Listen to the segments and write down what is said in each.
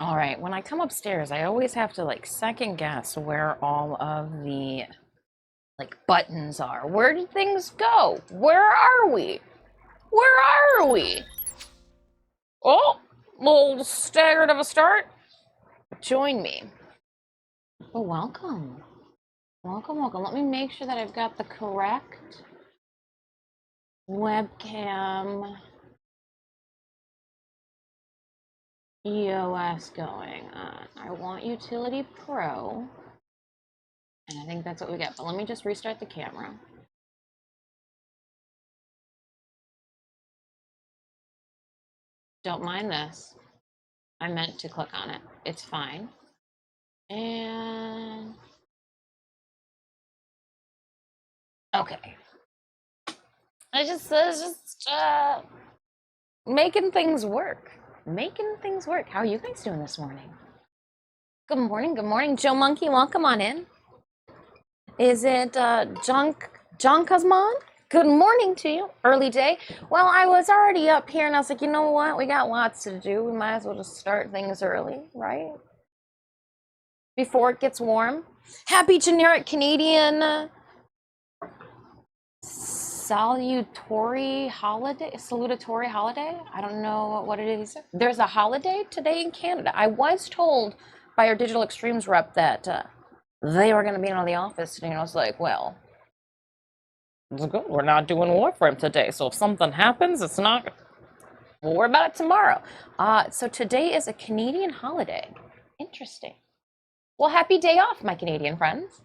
All right, when I come upstairs, I always have to like second guess where all of the like buttons are. Where did things go? Where are we? Where are we? Oh, little staggered of a start. Join me. Oh, welcome. Welcome, welcome. Let me make sure that I've got the correct webcam EOS going on. I want Utility Pro, and I think that's what we get. But let me just restart the camera. Don't mind this. I meant to click on it. It's fine. And okay. It's just making things work. Making things work. How are you guys doing this morning? Good morning. Good morning. Joe Monkey, welcome on in. Is it John Cosmon? Good morning to you. Early day. Well, I was already up here and I was like, you know what? We got lots to do. We might as well just start things early, right? Before it gets warm. Happy generic Canadian salutatory holiday. I don't know what it is. There's a holiday today in Canada. I was told by our Digital Extremes rep that they were going to be out of the office today, and I was like, well, it's good. We're not doing Warframe today, so if something happens, it's not. We'll worry about it tomorrow. So today is a Canadian holiday. Interesting. Well, happy day off, my Canadian friends.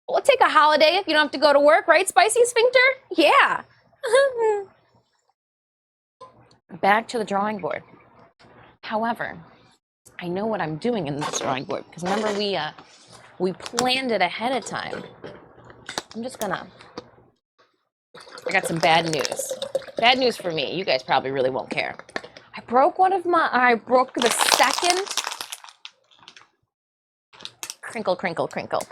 We'll take a holiday if you don't have to go to work, right, Spicy Sphincter? Yeah. Back to the drawing board. However, I know what I'm doing in this drawing board because remember we planned it ahead of time. I got some bad news. Bad news for me. You guys probably really won't care. I broke the second. Crinkle, crinkle, crinkle.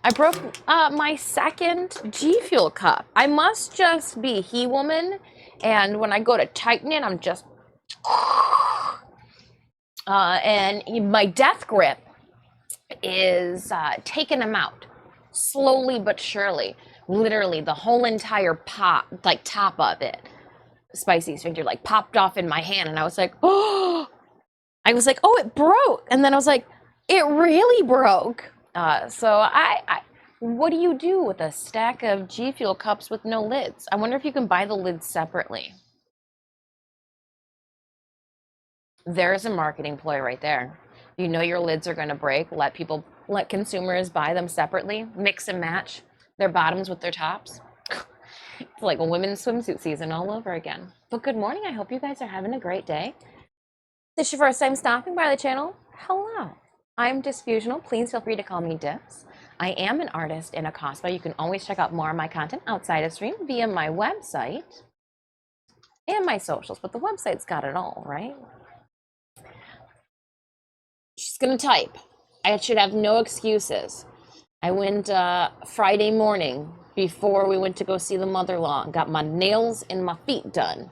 I broke my second G Fuel cup. I must just be he woman, and when I go to tighten it, I'm just and my death grip is taking them out slowly but surely. Literally, the whole entire top of it, Spicy Sphincter, like popped off in my hand, and I was like, oh, it broke, and then I was like, it really broke. So what do you do with a stack of G Fuel cups with no lids? I wonder if you can buy the lids separately. There's a marketing ploy right there. You know your lids are going to break. Let consumers buy them separately. Mix and match their bottoms with their tops. It's like a women's swimsuit season all over again. But good morning. I hope you guys are having a great day. This is your first time stopping by the channel. Hello. I'm Disfusional. Please feel free to call me Dis. I am an artist and a cosplayer. You can always check out more of my content outside of stream via my website and my socials, but the website's got it all, right? She's gonna type. I should have no excuses. I went Friday morning before we went to go see the mother-in-law and got my nails and my feet done.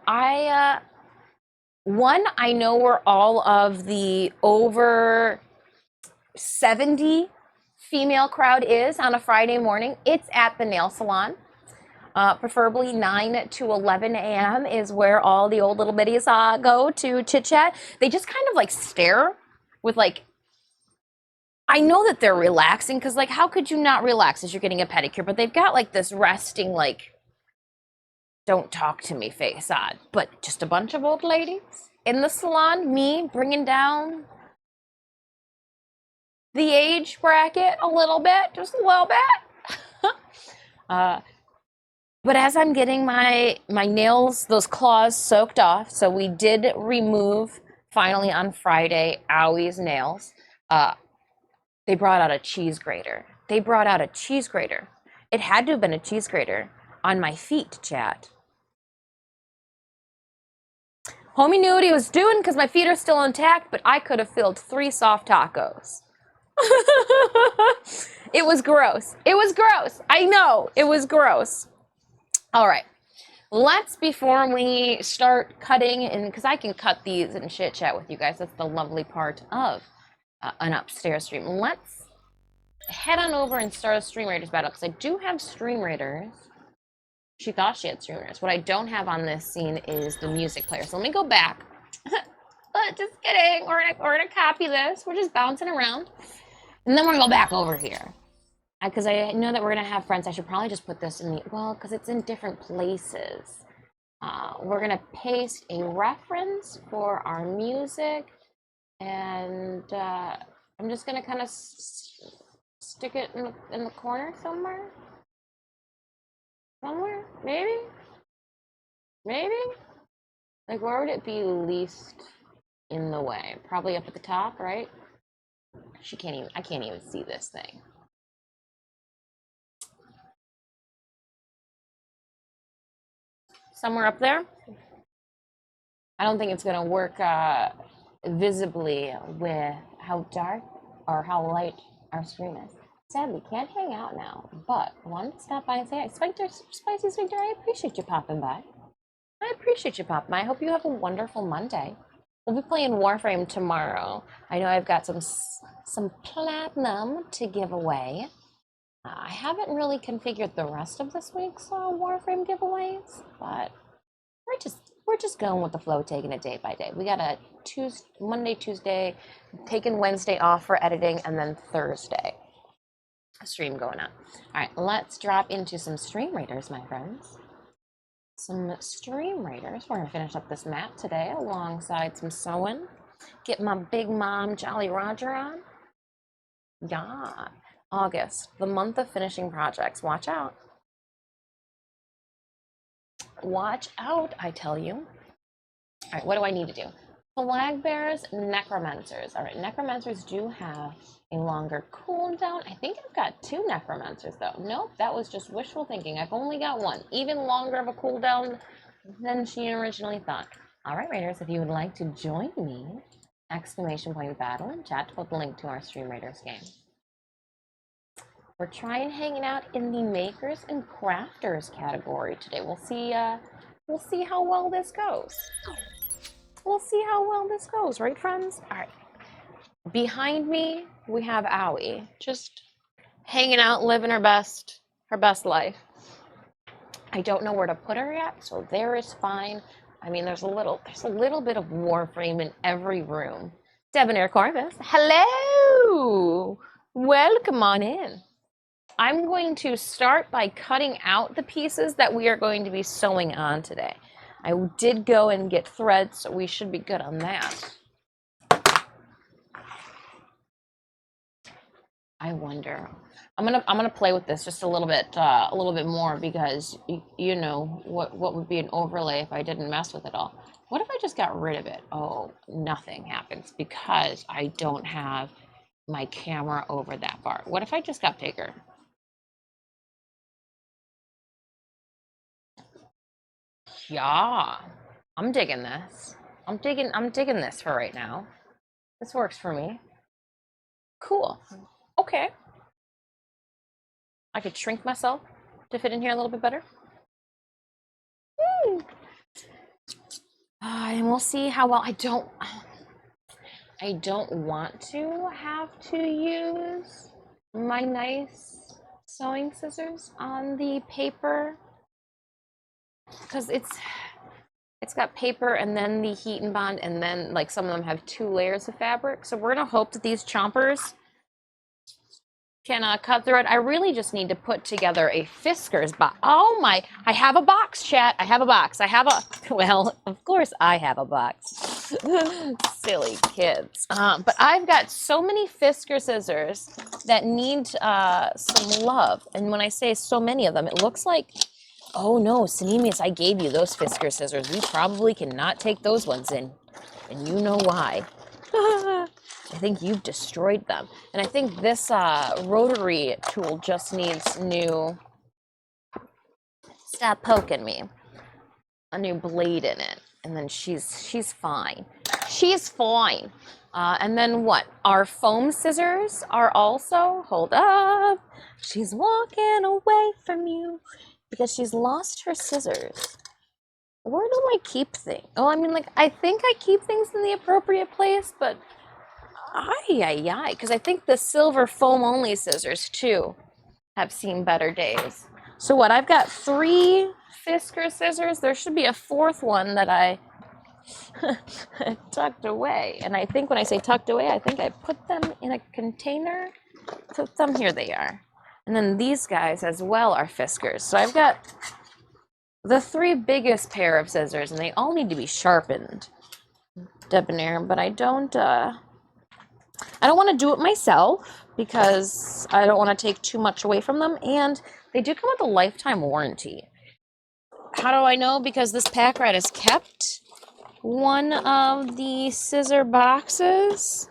I know where all of the over 70 female crowd is on a Friday morning. It's at the nail salon. Preferably 9 to 11 a.m. is where all the old little biddies go to chit chat. They just kind of like stare with like, I know that they're relaxing because like, how could you not relax as you're getting a pedicure? But they've got like this resting, like, don't talk to me face on, but just a bunch of old ladies in the salon, me bringing down the age bracket a little bit, just a little bit. But as I'm getting my nails, those claws soaked off, so we did remove, finally on Friday, Owie's nails. They brought out a cheese grater. It had to have been a cheese grater on my feet, chat. Homie knew what he was doing because my feet are still intact, but I could have filled 3 soft tacos. It was gross. I know, it was gross. All right, let's, before we start cutting, and because I can cut these and chit chat with you guys, that's the lovely part of an upstairs stream. Let's head on over and start a Stream Raiders battle, because I do have Stream Raiders. She thought she had Stream Raiders. What I don't have on this scene is the music player. So let me go back. Just kidding. We're gonna copy this. We're just bouncing around, and then we're gonna go back over here. Because I know that we're gonna have friends. I should probably just put this in the, well, because it's in different places. We're gonna paste a reference for our music, and I'm just gonna kind of stick it in the corner somewhere. Somewhere, maybe. Like, where would it be least in the way? Probably up at the top, right? I can't even see this thing. Somewhere up there. I don't think it's gonna work visibly with how dark or how light our stream is. Sadly, can't hang out now, but I wanted to stop by and say, hey, Spicy Sphincter, I appreciate you popping by. I hope you have a wonderful Monday. We'll be playing Warframe tomorrow. I know I've got some platinum to give away. I haven't really configured the rest of this week's Warframe giveaways, but we're just going with the flow, taking it day by day. We got a Monday, Tuesday, taking Wednesday off for editing, and then Thursday stream going on. All right, let's drop into some Stream Raiders, my friends. Some Stream Raiders. We're gonna finish up this map today alongside some sewing. Get my big mom Jolly Roger on. Yeah, August, the month of finishing projects. Watch out. Watch out, I tell you. All right, what do I need to do? Flag bearers, necromancers. All right, necromancers do have a longer cooldown. I think I've got 2 necromancers though. Nope, that was just wishful thinking. I've only got 1, even longer of a cooldown than she originally thought. All right, Raiders, if you would like to join me, !point battle in chat to put the link to our Stream Raiders game. We're trying hanging out in the makers and crafters category today. We'll see how well this goes. Right, friends? All right. Behind me, we have Owie, just hanging out, living her best life. I don't know where to put her yet, so there is fine. I mean, there's a little bit of Warframe in every room. Debonair Corvus, hello! Welcome on in. I'm going to start by cutting out the pieces that we are going to be sewing on today. I did go and get thread, so we should be good on that. I wonder. I'm gonna play with this just a little bit more, because you know what would be an overlay if I didn't mess with it all. What if I just got rid of it? Oh, nothing happens because I don't have my camera over that far. What if I just got bigger? Yeah, I'm digging this. I'm digging this for right now. This works for me. Cool. Okay. I could shrink myself to fit in here a little bit better. And we'll see how well. I don't want to have to use my nice sewing scissors on the paper, because it's got paper and then the heat and bond, and then like some of them have 2 layers of fabric. So we're gonna hope that these chompers can cut through it. I really just need to put together a Fisker's box. Oh my, I have a box, chat. Well, of course I have a box. Silly kids. But I've got so many Fisker scissors that need some love. And when I say so many of them, it looks like, oh no, Sinemius, I gave you those Fisker scissors. We probably cannot take those ones in. And you know why. I think you've destroyed them. And I think this rotary tool just needs new, stop poking me, a new blade in it. And then she's fine. She's fine. And then what? Our foam scissors are also, hold up, she's walking away from you because she's lost her scissors. where do I keep things? Oh, I mean, like, I think I keep things in the appropriate place, but because I think the silver foam only scissors too have seen better days. So what? I've got 3 Fisker scissors. There should be a 4th one that I tucked away. And I think when I say tucked away, I think I put them in a container. Put them here. They are. And then these guys as well are Fiskers. So I've got the 3 biggest pair of scissors, and they all need to be sharpened, debonair. But I don't want to do it myself because I don't want to take too much away from them, and they do come with a lifetime warranty. How do I know? Because this pack rat has kept one of the scissor boxes,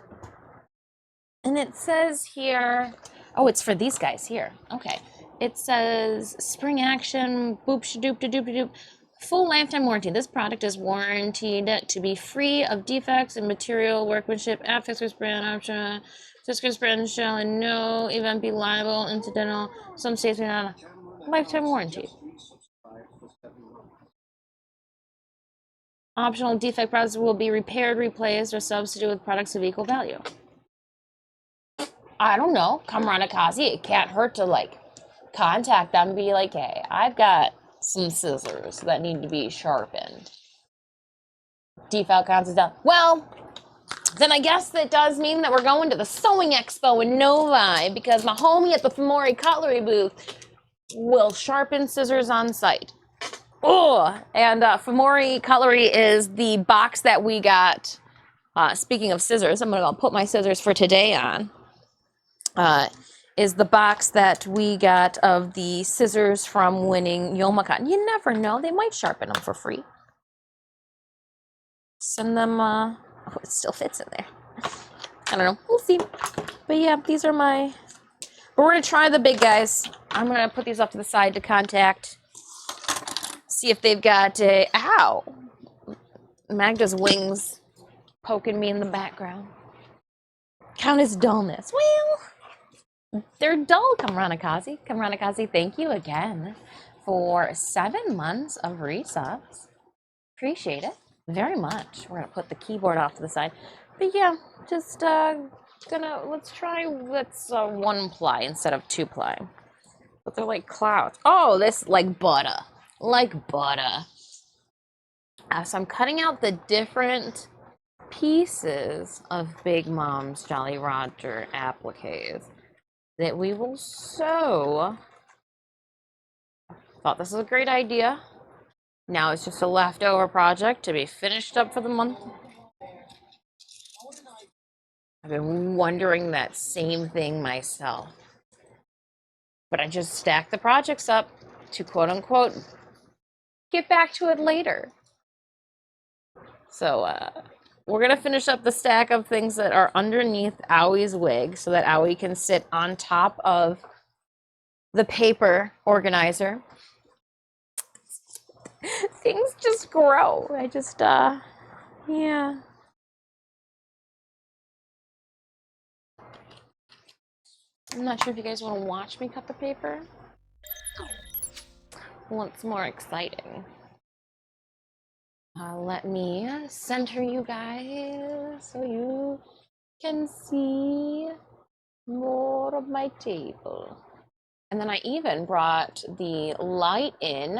and it says here, oh, it's for these guys here. Okay. It says spring action, boop shadoop da doop da doop. Full lifetime warranty. This product is warranted to be free of defects in material, workmanship, at Fisker's brand option. Fisker's brand shall in no event be liable, incidental. Some states may not. Lifetime warranty. Optional defect products will be repaired, replaced, or substituted with products of equal value. I don't know. Kamranakazi. It can't hurt to like contact them and be like, hey, I've got some scissors that need to be sharpened. Defect counts as done. Well, then I guess that does mean that we're going to the Sewing Expo in Novi because my homie at the Famori Cutlery booth will sharpen scissors on site. Oh, and Famori Cutlery is the box that we got. Speaking of scissors, I'm going to put my scissors for today on. Is the box that we got of the scissors from winning Yomakan. You never know. They might sharpen them for free. Send them, oh, it still fits in there. I don't know. We'll see. But yeah, these are my, but we're going to try the big guys. I'm going to put these off to the side to contact. See if they've got a, ow. Magda's wings poking me in the background. Count as dullness. Well, they're dull, Kamranakazi. Kamranakazi, thank you again for 7 months of resubs. Appreciate it very much. We're gonna put the keyboard off to the side. But yeah, just let's try 1 ply instead of 2 ply. But they're like clouds. Oh, this like butter. Like butter. So I'm cutting out the different pieces of Big Mom's Jolly Roger appliques that we will sew. Thought this was a great idea. Now it's just a leftover project to be finished up for the month. I've been wondering that same thing myself. But I just stacked the projects up to quote unquote get back to it later. So we're gonna finish up the stack of things that are underneath Owie's wig so that Owie can sit on top of the paper organizer. Things just grow. I just yeah. I'm not sure if you guys want to watch me cut the paper. What's more exciting? Let me center you guys so you can see more of my table. And then I even brought the light in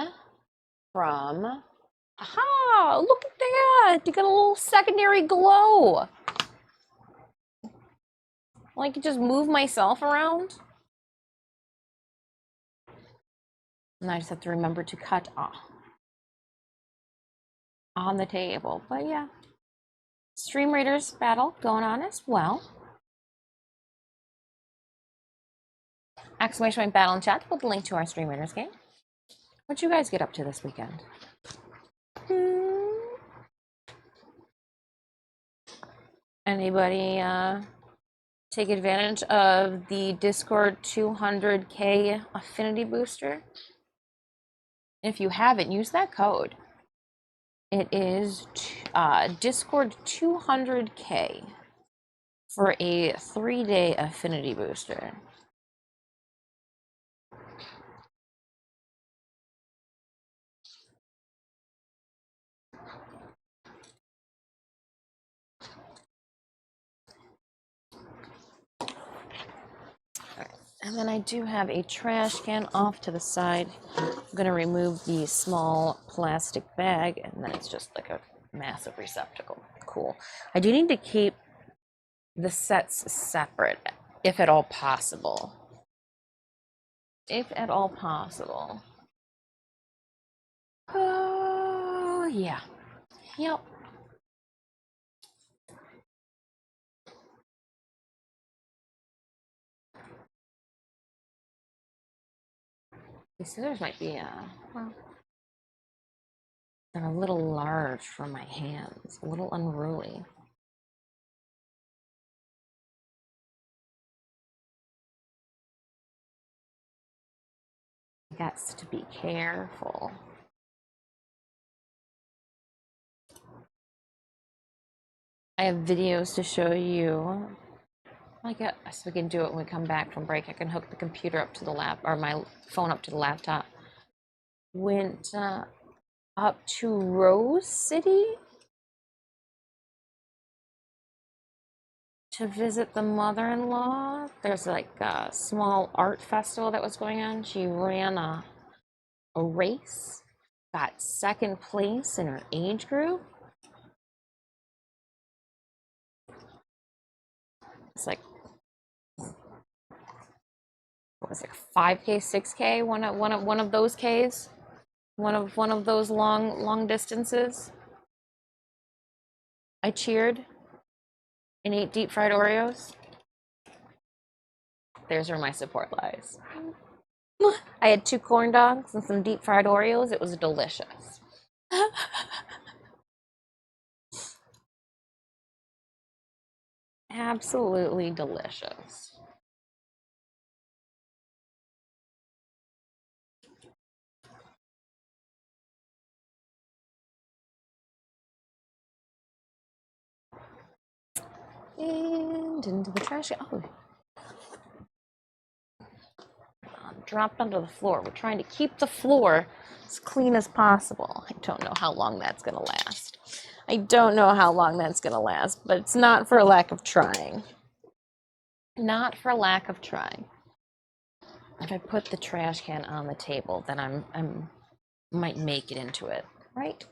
from, aha, look at that, to get a little secondary glow. I can just move myself around. And I just have to remember to cut off on the table. But yeah, Stream Raiders battle going on as well. Exclamation point battle in chat. Put the link to our Stream Raiders game. What'd you guys get up to this weekend? Anybody take advantage of the Discord 200K affinity booster? If you haven't, use that code. It is Discord 200K for a 3-day affinity booster. And then I do have a trash can off to the side. I'm gonna remove the small plastic bag, and then it's just like a massive receptacle. Cool. I do need to keep the sets separate, if at all possible. If at all possible. Oh, yeah. Yep. These scissors might be, well, they're a little large for my hands, a little unruly. Got to be careful. I have videos to show you. I guess we can do it when we come back from break. I can hook the computer up to the lap, or my phone up to the laptop. Went up to Rose City to visit the mother-in-law. There's like a small art festival that was going on. She ran a race, got second place in her age group. It's like, what was it, 5K, 6K, one of those Ks, one of those long distances. I cheered and ate deep fried Oreos. There's where my support lies. I had 2 corn dogs and some deep fried Oreos. It was delicious. Absolutely delicious. And into the trash. Oh, dropped onto the floor. We're trying to keep the floor as clean as possible. I don't know how long that's going to last. I don't know how long that's going to last, but it's not for lack of trying. Not for lack of trying. If I put the trash can on the table, then I'm might make it into it, right?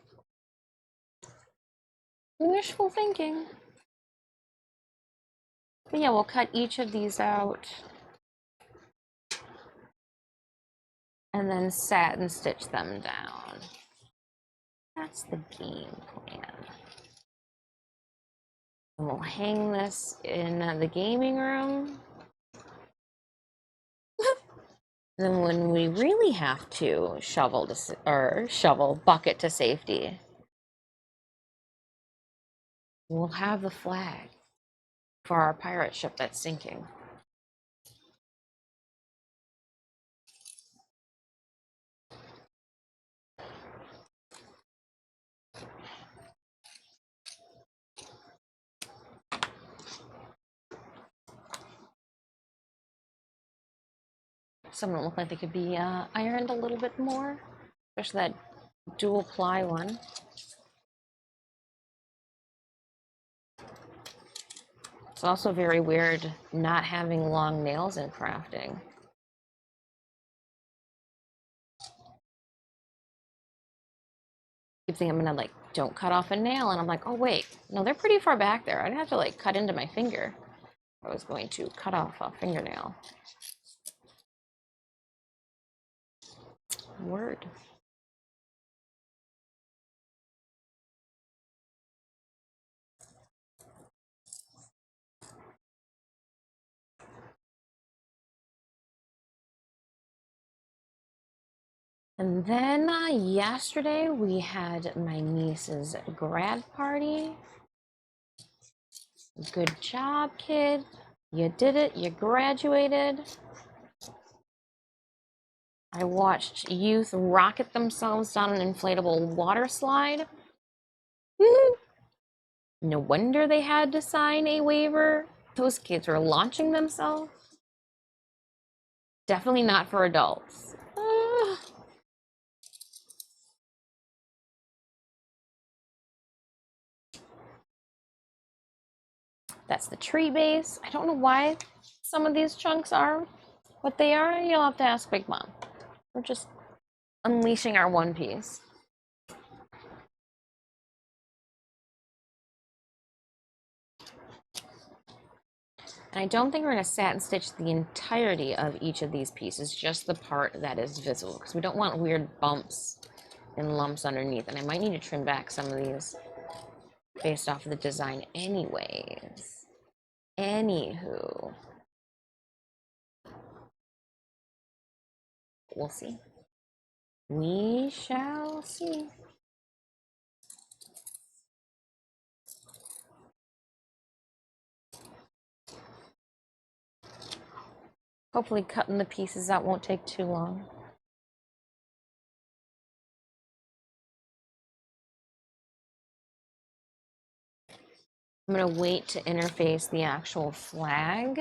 Wishful thinking. But yeah, we'll cut each of these out and then satin stitch them down. That's the game plan. And we'll hang this in the gaming room. Then when we really have to shovel bucket to safety, we'll have the flag for our pirate ship that's sinking. Some of them look like they could be ironed a little bit more, especially that dual ply one. It's also very weird not having long nails in crafting. Keep thinking I'm gonna like, don't cut off a nail, and I'm like, oh wait, no, they're pretty far back there. I'd have to like cut into my finger. I was going to cut off a fingernail. Word. And then yesterday we had my niece's grad party. Good job, kid. You did it. You graduated. I watched youth rocket themselves down an inflatable water slide. No wonder they had to sign a waiver. Those kids were launching themselves. Definitely not for adults. That's the tree base. I don't know why some of these chunks are What they are, you'll have to ask Big Mom. We're just unleashing our one piece. And I don't think we're going to satin stitch the entirety of each of these pieces, just the part that is visible, because we don't want weird bumps and lumps underneath. And I might need to trim back some of these based off of the design anyways. Anywho. We'll see. We shall see. Hopefully cutting the pieces out won't take too long. I'm going to wait to interface the actual flag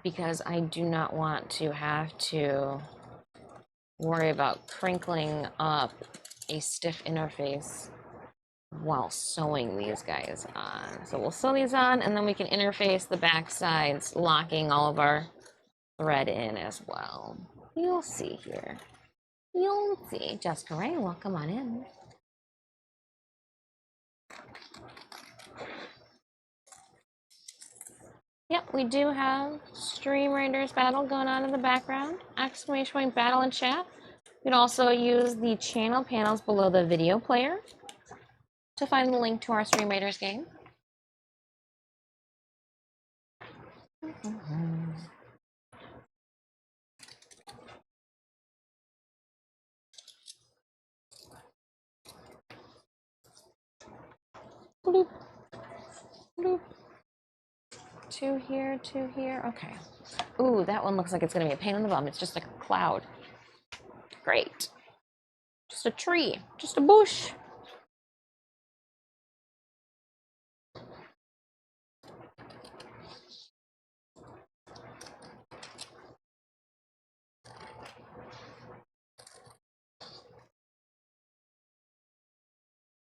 because I do not want to have to worry about crinkling up a stiff interface while sewing these guys on. So we'll sew these on and then we can interface the back sides, locking all of our thread in as well. You'll see here. You'll see. Jessica Ray, welcome on in. Yep, we do have Stream Raiders battle going on in the background. Exclamation point battle in chat. You can also use the channel panels below the video player to find the link to our Stream Raiders game. Bloop. Bloop. Two here, two here. Okay. Ooh, that one looks like it's going to be a pain in the bum. It's just like a cloud. Great. Just a tree. Just a bush.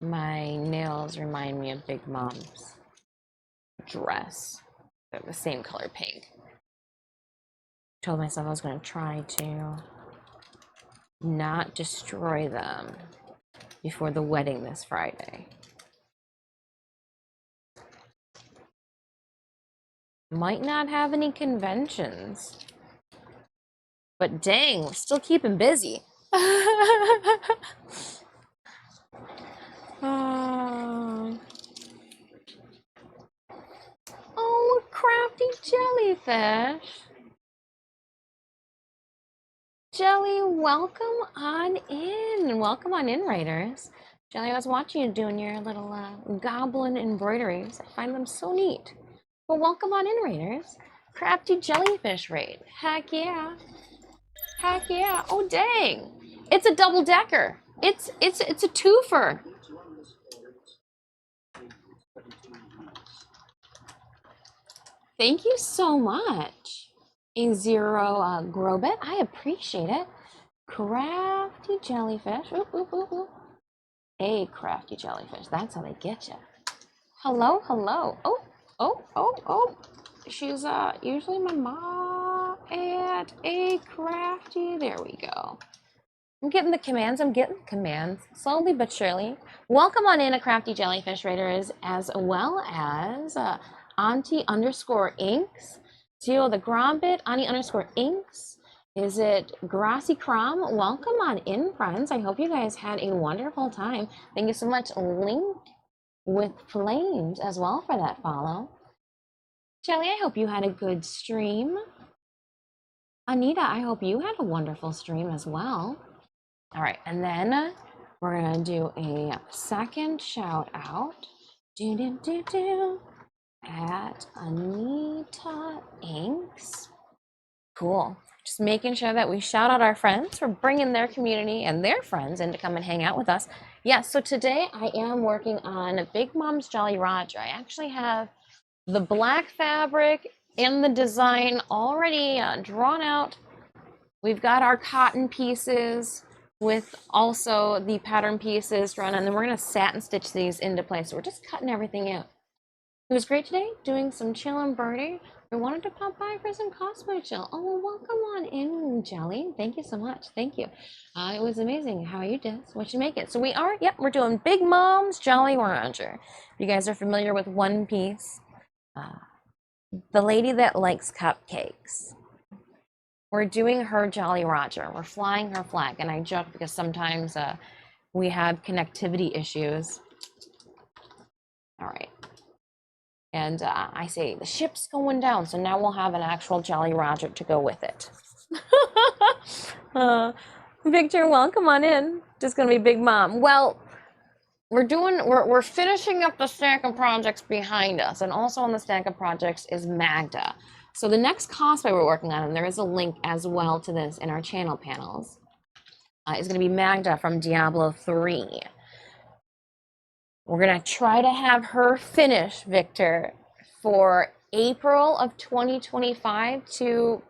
My nails remind me of Big Mom's dress. They're the same color pink. Told myself I was going to try to not destroy them before the wedding this Friday. Might not have any conventions, but dang, we're still keeping busy. Oh, crafty jellyfish. Jelly, welcome on in. Welcome on in, Raiders. Jelly, I was watching you doing your little goblin embroideries. I find them so neat. Well, welcome on in, Raiders. Crafty jellyfish raid. Heck yeah. Heck yeah. Oh, dang. It's a double decker. It's a twofer. Thank you so much. A zero Grobit. I appreciate it. Crafty jellyfish. Oop, oop, oop, oop. A crafty jellyfish. That's how they get you. Hello, hello. Oh, oh, oh, oh. She's usually my mom at a crafty. There we go. I'm getting the commands. I'm getting the commands. Slowly but surely. Welcome on in, a crafty jellyfish raiders, as well as Auntie underscore Inks. Zero the Grombit, Auntie underscore Inks. Is it Grassy Crom? Welcome on in, friends. I hope you guys had a wonderful time. Thank you so much, Link with Flames, as well, for that follow. Jelly, I hope you had a good stream. Anita, I hope you had a wonderful stream as well. All right, and then we're gonna do a second shout out. At Anita Inks. Cool. Just making sure that we shout out our friends for bringing their community and their friends in to come and hang out with us. Yes, so today I am working on Big Mom's Jolly Roger. I actually have the black fabric and the design already drawn out. We've got our cotton pieces with also the pattern pieces drawn, and then we're going to satin stitch these into place. So we're just cutting everything out. It was great today doing some chill embroidery I wanted to pop by for some cosplay chill. Oh, well, welcome on in, Jelly. Thank you so much. Thank you. It was amazing. How are you, Diz? What'd you make it? So we are, yep, we're doing Big Mom's Jolly Roger. If you guys are familiar with One Piece, the lady that likes cupcakes. We're doing her Jolly Roger. We're flying her flag. And I joke because sometimes we have connectivity issues. All right. And I say, the ship's going down, so now we'll have an actual Jolly Roger to go with it. Victor, welcome on in. Just gonna be Big Mom. Well, we're finishing up the stack of projects behind us, and also on the stack of projects is Magda. So the next cosplay we're working on, and there is a link as well to this in our channel panels, is gonna be Magda from Diablo 3. We're gonna try to have her finish, Victor, for April of 2025 to,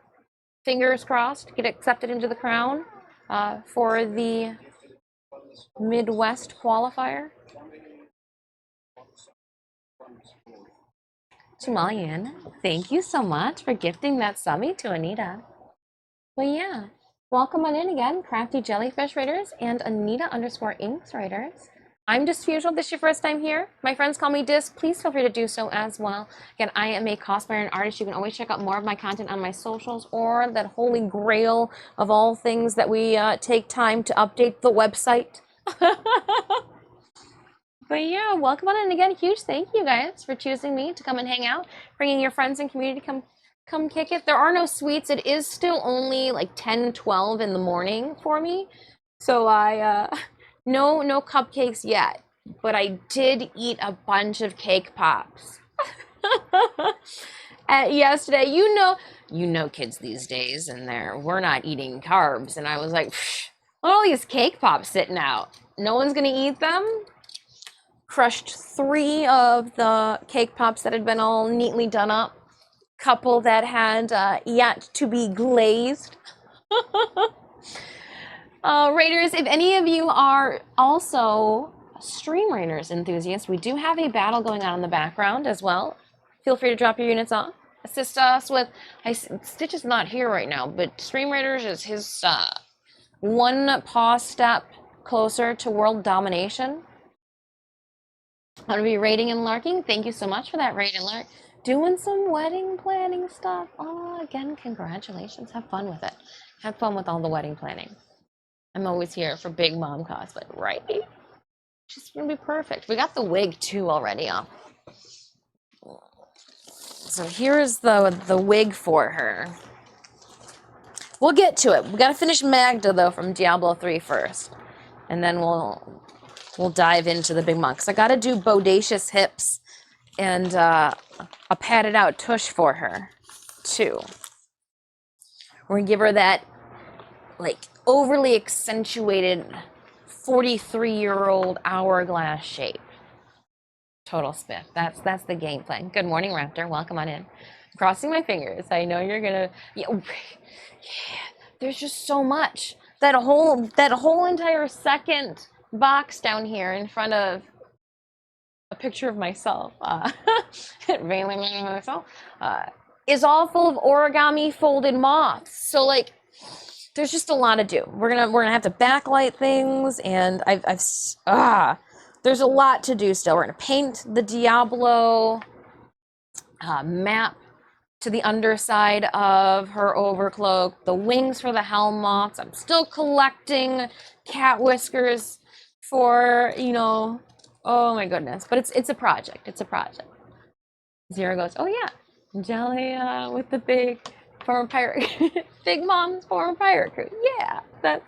fingers crossed, get accepted into the crown for the Midwest qualifier. Jamalian, thank you so much for gifting that subby to Anita. Well, yeah, welcome on in again, Crafty Jellyfish Raiders and Anita_Inks Raiders. I'm Disfusional. This is your first time here. My friends call me Dis. Please feel free to do so as well. Again, I am a cosplayer and artist. You can always check out more of my content on my socials or that holy grail of all things that we take time to update the website. But yeah, welcome on in again. Huge thank you guys for choosing me to come and hang out, bringing your friends and community to come kick it. There are no sweets. It is still only like 10, 12 in the morning for me. So no cupcakes yet, but I did eat a bunch of cake pops. Yesterday, you know kids these days, and we're not eating carbs, and I was like, look at all these cake pops sitting out. No one's gonna eat them. Crushed 3 of the cake pops that had been all neatly done up. Couple that had yet to be glazed. Raiders, if any of you are also Stream Raiders enthusiasts, we do have a battle going on in the background as well. Feel free to drop your units off. Assist us with, Stitch is not here right now, but Stream Raiders is his one paw step closer to world domination. I'm going to be raiding and larking. Thank you so much for that raid and lark. Doing some wedding planning stuff. Oh, again, congratulations. Have fun with it. Have fun with all the wedding planning. I'm always here for Big Mom cosplay, right? She's gonna be perfect. We got the wig too already off. So here's the wig for her. We'll get to it. We gotta finish Magda though from Diablo 3 first, and then we'll dive into the Big Mom. Cause I gotta do bodacious hips and a padded out tush for her too. We're gonna give her that like overly accentuated 43-year-old hourglass shape. Total spiff. That's the game plan. Good morning, Raptor. Welcome on in. Crossing my fingers. I know you're gonna. Yeah, there's just so much. That whole entire second box down here in front of a picture of myself, is all full of origami folded moths. So like, there's just a lot to do. We're gonna have to backlight things, and there's a lot to do still. We're gonna paint the Diablo map to the underside of her overcloak, the wings for the helm moths. I'm still collecting cat whiskers for, oh my goodness. But it's a project. It's a project. Zero goes, oh yeah, Jelly with the big former pirate, Big Mom's former pirate crew. Yeah, that's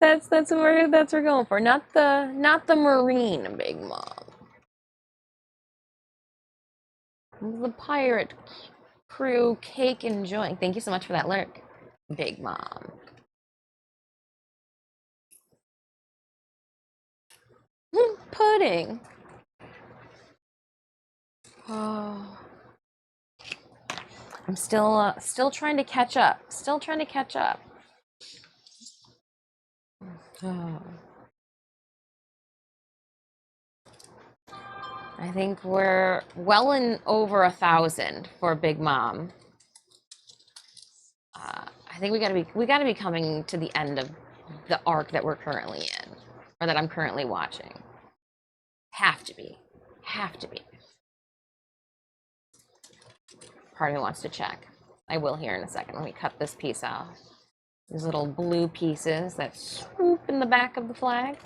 what we're going for. Not the Marine Big Mom. The pirate crew cake enjoying. Thank you so much for that lurk, Big Mom. Pudding. Oh. I'm still trying to catch up. Still trying to catch up. Oh. I think we're well in over 1,000 for Big Mom. I think we gotta be coming to the end of the arc that we're currently in, or that I'm currently watching. Have to be. Have to be. Part of me wants to check. I will here in a second. Let me cut this piece off. These little blue pieces that swoop in the back of the flag.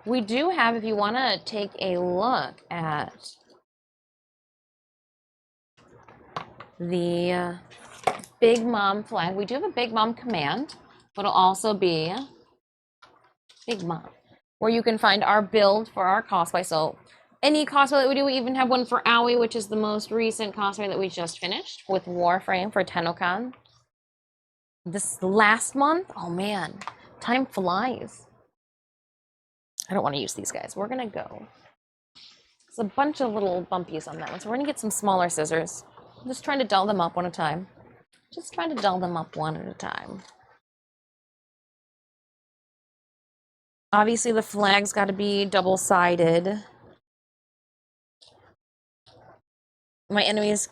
We do have, if you want to take a look at the Big Mom flag, we do have a Big Mom command, but it'll also be Big Mom, where you can find our build for our cosplay. So any cosplay that we do, we even have one for Aoi, which is the most recent cosplay that we just finished with Warframe for TennoCon. This last month, oh man, time flies. I don't want to use these guys. We're gonna go. There's a bunch of little bumpies on that one, so we're gonna get some smaller scissors. I'm just trying to dull them up one at a time. Just trying to dull them up one at a time. Obviously, the flag's got to be double-sided. My enemies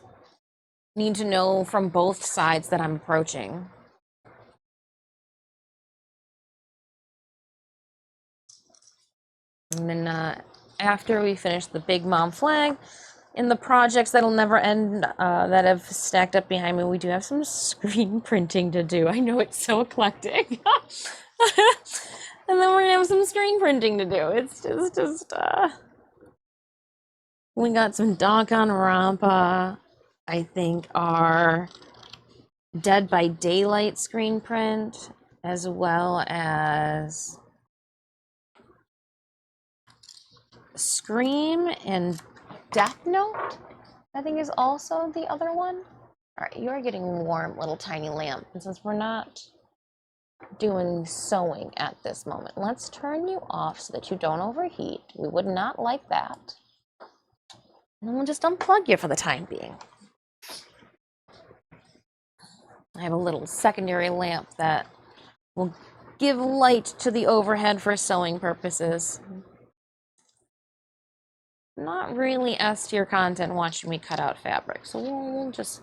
need to know from both sides that I'm approaching. And then after we finish the Big Mom flag, in the projects that'll never end that have stacked up behind me, we do have some screen printing to do. I know it's so eclectic. And then we're gonna have some screen printing to do. It's just we got some Danganronpa, I think our Dead by Daylight screen print, as well as Scream and Death Note, I think is also the other one. All right, you are getting warm, little tiny lamp. And since we're not doing sewing at this moment, let's turn you off so that you don't overheat. We would not like that. And then we'll just unplug you for the time being. I have a little secondary lamp that will give light to the overhead for sewing purposes. Not really S tier content watching me cut out fabric, so we'll just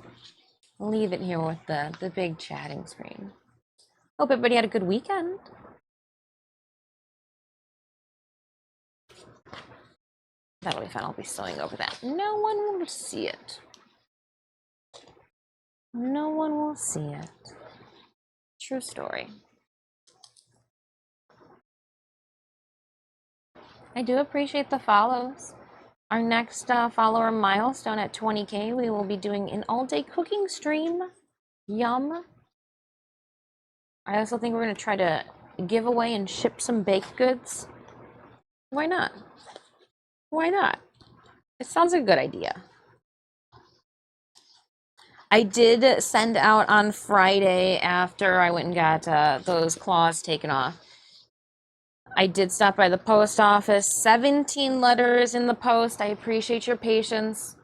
leave it here with the big chatting screen. Hope everybody had a good weekend. That'll be fun. I'll be sewing over that. No one will see it. No one will see it. True story. I do appreciate the follows. Our next follower milestone at 20K, we will be doing an all-day cooking stream. Yum. I also think we're going to try to give away and ship some baked goods. Why not? Why not? It sounds like a good idea. I did send out on Friday after I went and got those claws taken off. I did stop by the post office. 17 letters in the post. I appreciate your patience.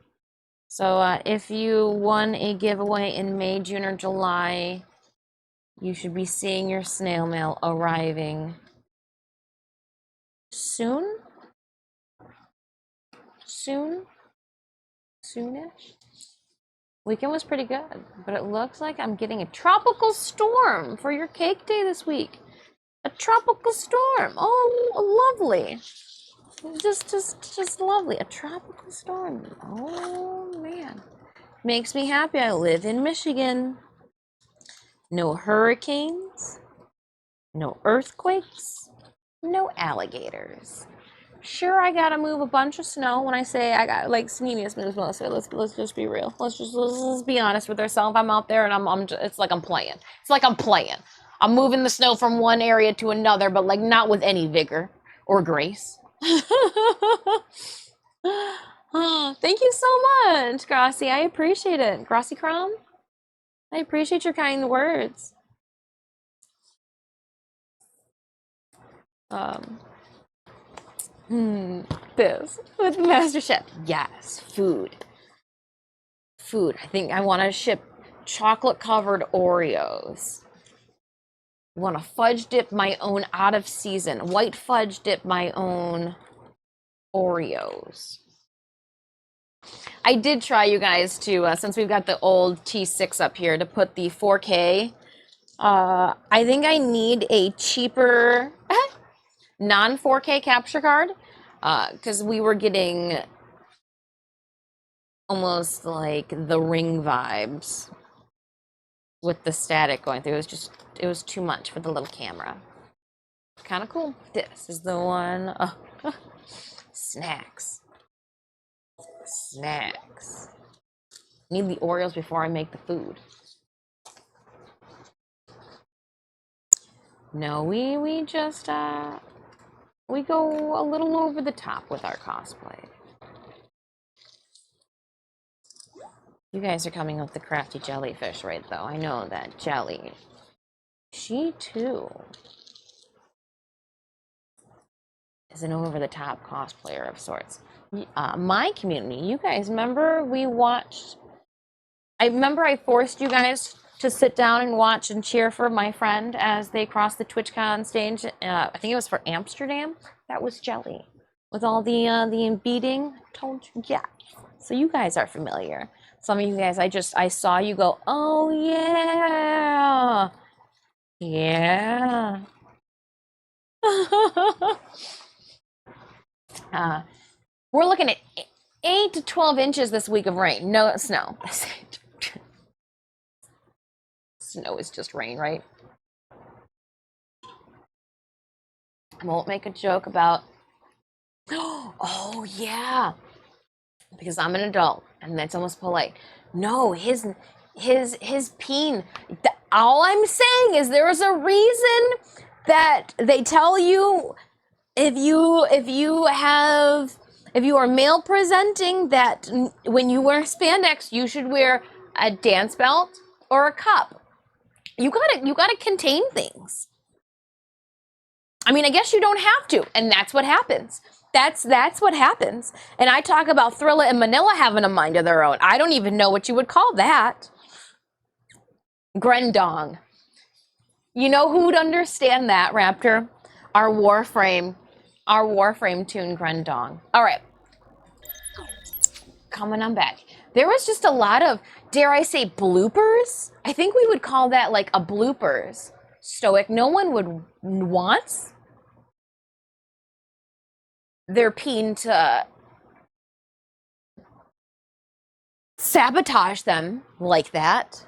So if you won a giveaway in May, June, or July, you should be seeing your snail mail arriving soon? Soonish? Weekend was pretty good, but it looks like I'm getting a tropical storm for your cake day this week. A tropical storm. Oh, lovely. Just lovely. A tropical storm. Oh, man. Makes me happy. I live in Michigan. No hurricanes. No earthquakes. No alligators. Sure, I gotta move a bunch of snow. When I say I got like Sneemius moves most of it, let's just be real. Let's be honest with ourselves. I'm out there and I'm just, it's like I'm playing. It's like I'm playing. I'm moving the snow from one area to another, but like not with any vigor or grace. Oh, thank you so much, Grassi. I appreciate it. Grassi Crom, I appreciate your kind words. This with Master Chef. Yes, food. I think I want to ship chocolate covered Oreos. I want to fudge dip my own out of season, white fudge dip my own Oreos. I did try, you guys, to since we've got the old T6 up here, to put the 4K. I think I need a cheaper non 4K capture card because we were getting almost like the Ring vibes with the static going through. It was too much for the little camera. Kind of cool. This is the one. Oh. Snacks. Snacks. Need the Oreos before I make the food. No, we just we go a little over the top with our cosplay. You guys are coming with the crafty jellyfish, right, though? I know that Jelly. She, too, is an over-the-top cosplayer of sorts. My community, you guys remember we watched... I remember I forced you guys to sit down and watch and cheer for my friend as they crossed the TwitchCon stage. I think it was for Amsterdam. That was Jelly. With all the beating. I told you, yeah. So you guys are familiar. Some of you guys, I saw you go, oh yeah. Yeah. We're looking at 8 to 12 inches this week of rain. No snow. Snow is just rain, right? I won't make a joke about, oh yeah, because I'm an adult and that's almost polite. No, his peen. All I'm saying is there's a reason that they tell you if you are male presenting that when you wear spandex you should wear a dance belt or a cup. You gotta contain things. I mean, I guess you don't have to, and that's what happens. That's what happens. And I talk about Thrilla and Manila having a mind of their own. I don't even know what you would call that. Grendong. You know who would understand that, Raptor? Our Warframe tune, Grendong. All right. Coming on back. There was just a lot of, dare I say, bloopers? I think we would call that like a bloopers. Stoic. No one would want their peen to sabotage them like that.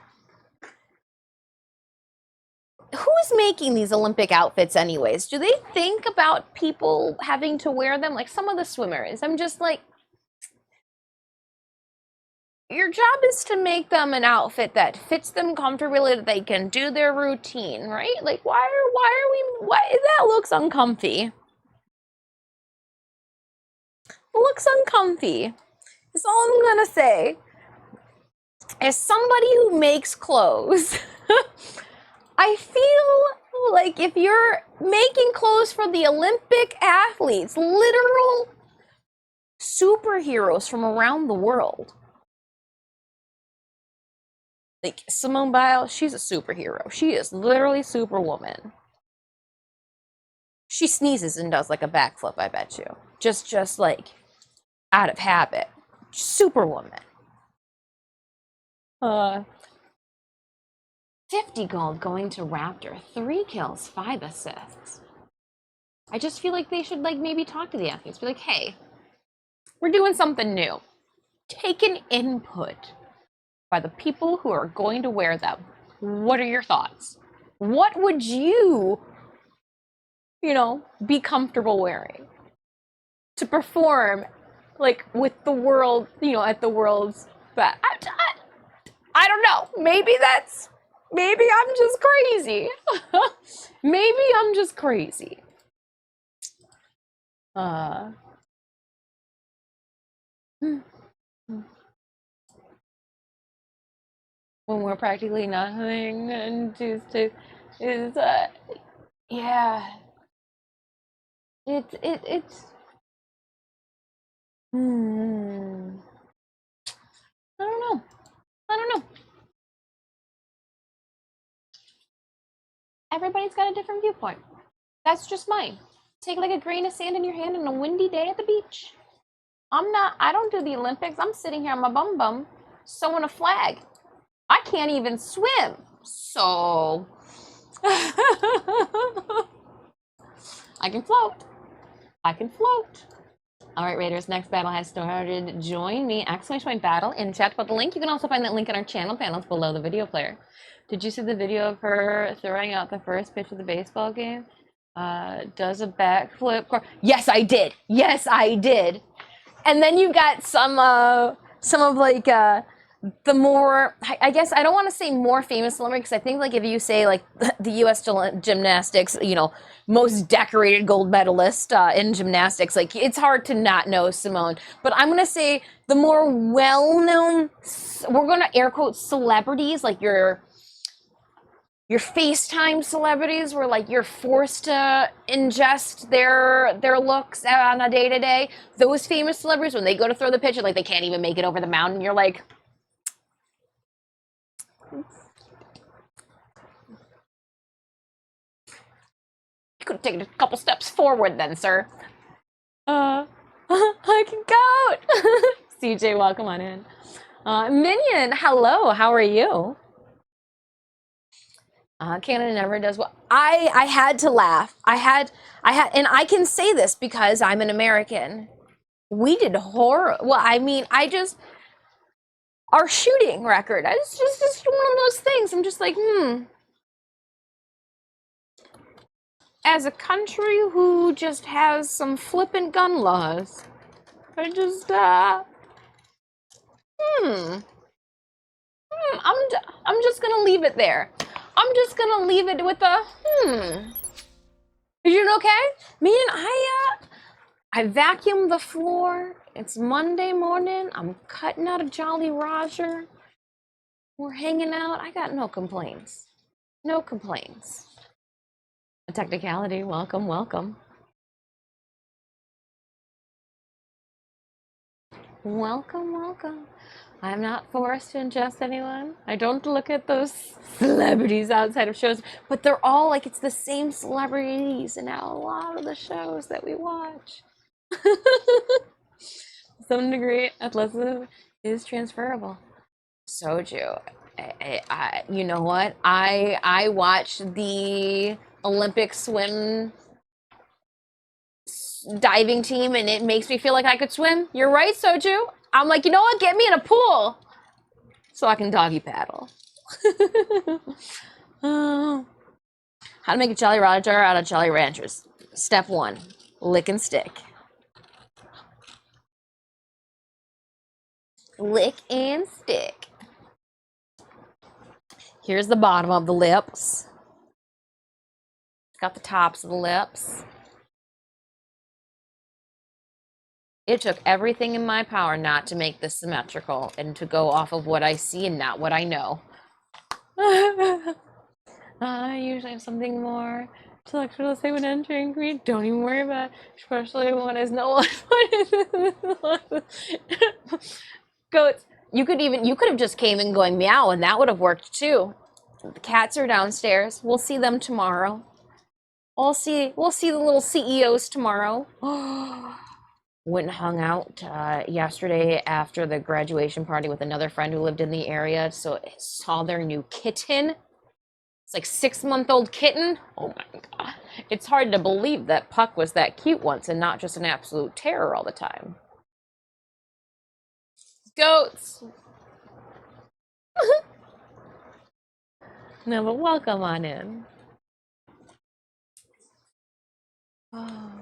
Who's making these Olympic outfits anyways? Do they think about people having to wear them? Like some of the swimmers. I'm just like, your job is to make them an outfit that fits them comfortably, that they can do their routine, right? Like why that looks uncomfy. It looks uncomfy. That's all I'm gonna say. As somebody who makes clothes, I feel like if you're making clothes for the Olympic athletes, literal superheroes from around the world, like Simone Biles, she's a superhero. She is literally Superwoman. She sneezes and does like a backflip, I bet you. Just like out of habit. Superwoman. 50 gold going to Raptor. 3 kills, 5 assists. I just feel like they should like maybe talk to the athletes. Be like, hey, we're doing something new. Take an input by the people who are going to wear them. What are your thoughts? What would you be comfortable wearing to perform like with the world, at the world's best? I don't know. Maybe I'm just crazy. Maybe I'm just crazy. When we're practically nothing and Tuesday is yeah. It's I don't know. Everybody's got a different viewpoint. That's just mine. Take like a grain of sand in your hand on a windy day at the beach. I don't do the Olympics. I'm sitting here on my bum bum sewing a flag. I can't even swim. So I can float. I can float. All right, Raiders, next battle has started. Join me, !point battle in chat about the link. You can also find that link in our channel panels below the video player. Did you see the video of her throwing out the first pitch of the baseball game? Does a backflip. Yes, I did. Yes, I did. And then you got some of like the more, I guess I don't want to say more famous celebrity, because I think like if you say like the U.S. gymnastics, you know, most decorated gold medalist in gymnastics, like it's hard to not know Simone. But I'm gonna say the more well-known, we're gonna air quote celebrities, like your FaceTime celebrities, where like you're forced to ingest their looks on a day-to-day. Those famous celebrities, when they go to throw the pitch, like they can't even make it over the mountain. You're like, you could have taken a couple steps forward then, sir. I can go. CJ, welcome on in. Minion, hello, how are you? Canada never does well. I had to laugh. I had, and I can say this because I'm an American. We did horror. Well, I mean, our shooting record. It's just one of those things. I'm just like, as a country who just has some flippant gun laws, I just, I'm just gonna leave it there. I'm just gonna leave it with a, You doing okay? Man, I vacuumed the floor. It's Monday morning. I'm cutting out a Jolly Roger. We're hanging out. I got no complaints. No complaints. A technicality. Welcome, welcome. Welcome, welcome. I'm not forced to ingest anyone. I don't look at those celebrities outside of shows, but they're all like, it's the same celebrities in a lot of the shows that we watch. To some degree, athleticism is transferable. Soju. You know what? I watched the Olympic swim diving team, and it makes me feel like I could swim. You're right, Soju. I'm like, you know what? Get me in a pool so I can doggy paddle. How to make a Jolly Roger out of Jolly Ranchers. Step 1, lick and stick. Lick and stick. Here's the bottom of the lips. Got the tops of the lips. It took everything in my power not to make this symmetrical and to go off of what I see and not what I know. I usually have something more intellectual to say when entering Greed. Don't even worry about it, especially when it's no one. Goats. You could have just came in going meow, and that would have worked too. The cats are downstairs. We'll see them tomorrow. We'll see the little CEOs tomorrow. Went and hung out yesterday after the graduation party with another friend who lived in the area. So I saw their new kitten. It's like 6-month-old kitten. Oh my God. It's hard to believe that Puck was that cute once and not just an absolute terror all the time. Goats. No, but welcome on in. Oh.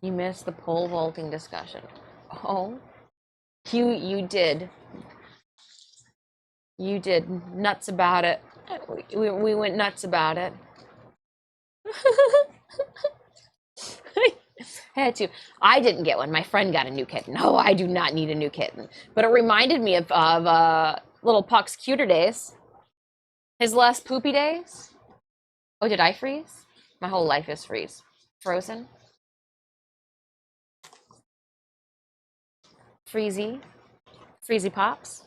You missed the pole vaulting discussion. Oh, you did. You did nuts about it. We went nuts about it. I had to. I didn't get one. My friend got a new kitten. No, I do not need a new kitten. But it reminded me of little Puck's cuter days. His less poopy days. Oh, did I freeze? My whole life is frozen. Freezy pops.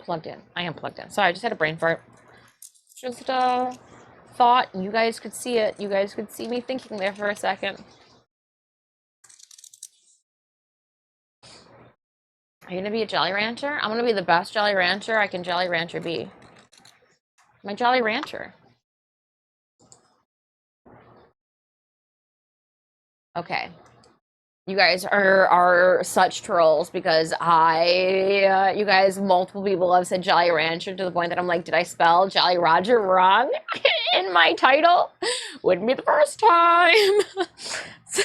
plugged in. I am plugged in. Sorry, I just had a brain fart. Just a thought. You guys could see it. You guys could see me thinking there for a second. Are you gonna be a Jolly Rancher? I'm gonna be the best Jolly Rancher I can Jolly Rancher be. My Jolly Rancher. Okay. You guys are such trolls because you guys, multiple people have said Jolly Rancher to the point that I'm like, did I spell Jolly Roger wrong in my title? Wouldn't be the first time. So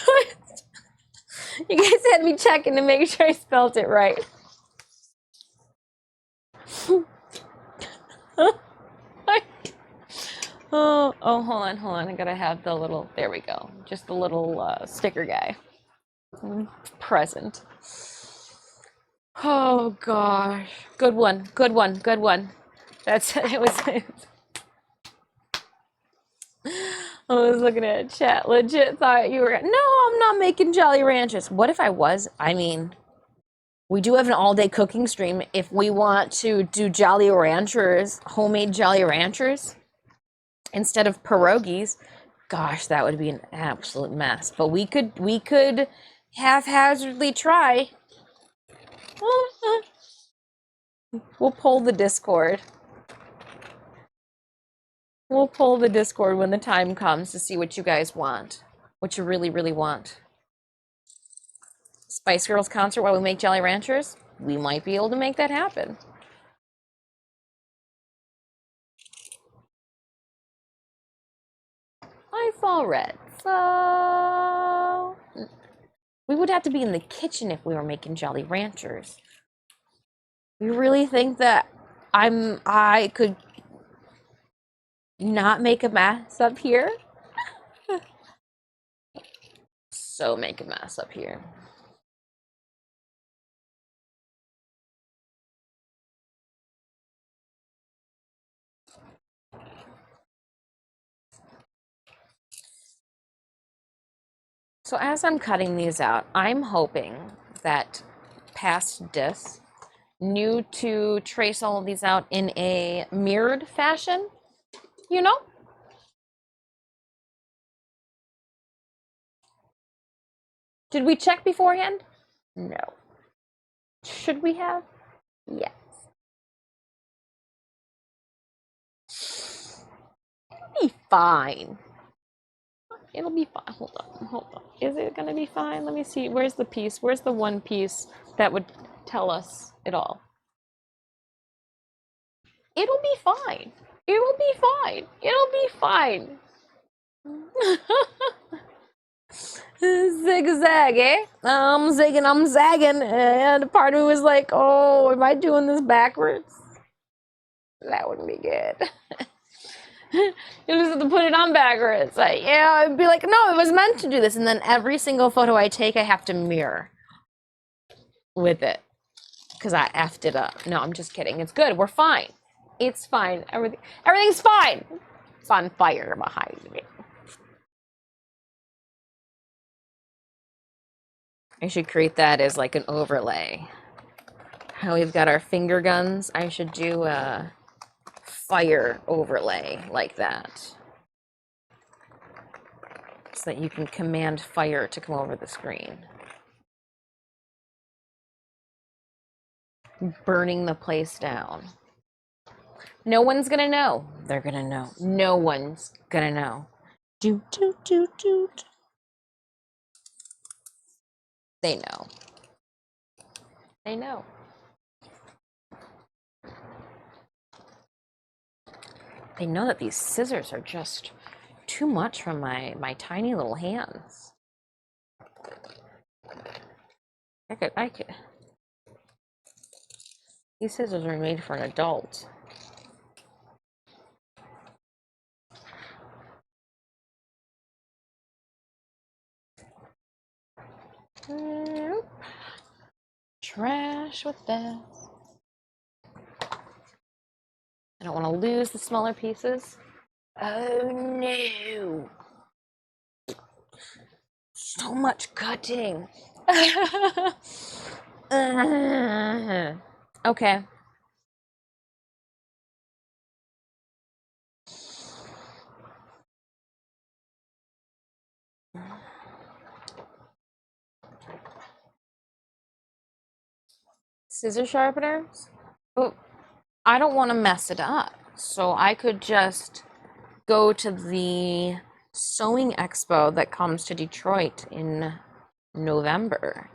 you guys had me checking to make sure I spelled it right. Oh, hold on. I gotta have the little, there we go. Just the little sticker guy. Present. Oh gosh. Good one. That's, it was, I was looking at chat. Legit thought you were, no, I'm not making Jolly Ranchers. What if I was? I mean, we do have an all-day cooking stream. If we want to do Jolly Ranchers, homemade Jolly Ranchers, instead of pierogies, gosh, that would be an absolute mess. But we could haphazardly try. We'll poll the Discord. We'll poll the Discord when the time comes to see what you guys want. What you really, really want. Spice Girls concert while we make Jolly Ranchers? We might be able to make that happen. I saw red, so we would have to be in the kitchen if we were making Jolly Ranchers. You really think that I could not make a mess up here? So make a mess up here. So as I'm cutting these out, I'm hoping that past dis knew to trace all of these out in a mirrored fashion, you know? Did we check beforehand? No. Should we have? Yes. It'll be fine. It'll be fine. Hold on. Is it gonna be fine? Let me see. Where's the piece? Where's the one piece that would tell us it all? It'll be fine. It'll be fine. It'll be fine. Zigzag, eh? I'm zigging, I'm zagging, and part of me was like, oh, am I doing this backwards? That wouldn't be good. You just have to put it on backwards. Like, yeah, I'd be like, no, it was meant to do this. And then every single photo I take, I have to mirror with it because I effed it up. No, I'm just kidding. It's good. We're fine. It's fine. Everything's fine. It's on fire behind me. I should create that as like an overlay. How we've got our finger guns. I should do a fire overlay like that. So that you can command fire to come over the screen. Burning the place down. No one's gonna know. They're gonna know. No one's gonna know. Do, do, do, do. They know. They know. They know that these scissors are just too much for my tiny little hands. I could. These scissors are made for an adult. Nope. Trash with this. I don't want to lose the smaller pieces. Oh no. So much cutting. Okay. scissor sharpeners, but I don't want to mess it up. So I could just go to the sewing expo that comes to Detroit in November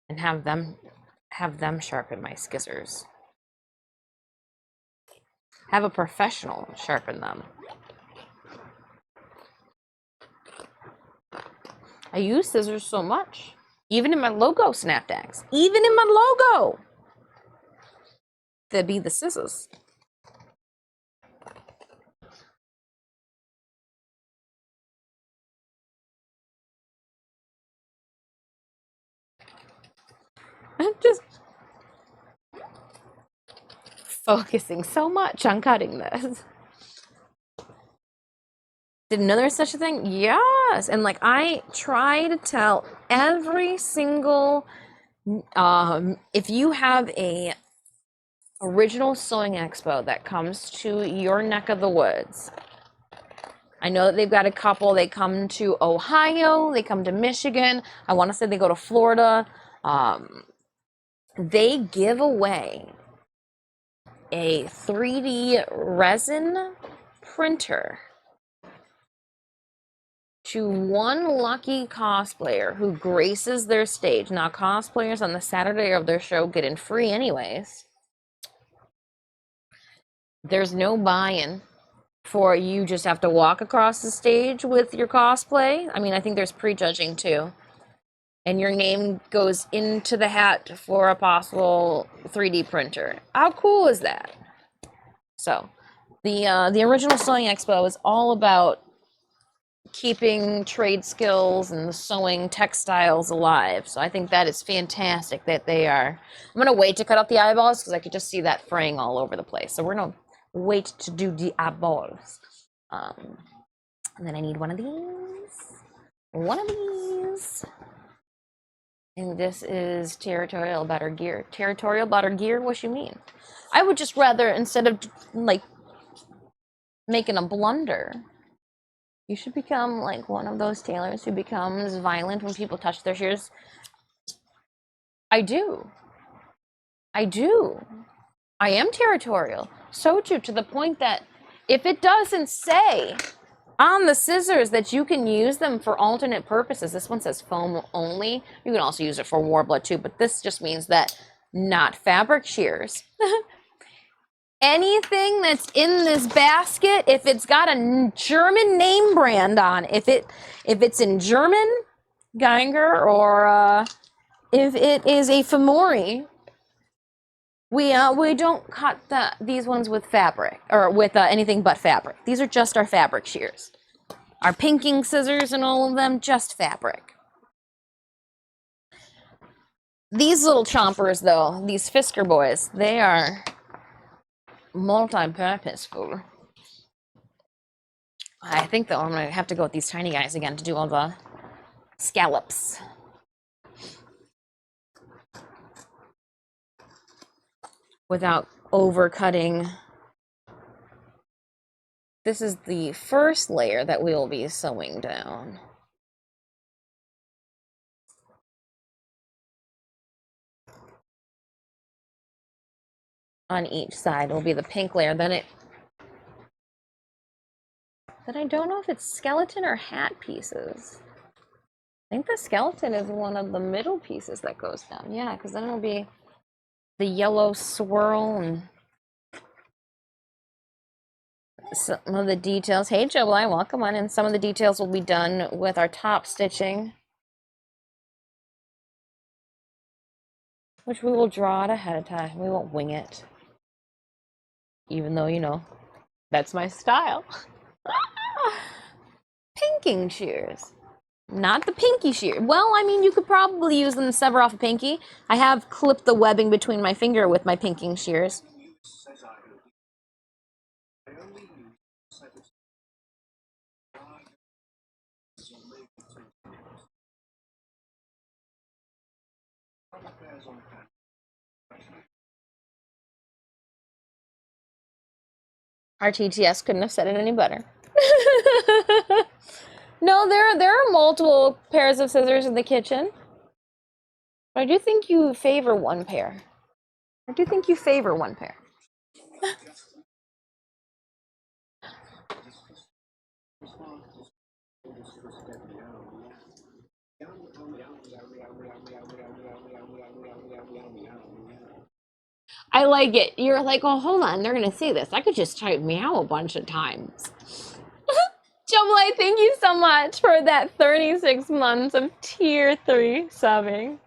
and have them sharpen my scissors. Have a professional sharpen them. I use scissors so much. Even in my logo snapbacks. Even in my logo. There'd be the scissors. I'm just focusing so much on cutting this. Didn't know there was such a thing? Yes. And like I try to tell every single if you have a original sewing expo that comes to your neck of the woods. I know that they've got a couple. They come to Ohio, they come to Michigan. I want to say they go to Florida. They give away a 3D resin printer to one lucky cosplayer who graces their stage. Now, cosplayers on the Saturday of their show get in free anyways. There's no buy-in for you, just have to walk across the stage with your cosplay. I mean, I think there's prejudging too. And your name goes into the hat for a possible 3D printer. How cool is that? So, the original Sewing Expo is all about keeping trade skills and the sewing textiles alive. So I think that is fantastic that they are. I'm gonna wait to cut out the eyeballs because I could just see that fraying all over the place. So we're gonna wait to do the eyeballs. And then I need one of these. One of these. And this is territorial butter gear. Territorial butter gear? What you mean? I would just rather, instead of like making a blunder, you should become like one of those tailors who becomes violent when people touch their shears. I do. I do. I am territorial. So true, to the point that if it doesn't say on the scissors that you can use them for alternate purposes, this one says foam only. You can also use it for warbler too, but this just means that not fabric shears. Anything that's in this basket, if it's got a German name brand on, if it's in German, Geiger, or if it is a Famori, we don't cut these ones with fabric or with anything but fabric. These are just our fabric shears. Our pinking scissors and all of them, just fabric. These little chompers, though, these Fisker boys, they are multi-purposeful. I think, though, I'm going to have to go with these tiny guys again to do all the scallops. Without overcutting. This is the first layer that we will be sewing down. On each side will be the pink layer. Then I don't know if it's skeleton or hat pieces. I think the skeleton is one of the middle pieces that goes down. Yeah, because then it'll be the yellow swirl and some of the details. Hey, Joe, welcome on. And some of the details will be done with our top stitching, which we will draw it ahead of time. We won't wing it. Even though, you know, that's my style. Pinking shears. Not the pinky shear. Well, I mean, you could probably use them to sever off a pinky. I have clipped the webbing between my finger with my pinking shears. Our TTS couldn't have said it any better. No, there are multiple pairs of scissors in the kitchen. But I do think you favor one pair. I do think you favor one pair. I like it. You're like, oh, hold on. They're going to say this. I could just type meow a bunch of times. Joblay, thank you so much for that 36 months of tier 3 subbing.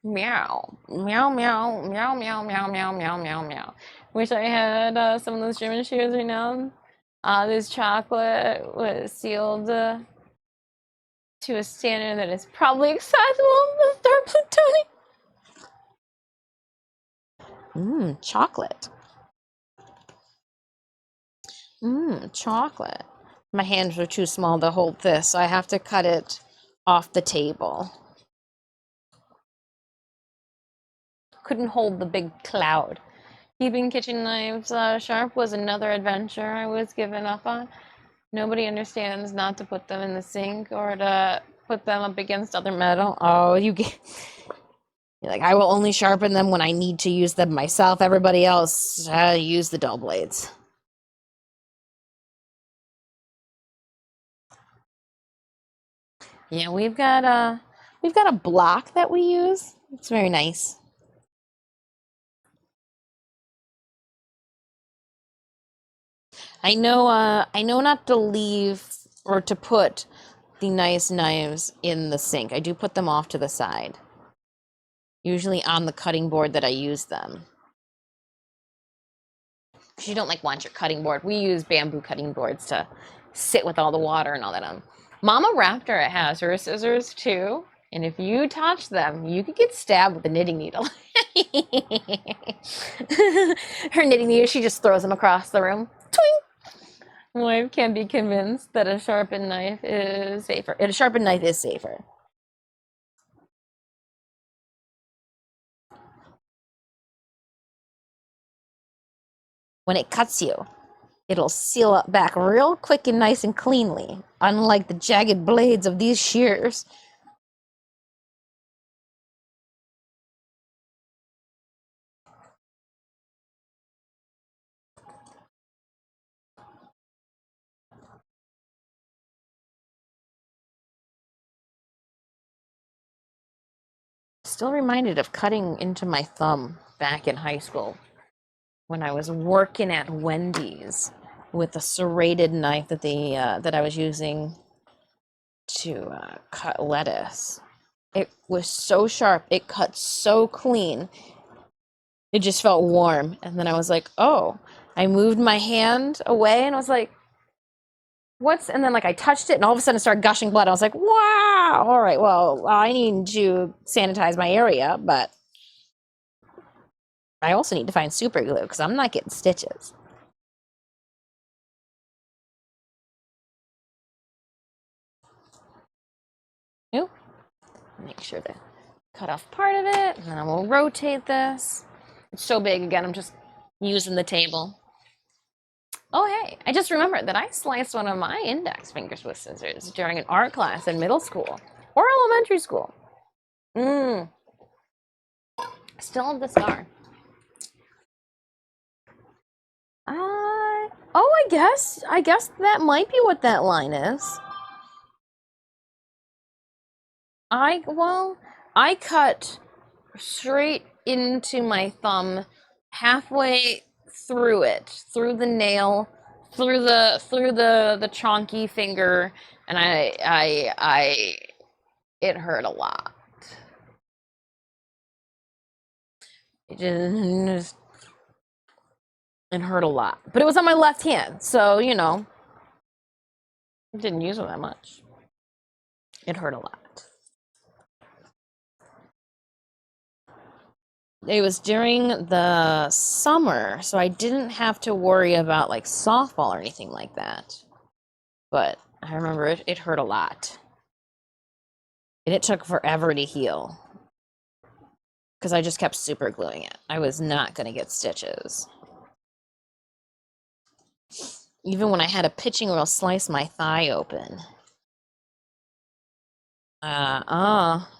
Meow. Meow, meow, meow, meow, meow, meow, meow, meow, meow. Wish I had some of those German shoes right now. This chocolate was sealed to a standard that is probably acceptable with dark plutonium. Chocolate. Chocolate. My hands are too small to hold this, so I have to cut it off the table. Couldn't hold the big cloud. Keeping kitchen knives sharp was another adventure I was given up on. Nobody understands not to put them in the sink or to put them up against other metal. Oh, you're like, I will only sharpen them when I need to use them myself. Everybody else use the dull blades. Yeah, we've got a block that we use. It's very nice. I know not to leave or to put the nice knives in the sink. I do put them off to the side. Usually on the cutting board that I use them. Because you don't like want your cutting board. We use bamboo cutting boards to sit with all the water and all that. Mama Raptor has her scissors too. And if you touch them, you could get stabbed with a knitting needle. Her knitting needle, she just throws them across the room. Twing! Wife can be convinced that a sharpened knife is safer. A sharpened knife is safer. When it cuts you, it'll seal up back real quick and nice and cleanly, unlike the jagged blades of these shears. Still reminded of cutting into my thumb back in high school when I was working at Wendy's with a serrated knife that I was using to cut lettuce. It was so sharp. It cut so clean. It just felt warm. And then I was like, oh, I moved my hand away and I was like, what's, and then like I touched it and all of a sudden it started gushing blood. I was like, wow, all right, well, I need to sanitize my area, but I also need to find super glue because I'm not getting stitches. Nope. Make sure to cut off part of it, and then I will rotate this. It's so big, again, I'm just using the table. Oh, hey, I just remembered that I sliced one of my index fingers with scissors during an art class in middle school or elementary school. Still have the scar. I guess that might be what that line is. I cut straight into my thumb, halfway through it, through the nail, through the chonky finger, and it hurt a lot. It hurt a lot, but it was on my left hand, so you know, didn't use it that much. It hurt a lot. It was during the summer, so I didn't have to worry about like softball or anything like that. But I remember it hurt a lot. And it took forever to heal. Because I just kept super gluing it. I was not going to get stitches. Even when I had a pitching reel slice my thigh open.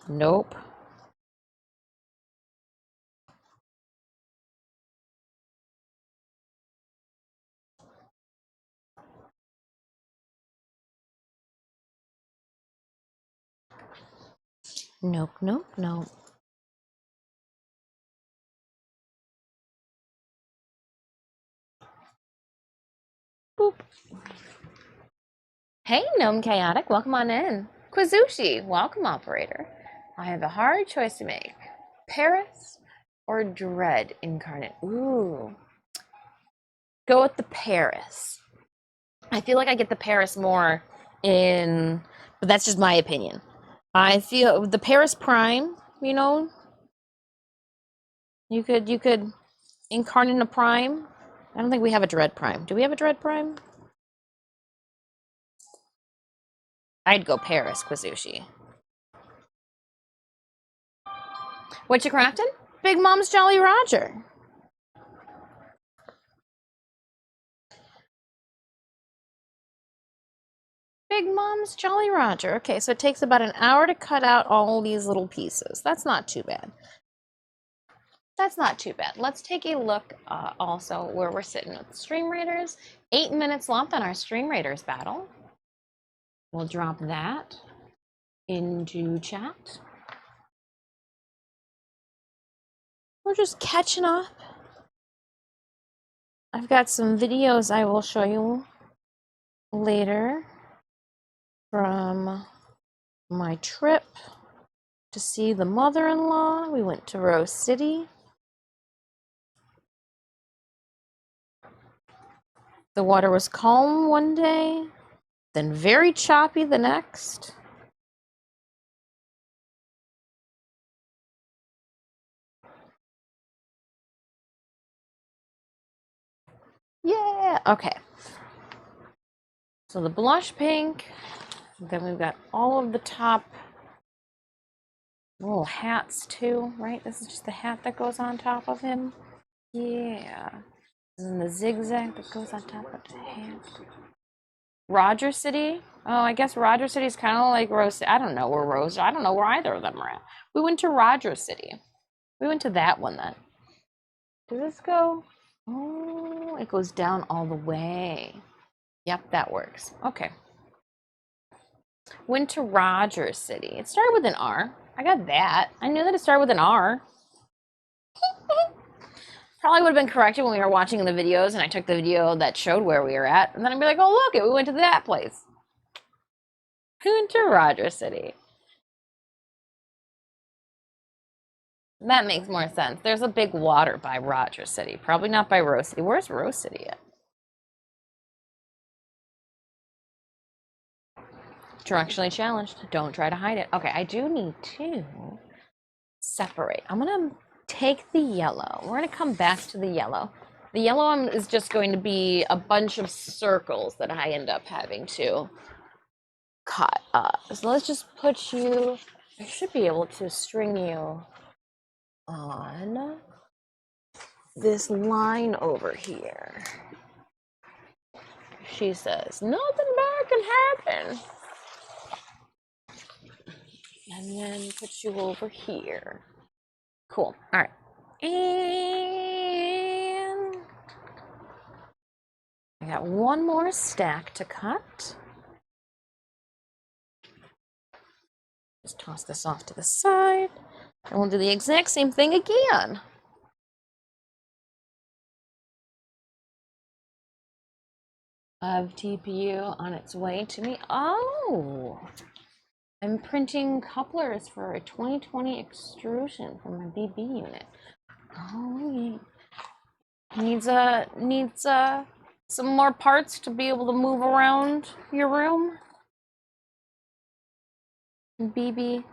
Nope. Nope, nope, nope. Boop. Hey, Gnome Chaotic, welcome on in. Quizushi, welcome, operator. I have a hard choice to make. Paris or Dread incarnate? Ooh. Go with the Paris. I feel like I get the Paris more in, but that's just my opinion. I feel the Paris Prime, you know, you could incarnate a Prime. I don't think we have a Dread Prime. Do we have a Dread Prime? I'd go Paris, Quizushi. What you crafting? Big Mom's Jolly Roger. Big Mom's Jolly Roger. Okay, so it takes about an hour to cut out all these little pieces. That's not too bad. That's not too bad. Let's take a look also where we're sitting with the Stream Raiders. 8 minutes left on our Stream Raiders battle. We'll drop that into chat. We're just catching up. I've got some videos I will show you later from my trip to see the mother-in-law. We went to Rose City. The water was calm one day, then very choppy the next. Yeah, okay. So the blush pink, then we've got all of the top little hats too, right? This is just the hat that goes on top of him. Yeah. And the zigzag that goes on top of the hat. Roger City. Oh, I guess Roger City is kind of like Rose. I don't know I don't know where either of them are at. We went to Roger City. We went to that one then. Does this go? Oh, it goes down all the way. Yep, that works. Okay. Went to Roger City. It started with an R. I got that. I knew that it started with an R. Probably would have been corrected when we were watching the videos and I took the video that showed where we were at. And then I'd be like, oh, look, we went to that place. We went to Roger City. That makes more sense. There's a big water by Roger City. Probably not by Rose City. Where's Rose City at? Directionally challenged. Don't try to hide it. Okay, I do need to separate. I'm going to take the yellow. We're going to come back to the yellow. The yellow is just going to be a bunch of circles that I end up having to cut up. So let's just put you, I should be able to string you on this line over here. She says, nothing bad can happen. And then put you over here. Cool. All right. And I got one more stack to cut. Just toss this off to the side. And we'll do the exact same thing again. Of TPU on its way to me. Oh! I'm printing couplers for a 2020 extrusion for my BB unit. Oh, yeah. Needs some more parts to be able to move around your room. BB,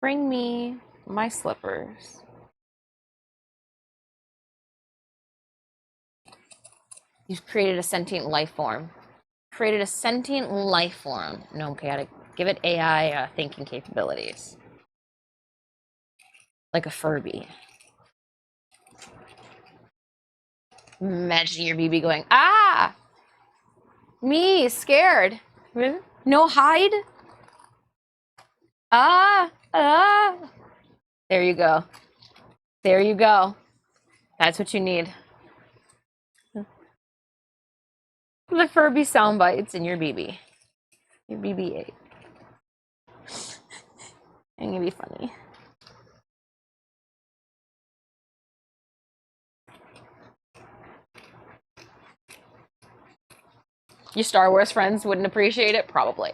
bring me my slippers. You've created a sentient life form. Created a sentient life form. No, chaotic. Give it AI thinking capabilities. Like a Furby. Imagine your BB going, ah! Me, scared. No hide? Ah! Ah! There you go. There you go. That's what you need. The Furby sound bites in your BB. Your BB-8. It's gonna be funny. Your Star Wars friends wouldn't appreciate it? Probably.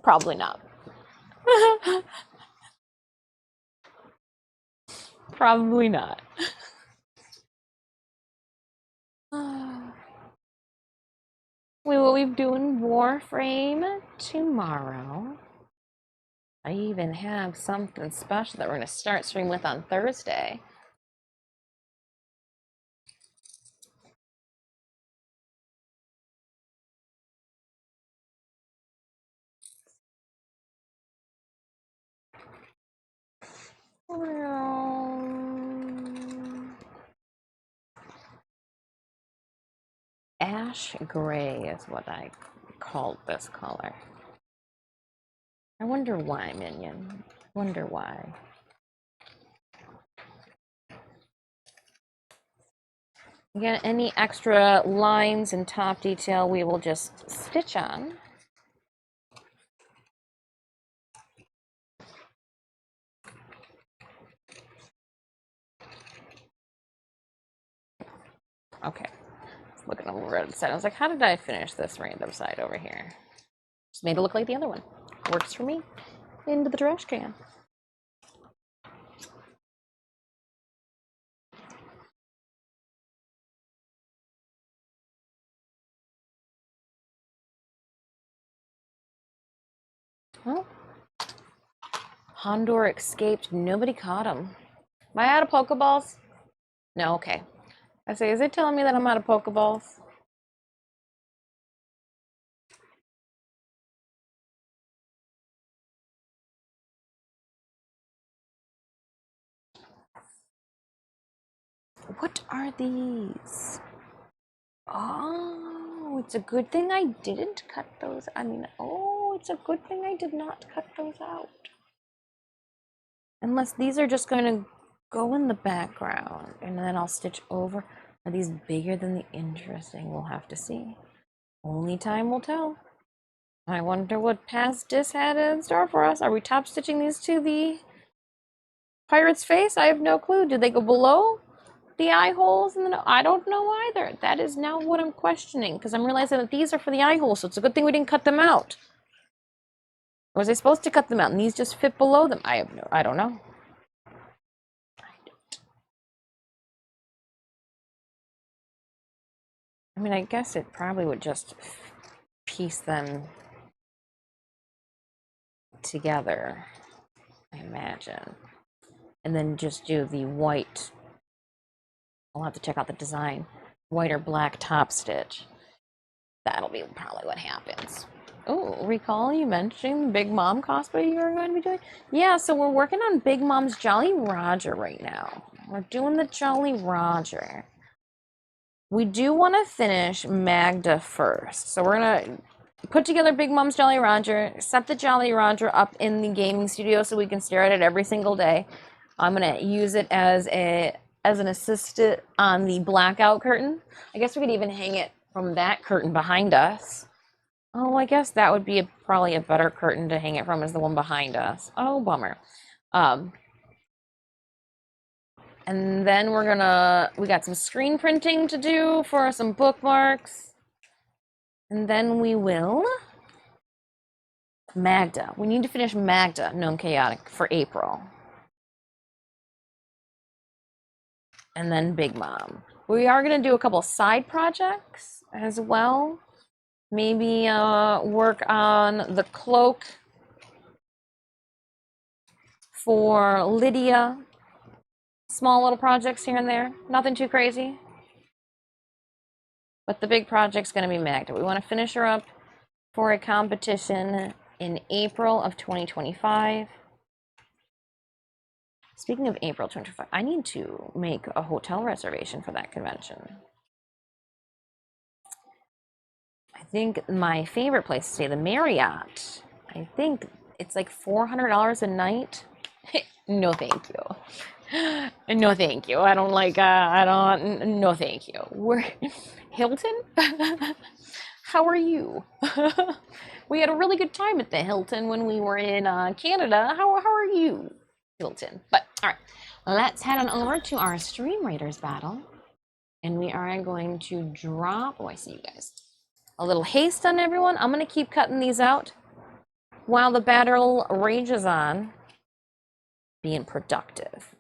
Probably not. Probably not. We will be doing Warframe tomorrow. I even have something special that we're going to start stream with on Thursday. Ash gray is what I called this color. I wonder why, Minion. Wonder why. Again, any extra lines and top detail we will just stitch on. Okay. Looking over at the side, I was like, how did I finish this random side over here? Just made it look like the other one. Works for me. Into the trash can. Well, Hondor escaped. Nobody caught him. Am I out of Pokeballs? No, okay. I say, is it telling me that I'm out of Pokeballs? What are these? Oh, it's a good thing I didn't cut those. Oh, it's a good thing I did not cut those out. Unless these are just going to go in the background and then I'll stitch over. Are these bigger than the interesting? We'll have to see. Only time will tell. I wonder what past Dis had in store for us. Are we top stitching these to the pirate's face? I have no clue. Did they go below the eye holes? I don't know either. That is now what I'm questioning because I'm realizing that these are for the eye holes, so it's a good thing we didn't cut them out. Or was I supposed to cut them out and these just fit below them? I don't know. I mean, I guess it probably would just piece them together, I imagine. And then just do the white. I'll have to check out the design. White or black top stitch. That'll be probably what happens. Oh, recall you mentioning Big Mom cosplay you are going to be doing? Yeah, so we're working on Big Mom's Jolly Roger right now. We're doing the Jolly Roger. We do want to finish Magda first. So we're going to put together Big Mom's Jolly Roger, set the Jolly Roger up in the gaming studio so we can stare at it every single day. I'm going to use it as an assistant on the blackout curtain. I guess we could even hang it from that curtain behind us. Oh, I guess that would be probably a better curtain to hang it from is the one behind us. Oh, bummer. And then we got some screen printing to do for some bookmarks. And then we will Magda. We need to finish Magda, Known Chaotic, for April. And then Big Mom. We are going to do a couple side projects as well. Maybe work on the cloak for Lydia. Small little projects here and there. Nothing too crazy. But the big project's going to be Magda. We want to finish her up for a competition in April of 2025. Speaking of April 2025, I need to make a hotel reservation for that convention. I think my favorite place to stay, the Marriott. I think it's like $400 a night. No, thank you. No, thank you. I don't like, no, thank you. We're Hilton? How are you? We had a really good time at the Hilton when we were in Canada. How are you, Hilton? But all right, let's head on over to our Stream Raiders battle. And we are going to drop, oh, I see you guys. A little haste on everyone. I'm going to keep cutting these out while the battle rages on, being productive.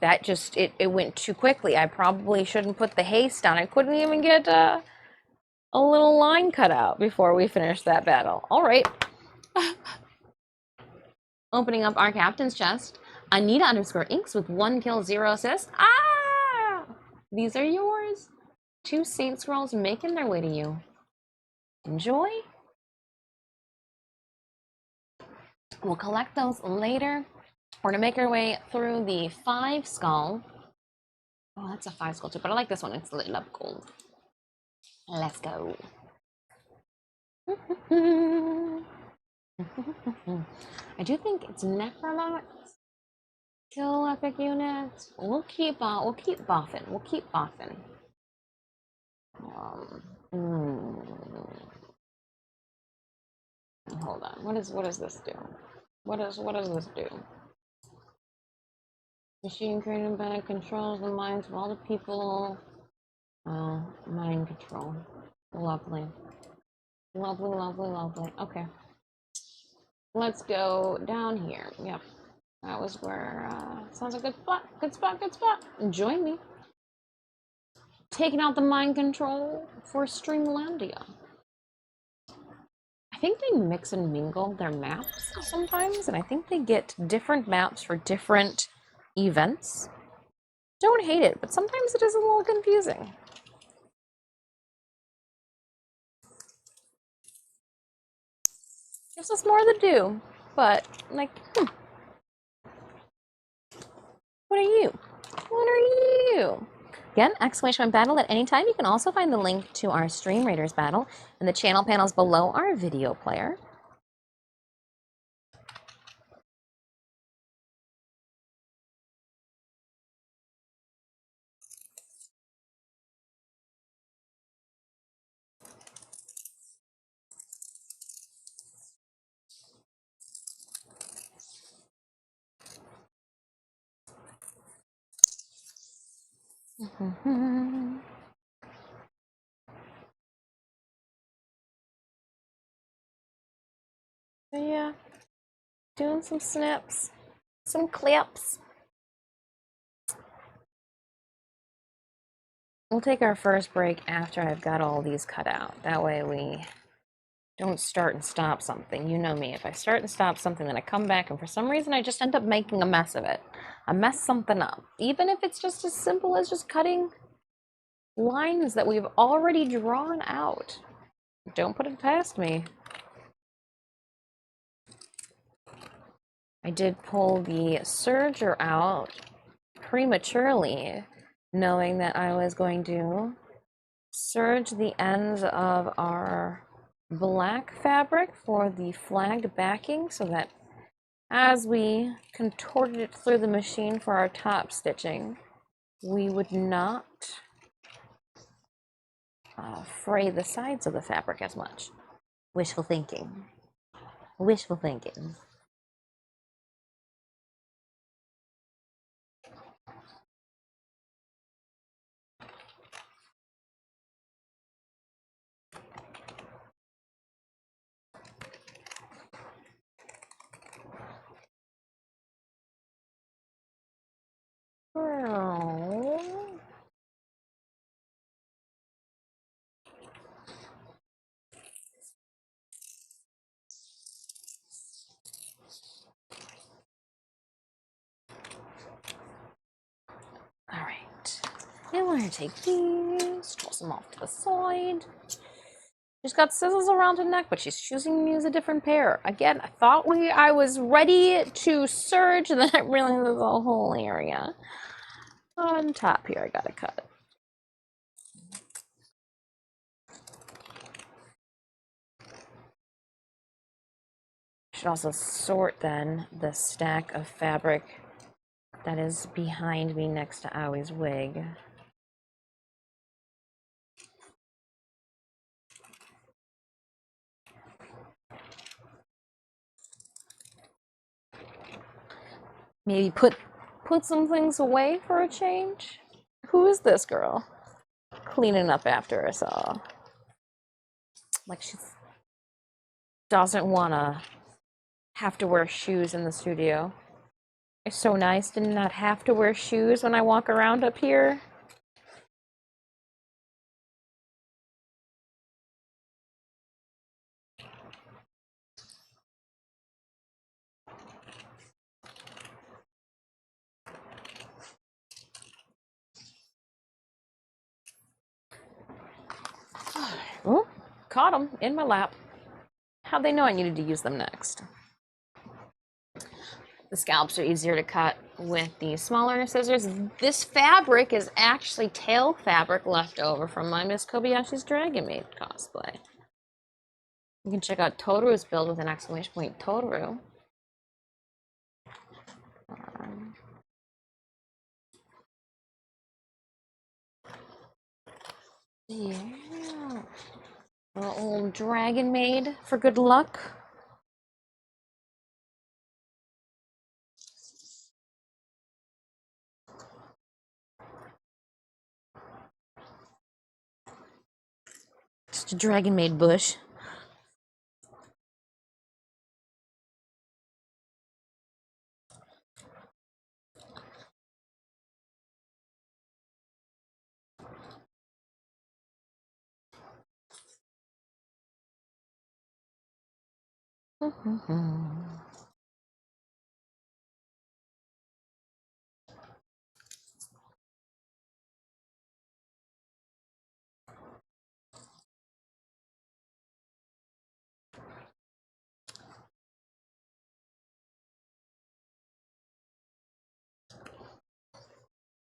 That just, it went too quickly. I probably shouldn't put the haste on. I couldn't even get a little line cut out before we finished that battle. All right. Opening up our captain's chest. Anita _ inks with 1 kill, 0 assist. Ah! These are yours. 2 Saint Scrolls making their way to you. Enjoy. We'll collect those later. We're gonna make our way through the 5 skull. Oh, that's a 5 skull too, but I like this one. It's lit up gold. Let's go. I do think it's Necromox. Kill epic units. We'll keep buffing. We'll keep buffing. Hold on. What does this do? What does this do? Machine created by controls the minds of all the people. Oh, mind control. Lovely. Lovely, lovely, lovely. Okay. Let's go down here. Yep. That was where, sounds like a good spot. Good spot, good spot. Join me. Taking out the mind control for Streamlandia. I think they mix and mingle their maps sometimes, and I think they get different maps for different events. Don't hate it, but sometimes it is a little confusing. Gives us more to do, but like, what are you? What are you? Again, exclamation battle at any time. You can also find the link to our Stream Raiders battle in the channel panels below our video player. So yeah, doing some snips, some clips. We'll take our first break after I've got all these cut out. That way we don't start and stop something. You know me. If I start and stop something, then I come back and for some reason I just end up making a mess of it. I mess something up. Even if it's just as simple as just cutting lines that we've already drawn out. Don't put it past me. I did pull the Surger out prematurely, knowing that I was going to serge the ends of our black fabric for the flagged backing so that as we contorted it through the machine for our top stitching, we would not fray the sides of the fabric as much. Wishful thinking. Wishful thinking. Alright, and we're gonna take these, toss them off to the side. She's got scissors around her neck, but she's choosing to use a different pair. Again, I thought I was ready to surge, and then I realized there's a whole area on top here I gotta cut. Should also sort then the stack of fabric that is behind me next to Awie's wig. Maybe put some things away for a change. Who is this girl? Cleaning up after herself. Like she doesn't want to have to wear shoes in the studio. It's so nice to not have to wear shoes when I walk around up here. Oh, caught them in my lap. How'd they know I needed to use them next? The scallops are easier to cut with the smaller scissors. This fabric is actually tail fabric left over from my Miss Kobayashi's Dragon Maid cosplay. You can check out Totaru's build with an exclamation point Totaru. Yeah. A old Dragon Maid for good luck. Just a Dragon Maid bush.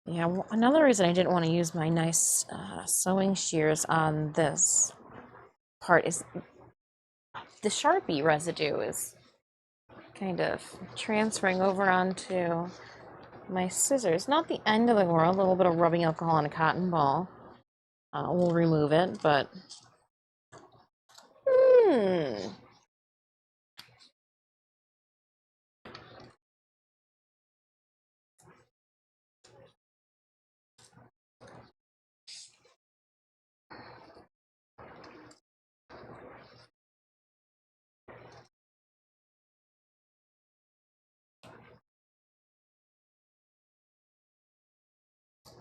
Yeah, well, another reason I didn't want to use my nice sewing shears on this part is the Sharpie residue is kind of transferring over onto my scissors. Not the end of the world, a little bit of rubbing alcohol on a cotton ball will remove it, but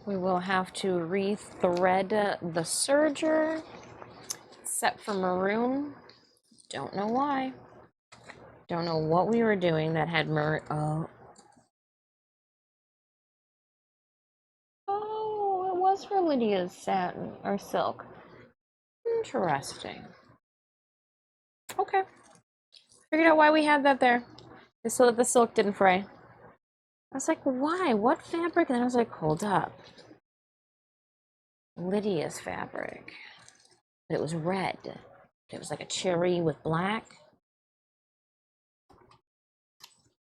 we will have to rethread the serger set for maroon. Don't know why. Don't know what we were doing that had maroon. Oh, it was for Lydia's satin or silk. Interesting. Okay. Figured out why we had that there. Just so that the silk didn't fray. I was like, why? What fabric? And I was like, hold up. Lydia's fabric. But it was red. It was like a cherry with black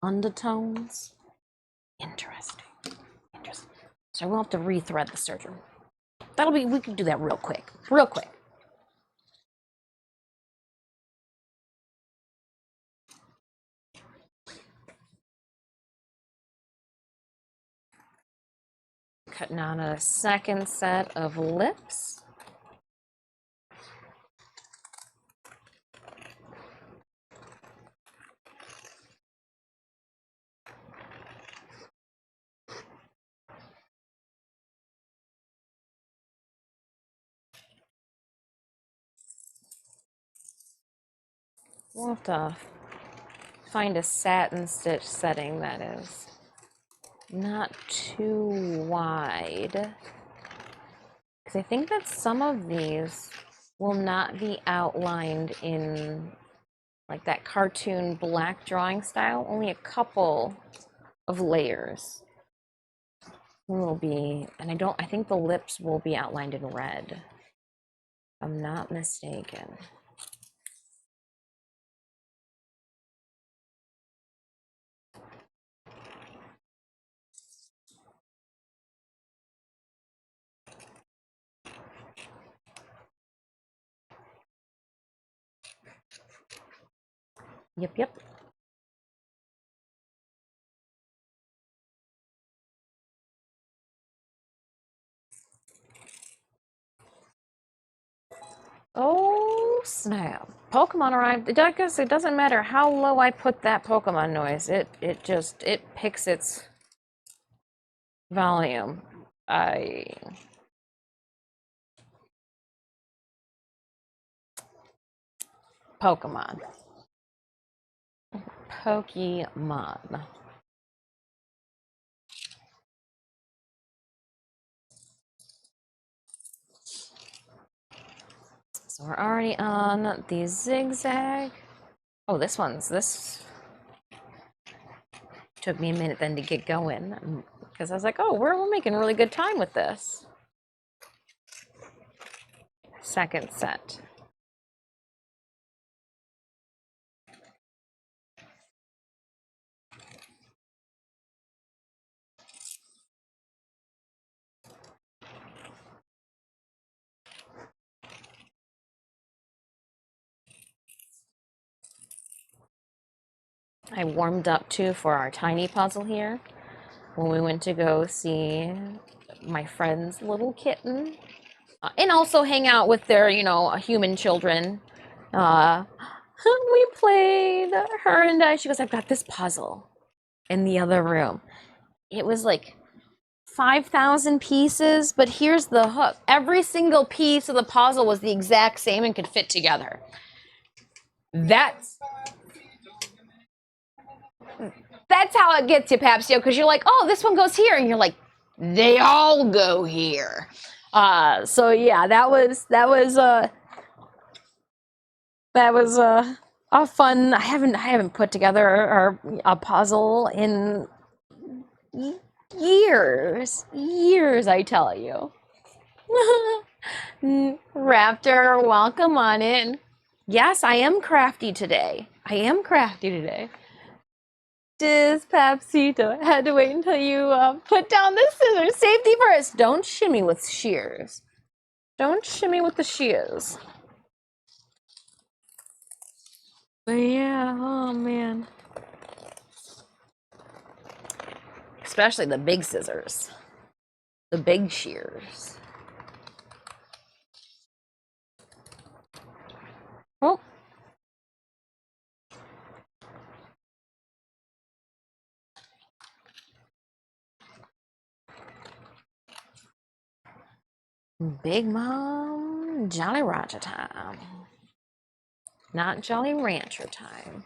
undertones. Interesting. Interesting. So we'll have to rethread the serger. We can do that real quick. Real quick. Cutting on a second set of lips. We'll have to find a satin stitch setting that is not too wide. Because I think that some of these will not be outlined in like that cartoon black drawing style. Only a couple of layers will be, and I think the lips will be outlined in red. If I'm not mistaken. Yep. Oh snap. Pokemon arrived. I guess it doesn't matter how low I put that Pokemon noise. It picks its volume. I Pokemon. Pokemon. So we're already on the zigzag. Oh, this took me a minute then to get going because I was like, oh, we're making really good time with this. Second set. I warmed up too for our tiny puzzle here when we went to go see my friend's little kitten and also hang out with their, human children. We played, her and I. She goes, I've got this puzzle in the other room. It was like 5,000 pieces, but here's the hook. Every single piece of the puzzle was the exact same and could fit together. That's how it gets you, Papsio, because you're like, oh, this one goes here, and you're like, they all go here. So yeah, that was a fun. I haven't put together a puzzle in years, I tell you. Raptor, welcome on in. Yes, I am crafty today. Papsito, I had to wait until you put down the scissors. Safety first. Don't shimmy with shears. Don't shimmy with the shears. But yeah, oh man. Especially the big scissors. The big shears. Oh. Big Mom, Jolly Roger time. Not Jolly Rancher time.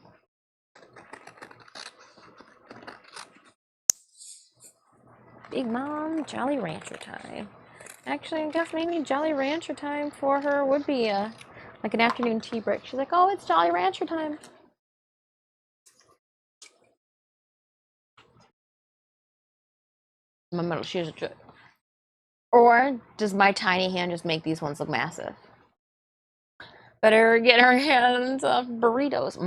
Big Mom, Jolly Rancher time. Actually, I guess maybe Jolly Rancher time for her would be like an afternoon tea break. She's like, oh, it's Jolly Rancher time. My metal shears are. Or does my tiny hand just make these ones look massive? Better get our hands off burritos.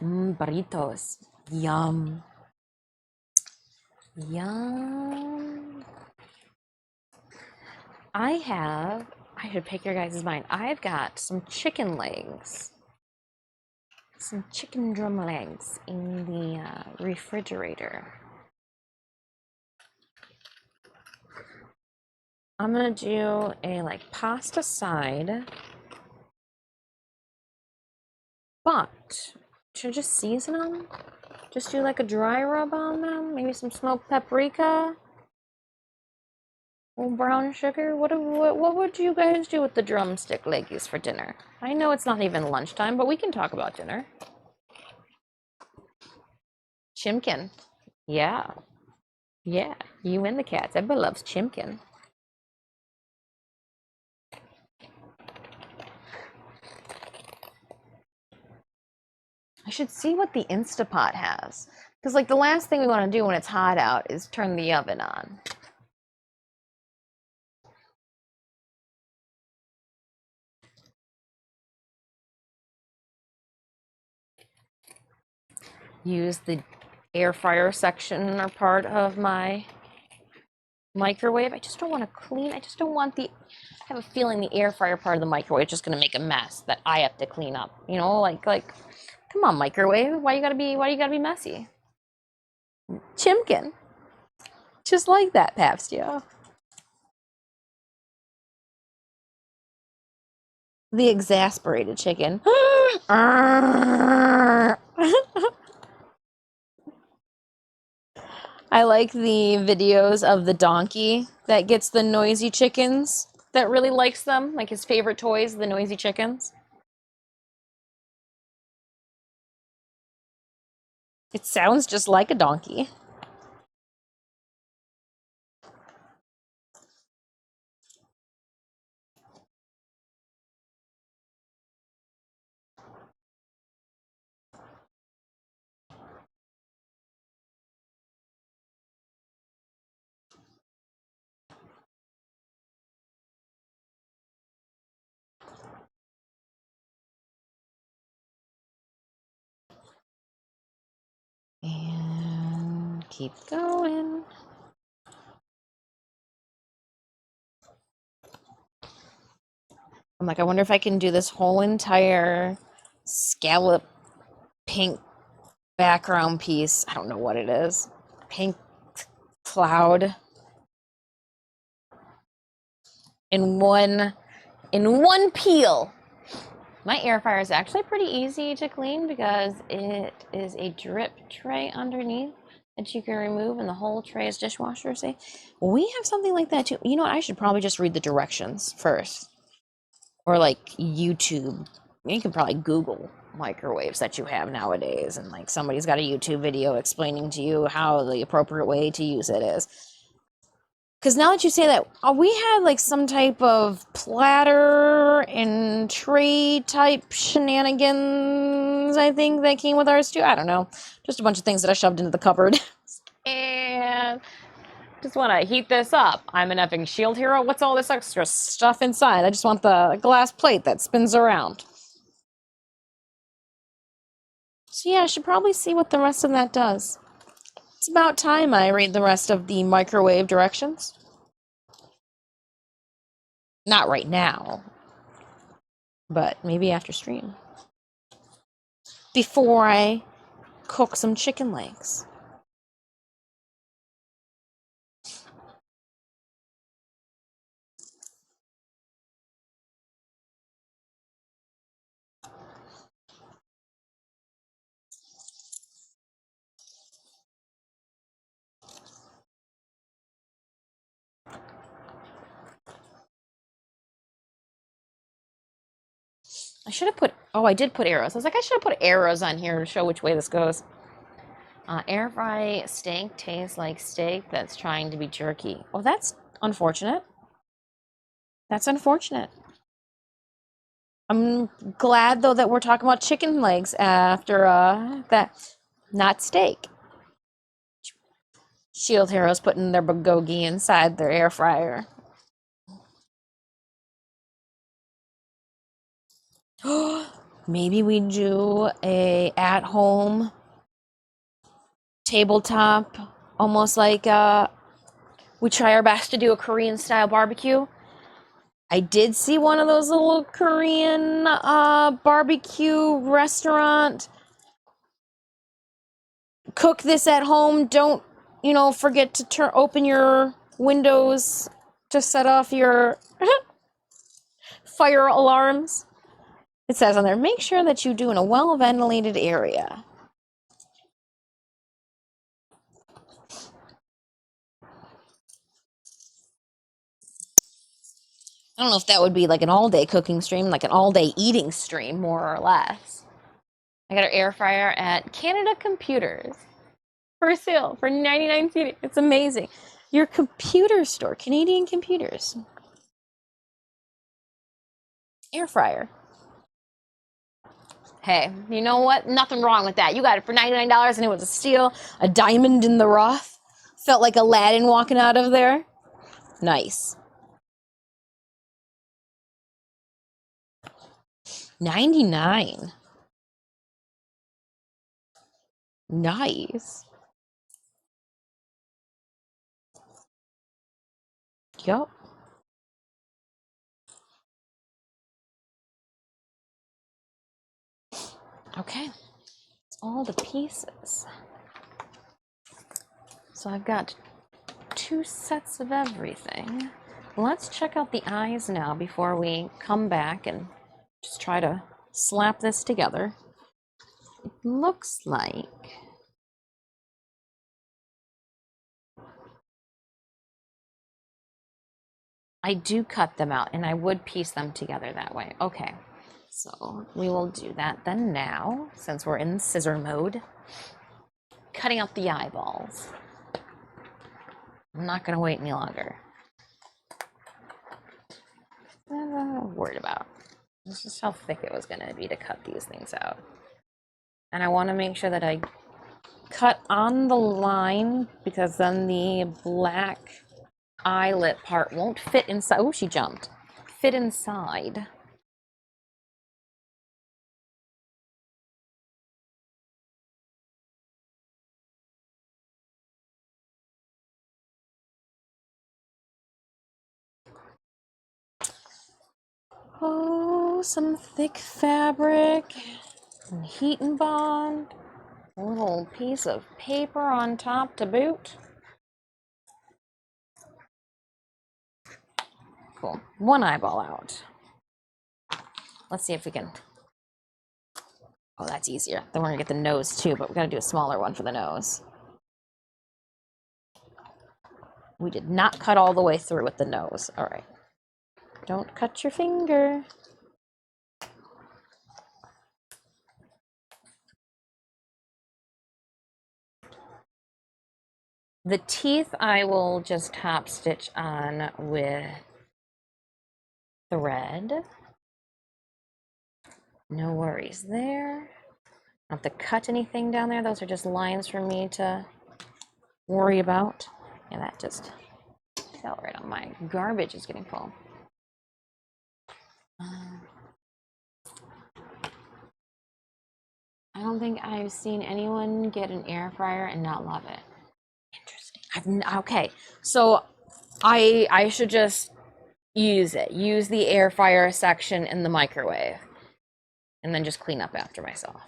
Burritos. Yum. Yum. I should pick your guys' mind. I've got some chicken legs. Some chicken drum legs in the refrigerator. I'm gonna do a like pasta side, but should I just season them? Just do like a dry rub on them? Maybe some smoked paprika? Little brown sugar? What would you guys do with the drumstick leggies for dinner? I know it's not even lunchtime, but we can talk about dinner. Chimkin. Yeah. Yeah. You and the cats. Everybody loves chimkin. I should see what the Instapot has. Because, like, the last thing we want to do when it's hot out is turn the oven on. Use the air fryer section or part of my microwave. I just don't want to clean. I just don't want I have a feeling the air fryer part of the microwave is just going to make a mess that I have to clean up. You know, like, come on, microwave. Why you gotta be messy? Chimkin. Just like that, Papstio. The exasperated chicken. I like the videos of the donkey that gets the noisy chickens, that really likes them, like his favorite toys, the noisy chickens. It sounds just like a donkey. And keep going. I'm like, I wonder if I can do this whole entire scallop pink background piece. I don't know what it is. Pink cloud in one peel. My air fryer is actually pretty easy to clean because it is a drip tray underneath that you can remove, and the whole tray is dishwasher safe. We have something like that too. You know what? I should probably just read the directions first, or like YouTube. You can probably Google microwaves that you have nowadays, and like somebody's got a YouTube video explaining to you how the appropriate way to use it is. Because now that you say that, we had like some type of platter and tray type shenanigans, I think, that came with ours too. I don't know. Just a bunch of things that I shoved into the cupboard. And just want to heat this up. I'm an effing shield hero. What's all this extra stuff inside? I just want the glass plate that spins around. So yeah, I should probably see what the rest of that does. It's about time I read the rest of the microwave directions. Not right now, but maybe after stream. Before I cook some chicken legs. I should have put, oh, I did put arrows. I was like, I should have put arrows on here to show which way this goes. Air fry steak tastes like steak that's trying to be jerky. Well, that's unfortunate. That's unfortunate. I'm glad, though, that we're talking about chicken legs after that, not steak. Shield heroes putting their bulgogi inside their air fryer. Maybe we do a at-home tabletop, almost like we try our best to do a Korean style barbecue. I did see one of those little Korean barbecue restaurant. Cook this at home. Don't, forget to open your windows to set off your fire alarms. It says on there, make sure that you do in a well-ventilated area. I don't know if that would be like an all-day cooking stream, like an all-day eating stream, more or less. I got our air fryer at Canada Computers for sale for 99 cents. It's amazing. Your computer store, Canadian Computers. Air fryer. Hey, you know what? Nothing wrong with that. You got it for $99 and it was a steal, a diamond in the rough. Felt like Aladdin walking out of there. Nice. 99. Nice. Yup. Okay. It's all the pieces. So I've got 2 sets of everything. Let's check out the eyes now before we come back and Just try to slap this together. It looks like I do cut them out, and I would piece them together that way. Okay, so we will do that then now, since we're in scissor mode. Cutting out the eyeballs. I'm not gonna wait any longer. Worried about. This is just how thick it was gonna be to cut these things out. And I wanna make sure that I cut on the line, because then the black eyelet part won't fit inside. Oh, she jumped. Fit inside. Oh, some thick fabric and heat and bond. A little piece of paper on top to boot. Cool. One eyeball out. Let's see if we can. Oh, that's easier. Then we're gonna get the nose too, but we gotta do a smaller one for the nose. We did not cut all the way through with the nose. All right. Don't cut your finger. The teeth I will just top stitch on with thread. No worries there. Don't have to cut anything down there. Those are just lines for me to worry about. And that just fell right on my garbage is getting full. I don't think I've seen anyone get an air fryer and not love it. Interesting. Okay, so I should just use it. Use the air fryer section in the microwave, and then just clean up after myself.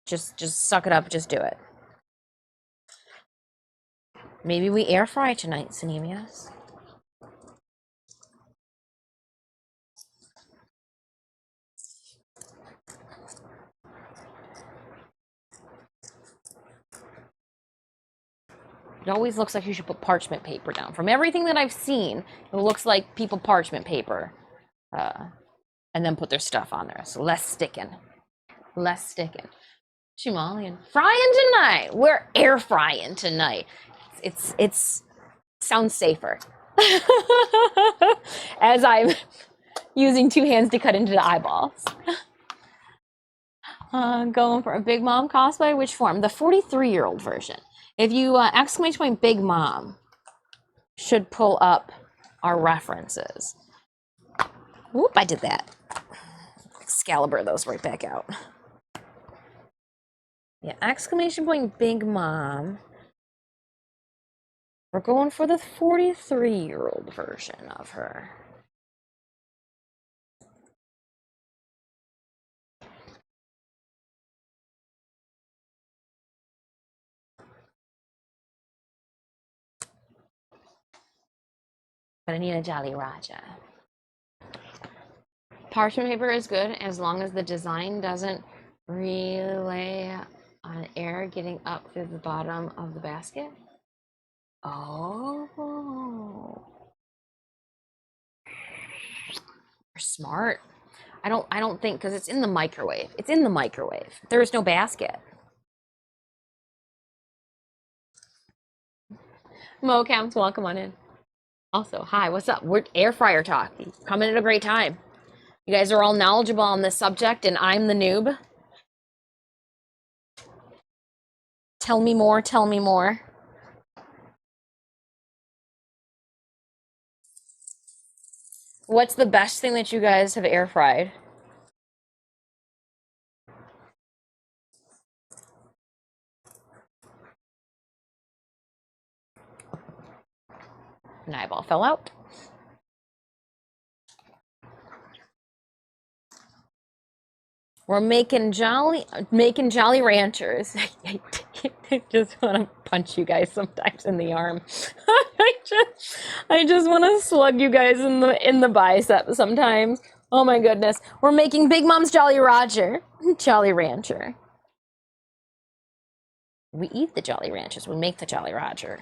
Just suck it up. Just do it. Maybe we air fry tonight, Sanemias. It always looks like you should put parchment paper down. From everything that I've seen, it looks like people parchment paper and then put their stuff on there. So less sticking. Less sticking. Shimalian. Frying tonight. We're air frying tonight. It's sounds safer. As I'm using two hands to cut into the eyeballs. Going for a Big Mom cosplay. Which form? The 43-year-old version. If you exclamation point Big Mom, should pull up our references. Whoop, I did that. Excalibur those right back out. Yeah, exclamation point Big Mom. We're going for the 43-year-old version of her. But I need a Jolly Raja. Parchment paper is good as long as the design doesn't relay on air getting up through the bottom of the basket. Oh. You're smart. I don't think, because it's in the microwave. It's in the microwave. There is no basket. Mocams, welcome on in. Also, hi, what's up? We're air fryer talk. Coming at a great time. You guys are all knowledgeable on this subject, and I'm the noob. Tell me more, tell me more. What's the best thing that you guys have air fried? An eyeball fell out. We're making Jolly Ranchers. I just want to punch you guys sometimes in the arm. I just want to slug you guys in the bicep sometimes. Oh my goodness. We're making Big Mom's Jolly Roger. Jolly Rancher. We eat the Jolly Ranchers. We make the Jolly Roger.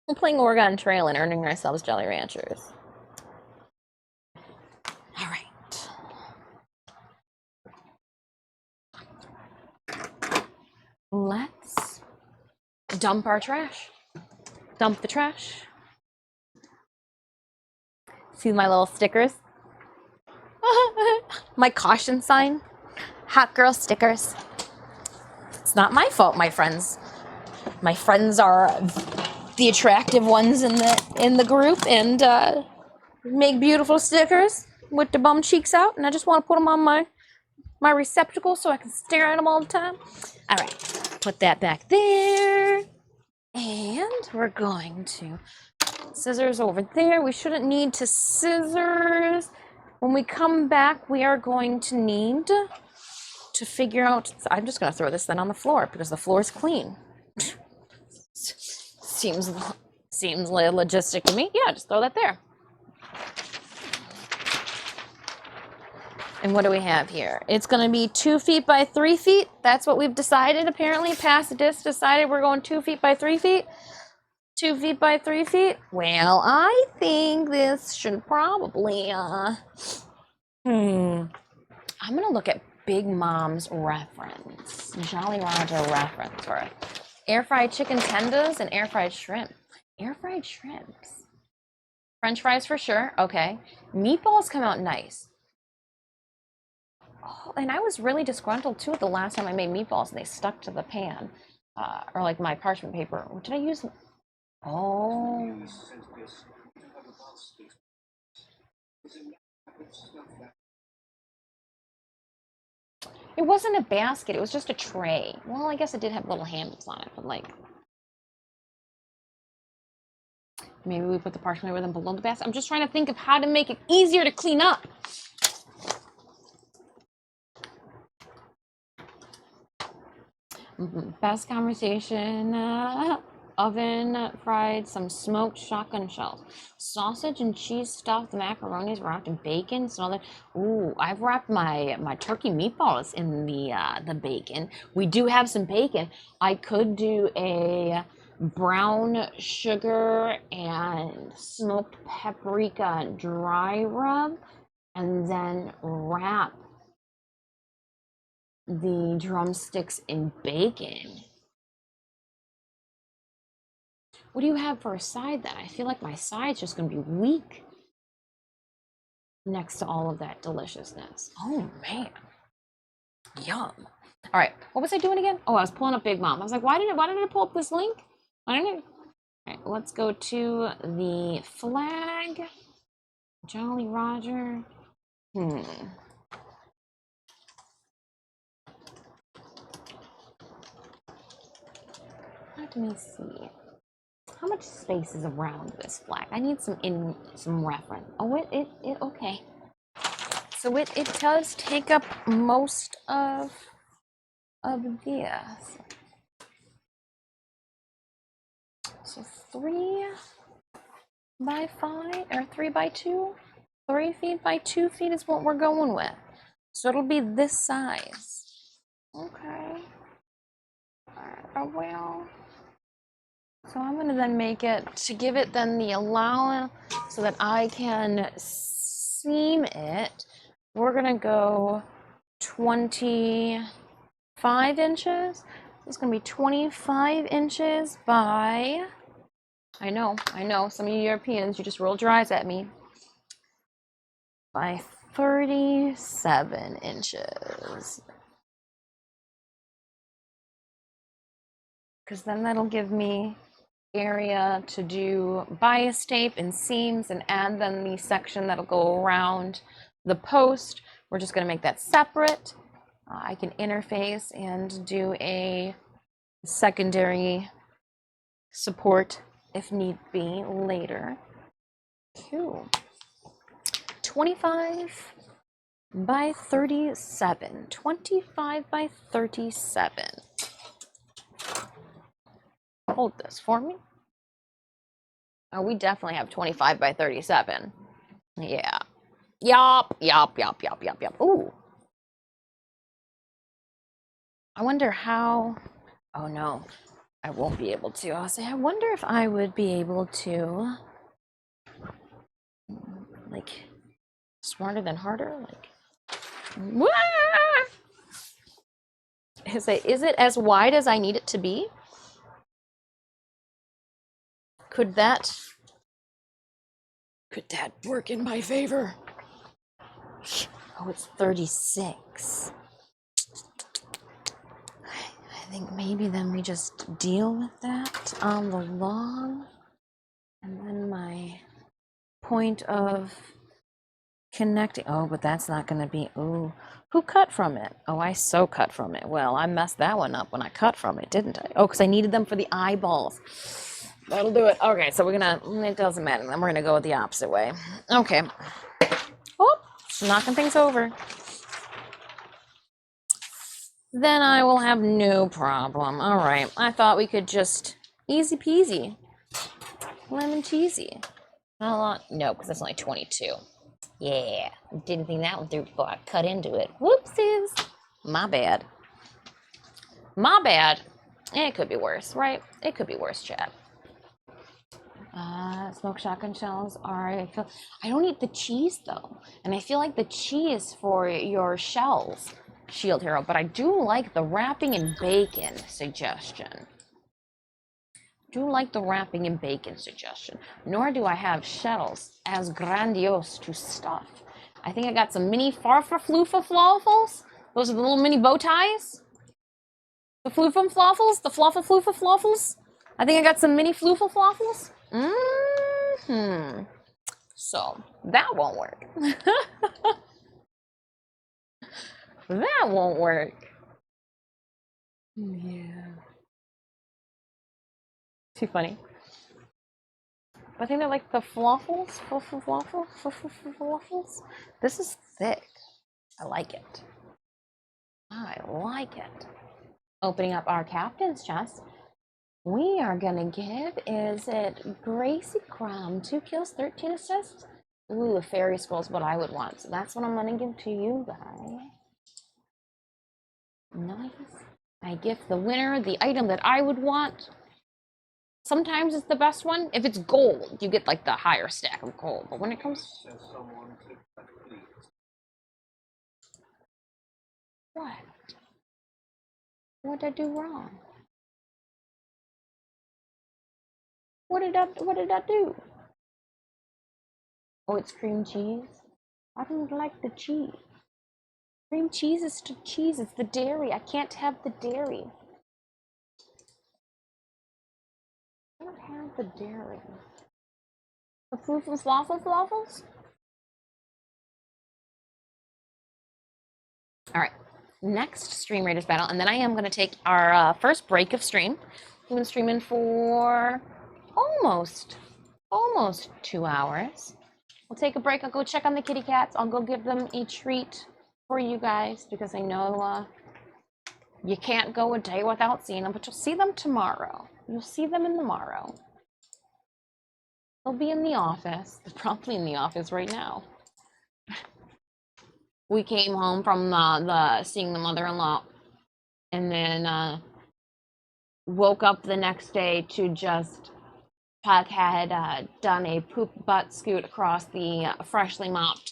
We're playing Oregon Trail and earning ourselves Jolly Ranchers. All right. Let's dump our trash. Dump the trash. See my little stickers? My caution sign. Hot girl stickers. It's not my fault, my friends. My friends are the attractive ones in the group and make beautiful stickers with the bum cheeks out, and I just want to put them on my receptacle so I can stare at them all the time. All right, put that back there, and we're going to scissors over there. We shouldn't need to scissors. When we come back, we are going to need to figure out. I'm just going to throw this then on the floor because the floor is clean. Seems logistic to me. Yeah, just throw that there. And what do we have here? It's going to be 2 feet by 3 feet. That's what we've decided. Apparently, Pass the Disc decided we're going 2 feet by 3 feet. 2 feet by 3 feet. Well, I think this should probably. I'm going to look at Big Mom's reference, Jolly Roger reference for air fried chicken tenders and air fried shrimp. Air fried shrimps. French fries for sure. Okay. Meatballs come out nice. Oh, and I was really disgruntled too the last time I made meatballs and they stuck to the pan, or like my parchment paper. What did I use? Oh. It wasn't a basket, it was just a tray. Well, I guess it did have little handles on it, but like, maybe we put the parchment paper below the basket. I'm just trying to think of how to make it easier to clean up. Best conversation, oven fried some smoked shotgun shells, sausage and cheese stuffed macaronis wrapped in bacon. So that, ooh, I've wrapped my turkey meatballs in the bacon. We do have some bacon. I could do a brown sugar and smoked paprika dry rub, and then wrap the drumsticks in bacon. What do you have for a side then? I feel like my side's just gonna be weak next to all of that deliciousness. Oh man, yum. All right, what was I doing again? Oh, I was pulling up Big Mom. I was like, why did I pull up this link? Why didn't I? All right, let's go to the flag. Jolly Roger. Let me see. How much space is around this flag? I need some reference. Oh, it okay. So it does take up most of this. So 3 by 5 or 3 by 2, 3 feet by 2 feet is what we're going with. So it'll be this size. Okay. All right. Oh well. So I'm gonna then make it to give it then the allowance so that I can seam it. We're gonna go 25 inches. It's gonna be 25 inches by, I know, some of you Europeans, you just rolled your eyes at me, by 37 inches. Because then that'll give me area to do bias tape and seams and add then the section that'll go around the post. We're just going to make that separate. I can interface and do a secondary support if need be later. Cool. 25 by 37. 25 by 37. Hold this for me. Oh, we definitely have 25 by 37. Yeah. Yup. Ooh. I wonder how. Oh no, I won't be able to. I'll say, I wonder if I would be able to, like, smarter than harder? Like, is it as wide as I need it to be? Could that work in my favor? Oh, it's 36. I think maybe then we just deal with that on the long, and then my point of connecting. Oh, but that's not going to be. Oh, who cut from it? Oh, I so cut from it. Well, I messed that one up when I cut from it, didn't I? Oh, because I needed them for the eyeballs. That'll do it. Okay, so we're gonna. It doesn't matter. Then we're gonna go the opposite way. Okay. Oh, knocking things over. Then I will have no problem. All right. I thought we could just easy peasy, lemon cheesy. How long? No, because that's only 22. Yeah, didn't think that one through before I cut into it. Whoopsies. My bad. My bad. It could be worse, right? It could be worse, chat. Smoked shotgun shells are. I don't eat the cheese though, and I feel like the cheese for your shells, Shield Hero. But I do like the wrapping and bacon suggestion. Nor do I have shells as grandiose to stuff. I think I got some mini farfa-floofa-flawfles. Those are the little mini bow ties. The floofum-flawfles, the flawfa-floofa-flawfles. I think I got some mini floofa-flawfles. So that won't work. That won't work. Yeah. Too funny. I think they're like the falafels. This is thick. I like it. I like it. Opening up our captain's chest. We are gonna give, is it Gracie Crumb? 2 kills, 13 assists? Ooh, a fairy scroll is what I would want. So that's what I'm gonna give to you guys. Nice. I gift the winner the item that I would want. Sometimes it's the best one. If it's gold, you get like the higher stack of gold. But when it comes, what? What did I do wrong? What did I do? Oh, it's cream cheese. I don't like the cheese. Cream cheese is to cheese. It's the dairy. I can't have the dairy. I don't have the dairy. The food from falafels? All right. Next Stream Raiders battle, and then I am going to take our first break of stream. We've been streaming for almost 2 hours. We'll take a break. I'll go check on the kitty cats. I'll go give them a treat for you guys because I know you can't go a day without seeing them, but you'll see them tomorrow. You'll see them in the morrow. They'll be in the office. They're probably in the office right now. We came home from the seeing the mother-in-law, and then woke up the next day to just Puck had done a poop butt scoot across the freshly mopped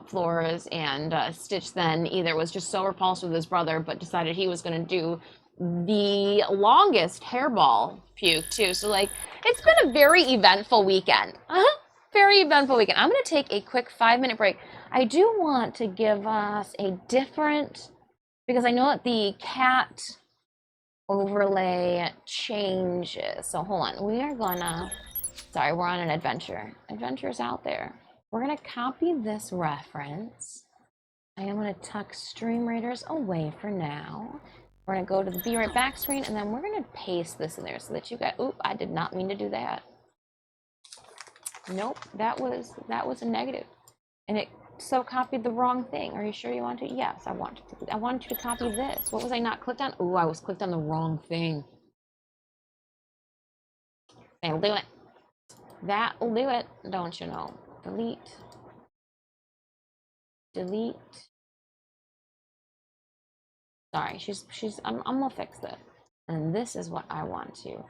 floors, and Stitch then either was just so repulsed with his brother, but decided he was going to do the longest hairball puke too. So like, it's been a very eventful weekend. Very eventful weekend. I'm going to take a quick 5-minute break. I do want to give us a different, because I know that the cat overlay changes. So hold on. We are gonna, sorry, we're on an adventure. Adventure's out there. We're gonna copy this reference. I am gonna tuck Stream Raiders away for now. We're gonna go to the Be Right Back screen, and then we're gonna paste this in there so that you guys, oop, I did not mean to do that. Nope, that was a negative. And it so copied the wrong thing. Are you sure you want to? Yes, I want to. I wanted you to copy this. What was I not clicked on? Ooh, I was clicked on the wrong thing. That'll do it. That'll do it, don't you know? Delete. Delete. Sorry, I'm gonna fix this. And this is what I want to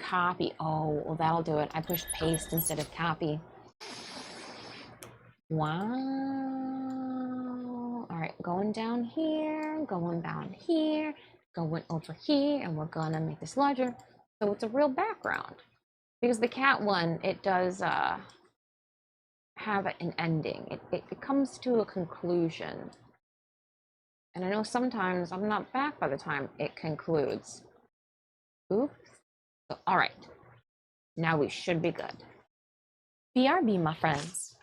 copy. Oh, well, that'll do it. I pushed paste instead of copy. Wow. All right, going down here, going down here, going over here, and we're gonna make this larger so it's a real background. Because the cat one, it does have an ending. It comes to a conclusion. And I know sometimes I'm not back by the time it concludes. Oops. So, all right. Now we should be good. BRB, my friends.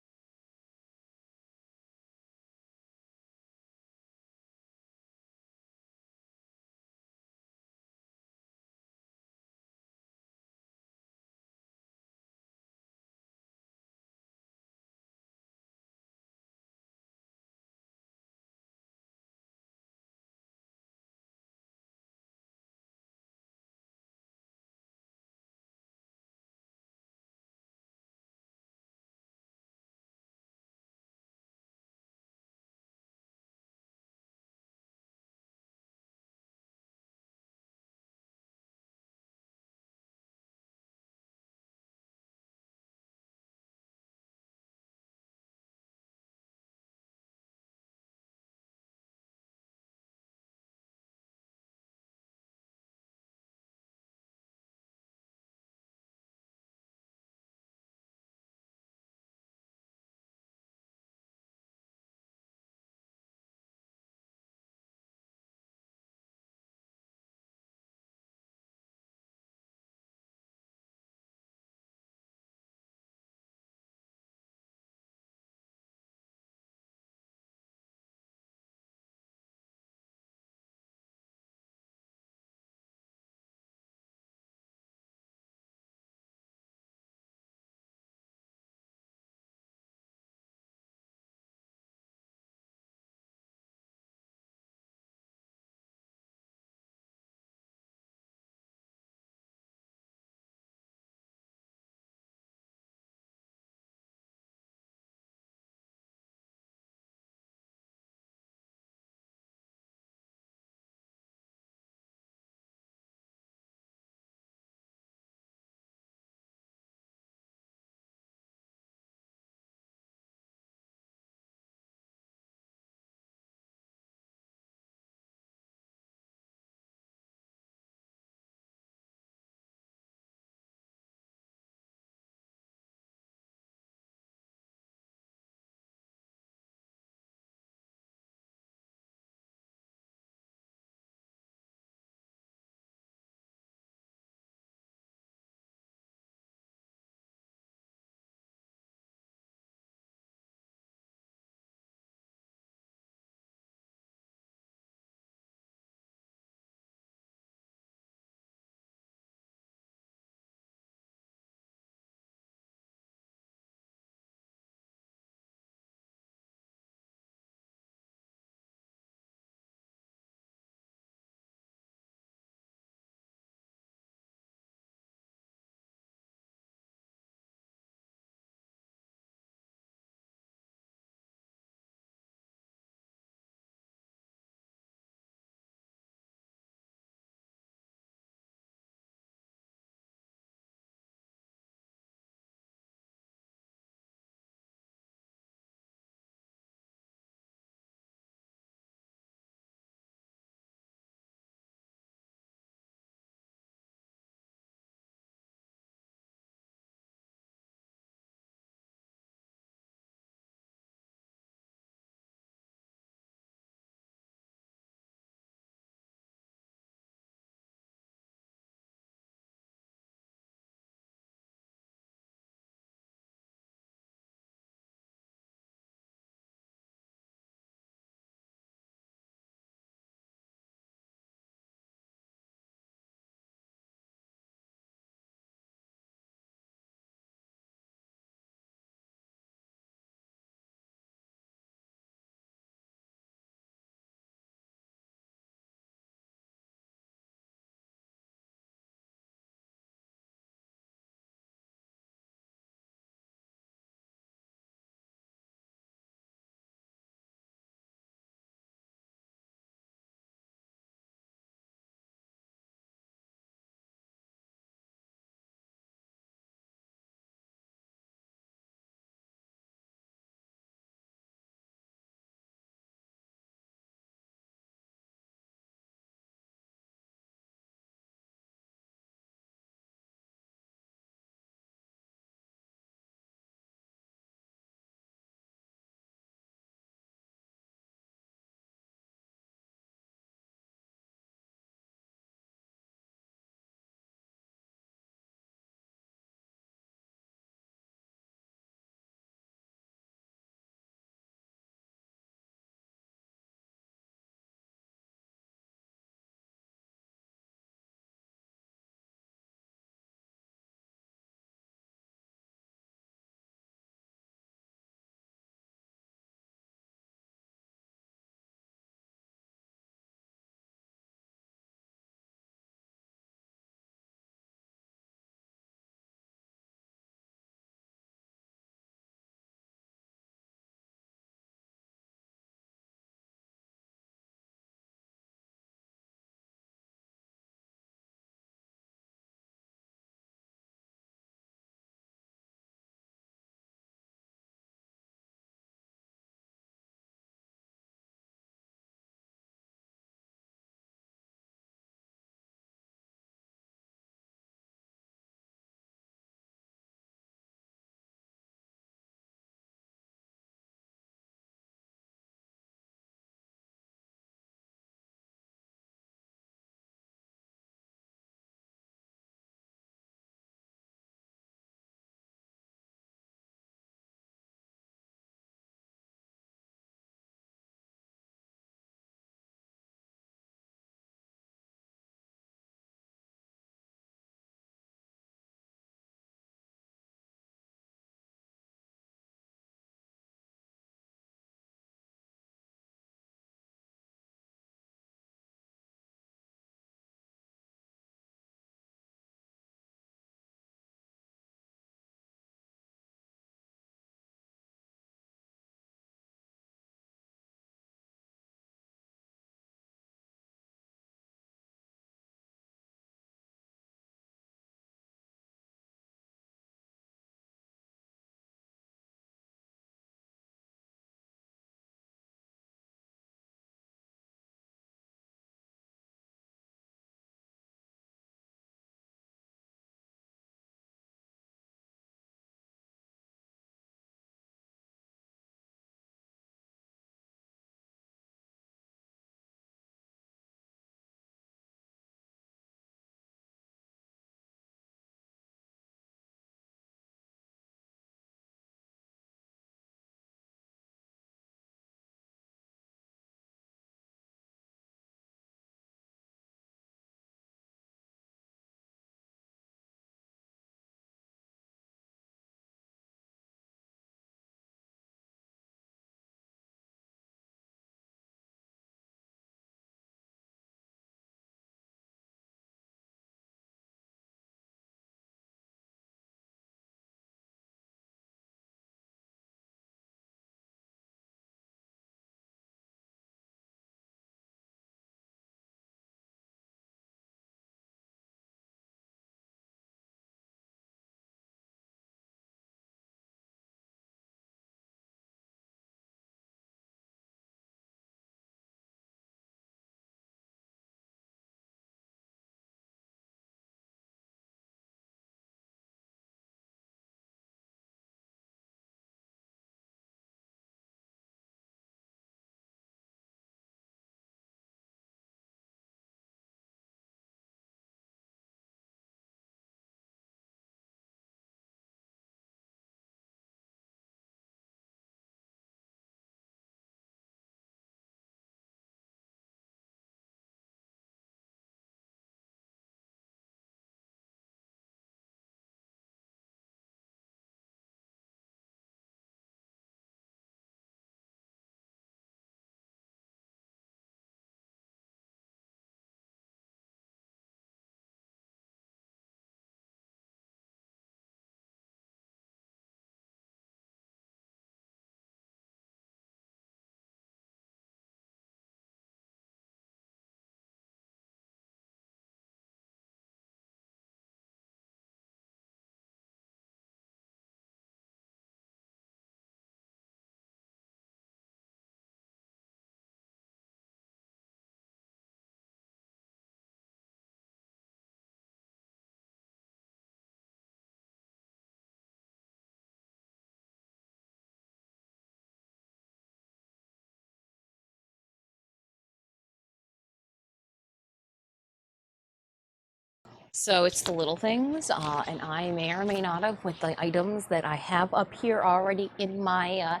So it's the little things, and I may or may not have with the items that I have up here already in my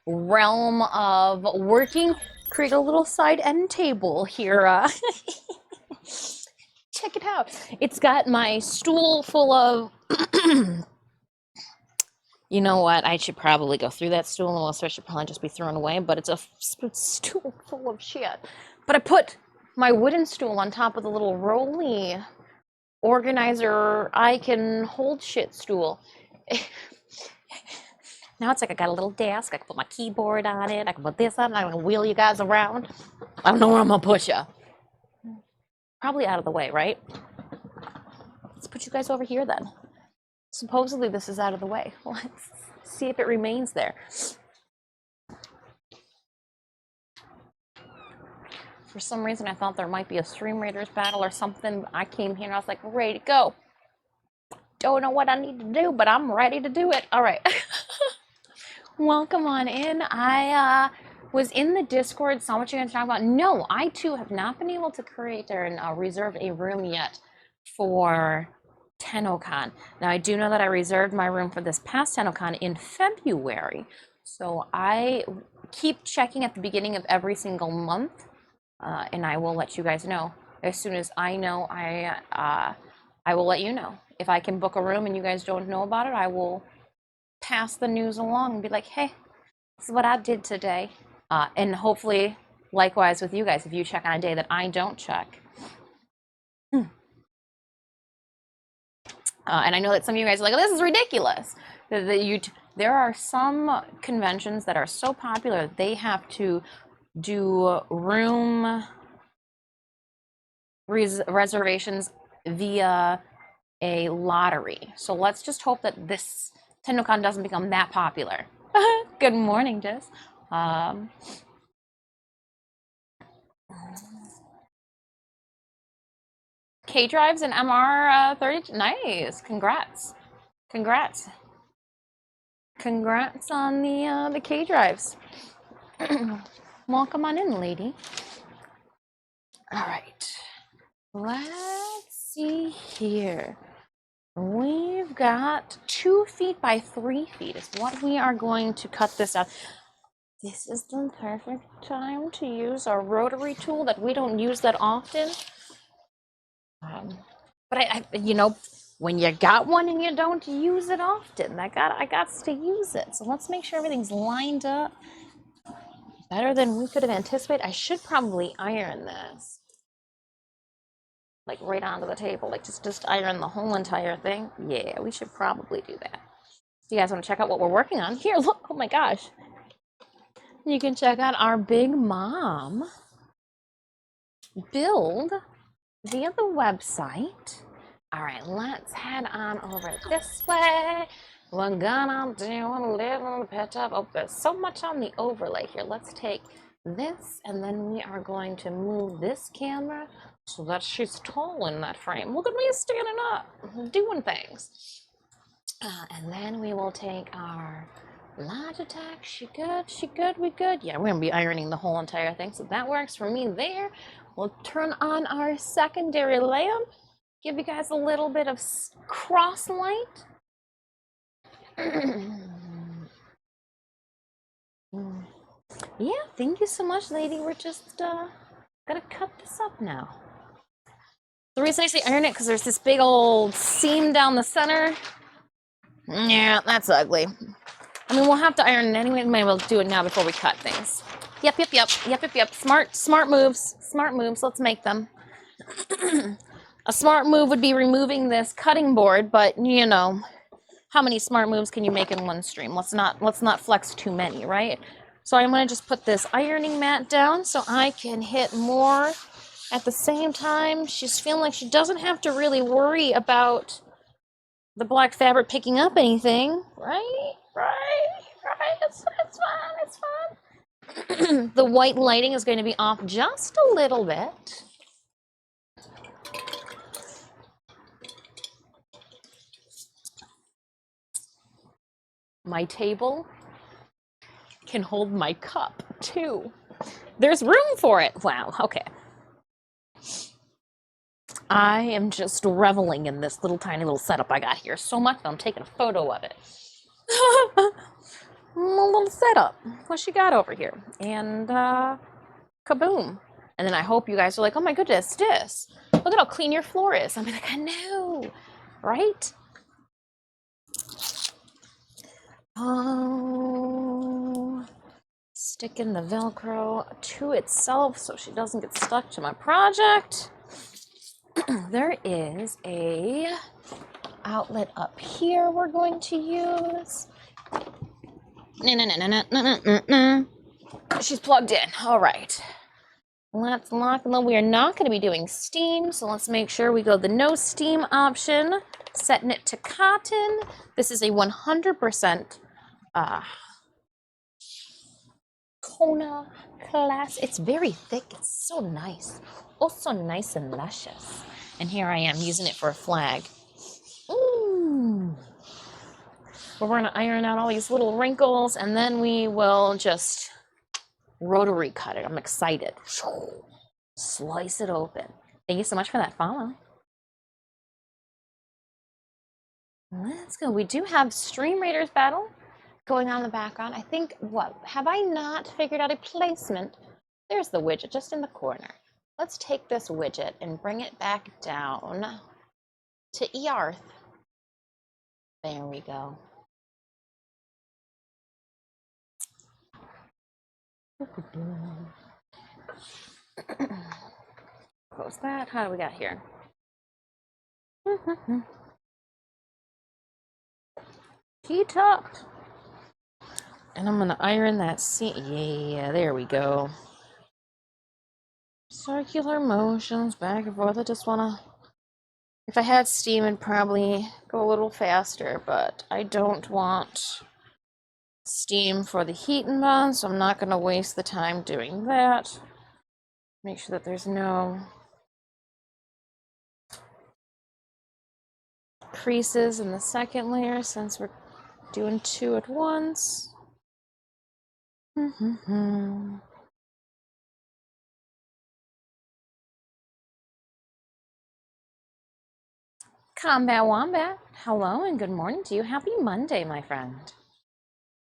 realm of working, create a little side end table here. Check it out. It's got my stool full of, you know what? I should probably go through that stool and most of it should probably just be thrown away, but it's a stool full of shit. But I put my wooden stool on top of the little rolly organizer I can hold shit stool. Now it's like I got a little desk. I can put my keyboard on it. I can put this on. I can wheel you guys around. I don't know where I'm gonna put you. Probably out of the way, right? Let's put you guys over here then. Supposedly this is out of the way. Let's see if it remains there. For some reason, I thought there might be a Stream Raiders battle or something. I came here and I was like, ready to go. Don't know what I need to do, but I'm ready to do it. All right. Welcome on in. I was in the Discord, saw what you guys talking about. No, I too have not been able to create and reserve a room yet for TennoCon. Now, I do know that I reserved my room for this past TennoCon in February. So I keep checking at the beginning of every single month. And I will let you guys know as soon as I know. I will let you know if I can book a room and you guys don't know about it. I will pass the news along and be like, hey, this is what I did today. And hopefully, likewise with you guys, if you check on a day that I don't check. And I know that some of you guys are like, oh, this is ridiculous. There are some conventions that are so popular that they have to do room reservations via a lottery. So let's just hope that this TennoCon doesn't become that popular. Good morning, Jess. K-Drives and MR30. Nice. Congrats. Congrats. Congrats on the K-Drives. Welcome on in, lady. All right. Let's see here. We've got 2 feet by 3 feet is what we are going to cut this out. This is the perfect time to use our rotary tool that we don't use that often. But I you know, when you got one and you don't use it often, I got to use it. So let's make sure everything's lined up better than we could have anticipated. I should probably iron this, like right onto the table, like just iron the whole entire thing. Yeah, we should probably do that. If you guys want to check out what we're working on, here, look, oh my gosh. You can check out our Big Mom build via the website. All right, let's head on over this way. We're gonna do a little bit of, oh, there's so much on the overlay here. Let's take this, and then we are going to move this camera so that she's tall in that frame. Look at me standing up, doing things. And then we will take our large attack. She good? She good? We good? Yeah, we're gonna be ironing the whole entire thing, so that works for me there. We'll turn on our secondary lamp, give you guys a little bit of cross light. Yeah, thank you so much, lady. We're just gonna cut this up now. The reason I say iron it because there's this big old seam down the center. Yeah, that's ugly. I mean, we'll have to iron it anyway. We might as well do it now before we cut things. Yep. Smart moves. Smart moves. Let's make them. A smart move would be removing this cutting board, but you know, how many smart moves can you make in one stream? Let's not flex too many, right? So I'm gonna just put this ironing mat down so I can hit more at the same time. She's feeling like she doesn't have to really worry about the black fabric picking up anything, right? It's fine. The white lighting is going to be off just a little bit. My table can hold my cup too. There's room for it. Wow, okay. I am just reveling in this little tiny little setup I got here so much that I'm taking a photo of it. A little setup. What she got over here? And kaboom. And then I hope you guys are like, oh my goodness, this. Look at how clean your floor is. I'm like, I know, right? Oh, sticking the Velcro to itself so she doesn't get stuck to my project. There is a outlet up here we're going to use. She's plugged in. All right. Let's lock and load. We are not going to be doing steam, so let's make sure we go the no steam option. Setting it to cotton. This is a 100% Kona class. It's very thick. It's so nice. Also nice and luscious. And here I am using it for a flag. Ooh. We're going to iron out all these little wrinkles, and then we will just rotary cut it. I'm excited. Slice it open. Thank you so much for that follow. Let's go. We do have Stream Raiders battle going on in the background. I think, what, have I not figured out a placement? There's the widget just in the corner. Let's take this widget and bring it back down to Earth. There we go. Close that. How do we got here? Heat up. And I'm gonna iron that seam. Yeah, there we go. Circular motions back and forth. I just wanna, if I had steam, it'd probably go a little faster, but I don't want steam for the heat and bond, so I'm not gonna waste the time doing that. Make sure that there's no creases in the second layer since we're doing two at once. Combat Wombat, hello and good morning to you. Happy Monday, my friend.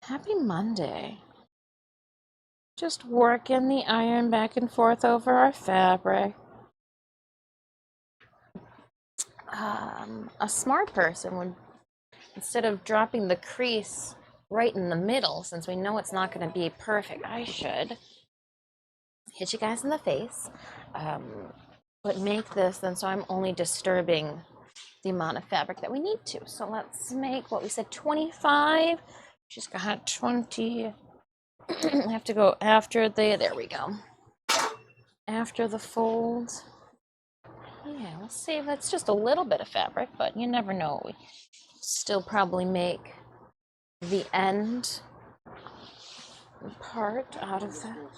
Happy Monday. Just working the iron back and forth over our fabric. A smart person would, instead of dropping the crease right in the middle, since we know it's not going to be perfect, I should hit you guys in the face, but make this then so I'm only disturbing the amount of fabric that we need to. So let's make what we said 25. She's got 20. I have to go after the, there we go. After the fold. Yeah, let's see if that's just a little bit of fabric, but you never know. We still probably make the end part out of that.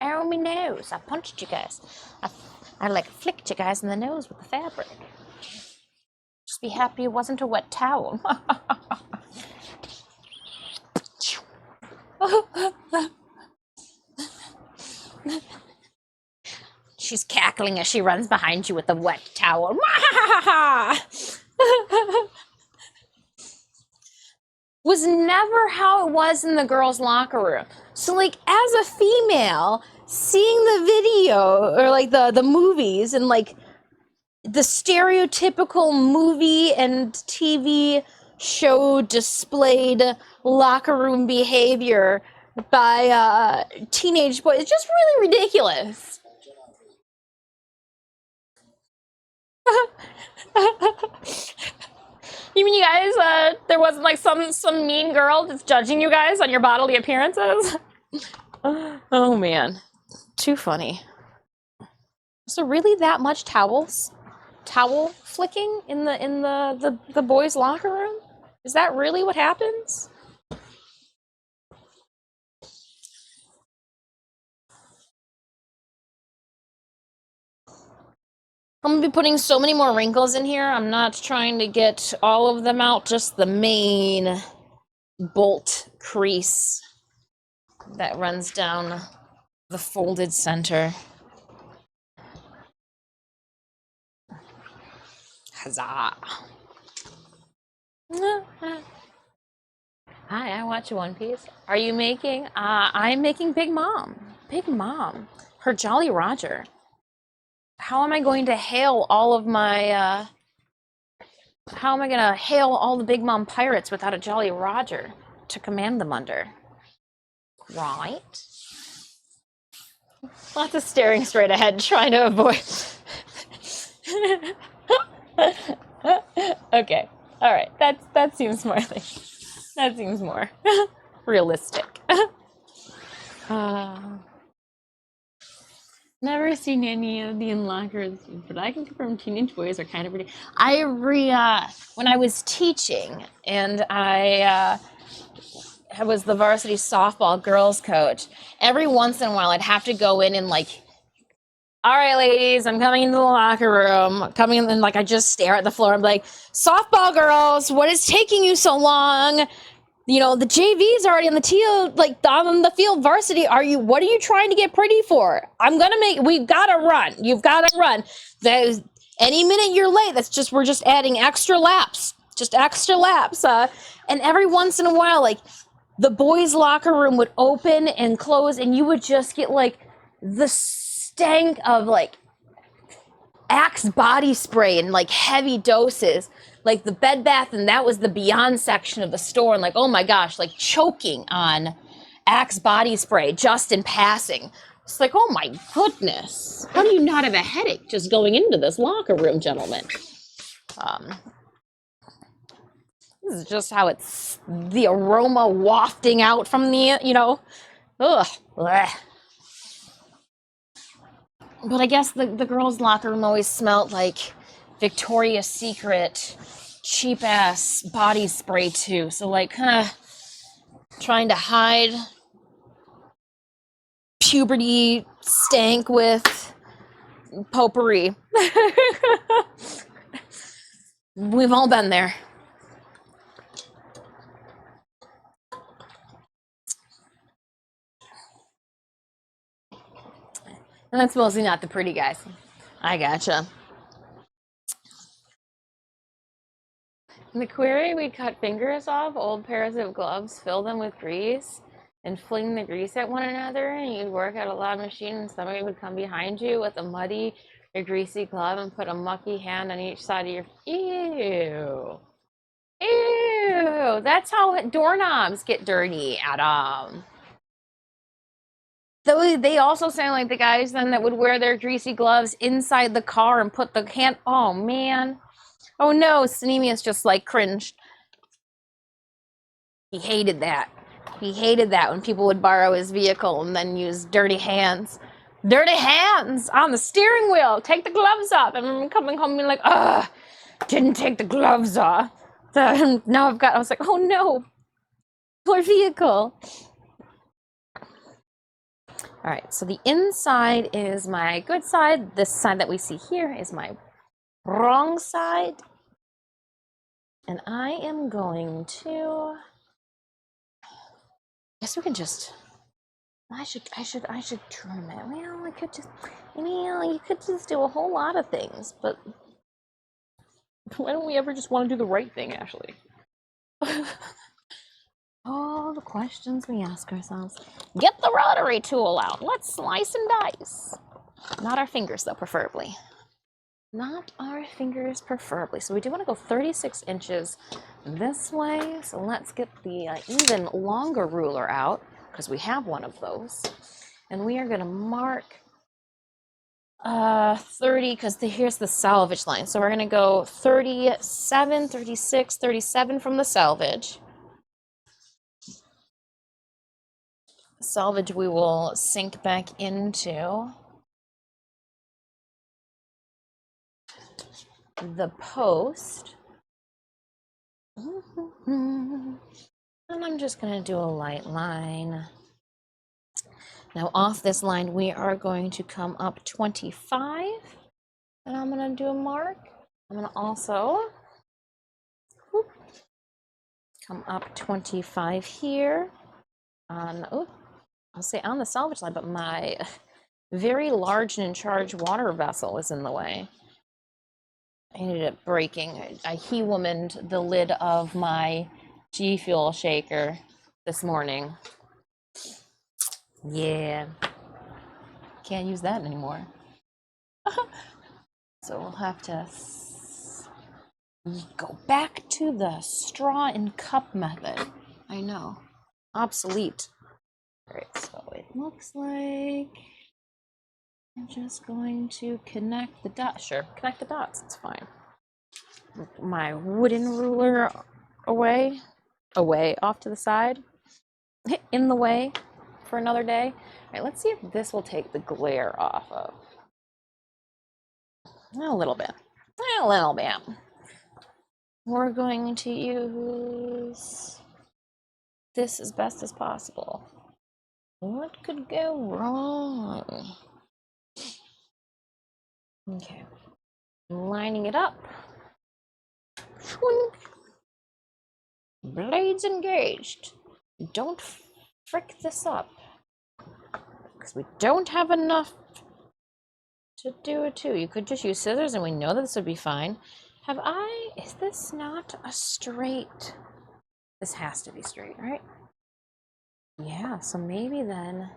Ow, me nose. I punched you guys. I like flicked you guys in the nose with the fabric. Just be happy it wasn't a wet towel. She's cackling as she runs behind you with a wet towel. Was never how it was in the girls' locker room. So, like, as a female, seeing the video or like the movies and like the stereotypical movie and TV show displayed locker room behavior by teenage boys, it's just really ridiculous. You mean you guys, there wasn't like some mean girl just judging you guys on your bodily appearances? Oh man, too funny. So really that much towel flicking in the boys' locker room? Is that really what happens? I'm gonna be putting so many more wrinkles in here. I'm not trying to get all of them out, just the main bolt crease that runs down the folded center. Huzzah. Hi, I watch One Piece. Are you making? I'm making Big Mom. Big Mom. Her Jolly Roger. How am I going to hail all of my, how am I going to hail all the Big Mom pirates without a Jolly Roger to command them under? Right? Lots of staring straight ahead, trying to avoid. Okay. All right. That seems more like, that seems more realistic. Never seen any of the unlockers, but I can confirm teenage boys are kind of pretty. When I was teaching and I was the varsity softball girls coach, every once in a while I'd have to go in and like, all right, ladies, I'm coming into the locker room. Coming in, and like I just stare at the floor. I'm like, softball girls, what is taking you so long? You know, the JV's already on the field, like on the field varsity. What are you trying to get pretty for? We've got to run. You've got to run. Any minute you're late, we're just adding extra laps, and every once in a while, like the boys' locker room would open and close, and you would just get like the stank of like Axe body spray in like heavy doses, like the Bed Bath, and that was the Beyond section of the store, and like, oh my gosh, like choking on Axe body spray just in passing. It's like, oh my goodness, how do you not have a headache just going into this locker room, gentlemen? This is just how it's the aroma wafting out from the, ugh. Bleh. But I guess the girls' locker room always smelled like Victoria's Secret cheap ass body spray too. So like trying to hide puberty stank with potpourri. We've all been there. And that's mostly not the pretty guys. I gotcha. In the quarry, we'd cut fingers off, old pairs of gloves, fill them with grease, and fling the grease at one another, and you'd work at a loud machine, and somebody would come behind you with a muddy or greasy glove and put a mucky hand on each side of your... Ew. Ew. That's how doorknobs get dirty, Adam. They also sound like the guys then that would wear their greasy gloves inside the car and put the hand... Oh, man. Oh, no. Sneemius just, like, cringed. He hated that. He hated that when people would borrow his vehicle and then use dirty hands. Dirty hands on the steering wheel. Take the gloves off. I remember coming home and being like, ugh, didn't take the gloves off. So now I was like, oh, no. Poor vehicle. All right, so the inside is my good side. This side that we see here is my wrong side. And I am going to, I guess we can just, I should trim it. Well, I could just, you could just do a whole lot of things, but why don't we ever just want to do the right thing, Ashley? All the questions we ask ourselves. Get the rotary tool out. Let's slice and dice. Not our fingers, though, preferably. Not our fingers, preferably. So we do want to go 36 inches this way. So let's get the even longer ruler out, because we have one of those. And we are going to mark 30, because here's the salvage line. So we're going to go 37, 36, 37 from the salvage. Salvage we will sink back into the post. And I'm just going to do a light line. Now off this line we are going to come up 25, and I'm going to do a mark. I'm going to also come up 25 here on, I'll say on the salvage line, but my very large and in charge water vessel is in the way. I ended up breaking. I he-womaned the lid of my G Fuel shaker this morning. Yeah. Can't use that anymore. So we'll have to go back to the straw and cup method. I know. Obsolete. All right, so it looks like I'm just going to connect the dots. Sure, connect the dots. It's fine. My wooden ruler away, off to the side, in the way for another day. All right, let's see if this will take the glare off of. A little bit. A little bit. We're going to use this as best as possible. What could go wrong? Okay. Lining it up. Blades engaged. Don't frick this up, because we don't have enough to do it too. You could just use scissors and we know that this would be fine. Is this not a straight? This has to be straight, right? Yeah, so maybe then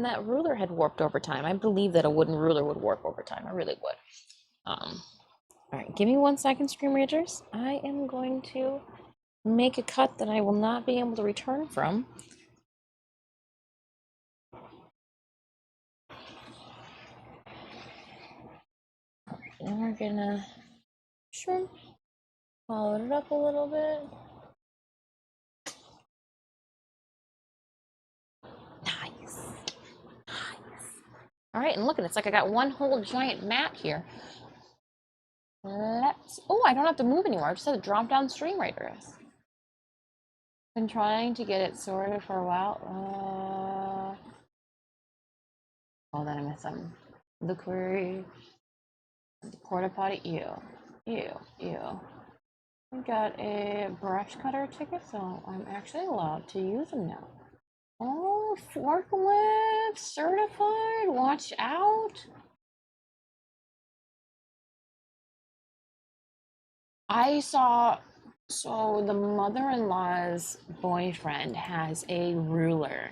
that ruler had warped over time. I believe that a wooden ruler would warp over time. I really would. All right, give me 1 second, Scream Ragers. I am going to make a cut that I will not be able to return from. And we're gonna follow it up a little bit. Nice. All right, and look, it's like I got one whole giant mat here. Oh, I don't have to move anymore. I just have to drop down Stream Raiders. Been trying to get it sorted for a while. Hold on, I missed something. The query. The porta potty. Ew. I got a brush cutter ticket, so I'm actually allowed to use them now. Oh, forklift certified. Watch out. So the mother-in-law's boyfriend has a ruler.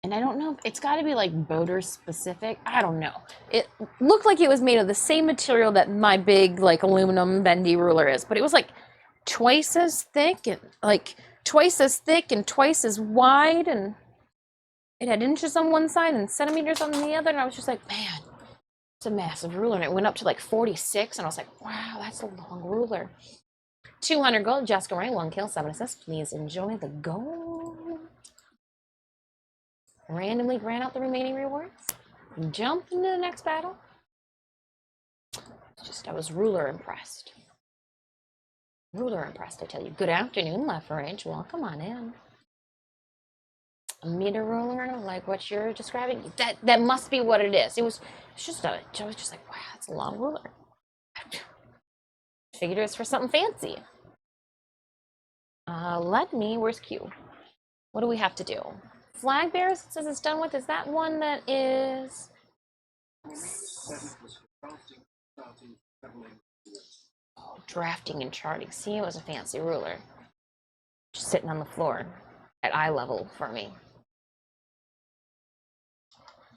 And I don't know, it's got to be like boater specific. I don't know. It looked like it was made of the same material that my big like aluminum bendy ruler is, but it was like twice as thick and twice as wide, and it had inches on one side and centimeters on the other, and I was just like, man, it's a massive ruler. And it went up to like 46, and I was like, wow, that's a long ruler. 200 gold, Jessica Ray, 1 kill, 7 assists. Please enjoy the gold. Randomly grant out the remaining rewards. Jump into the next battle. I was ruler impressed. I tell you. Good afternoon, Left Range. Welcome on in. A meter ruler, like what you're describing. That must be what it is. I was just like, wow, that's a long ruler. Figured it was for something fancy. Where's Q? What do we have to do? Flag bearers, it says it's done with. Is that one that is? Oh, drafting and charting. See, it was a fancy ruler. Just sitting on the floor at eye level for me.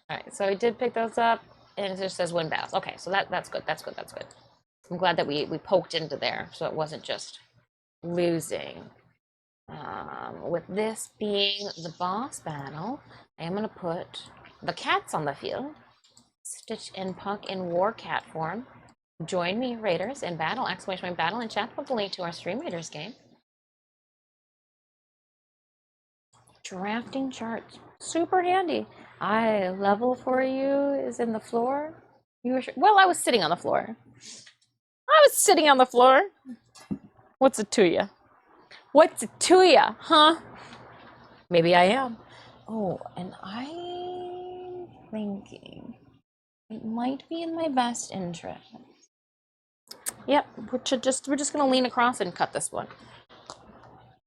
All right, so I did pick those up, and it just says win battles. Okay, so that's good. That's good. I'm glad that we poked into there, so it wasn't just losing. With this being the boss battle, I am going to put the cats on the field. Stitch and Puck in war cat form. Join me, Raiders, in battle! Exclamation point battle in chat. Put the link to our Stream Raiders game. Drafting charts. Super handy. Level for you is in the floor. You were sure? Well, I was sitting on the floor. What's it to you? Huh? Maybe I am. Oh, and I'm thinking it might be in my best interest. Yep, we're just gonna lean across and cut this one.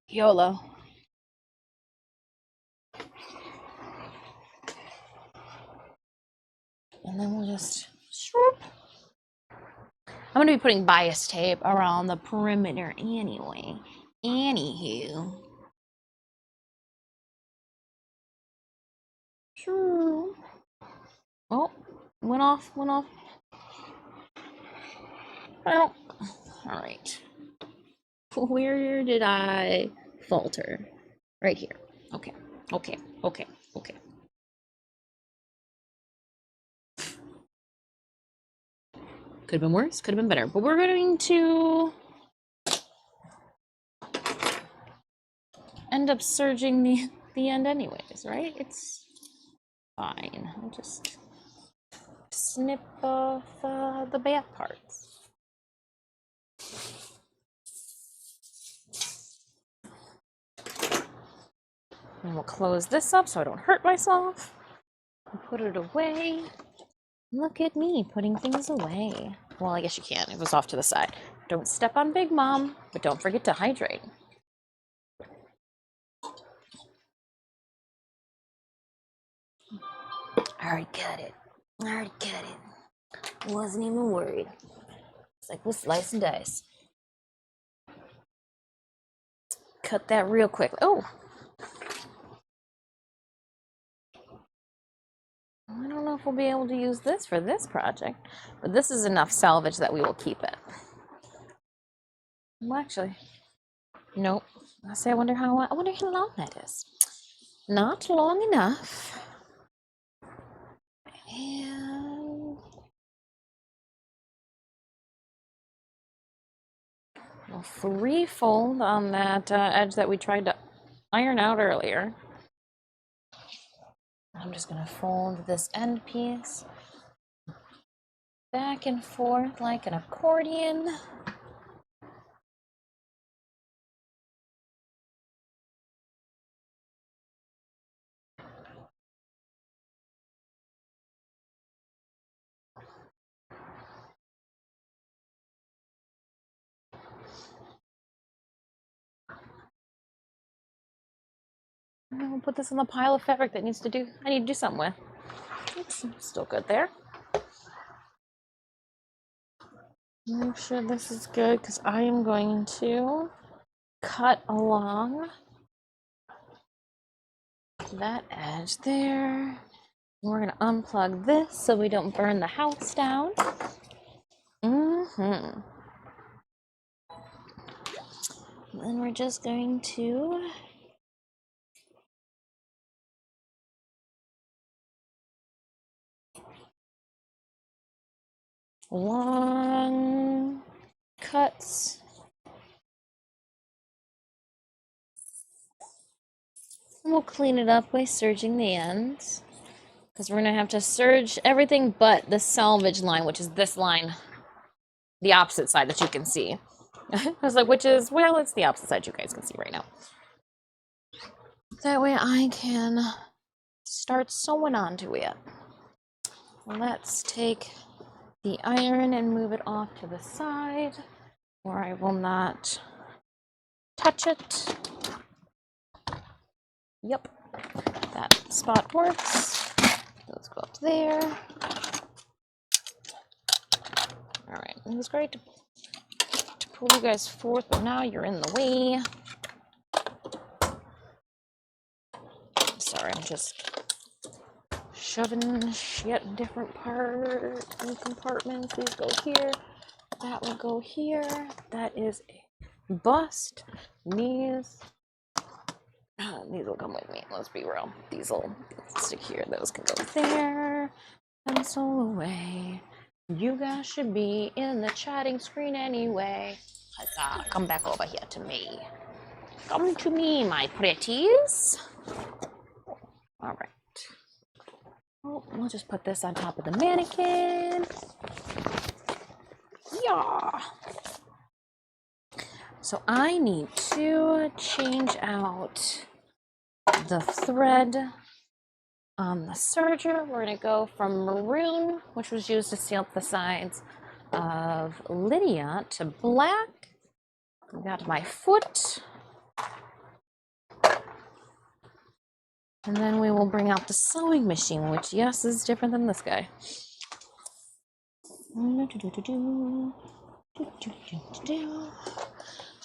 YOLO. And then we'll just swoop. I'm gonna be putting bias tape around the perimeter anyway. Anywho. Sure. Oh, went off. Well, all right. Where did I falter? Right here. Okay. Could have been worse, could have been better, but we're going to end up surging the end anyways, right? It's fine. I'll just snip off the bad parts. And we'll close this up so I don't hurt myself. And put it away. Look at me putting things away. Well, I guess you can. It was off to the side. Don't step on Big Mom, but don't forget to hydrate. I already cut it. Wasn't even worried. It's like we'll slice and dice. Cut that real quick. Oh! I don't know if we'll be able to use this for this project, but this is enough salvage that we will keep it. Well, actually, nope. I wonder how long that is. Not long enough. And we'll free fold on that edge that we tried to iron out earlier. I'm just going to fold this end piece back and forth like an accordion. And we'll put this in the pile of fabric that I need to do something with. It's still good there. Make sure this is good because I am going to cut along that edge there. We're going to unplug this so we don't burn the house down. And then we're just going to long cuts. And we'll clean it up by serging the ends. Because we're going to have to serge everything but the salvage line, which is this line, the opposite side that you can see. I was like, well, it's the opposite side you guys can see right now. That way I can start sewing onto it. Let's take the iron and move it off to the side where I will not touch it. Yep, that spot works. Let's go up there. All right, it was great to pull you guys forth, but now you're in the way. Sorry, I'm just shoving shit in different parts and compartments. These go here. That will go here. That is a bust. These will come with me. Let's be real. These will stick here. Those can go there. Pencil away. You guys should be in the chatting screen anyway. Huzzah. Come back over here to me. Come to me, my pretties. All right. Oh, we'll just put this on top of the mannequin. Yeah. So I need to change out the thread on the serger. We're going to go from maroon, which was used to seal up the sides of Lydia, to black. I've got my foot. And then we will bring out the sewing machine, which, yes, is different than this guy.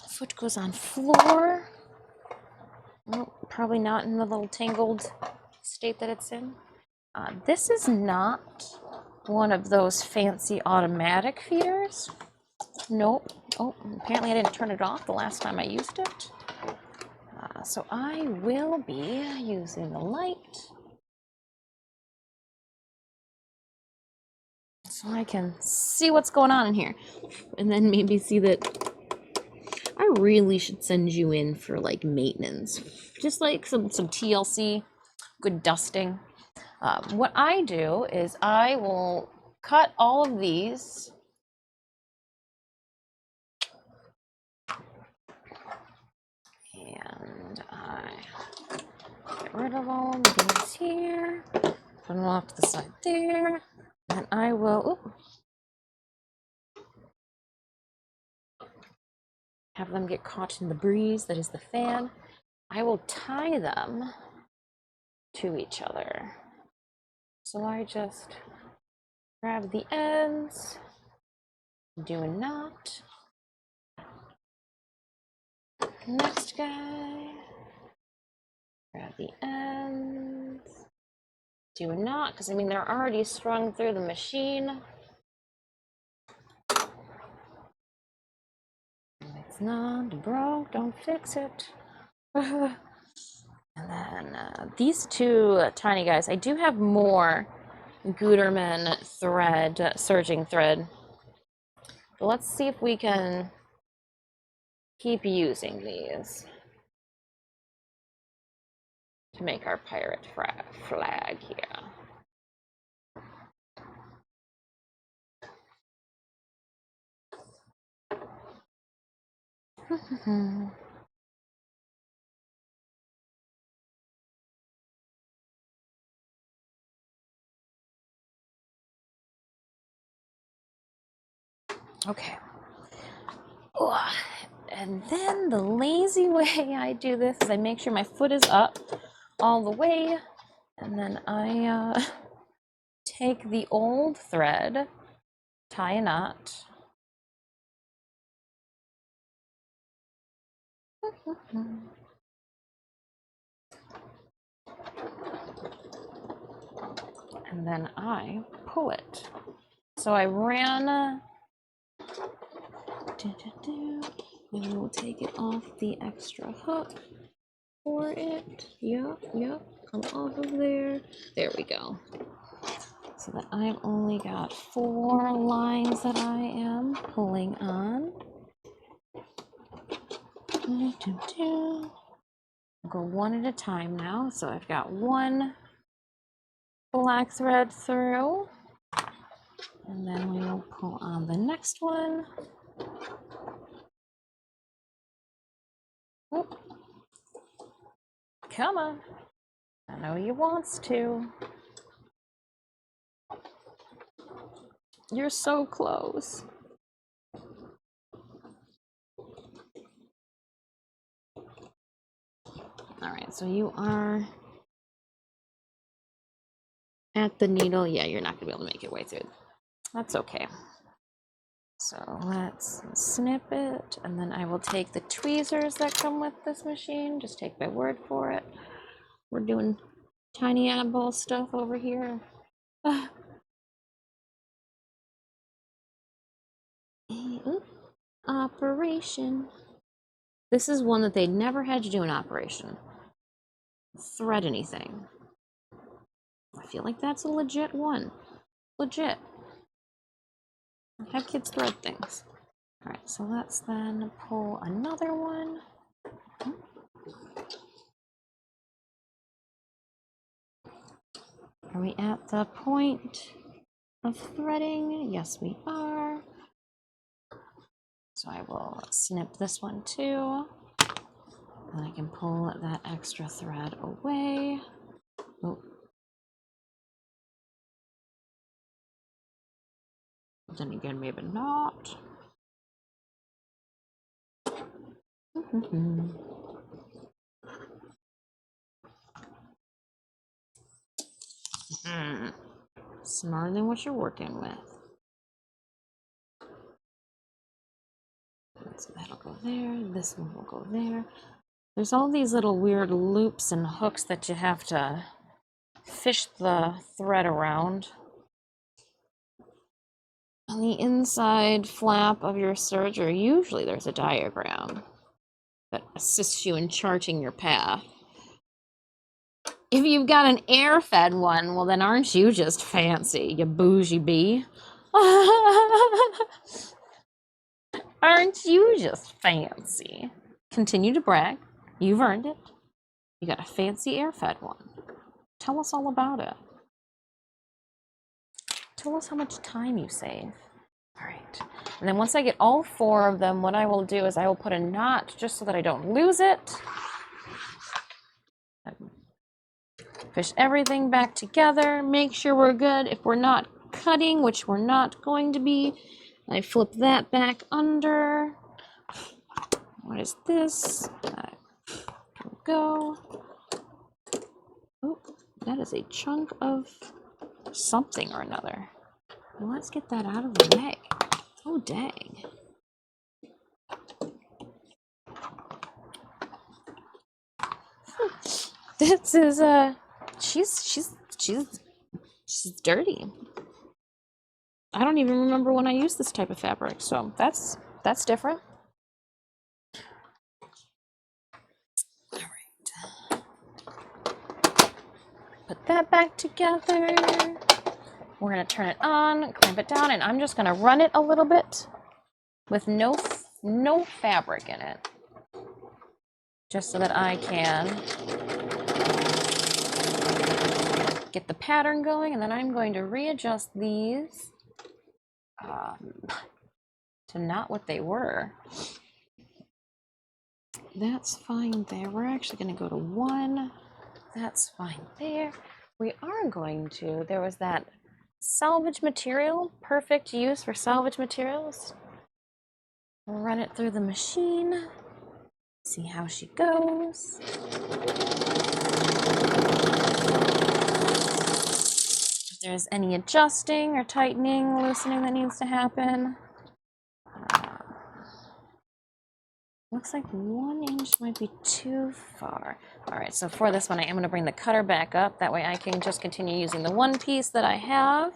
Foot goes on floor. Oh, probably not in the little tangled state that it's in. This is not one of those fancy automatic feeders. Nope. Oh, apparently I didn't turn it off the last time I used it. So I will be using the light so I can see what's going on in here. And then maybe see that I really should send you in for like maintenance. Just like some TLC, good dusting. What I do is I will cut all of these and I get rid of all of these here, put them off to the side there, and I will have them get caught in the breeze that is the fan. I will tie them to each other. So I just grab the ends, do a knot. Next guy, grab the ends, do a knot, because I mean they're already strung through the machine. If it's not broke, don't fix it. And then these two tiny guys, I do have more Gutermann thread, serging thread. But let's see if we can keep using these to make our pirate flag here. Okay. And then the lazy way I do this is I make sure my foot is up all the way, and then I take the old thread, tie a knot. And then I pull it. So I ran, we will take it off the extra hook for it. Yep, come off of there. There we go. So that I've only got 4 lines that I am pulling on. I'll go one at a time now. So I've got 1 black thread through, and then we will pull on the next one. Oop. Come on, I know you wants to. You're so close. All right, so you are at the needle. Yeah, you're not gonna be able to make your way through. That's okay. So let's snip it, and then I will take the tweezers that come with this machine. Just take my word for it. We're doing tiny eyeball stuff over here. Operation. This is one that they never had to do an operation. Thread anything. I feel like that's a legit one. Legit. Have kids thread things. All right, so let's then pull another one. Are we at the point of threading? Yes, we are. So I will snip this one too. And I can pull that extra thread away. Oh. Then again, maybe not. Smarter than what you're working with. So that'll go there, this one will go there. There's all these little weird loops and hooks that you have to fish the thread around. On the inside flap of your serger, usually there's a diagram that assists you in charting your path. If you've got an air-fed one, well then aren't you just fancy, you bougie bee? Aren't you just fancy? Continue to brag. You've earned it. You got a fancy air-fed one. Tell us all about it. Tell us how much time you save. All right. And then once I get all 4 of them, what I will do is I will put a knot just so that I don't lose it. Fish everything back together. Make sure we're good. If we're not cutting, which we're not going to be, I flip that back under. What is this? Go. Oh, that is a chunk of something or another. Well, let's get that out of the way. Oh, dang. This is she's dirty. I don't even remember when I used this type of fabric, so that's different. All right. Put that back together. We're gonna turn it on, clamp it down, and I'm just gonna run it a little bit with no fabric in it, just so that I can get the pattern going, and then I'm going to readjust these to not what they were. That's fine there. We're actually going to go to 1. That's fine there. We are going to, there was that salvage material, perfect use for salvage materials. We'll run it through the machine, see how she goes. If there's any adjusting or tightening, loosening that needs to happen. Looks like 1 inch might be too far. All right, so for this one, I am going to bring the cutter back up. That way I can just continue using the one piece that I have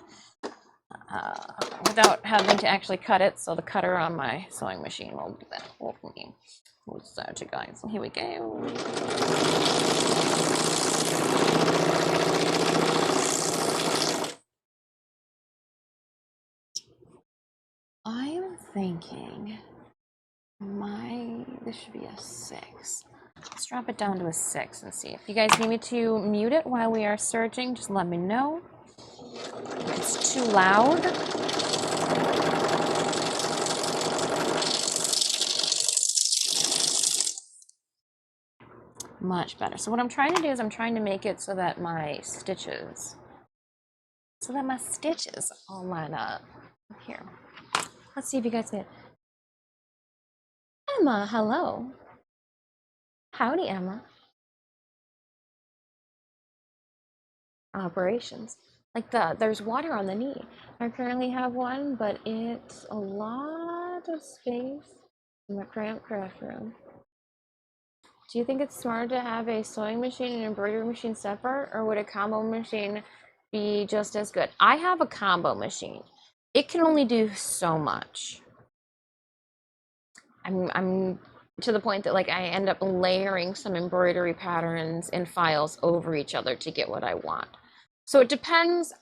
without having to actually cut it. So the cutter on my sewing machine will do that for me. We'll start you guys. Here we go. I'm thinking this should be a 6. Let's drop it down to a 6 and see. If you guys need me to mute it while we are searching, just let me know. If it's too loud. Much better. So what I'm trying to do is I'm trying to make it so that my stitches all line up. Here. Let's see if you guys can. Emma, hello. Howdy, Emma. Operations. Like there's water on the knee. I currently have one, but it's a lot of space in the cramped craft room. Do you think it's smarter to have a sewing machine and embroidery machine separate, or would a combo machine be just as good? I have a combo machine. It can only do so much. I'm to the point that like I end up layering some embroidery patterns and files over each other to get what I want. So it depends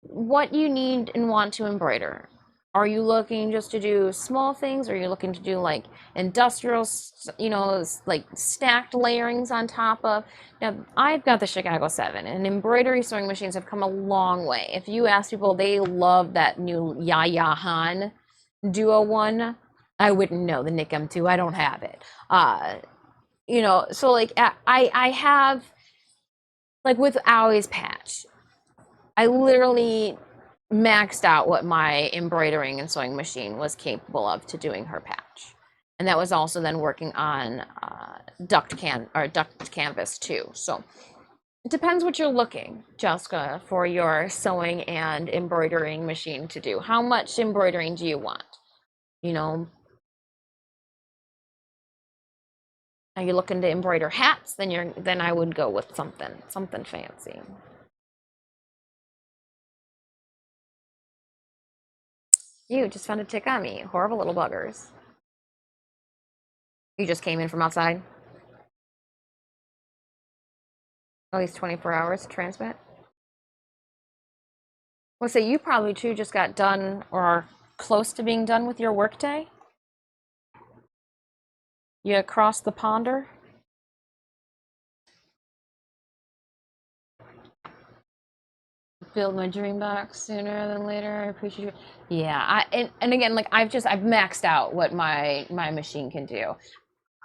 what you need and want to embroider. Are you looking just to do small things? Or are you looking to do like industrial, like stacked layerings on top of? Now, I've got the Chicago 7, and embroidery sewing machines have come a long way. If you ask people, they love that new Yaya Han Duo 1. I wouldn't know the Nick M2. I don't have it. So like I have, like with Owie's patch, I literally maxed out what my embroidering and sewing machine was capable of to doing her patch. And that was also then working on duct canvas too. So it depends what you're looking, Jessica, for your sewing and embroidering machine to do. How much embroidering do you want? Are you looking to embroider hats? Then I would go with something fancy. You just found a tick on me. Horrible little buggers. You just came in from outside? Oh, he's 24 hours to transmit? Well, say you probably too just got done or are close to being done with your workday. You crossed the ponder. Build my dream box sooner than later. I appreciate you. Yeah, and again, like I've maxed out what my machine can do.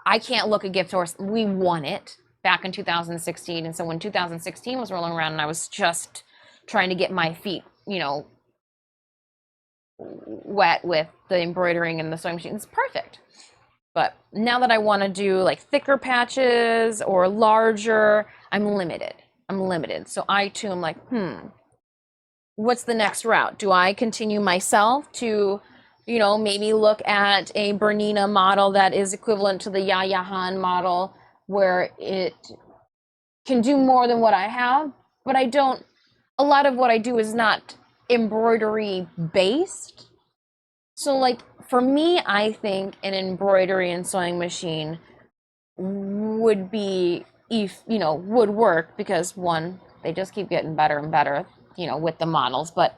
I can't look a gift horse. We won it back in 2016, and so when 2016 was rolling around, and I was just trying to get my feet, wet with the embroidering and the sewing machine, it's perfect. But now that I want to do like thicker patches or larger, I'm limited. So I too am like, what's the next route? Do I continue myself to, maybe look at a Bernina model that is equivalent to the Yaya Han model, where it can do more than what I have, but I don't, a lot of what I do is not embroidery based. So like for me, I think an embroidery and sewing machine would be, would work because one, they just keep getting better and better, with the models, but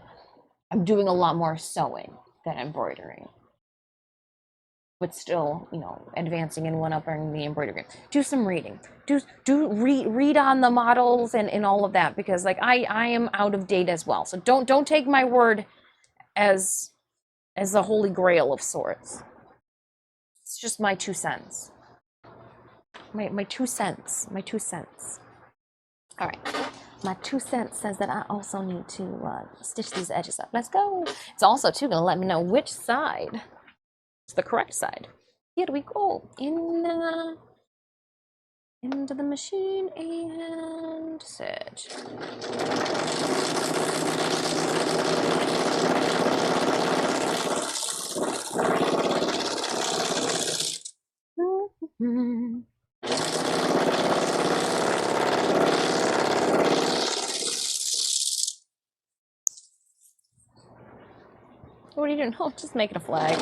I'm doing a lot more sewing than embroidering, but still, advancing and one-upping the embroidery. Do some reading. Read on the models and all of that, because like I am out of date as well. So don't take my word as the holy grail of sorts. It's just my 2 cents. My 2 cents. My 2 cents. All right. My 2 cents says that I also need to stitch these edges up. Let's go. It's also too gonna let me know which side is the correct side. Here we go. Into the machine and stitch. What are you doing? Oh, just making a flag.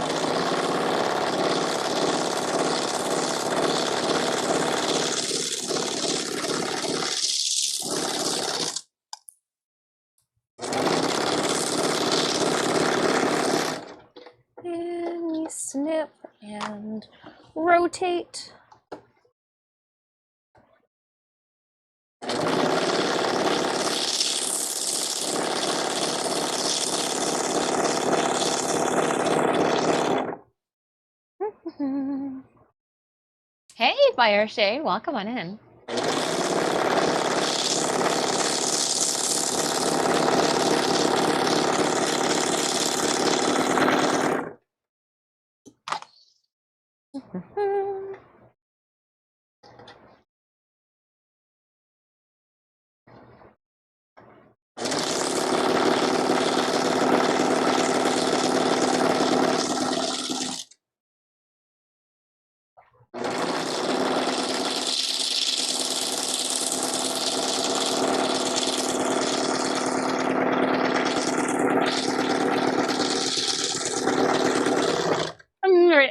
And we snip and rotate. Hey, Fire Shade, welcome on in.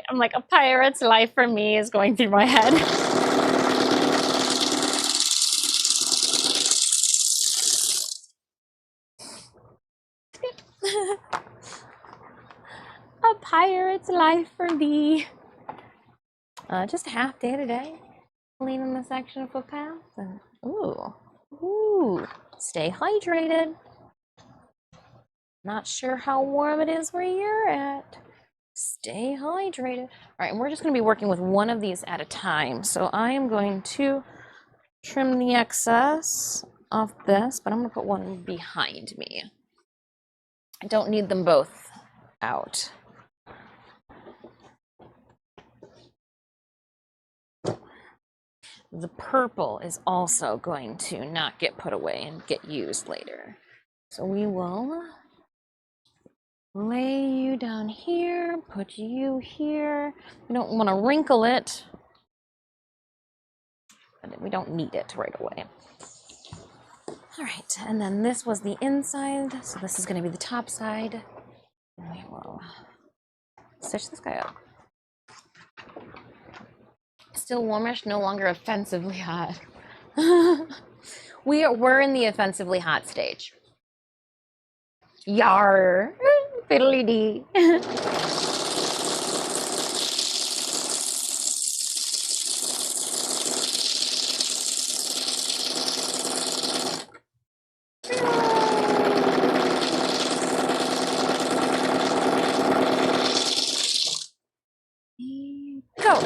I'm like, a pirate's life for me is going through my head. A pirate's life for thee. Just a half day today. Cleaning the section of footpaths and ooh, stay hydrated. Not sure how warm it is where you're at. Stay hydrated. All right, and we're just going to be working with one of these at a time. So I am going to trim the excess off this, but I'm going to put one behind me. I don't need them both out. The purple is also going to not get put away and get used later. So we will lay you down here, put you here. We don't want to wrinkle it. We don't need it right away. All right, and then this was the inside, so this is going to be the top side. And we will stitch this guy up. Still warmish, no longer offensively hot. We're in the offensively hot stage. Yar, fiddly dee. Go.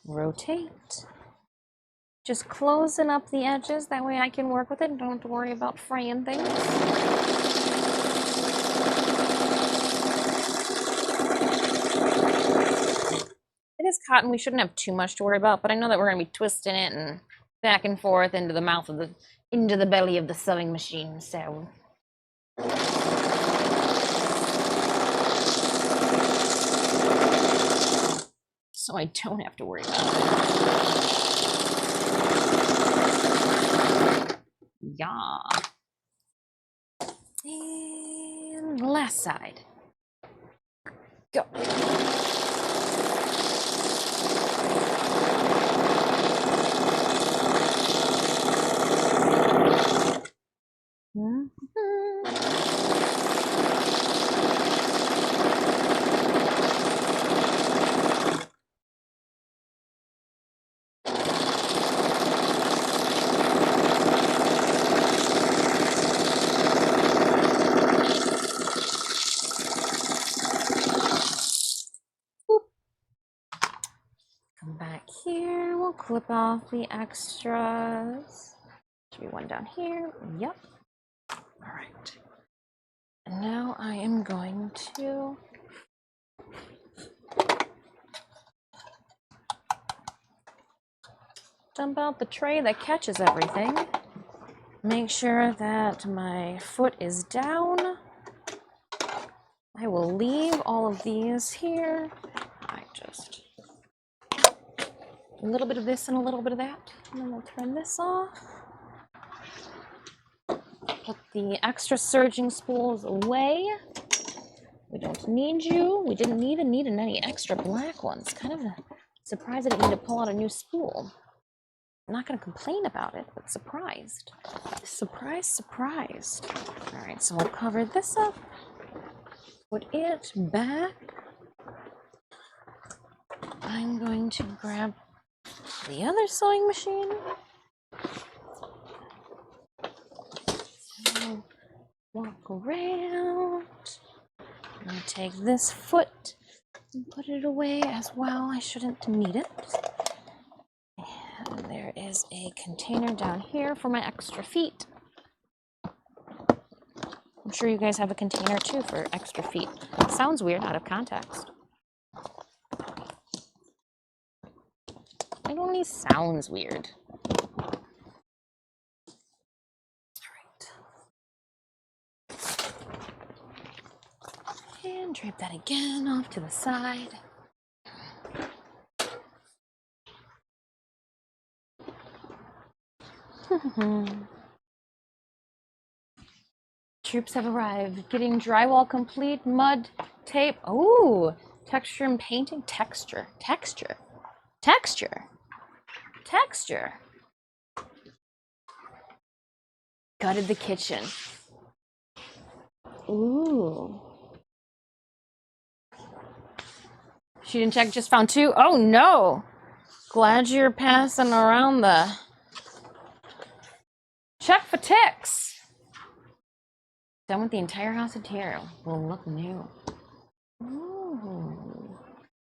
Rotate. Just closing up the edges, that way I can work with it and don't have to worry about fraying things. It is cotton, we shouldn't have too much to worry about, but I know that we're going to be twisting it and back and forth into the mouth of into the belly of the sewing machine, so. So I don't have to worry about it. Yeah. And last side. Go. Come back here, we'll clip off the extras. Should be one down here. Yep. All right. And now I am going to dump out the tray that catches everything. Make sure that my foot is down. I will leave all of these here. I just a little bit of this and a little bit of that, and then we'll turn this off. Put the extra serging spools away. We don't need you. We didn't even need any extra black ones. Kind of surprised I didn't need to pull out a new spool. I'm not going to complain about it, but surprised. Surprised, surprised. All right, so we'll cover this up. Put it back. I'm going to grab the other sewing machine. So walk around. I'm going to take this foot and put it away as well. I shouldn't need it. And there is a container down here for my extra feet. I'm sure you guys have a container too for extra feet. Sounds weird out of context. It only sounds weird. All right. And drape that again off to the side. Troops have arrived. Getting drywall complete, mud, tape. Oh, texture and painting. Texture. Gutted the kitchen. Ooh. She didn't check, just found 2. Oh no. Glad you're passing around the check for ticks. Done with the entire house interior. Will look new. Ooh.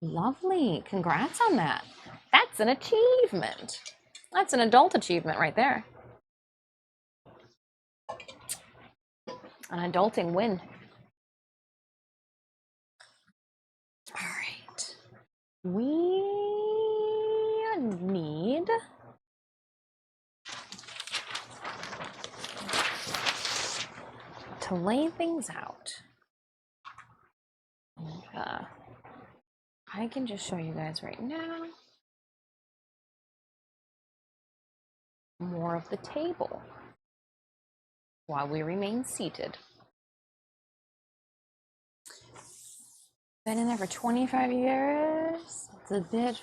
Lovely. Congrats on that. That's an achievement. That's an adult achievement right there. An adulting win. All right. We need lay things out. And, I can just show you guys right now more of the table while we remain seated. Been in there for 25 years. It's a bit.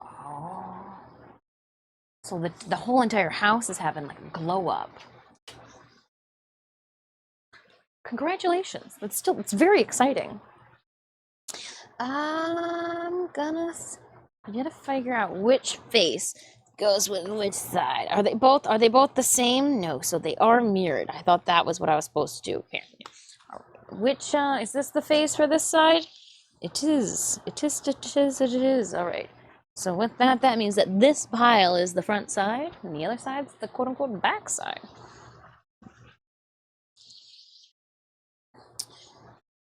Oh. So the whole entire house is having like a glow up. Congratulations. It's very exciting. I gotta figure out which face goes with which side. Are they both the same? No, so they are mirrored. I thought that was what I was supposed to do, apparently. Which is this the face for this side? It is. It is. All right. So with that, that means that this pile is the front side, and the other side's the quote-unquote back side.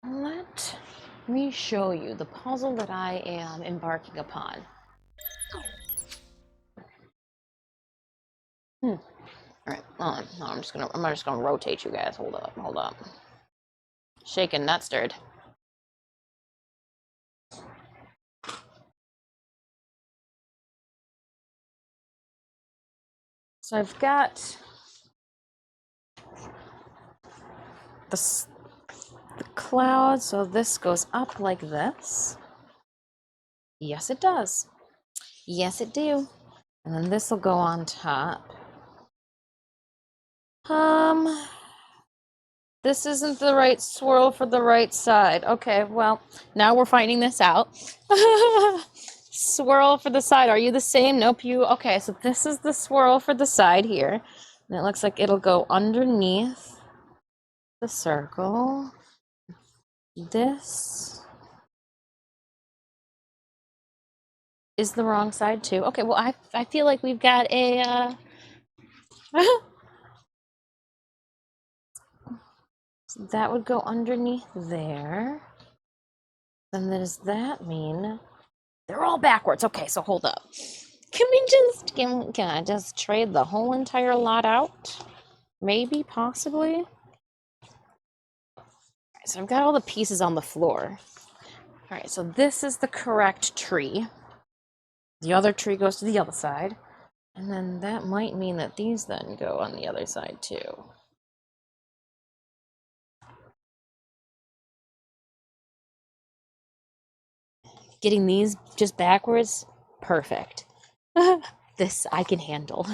Let me show you the puzzle that I am embarking upon. All right. Oh, no, I'm just gonna rotate you guys. Hold up. Shaken, not stirred. So I've got the cloud, so this goes up like this. Yes, it does. Yes, it do. And then this will go on top. This isn't the right swirl for the right side. Okay, well, now we're finding this out. Swirl for the side. Are you the same? Nope, you. Okay, so this is the swirl for the side here. And it looks like it'll go underneath the circle. This is the wrong side too. Okay, well, I feel like we've got a so that would go underneath there. Then does that mean they're all backwards? Okay, so hold up. Can I just trade the whole entire lot out? Maybe, possibly. All right, so I've got all the pieces on the floor. All right, so this is the correct tree. The other tree goes to the other side. And then that might mean that these then go on the other side too. Getting these just backwards, perfect. This I can handle.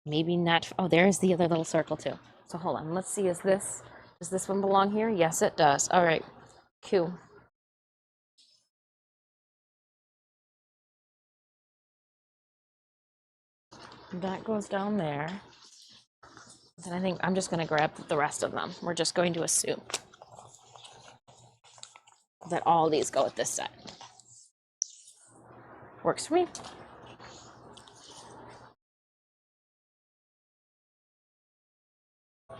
Maybe not. Oh, there's the other little circle too. So hold on, let's see, does this one belong here? Yes, it does. All right, cool. That goes down there. Then I think I'm just gonna grab the rest of them. We're just going to assume that all these go at this side. Works for me. All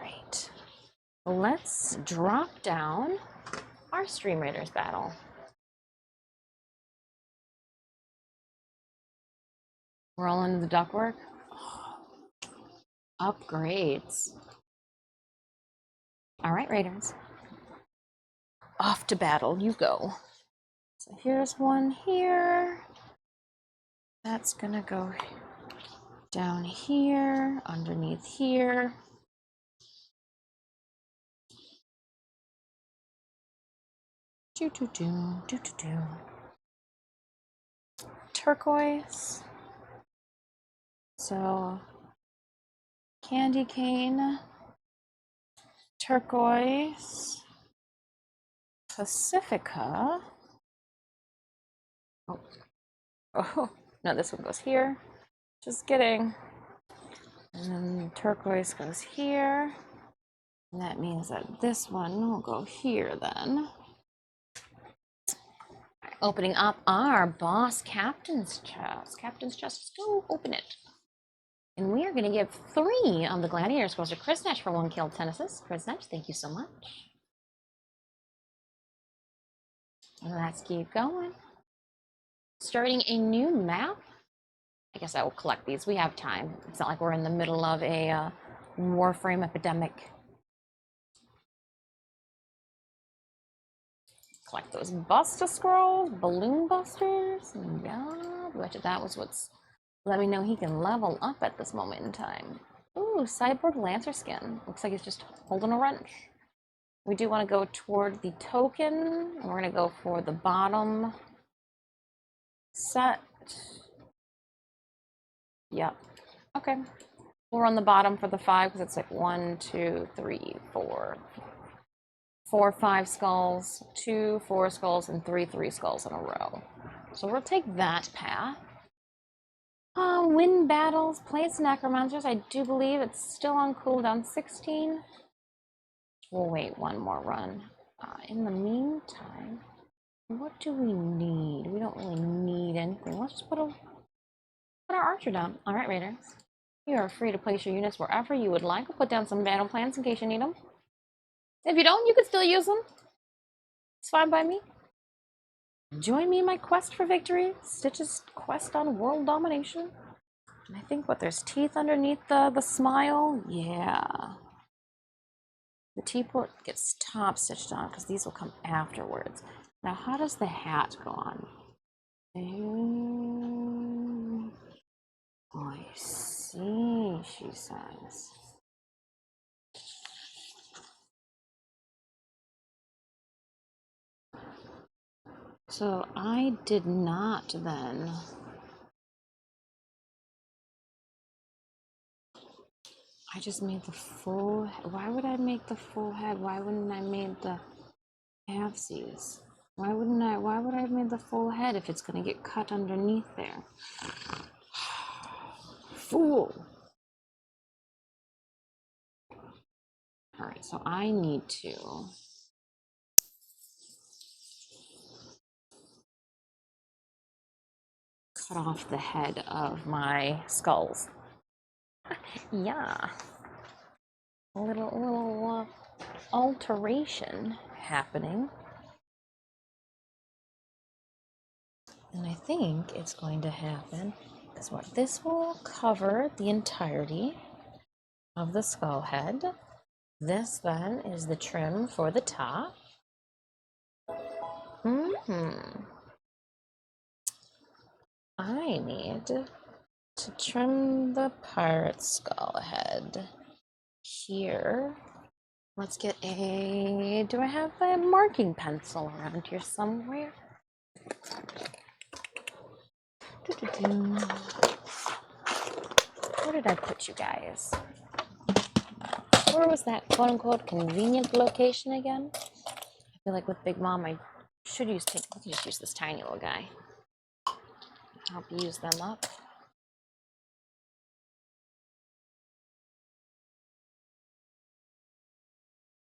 right, let's drop down our Stream Raiders battle. We're all into the ductwork. Upgrades. All right, Raiders. Off to battle you go. So here's one here. That's gonna go down here, underneath here. Turquoise. So candy cane, turquoise, Pacifica. Oh, no, this one goes here. Just kidding. And then turquoise goes here. And that means that this one will go here then. Opening up our boss captain's chest. Captain's chest, let's go open it. And we are going to give 3 of the gladiator scrolls to Chris Netch for 1 killed 10 assists. Chris Netch, thank you so much. Let's keep going. Starting a new map. I guess I will collect these. We have time. It's not like we're in the middle of a Warframe epidemic. Collect those Buster Scrolls, Balloon Busters. Yeah, bet you that was what's let me know he can level up at this moment in time. Ooh, Cyborg Lancer skin. Looks like he's just holding a wrench. We do want to go toward the token. And we're going to go for the bottom set. Yep. Okay. We'll run the bottom for the 5 because it's like 1, 2, 3, 4. 4, 5 skulls, 2, 4 skulls, and 3, 3 skulls in a row. So we'll take that path. Win battles, place necromancers. I do believe it's still on cooldown 16. We'll wait one more run. In the meantime, what do we need? We don't really need anything. Let's just put our archer down. All right, raiders. You are free to place your units wherever you would like. We'll put down some battle plans in case you need them. If you don't, you can still use them. It's fine by me. Join me in my quest for victory. Stitch's quest on world domination. And I think what there's teeth underneath the smile. Yeah. The teapot gets top stitched on because these will come afterwards. Now, how does the hat go on? I see, she says. So I did not then. I just made the full. Why would I make the full head? Why wouldn't I made the halfsies? Why would I have made the full head if it's gonna get cut underneath there? Fool. All right, so I need to cut off the head of my skulls. Yeah. A little alteration happening. And I think it's going to happen is what this will cover the entirety of the skull head. This then is the trim for the top. I need to trim the pirate skull head here. Let's get a, do I have a marking pencil around here somewhere? Where did I put you guys? Where was that quote-unquote convenient location again? I feel like with Big Mom, I should use, let's just use this tiny little guy. Help use them up.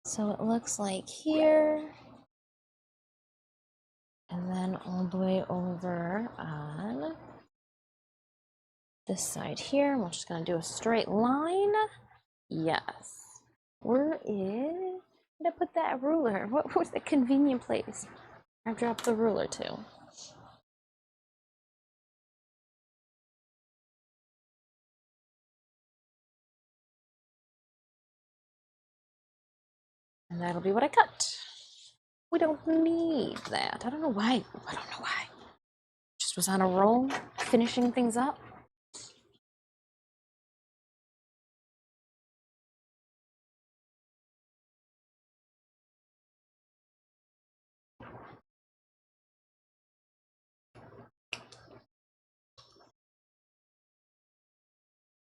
So it looks like here, and then all the way over on this side here. We're just gonna do a straight line. Yes. Where is, did I put that ruler? What was the convenient place? I dropped the ruler too. And that'll be what I cut. We don't need that. I don't know why. I don't know why. Just was on a roll, finishing things up.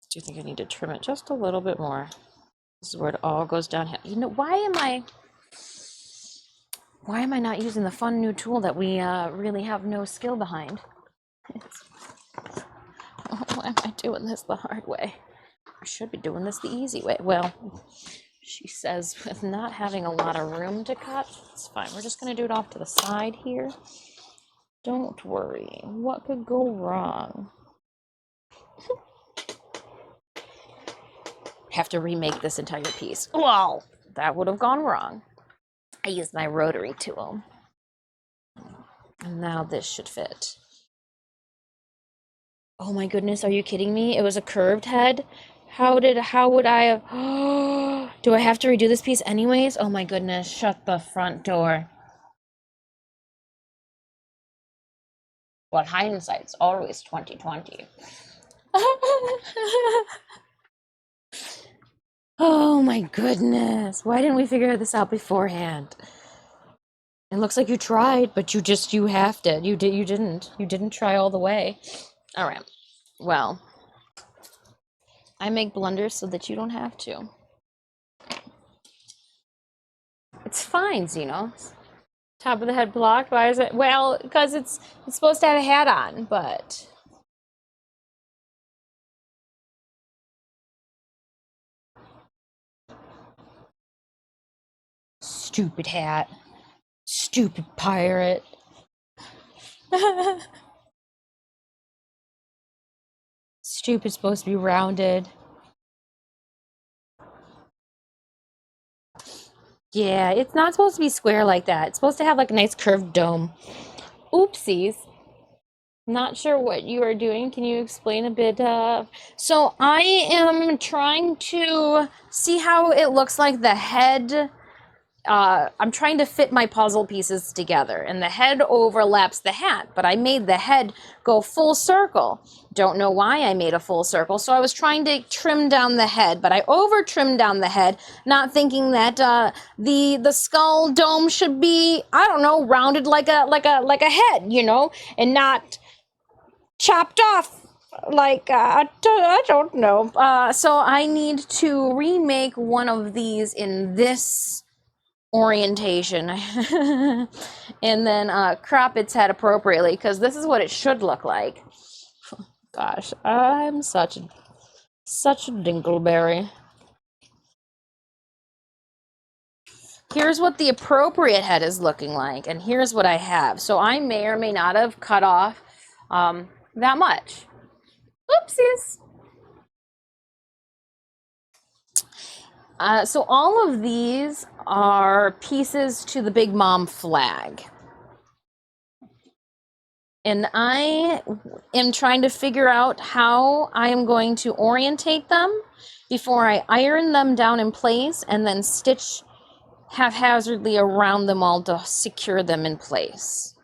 Do you think I need to trim it just a little bit more? This is where it all goes downhill. You know, why am I not using the fun new tool that we really have no skill behind? Why am I doing this the hard way? I should be doing this the easy way. Well, she says with not having a lot of room to cut, it's fine. We're just gonna do it off to the side here. Don't worry. What could go wrong? Have to remake this entire piece. Well, that would have gone wrong. I used my rotary tool. And now this should fit Oh my goodness, are you kidding me? It was a curved head? How would I have, do I have to redo this piece anyways? Oh my goodness, shut the front door. Well, hindsight's always 2020. Oh my goodness. Why didn't we figure this out beforehand? It looks like you tried, but you halved it. You didn't try all the way. All right. Well, I make blunders so that you don't have to. It's fine, Xenos. Top of the head blocked. Why is it? Well, because it's supposed to have a hat on, but stupid hat. Stupid pirate. Stupid supposed to be rounded. Yeah, it's not supposed to be square like that. It's supposed to have like a nice curved dome. Oopsies. Not sure what you are doing. Can you explain a bit of? So I am trying to see how it looks like the head. I'm trying to fit my puzzle pieces together, and the head overlaps the hat, but I made the head go full circle. Don't know why I made a full circle, so I was trying to trim down the head, but I over trimmed down the head, not thinking that the skull dome should be, I don't know, rounded like a head, you know, and not chopped off like I don't know. So I need to remake one of these in this orientation and then crop its head appropriately, because this is what it should look like. Gosh, I'm such a dingleberry. Here's what the appropriate head is looking like, and here's what I have. So I may or may not have cut off that much. Oopsies. So all of these are pieces to the Big Mom flag. And I am trying to figure out how I am going to orientate them before I iron them down in place and then stitch haphazardly around them all to secure them in place.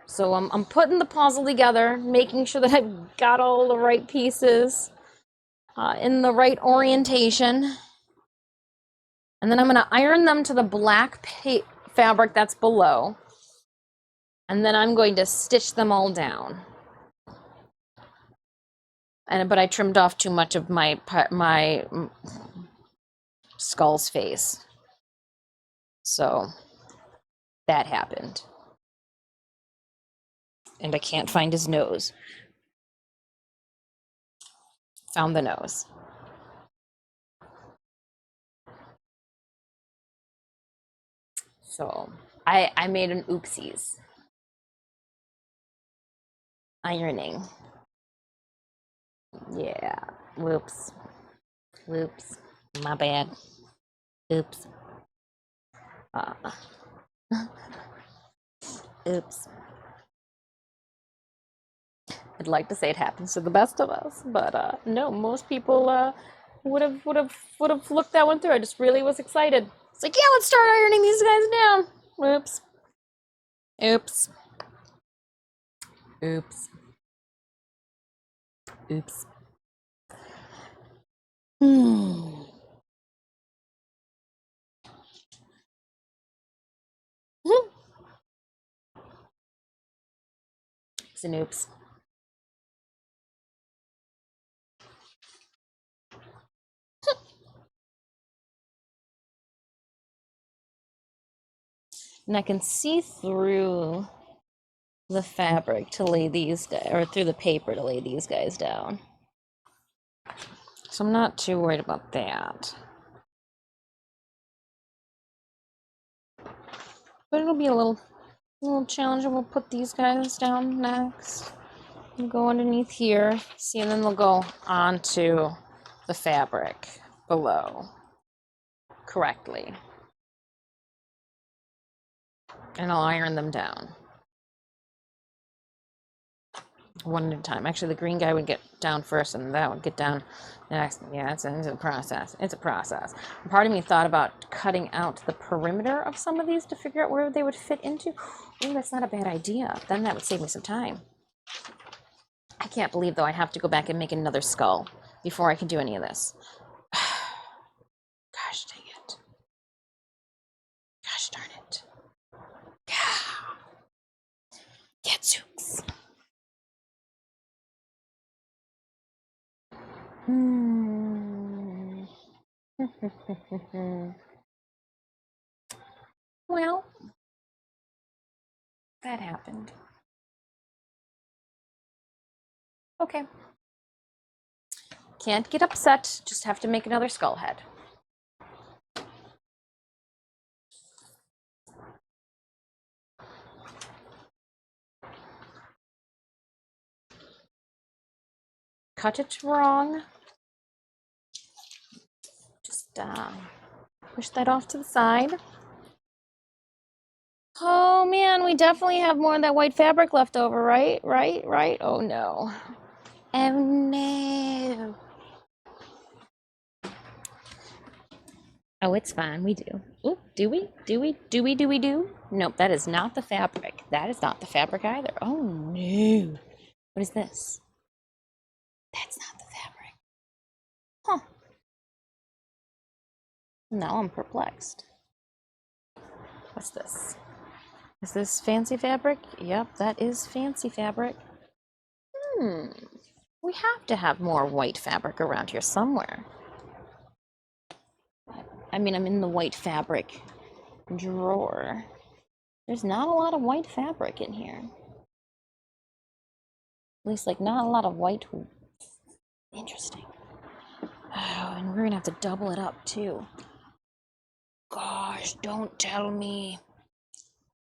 So I'm putting the puzzle together, making sure that I've got all the right pieces in the right orientation. And then I'm going to iron them to the black fabric that's below. And then I'm going to stitch them all down. But I trimmed off too much of my skull's face. So that happened. And I can't find his nose. Found the nose. So I made an oopsies. Ironing. Yeah. Whoops. Whoops. My bad. Oops. Oops. I'd like to say it happens to the best of us, but no, most people would have looked that one through. I just really was excited. It's like, yeah, let's start ironing these guys down. Oops. Oops. Oops. Oops. It's an oops. And I can see through the fabric to lay these guys, or through the paper to lay these guys down. So I'm not too worried about that. But it'll be a little challenge, and we'll put these guys down next. We'll go underneath here, see, and then they'll go onto the fabric below correctly. And I'll iron them down. one at a time. Actually, the green guy would get down first, and that would get down next. Yeah, it's a process. It's a process. Part of me thought about cutting out the perimeter of some of these to figure out where they would fit into. Ooh, that's not a bad idea. Then that would save me some time. I can't believe, though, I have to go back and make another skull before I can do any of this. Gosh dang it. Gosh darn it. Gadzooks. Well, that happened. Okay. Can't get upset, just have to make another skull head. Cut it wrong. Just push that off to the side. Oh man, we definitely have more of that white fabric left over, right? Right? Oh no. Oh no. Oh, it's fine, we do. Ooh, do we? Do we? Nope, that is not the fabric. That is not the fabric either. Oh no. What is this? That's not the fabric. Huh. Now I'm perplexed. What's this? Is this fancy fabric? Yep, that is fancy fabric. We have to have more white fabric around here somewhere. I mean, I'm in the white fabric drawer. There's not a lot of white fabric in here. At least, like, not a lot of white. Interesting. Oh, and we're gonna have to double it up, too. Gosh, don't tell me.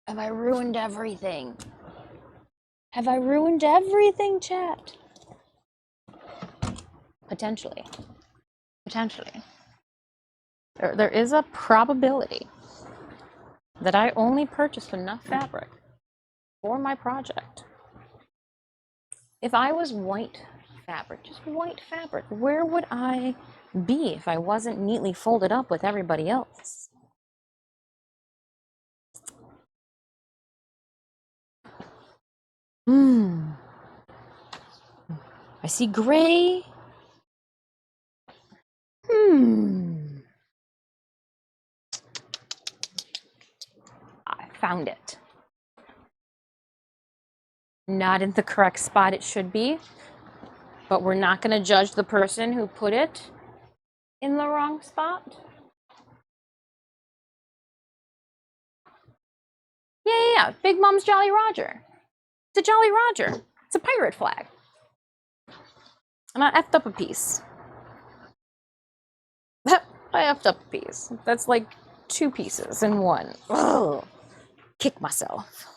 Have I ruined everything? Have I ruined everything, chat? Potentially. Potentially. There is a probability that I only purchased enough fabric for my project. If I was white fabric, just white fabric, where would I be if I wasn't neatly folded up with everybody else? I see gray. I found it. Not in the correct spot it should be, but we're not going to judge the person who put it in the wrong spot. Yeah. Big Mom's Jolly Roger. It's a Jolly Roger. It's a pirate flag. And I effed up a piece. I effed up a piece. That's like 2 pieces in one. Ugh. Kick myself.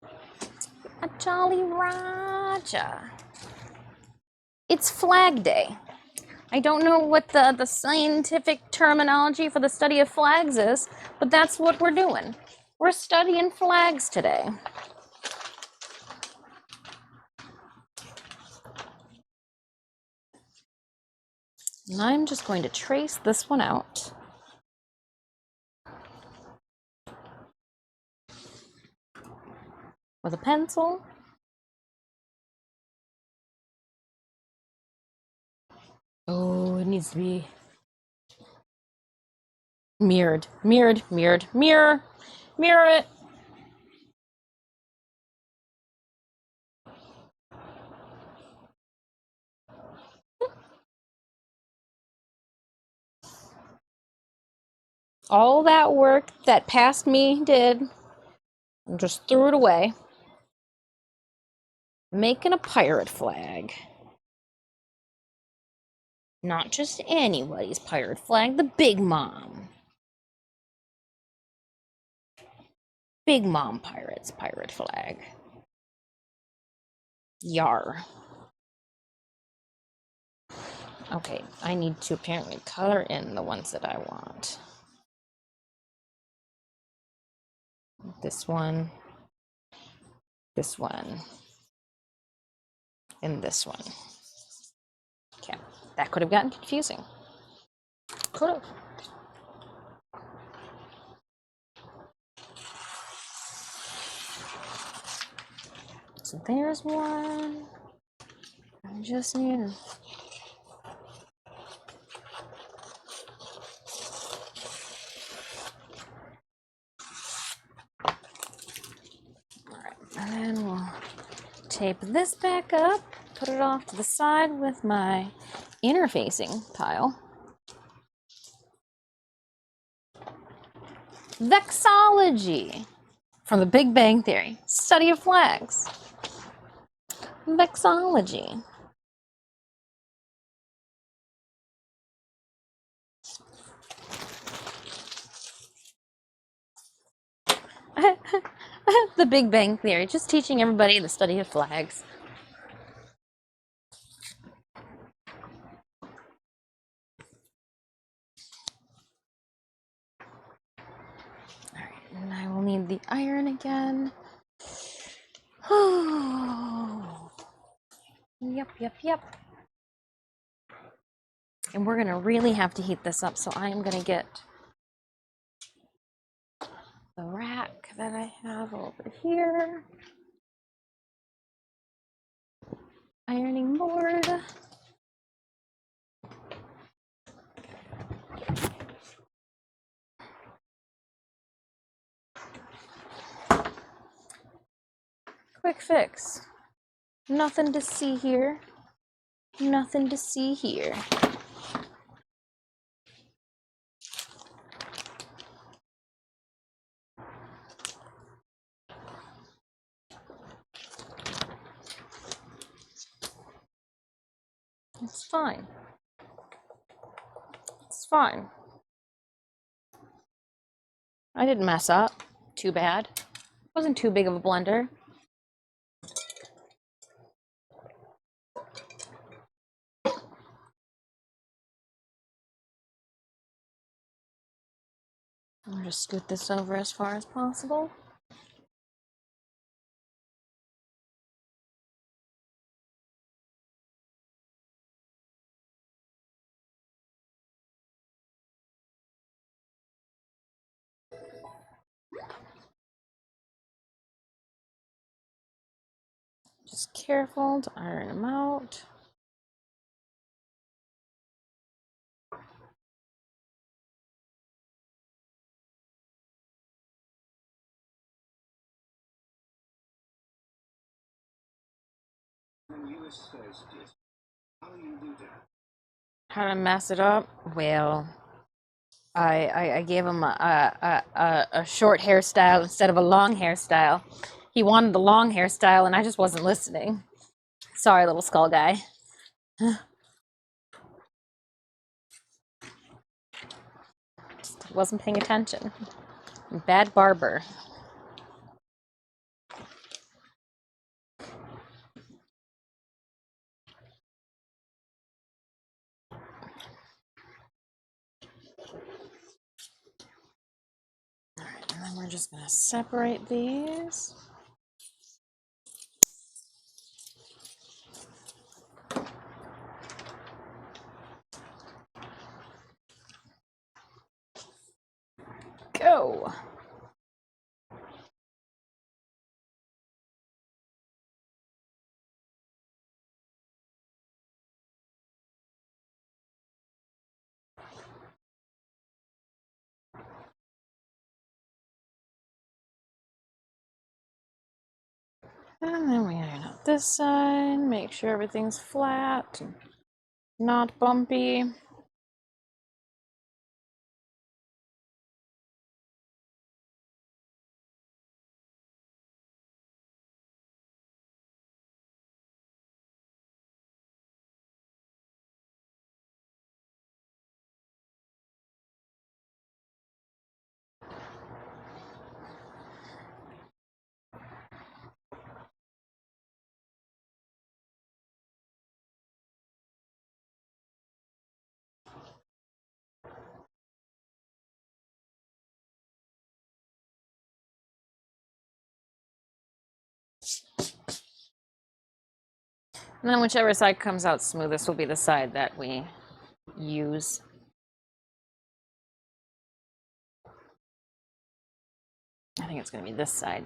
A Jolly Roger. It's Flag Day. I don't know what the scientific terminology for the study of flags is, but that's what we're doing. We're studying flags today. And I'm just going to trace this one out. With a pencil. Oh, it needs to be mirrored. Mirror it. All that work that past me did, and just threw it away. Making a pirate flag. Not just anybody's pirate flag, the Big Mom. Big Mom Pirate's pirate flag. Yar. Okay, I need to apparently color in the ones that I want. This one. this one, and this one. Okay, that could have gotten confusing. Could have. So there's one. I just need. All right, and then we'll tape this back up, put it off to the side with my interfacing pile. Vexology from the Big Bang Theory, study of flags. Vexology. The Big Bang Theory, just teaching everybody the study of flags. All right, and I will need the iron again. Oh, yep. And we're gonna really have to heat this up, so I am gonna get the rack that I have over here. Ironing board. Quick fix. Nothing to see here. Nothing to see here. It's fine. It's fine. I didn't mess up. Too bad. Wasn't too big of a blunder. I'll just scoot this over as far as possible. Just careful to iron them out. How to mess it up? Well, I gave him a short hairstyle instead of a long hairstyle. He wanted the long hairstyle, and I just wasn't listening. Sorry, little skull guy. Just wasn't paying attention. Bad barber. All right, and then we're just gonna separate these. Go. And then we iron out this side, make sure everything's flat and not bumpy. And then whichever side comes out smoothest will be the side that we use. I think it's going to be this side,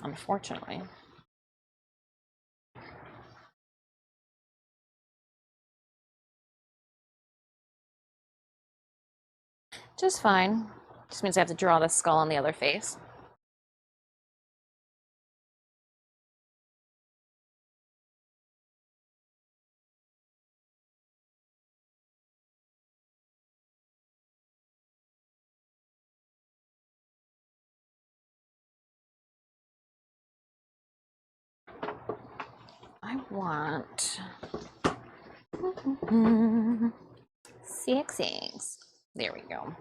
unfortunately. Just fine. Just means I have to draw the skull on the other face. I want 6 eggs. There we go.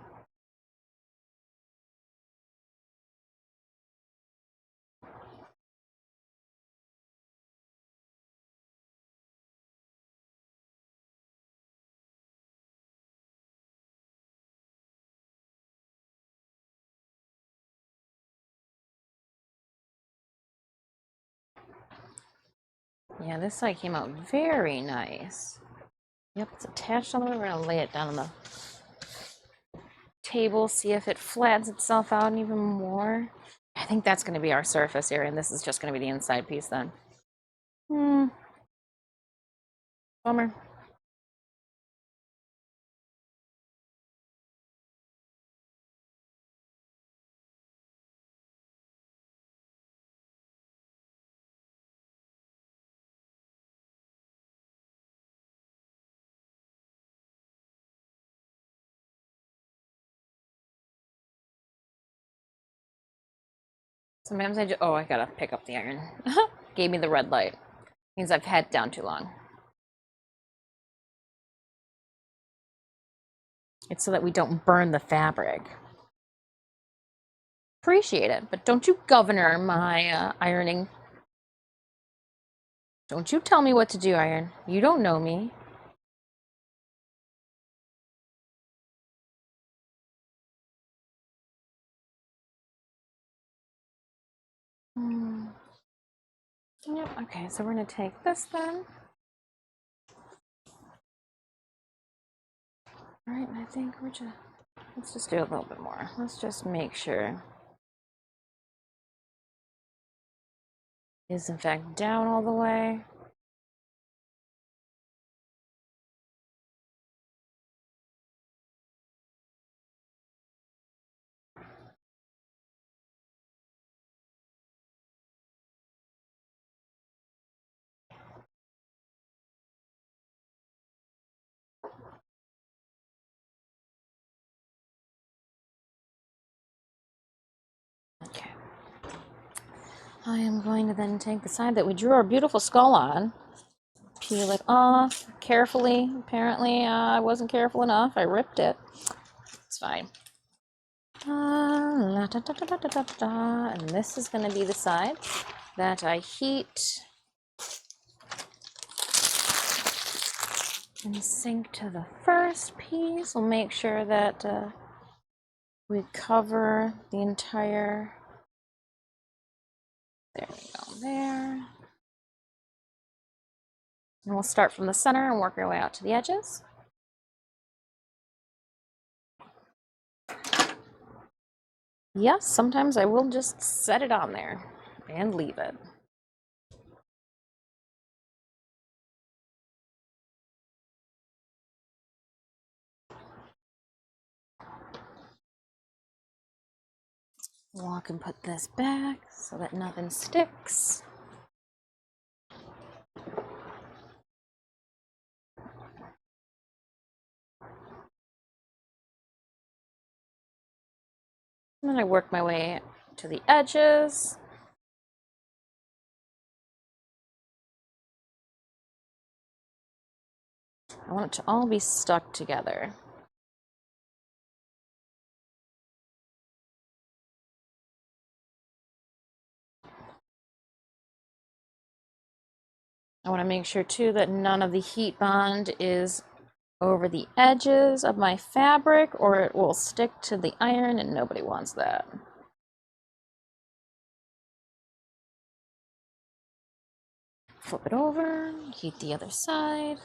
Yeah, this side came out very nice. Yep, it's attached on the way. We're gonna lay it down on the table, see if it flattens itself out even more. I think that's gonna be our surface area, and this is just gonna be the inside piece then. Bummer. Sometimes I just, oh, I gotta pick up the iron. Gave me the red light. Means I've had it down too long. It's so that we don't burn the fabric. Appreciate it, but don't you governor my ironing. Don't you tell me what to do, iron. You don't know me. Yep, okay, so we're gonna take this then. All right, and I think let's just do a little bit more. Let's just make sure it is in fact down all the way. Okay. I am going to then take the side that we drew our beautiful skull on, peel it off carefully. Apparently, I wasn't careful enough. I ripped it. It's fine. And this is going to be the side that I heat and sink to the first piece. We'll make sure that we cover the entire. There we go, there. And we'll start from the center and work our way out to the edges. Yes, sometimes I will just set it on there and leave it. Walk and put this back so that nothing sticks. And then I work my way to the edges. I want it to all be stuck together. I want to make sure too that none of the heat bond is over the edges of my fabric, or it will stick to the iron, and nobody wants that. Flip it over, heat the other side.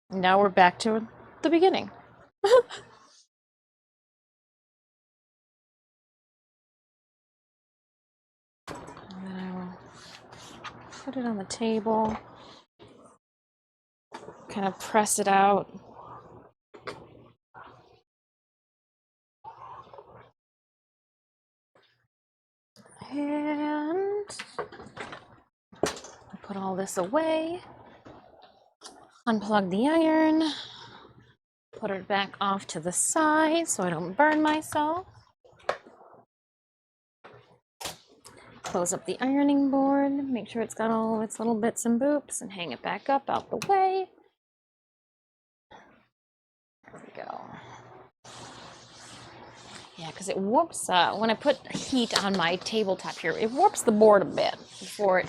Now we're back to the beginning. And then I will put it on the table, kind of press it out. And put all this away. Unplug the iron. Put it back off to the side so I don't burn myself. Close up the ironing board, make sure it's got all its little bits and boops, and hang it back up out the way. There we go. Yeah, because it warps, when I put heat on my tabletop here, it warps the board a bit before it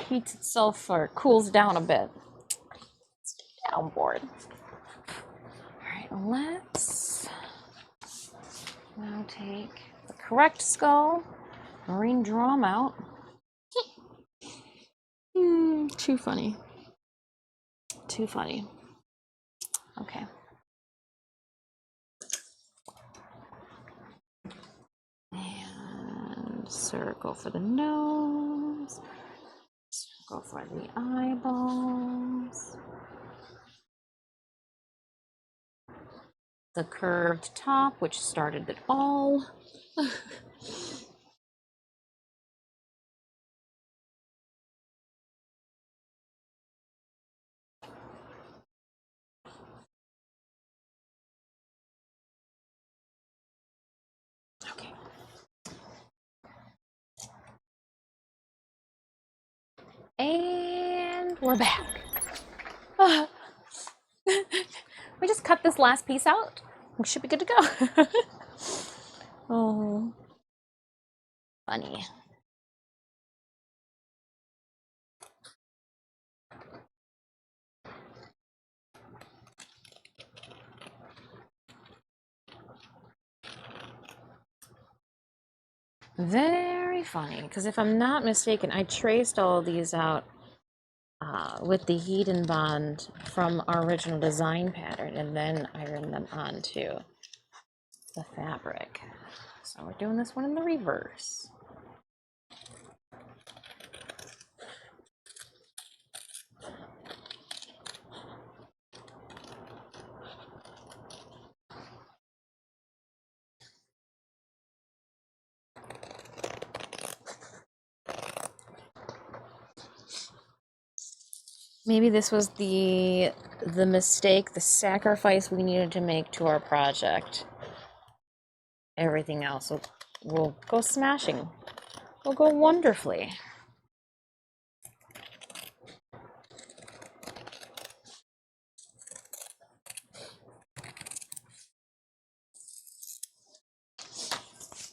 heats itself or cools down a bit. Down board. All right, let's now take the correct skull, marine draw 'em out. Too funny. Too funny. Okay. And circle for the nose. Circle for the eyeballs. The curved top, which started it all. Okay. And we're back. We just cut this last piece out. We should be good to go. Oh, funny. Very funny, because if I'm not mistaken, I traced all of these out with the heat and bond from our original design pattern, and then ironed them onto the fabric. So we're doing this one in the reverse. Maybe this was the mistake, the sacrifice we needed to make to our project. Everything else will go smashing. Will go wonderfully.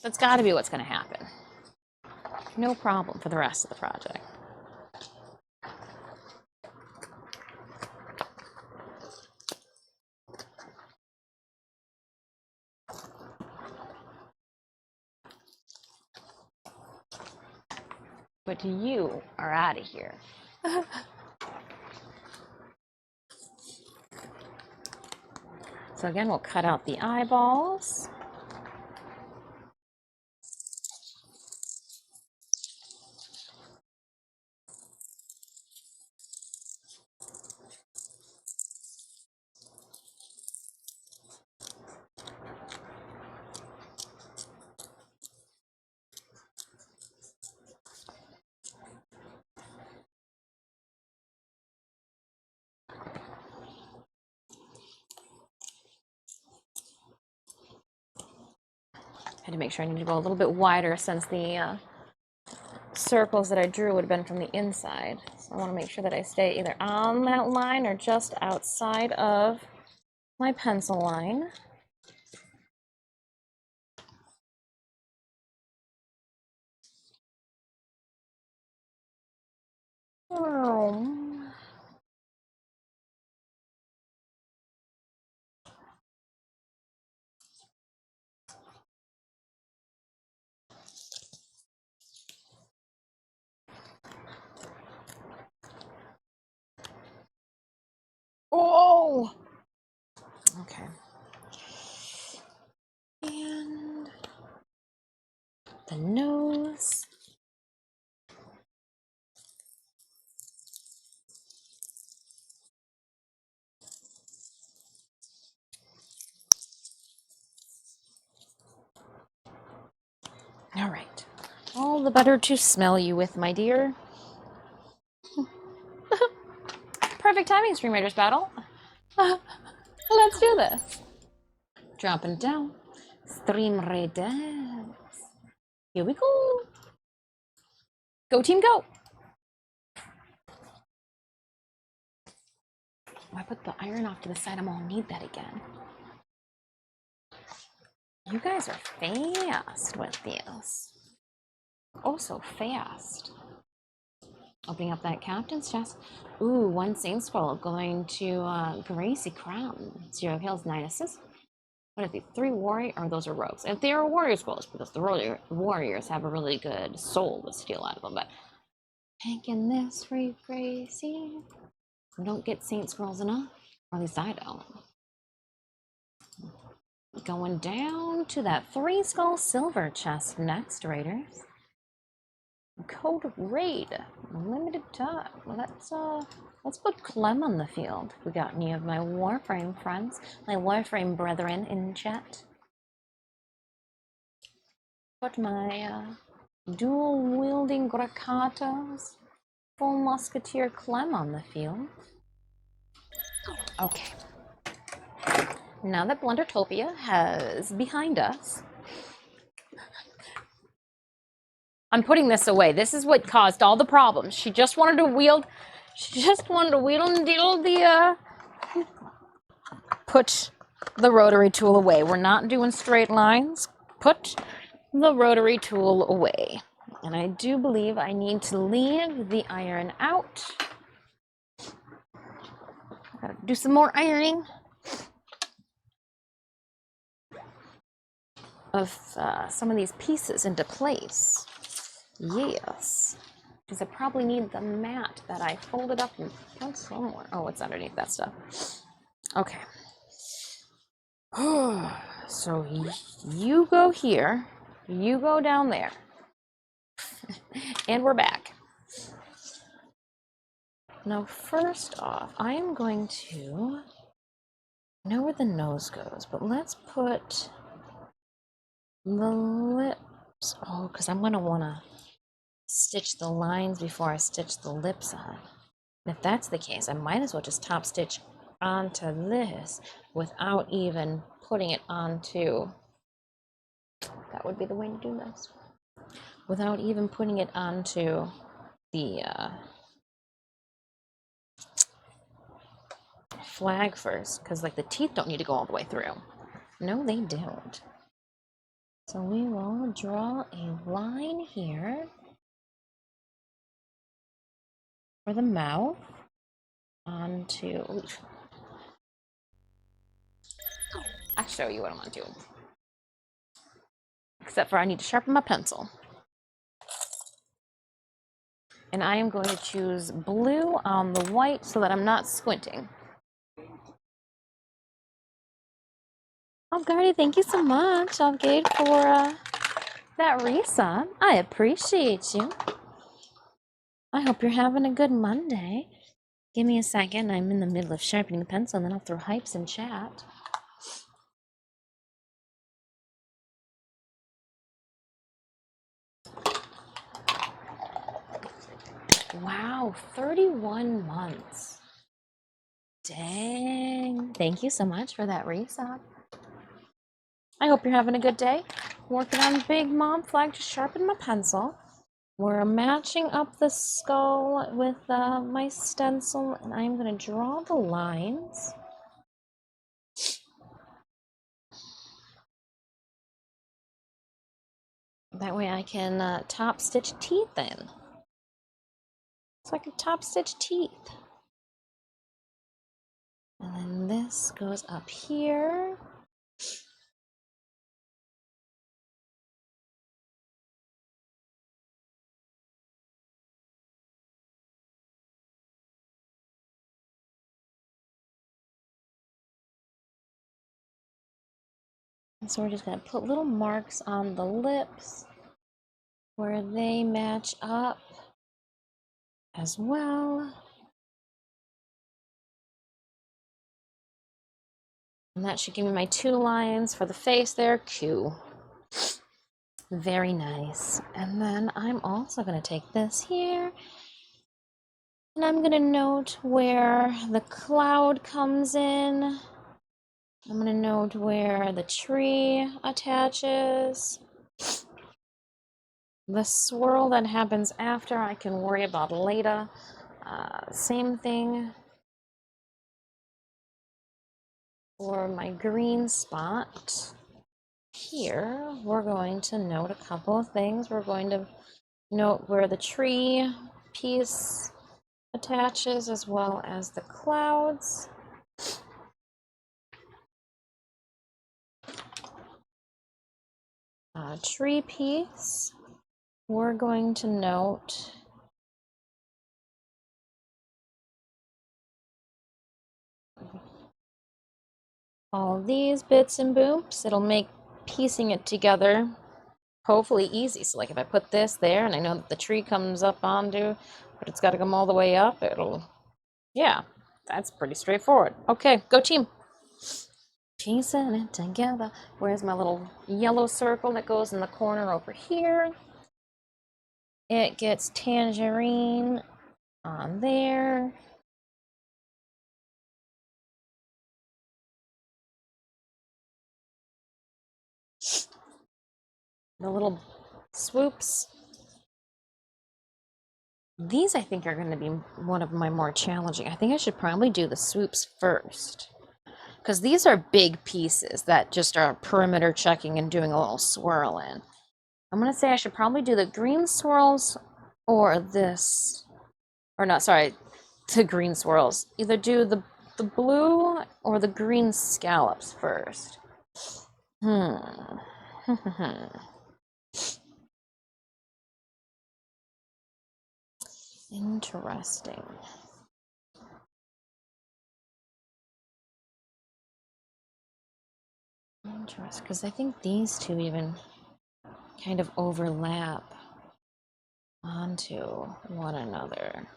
That's got to be what's going to happen. No problem for the rest of the project. But you are out of here. So again, we'll cut out the eyeballs. Had to make sure I need to go a little bit wider since the circles that I drew would have been from the inside. So I want to make sure that I stay either on that line or just outside of my pencil line. home. Oh! Okay. And the nose. All right. All the better to smell you with, my dear. Perfect timing, Stream Raiders battle. Let's do this. Dropping it down. Stream Raiders. Here we go. Go team, go. I put the iron off to the side. I'm gonna need that again. You guys are fast with this. Oh, so fast. Opening up that captain's chest. Ooh, 1 Saint Scroll going to Gracie Crown. 0 kills, 9 assists. What are they? 3 warrior, or those are rogues. If they are warrior scrolls, because the warriors have a really good soul to steal out of them. But taking this for you, Gracie. We don't get Saint Scrolls enough. Or at least I don't. Going down to that 3 skull silver chest next, Raiders. Code Raid, limited time. Let's put Clem on the field. We got any of my Warframe friends, my Warframe brethren in chat. Put my dual wielding Grakatos, full musketeer Clem on the field. Okay. Now that Blundertopia has behind us, I'm putting this away. This is what caused all the problems. She just wanted to wheel and deal the put the rotary tool away. We're not doing straight lines. Put the rotary tool away. And I do believe I need to leave the iron out. Gotta do some more ironing of some of these pieces into place. Yes. Because I probably need the mat that I folded up and put somewhere. Oh, it's underneath that stuff. Okay. So you go here, you go down there, and we're back. Now, first off, I am going to know where the nose goes, but let's put the lips. Oh, because I'm going to want to stitch the lines before I stitch the lips on. And if that's the case, I might as well just top stitch onto this without even putting it onto, that would be the way to do this, without even putting it onto the flag first, because like the teeth don't need to go all the way through. No, they don't. So we will draw a line here for the mouth onto, I'll show you what I'm gonna do. Except for I need to sharpen my pencil. And I am going to choose blue on the white so that I'm not squinting. Alrighty, thank you so much, Algade, for that resub. I appreciate you. I hope you're having a good Monday. Give me a second. I'm in the middle of sharpening the pencil, and then I'll throw hypes in chat. Wow, 31 months. Dang. Thank you so much for that resub. I hope you're having a good day. Working on Big Mom flag to sharpen my pencil. We're matching up the skull with my stencil, and I'm going to draw the lines. That way I can top stitch teeth in. It's like a top stitch teeth. And then this goes up here. And so we're just going to put little marks on the lips where they match up as well. And that should give me my 2 lines for the face there. Q. Very nice. And then I'm also going to take this here and I'm going to note where the cloud comes in. I'm going to note where the tree attaches. The swirl that happens after I can worry about later. Same thing for my green spot. Here, we're going to note a couple of things. We're going to note where the tree piece attaches as well as the clouds. Tree piece, we're going to note all these bits and boops. It'll make piecing it together hopefully easy. So like if I put this there and I know that the tree comes up onto, but it's got to come all the way up, yeah, that's pretty straightforward. Okay, go team. Piecing it together. Where's my little yellow circle that goes in the corner over here? It gets tangerine on there. The little swoops. These I think are going to be one of my more challenging. I think I should probably do the swoops first. Because these are big pieces that just are perimeter checking and doing a little swirl in. I'm going to say I should probably do the green swirls or this. Or not, sorry, the green swirls. Either do the blue or the green scallops first. Interesting. Interesting, because I think these two even kind of overlap onto one another.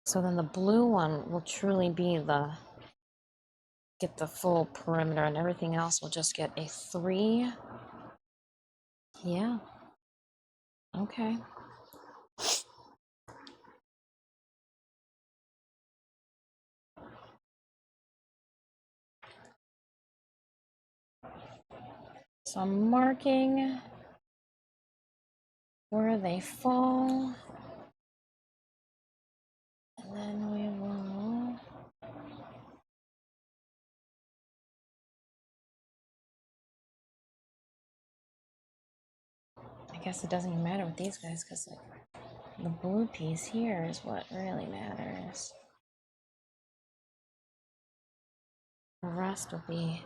So then the blue one will truly be get the full perimeter, and everything else will just get a 3. Yeah. Okay. So I'm marking where they fall. And then we will I guess it doesn't even matter with these guys because the blue piece here is what really matters. The rest will be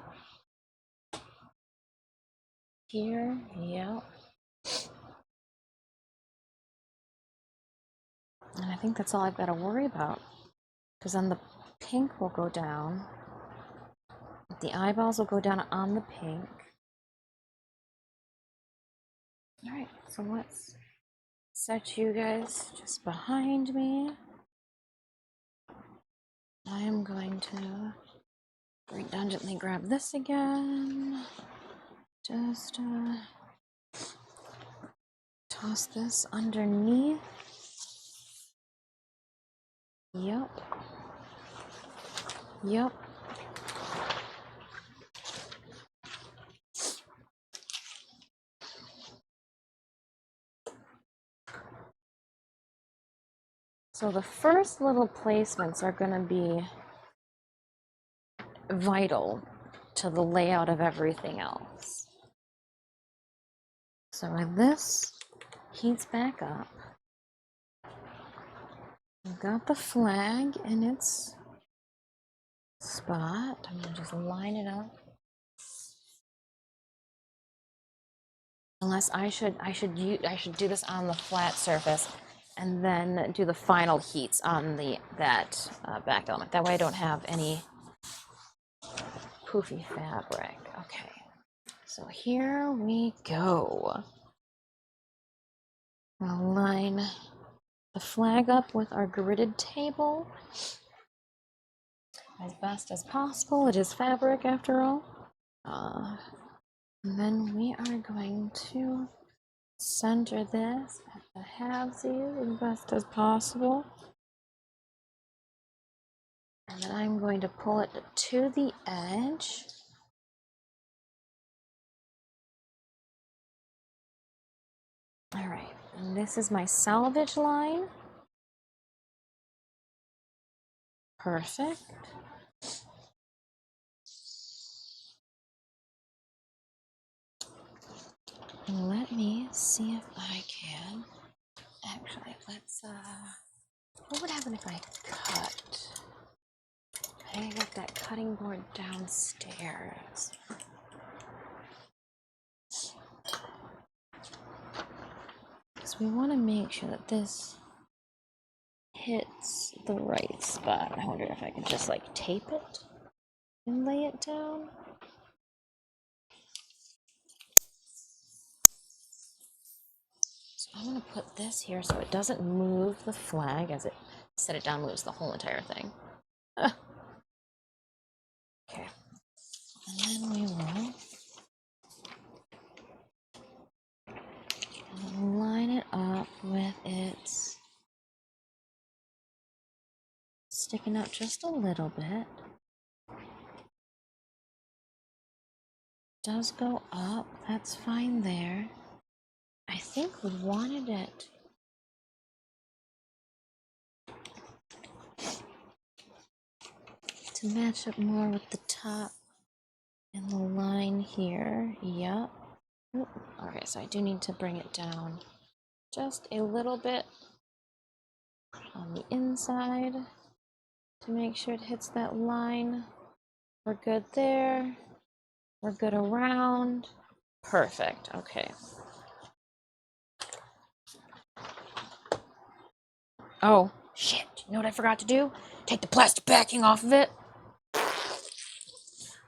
here. Yep. And I think that's all I've got to worry about. Because then the pink will go down. The eyeballs will go down on the pink. Alright, so let's set you guys just behind me. I am going to redundantly grab this again. Just toss this underneath. Yep. Yep. So the first little placements are going to be vital to the layout of everything else. So when this heats back up, I've got the flag in its spot. I'm going to just line it up. Unless I should do this on the flat surface and then do the final heats on that back element. That way I don't have any poofy fabric. Okay, so here we go. I'll line the flag up with our gridded table as best as possible. It is fabric after all. And then we are going to center this at the halvesies as best as possible. And then I'm going to pull it to the edge. All right, and this is my selvage line. Perfect. Let me see if I can. Actually, let's, what would happen if I cut? I got that cutting board downstairs. Because we want to make sure that this hits the right spot. I wonder if I can just like tape it and lay it down. So I'm going to put this here so it doesn't move the flag as it set it down, moves the whole entire thing. Okay. And then we will line it up with its sticking up just a little bit. Does go up, that's fine there. I think we wanted it to match up more with the top and the line here. Yep. Okay, so I do need to bring it down just a little bit on the inside to make sure it hits that line. We're good there. We're good around. Perfect. Okay. Oh, shit. You know what I forgot to do? Take the plastic backing off of it.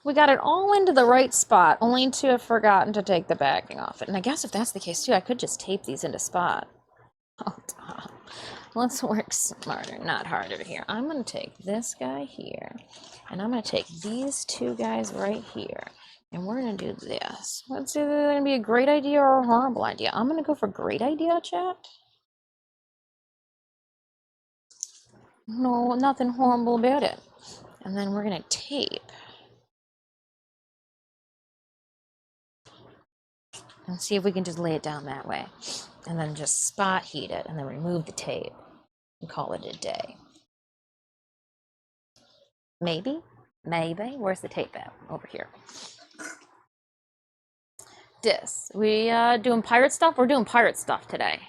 We got it all into the right spot, only to have forgotten to take the backing off it. And I guess if that's the case too, I could just tape these into spot. Hold on. Let's work smarter, not harder here. I'm going to take this guy here, and I'm going to take these two guys right here, and we're going to do this. Let's see if it's going to be a great idea or a horrible idea. I'm going to go for great idea, chat. No, nothing horrible about it. And then we're going to tape. And see if we can just lay it down that way. And then just spot heat it and then remove the tape and call it a day. Maybe. Where's the tape at? Over here. We doing pirate stuff? We're doing pirate stuff today.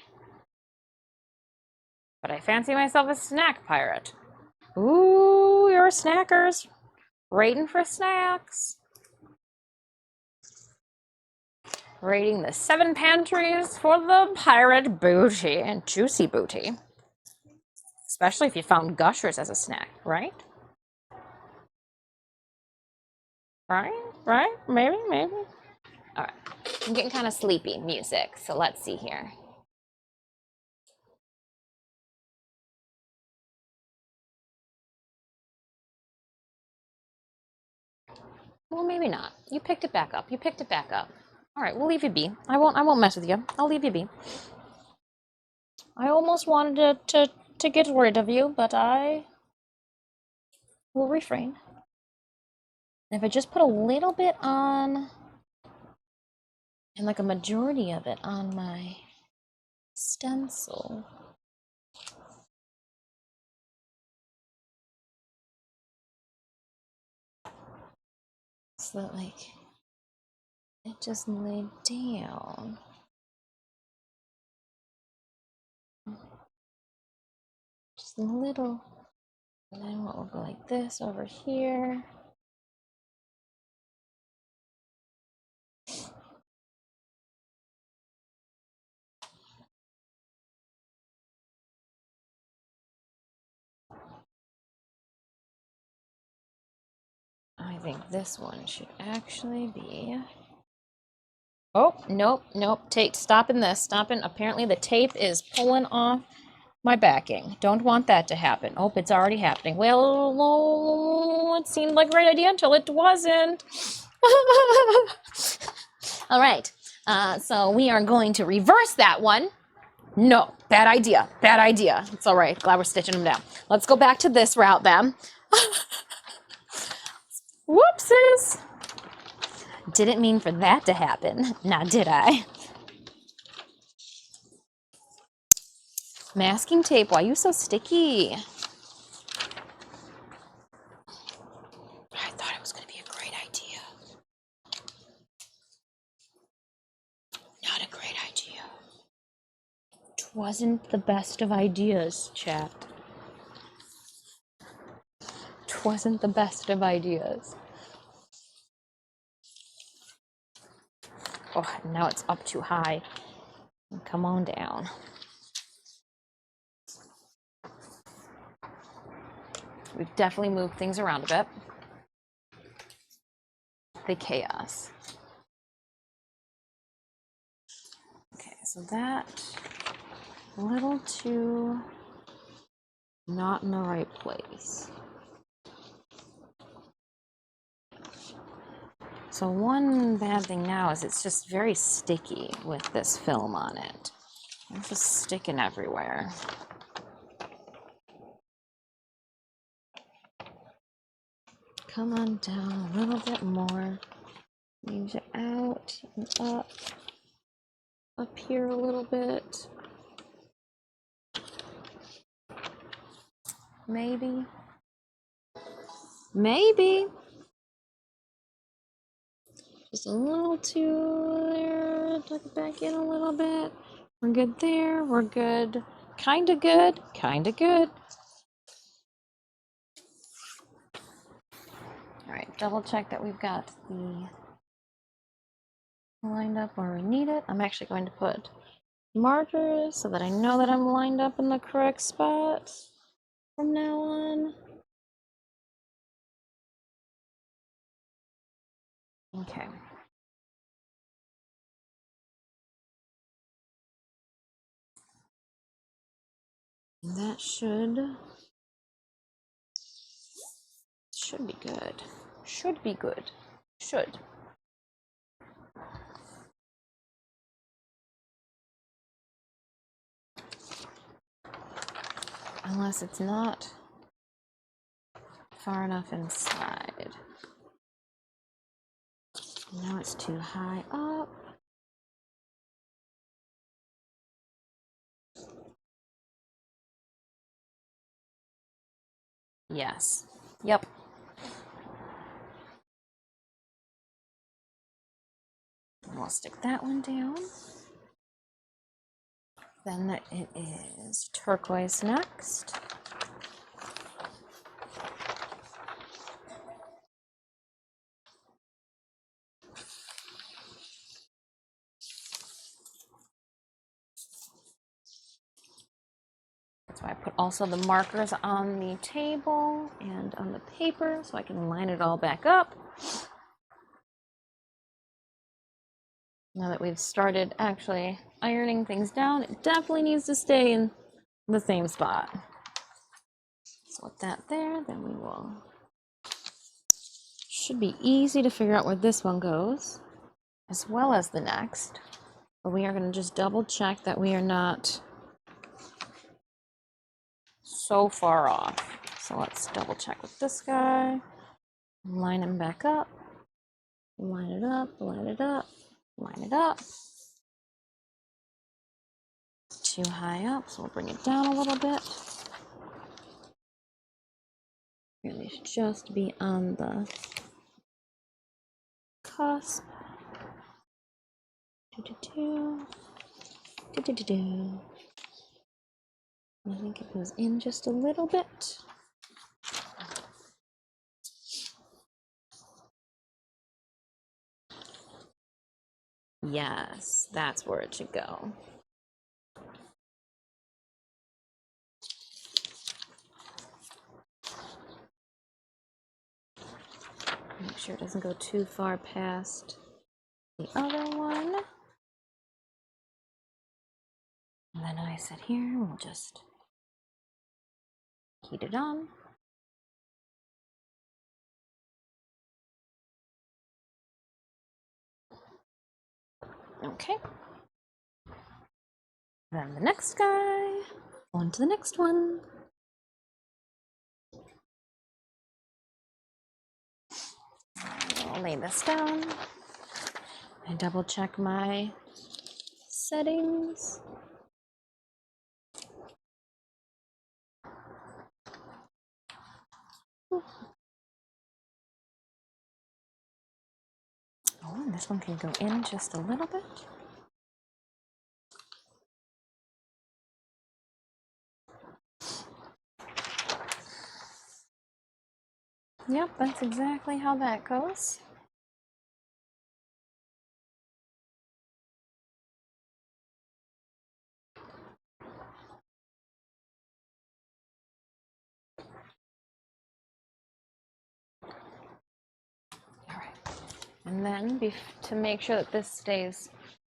But I fancy myself a snack pirate. Ooh, you're snackers. Raiding for snacks. Raiding the 7 pantries for the pirate booty and juicy booty. Especially if you found Gushers as a snack, right? Right? Maybe. All right, I'm getting kind of sleepy music, so let's see here. Well, maybe not. You picked it back up. All right, we'll leave you be. I won't mess with you. I'll leave you be. I almost wanted to get rid of you, but I will refrain. And if I just put a little bit on, and like a majority of it on my stencil, so that like it just laid down. Just a little, and then we'll go like this over here. I think this one should actually be. Oh, nope, nope. Tape, stopping this, stopping. Apparently the tape is pulling off my backing. Don't want that to happen. Oh, it's already happening. Well, it seemed like a great idea until it wasn't. All right, so we are going to reverse that one. No, bad idea, bad idea. It's all right, glad we're stitching them down. Let's go back to this route then. Whoopsies. Didn't mean for that to happen, now did I? Masking tape, why are you so sticky? I thought it was going to be a great idea. Not a great idea. It wasn't the best of ideas, chat. It wasn't the best of ideas. Oh, now it's up too high. Come on down. We've definitely moved things around a bit. The chaos. Okay, so that a little too not in the right place. So one bad thing now is it's just very sticky with this film on it. It's just sticking everywhere. Come on down a little bit more. Use it out and up here a little bit. Maybe. Maybe. Just a little too there. Tuck it back in a little bit. We're good there. We're good. Kinda good. Kinda good. All right, double check that we've got the lined up where we need it. I'm actually going to put markers so that I know that I'm lined up in the correct spot from now on. Okay. That should be good. Should be good. Should. Unless it's not far enough inside. Now it's too high up. Yes. Yep. We'll stick that one down. Then it is turquoise next. That's why I put also the markers on the table and on the paper so I can line it all back up. Now that we've started actually ironing things down, it definitely needs to stay in the same spot. So with that there, then we will, should be easy to figure out where this one goes, as well as the next. But we are going to just double check that we are not so far off. So let's double check with this guy, line him back up, line it up, line it up, line it up. It's too high up, so we'll bring it down a little bit. Really should just be on the cusp. I think it goes in just a little bit. Yes, that's where it should go. Make sure it doesn't go too far past the other one. And then I sit here, we'll just heat it on. Okay. Then the next guy, on to the next one. I'll lay this down. I double check my settings. Oh, and this one can go in just a little bit. Yep, that's exactly how that goes. All right. And then to make sure that this stays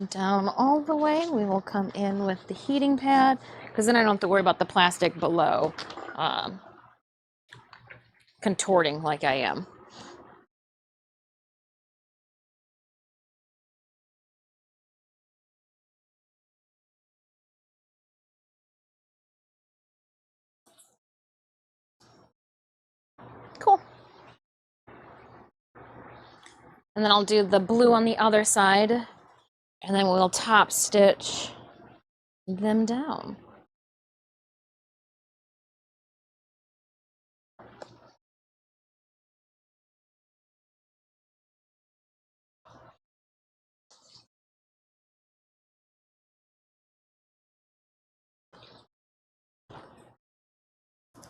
down all the way, we will come in with the heating pad, because then I don't have to worry about the plastic below contorting like I am. Cool. And then I'll do the blue on the other side, and then we'll top stitch them down.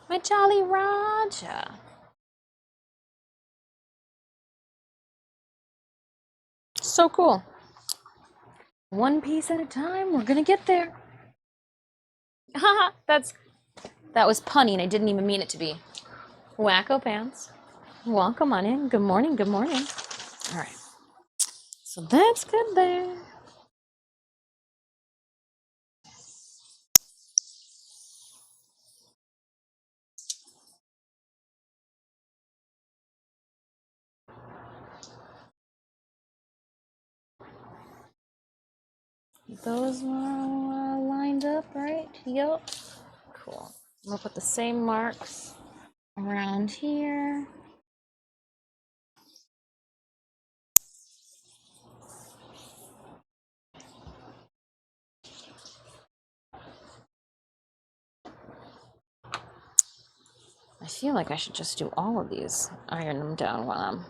My Jolly Roger. So cool. One piece at a time, we're gonna get there. Haha, that was punny and I didn't even mean it to be. Wacko Pants. Welcome on in. Good morning, good morning. All right. So that's good there. Those are lined up, right? Yep. Cool. We'll put the same marks around here. I feel like I should just do all of these, iron them down while I'm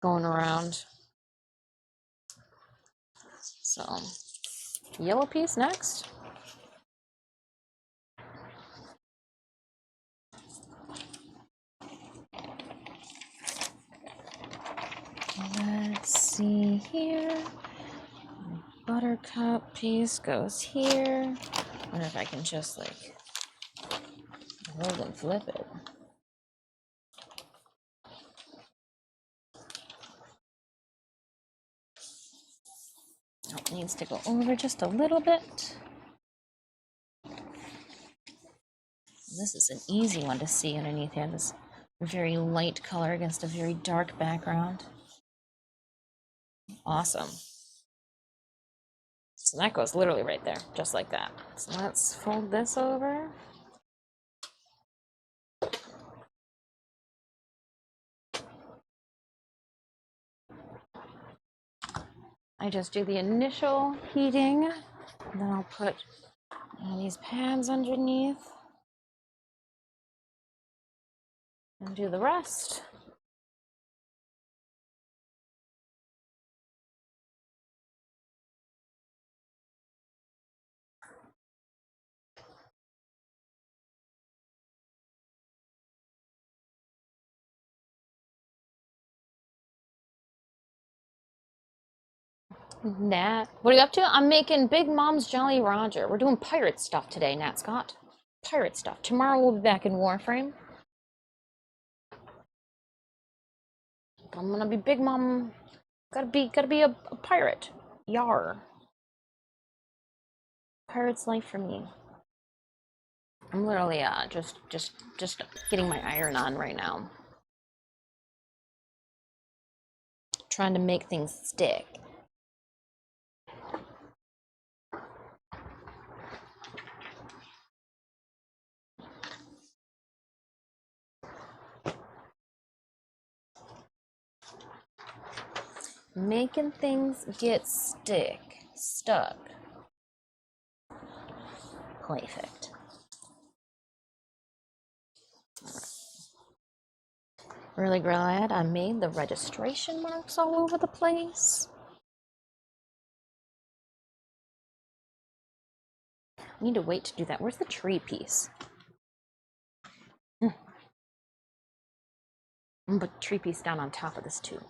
going around. So, yellow piece next. Let's see here. Buttercup piece goes here. I wonder if I can just like hold and flip it. Oh, it needs to go over just a little bit. This is an easy one to see underneath here. This very light color against a very dark background. Awesome. So that goes literally right there, just like that. So let's fold this over. I just do the initial heating, and then I'll put these pads underneath and do the rest. Nat, what are you up to? I'm making Big Mom's Jolly Roger. We're doing pirate stuff today, Nat Scott. Pirate stuff. Tomorrow we'll be back in Warframe. I'm gonna be Big Mom. Gotta be a pirate. Yar. Pirate's life for me. I'm literally just getting my iron on right now. Trying to make things stick. Making things get stuck. Perfect. Really glad I made the registration marks all over the place. I need to wait to do that. Where's the tree piece? I'm gonna put the tree piece down on top of this too.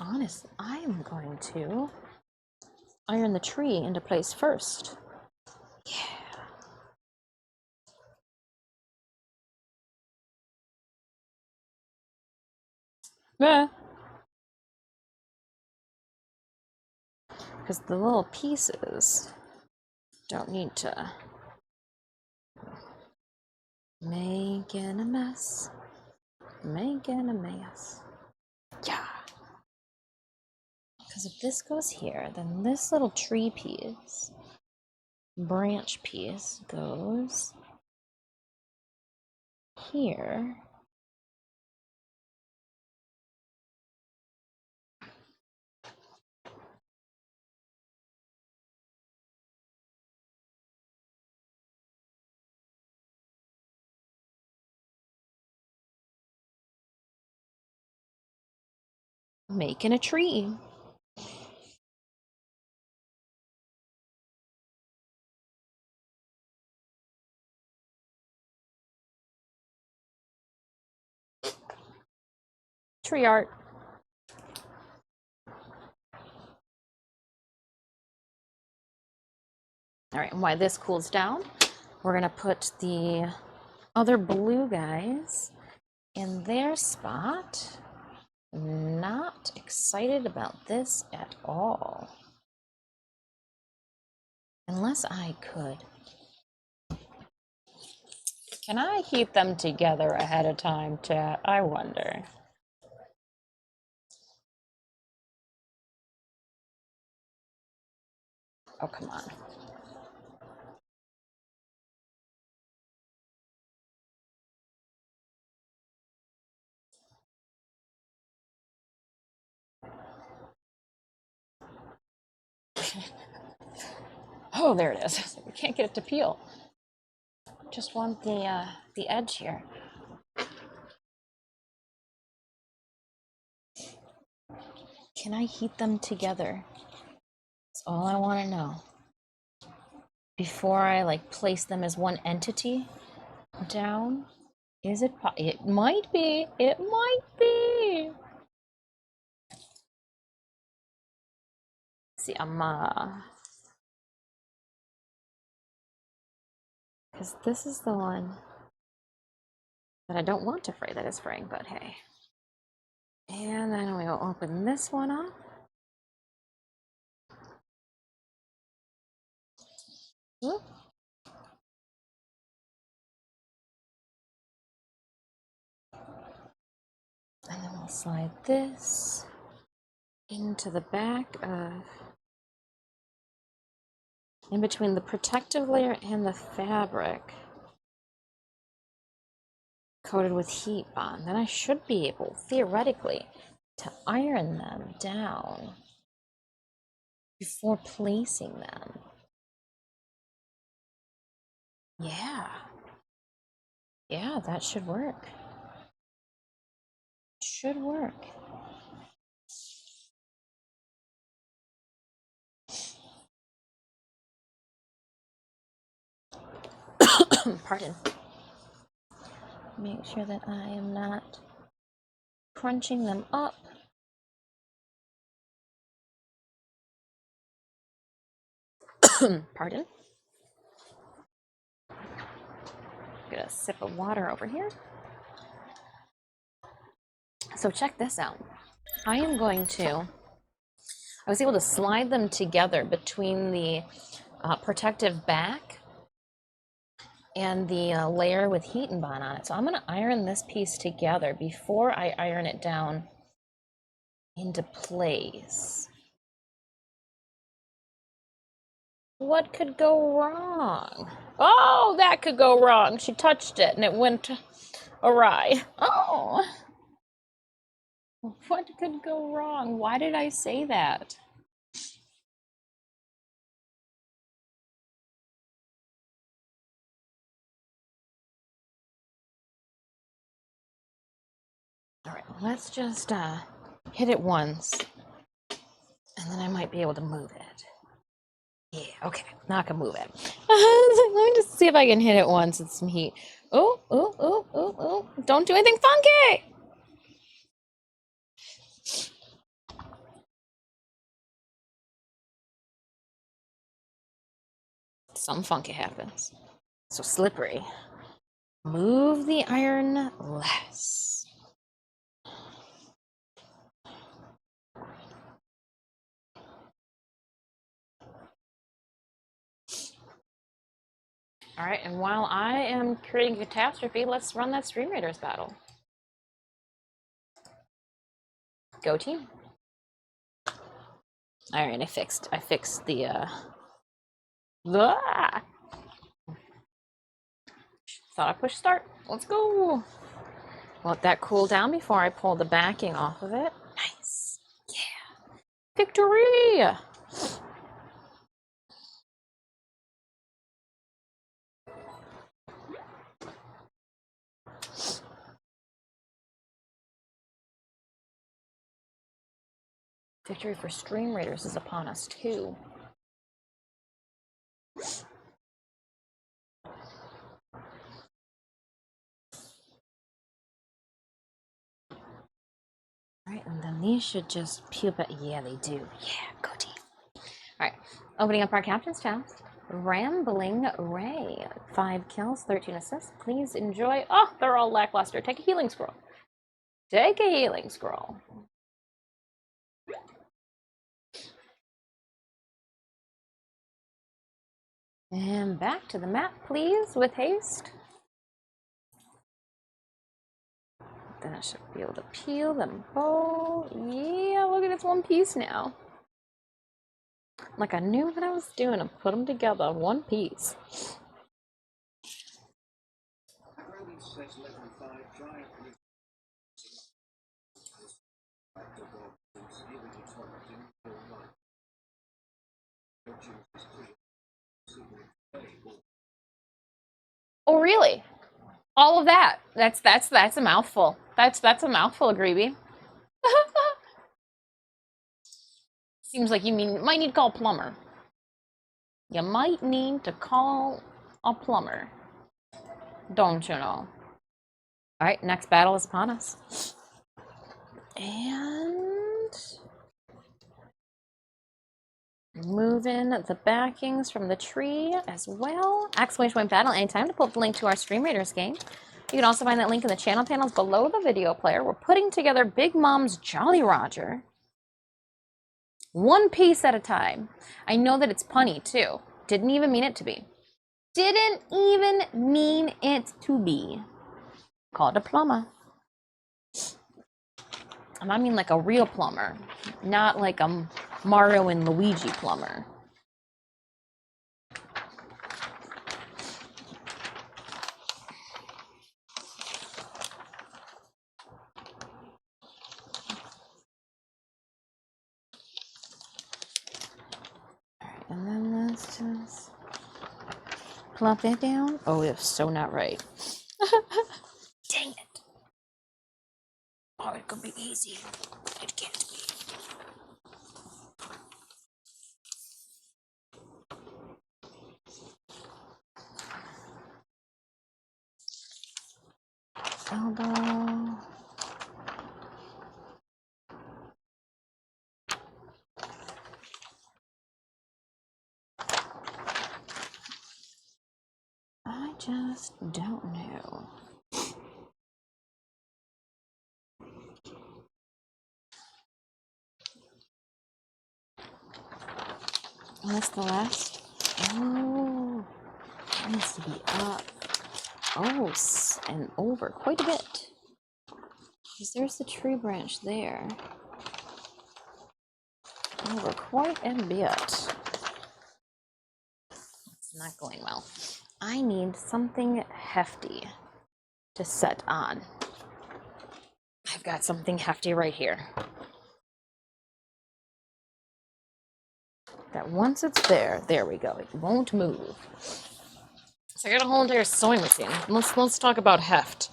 Honestly, I am going to iron the tree into place first. Yeah. Because the little pieces don't need to making a mess. Making a mess. Yeah. Because if this goes here, then this little tree piece, branch piece, goes here. Making a tree. Tree art. All right, and while this cools down, we're gonna put the other blue guys in their spot. Not excited about this at all. Unless I could. Can I keep them together ahead of time, chat? I wonder. Oh, come on. Oh, there it is. We can't get it to peel. Just want the edge here. Can I heat them together? That's all I want to know. Before I like place them as one entity down. Is it? It might be. It might be. See, because this is the one that I don't want to fray that is fraying, but hey. And then we'll open this one up. Whoop. And then we'll slide this into the back of, in between the protective layer and the fabric, coated with heat bond. Then I should be able, theoretically, to iron them down before placing them. Yeah. Yeah, that should work. Should work. Pardon. Make sure that I am not crunching them up. Pardon. Get a sip of water over here. So check this out. I was able to slide them together between the protective back and the layer with heat and bond on it. So I'm gonna iron this piece together before I iron it down into place. What could go wrong? Oh, that could go wrong. She touched it and it went awry. Oh, what could go wrong? Why did I say that? All right, let's just hit it once and then I might be able to move it. Yeah, okay, now I can move it. Let me just see if I can hit it once with some heat. Oh, oh, oh, oh, oh. Don't do anything funky! Something funky happens. So slippery. Move the iron less. All right, and while I am creating catastrophe, let's run that Stream Raiders battle. Go team. All right, I fixed the thought I pushed start. Let's go. Let that cool down before I pull the backing off of it. Nice. Yeah. Victory. Victory for Stream Raiders is upon us too. All right, and then these should just peel back. Yeah, they do. Yeah, go team. All right, opening up our captain's chest. Rambling Ray, 5 kills, 13 assists. Please enjoy. Oh, they're all lackluster. Take a healing scroll. Take a healing scroll. And back to the map, please, with haste. Then I should be able to peel them both. Yeah, look at this one piece now. Like I knew what I was doing and put them together, one piece. Oh, really? All of that? That's a mouthful. That's a mouthful, Greeby. Seems like you might need to call a plumber. You might need to call a plumber. Don't you know? All right, next battle is upon us. And moving the backings from the tree as well. Exclamation point battle anytime to pull up the link to our Stream Raiders game. You can also find that link in the channel panels below the video player. We're putting together Big Mom's Jolly Roger. One piece at a time. I know that it's punny too. Didn't even mean it to be. Didn't even mean it to be. Called a plumber. And I mean like a real plumber. Not like a Mario and Luigi plumber. And then let's just plop it down. Oh, it's so not right. Dang it. Oh, it could be easy. It can't be. Elbow. just don't know. Oh, that's the last. Oh, it needs to be up. Oh, and over quite a bit. Because there's the tree branch there. Over quite a bit. It's not going well. I need something hefty to set on. I've got something hefty right here. That once it's there we go. It won't move. So I got a whole entire sewing machine. Let's talk about heft.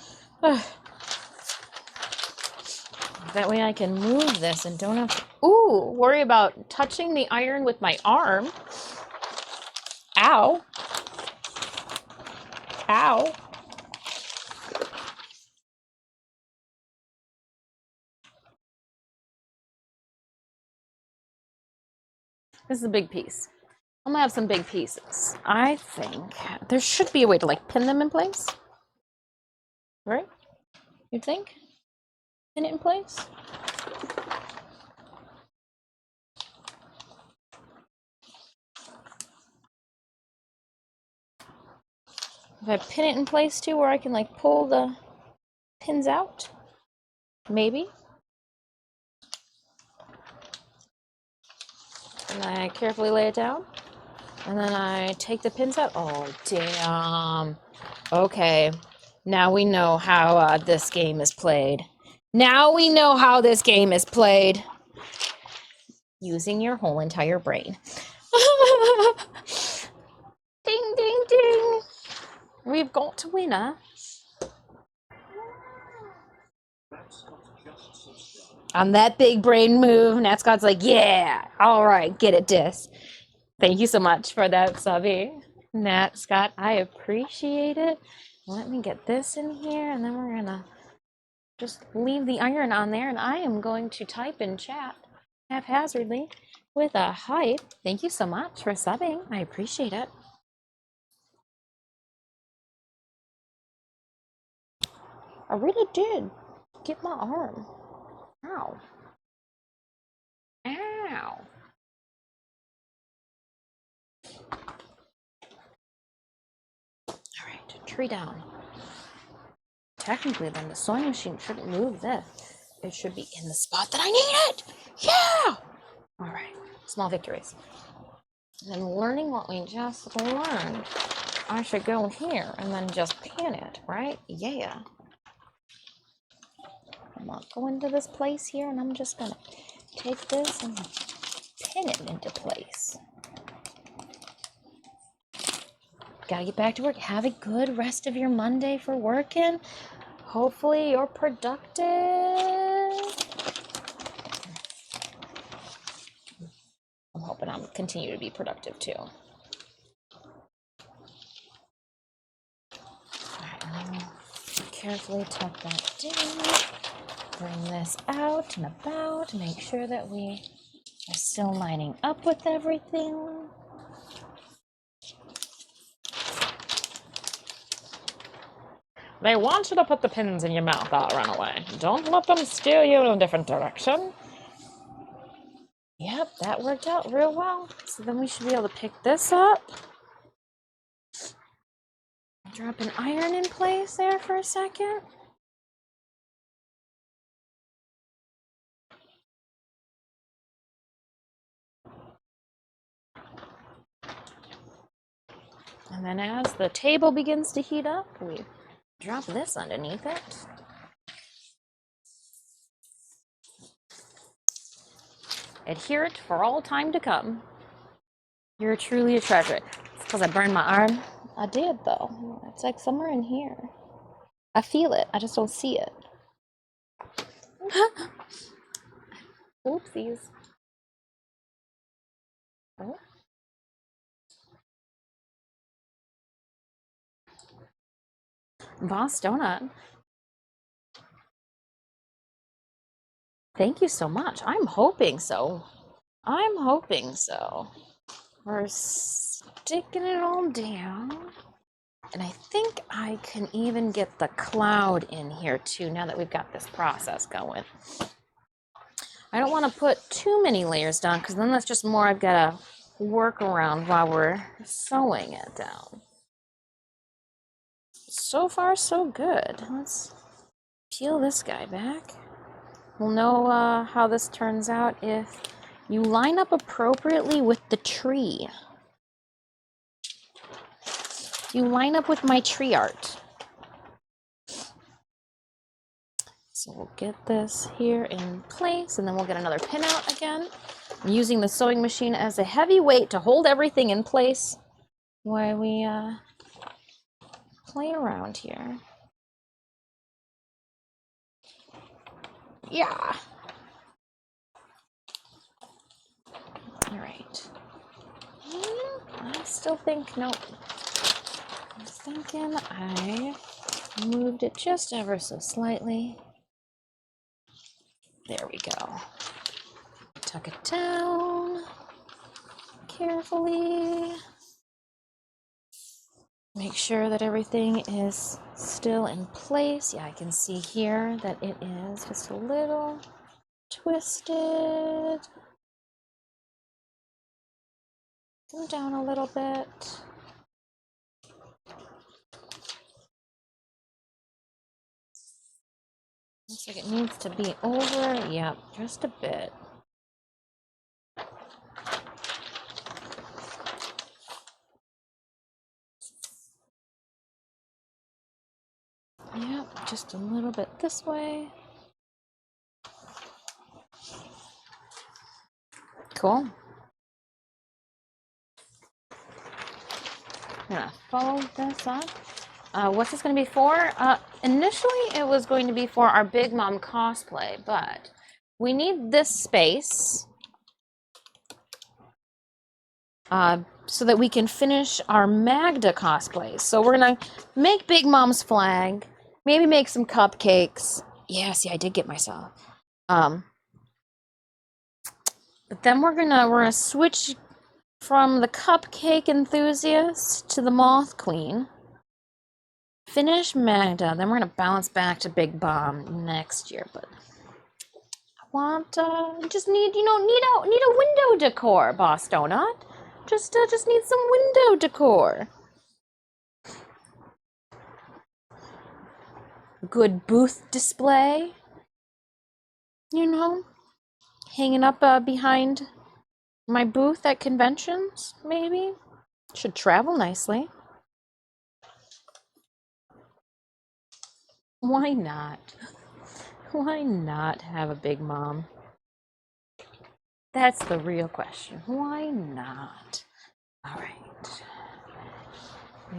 That way I can move this and don't have to, worry about touching the iron with my arm. Ow. Ow. This is a big piece. I'm gonna have some big pieces. I think there should be a way to like pin them in place. Right? You think? Pin it in place? If I pin it in place too, where I can like pull the pins out, maybe. And I carefully lay it down, and then I take the pins out. Oh, damn. Okay, now we know how this game is played. Now we know how this game is played. Using your whole entire brain. Ding, ding, ding. We've got a winner. On that big brain move, Nat Scott's like, yeah, all right, get it, Dis. Thank you so much for that, Subby. Nat Scott, I appreciate it. Let me get this in here, and then we're gonna just leave the iron on there, and I am going to type in chat haphazardly with a hype. Thank you so much for subbing. I appreciate it. I really did get my arm. Ow. Ow. All right, tree down. Technically, then the sewing machine shouldn't move this. It should be in the spot that I need it. Yeah. All right, small victories. And then learning what we just learned. I should go here and then just pin it, right? Yeah. I'm gonna go into this place here, and I'm just gonna take this and pin it into place. Gotta get back to work. Have a good rest of your Monday for working. Hopefully you're productive. I'm hoping I'll continue to be productive too. All right, carefully tuck that down. Bring this out and about. Make sure that we are still lining up with everything. They want you to put the pins in your mouth, run away. Don't let them steer you in a different direction. Yep, that worked out real well. So then we should be able to pick this up. Drop an iron in place there for a second. And then as the table begins to heat up, we drop this underneath it. Adhere it for all time to come. You're truly a treasure. It's because I burned my arm. I did, though. It's like somewhere in here. I feel it. I just don't see it. Oopsies. Oh. Boss Donut. Thank you so much. I'm hoping so. I'm hoping so. We're sticking it all down. And I think I can even get the cloud in here too, now that we've got this process going. I don't want to put too many layers down, because then that's just more I've got to work around while we're sewing it down. So far, so good. Let's peel this guy back. We'll know how this turns out if you line up appropriately with the tree. You line up with my tree art. So we'll get this here in place, and then we'll get another pin out again. I'm using the sewing machine as a heavy weight to hold everything in place while we play around here. Yeah. All right. I still think, nope. I was thinking I moved it just ever so slightly. There we go. Tuck it down carefully. Make sure that everything is still in place. Yeah, I can see here that it is just a little twisted. Come down a little bit. Looks like it needs to be over. Yep, just a bit. Yep, just a little bit this way. Cool. I'm gonna fold this up. What's this gonna be for? Initially, it was going to be for our Big Mom cosplay, but we need this space so that we can finish our Magda cosplays. So we're gonna make Big Mom's flag, maybe make some cupcakes. Yeah, see, I did get myself. But then we're gonna switch from the cupcake enthusiast to the Moth Queen. Finish Magda, then we're gonna bounce back to Big Bomb next year. But I want just need need a window decor, Boss Donut. Just need some window decor. Good booth display. You know, hanging up behind my booth at conventions, maybe. Should travel nicely. Why not? Why not have a Big Mom? That's the real question. Why not? All right.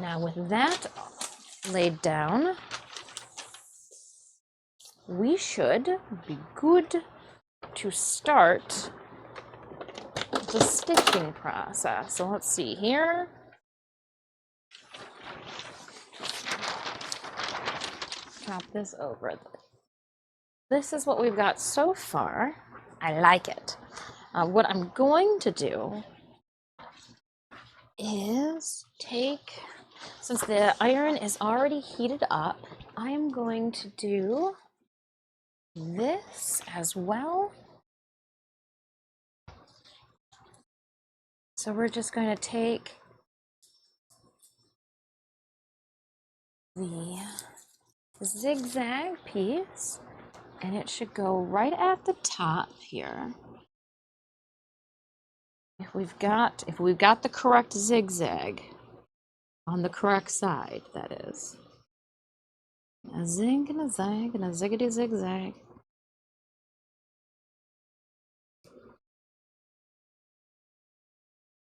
Now with that laid down, we should be good to start the stitching process. So let's see here. Drop this over. This is what we've got so far. I like it. What I'm going to do is take, since the iron is already heated up, I am going to do this as well. So we're just going to take the zigzag piece, and it should go right at the top here. If we've got the correct zigzag on the correct side, that is. A zig and a zag and a ziggity zigzag.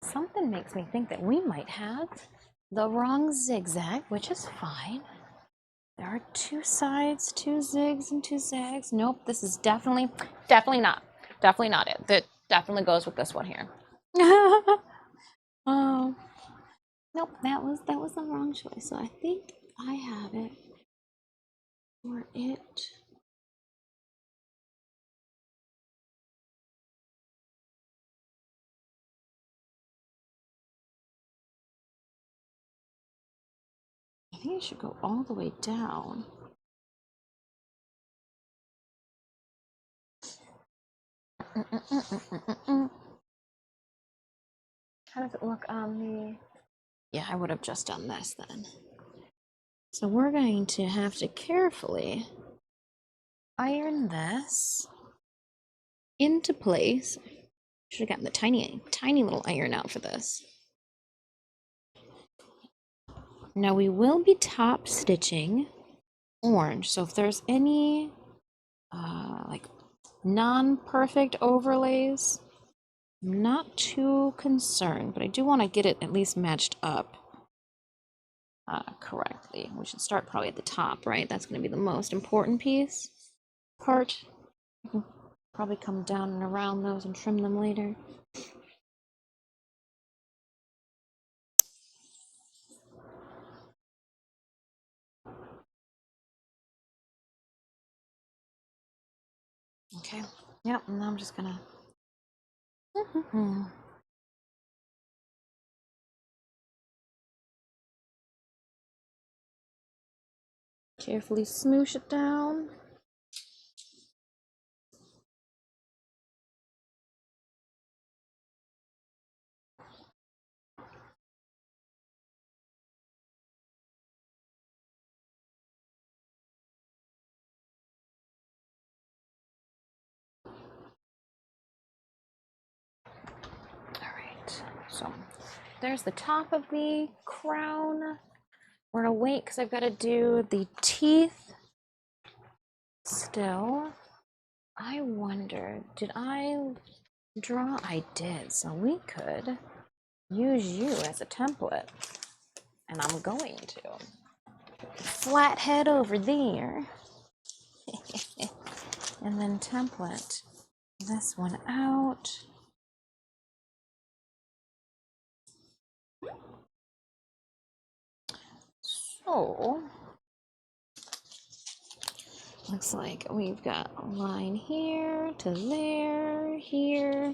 Something makes me think that we might have the wrong zigzag, which is fine. There are two sides, two zigs and two zags. Nope, this is definitely not it. That definitely goes with this one here. Oh, nope, that was the wrong choice. So I think I have it for it. think it should go all the way down. How does it look on the... Yeah, I would have just done this then. So we're going to have to carefully iron this into place. Should have gotten the tiny little iron out for this. Now we will be top stitching orange. So if there's any like non-perfect overlays, I'm not too concerned, but I do want to get it at least matched up correctly. We should start probably at the top, right? That's going to be the most important part. You can probably come down and around those and trim them later. Okay, yep, and now I'm just gonna carefully smoosh it down. So there's the top of the crown. We're gonna wait because I've got to do the teeth still. I wonder, did I draw? I did, so we could use you as a template. And I'm going to. Flat head over there. And then template this one out. So, looks like we've got a line here to there, here,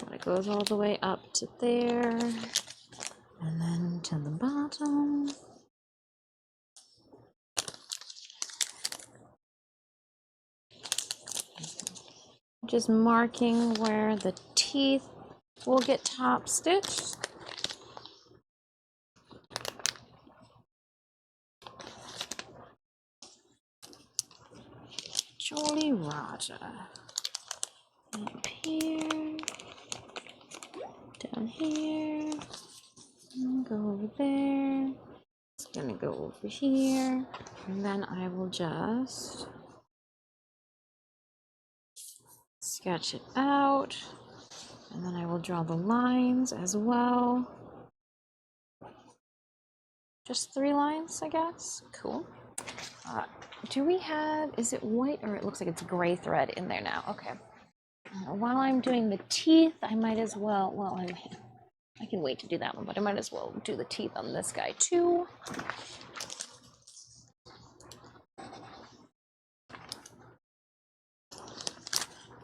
and it goes all the way up to there, and then to the bottom. Just marking where the teeth will get top stitched. Jolly Roger. Up here, down here, and go over there. It's gonna go over here, and then I will just sketch it out, and then I will draw the lines as well. Just 3 lines, I guess. Cool. Do we have, is it white or it looks like it's gray thread in there now? Okay. While I'm doing the teeth, I might as well, well, I can wait to do that one, but I might as well do the teeth on this guy too.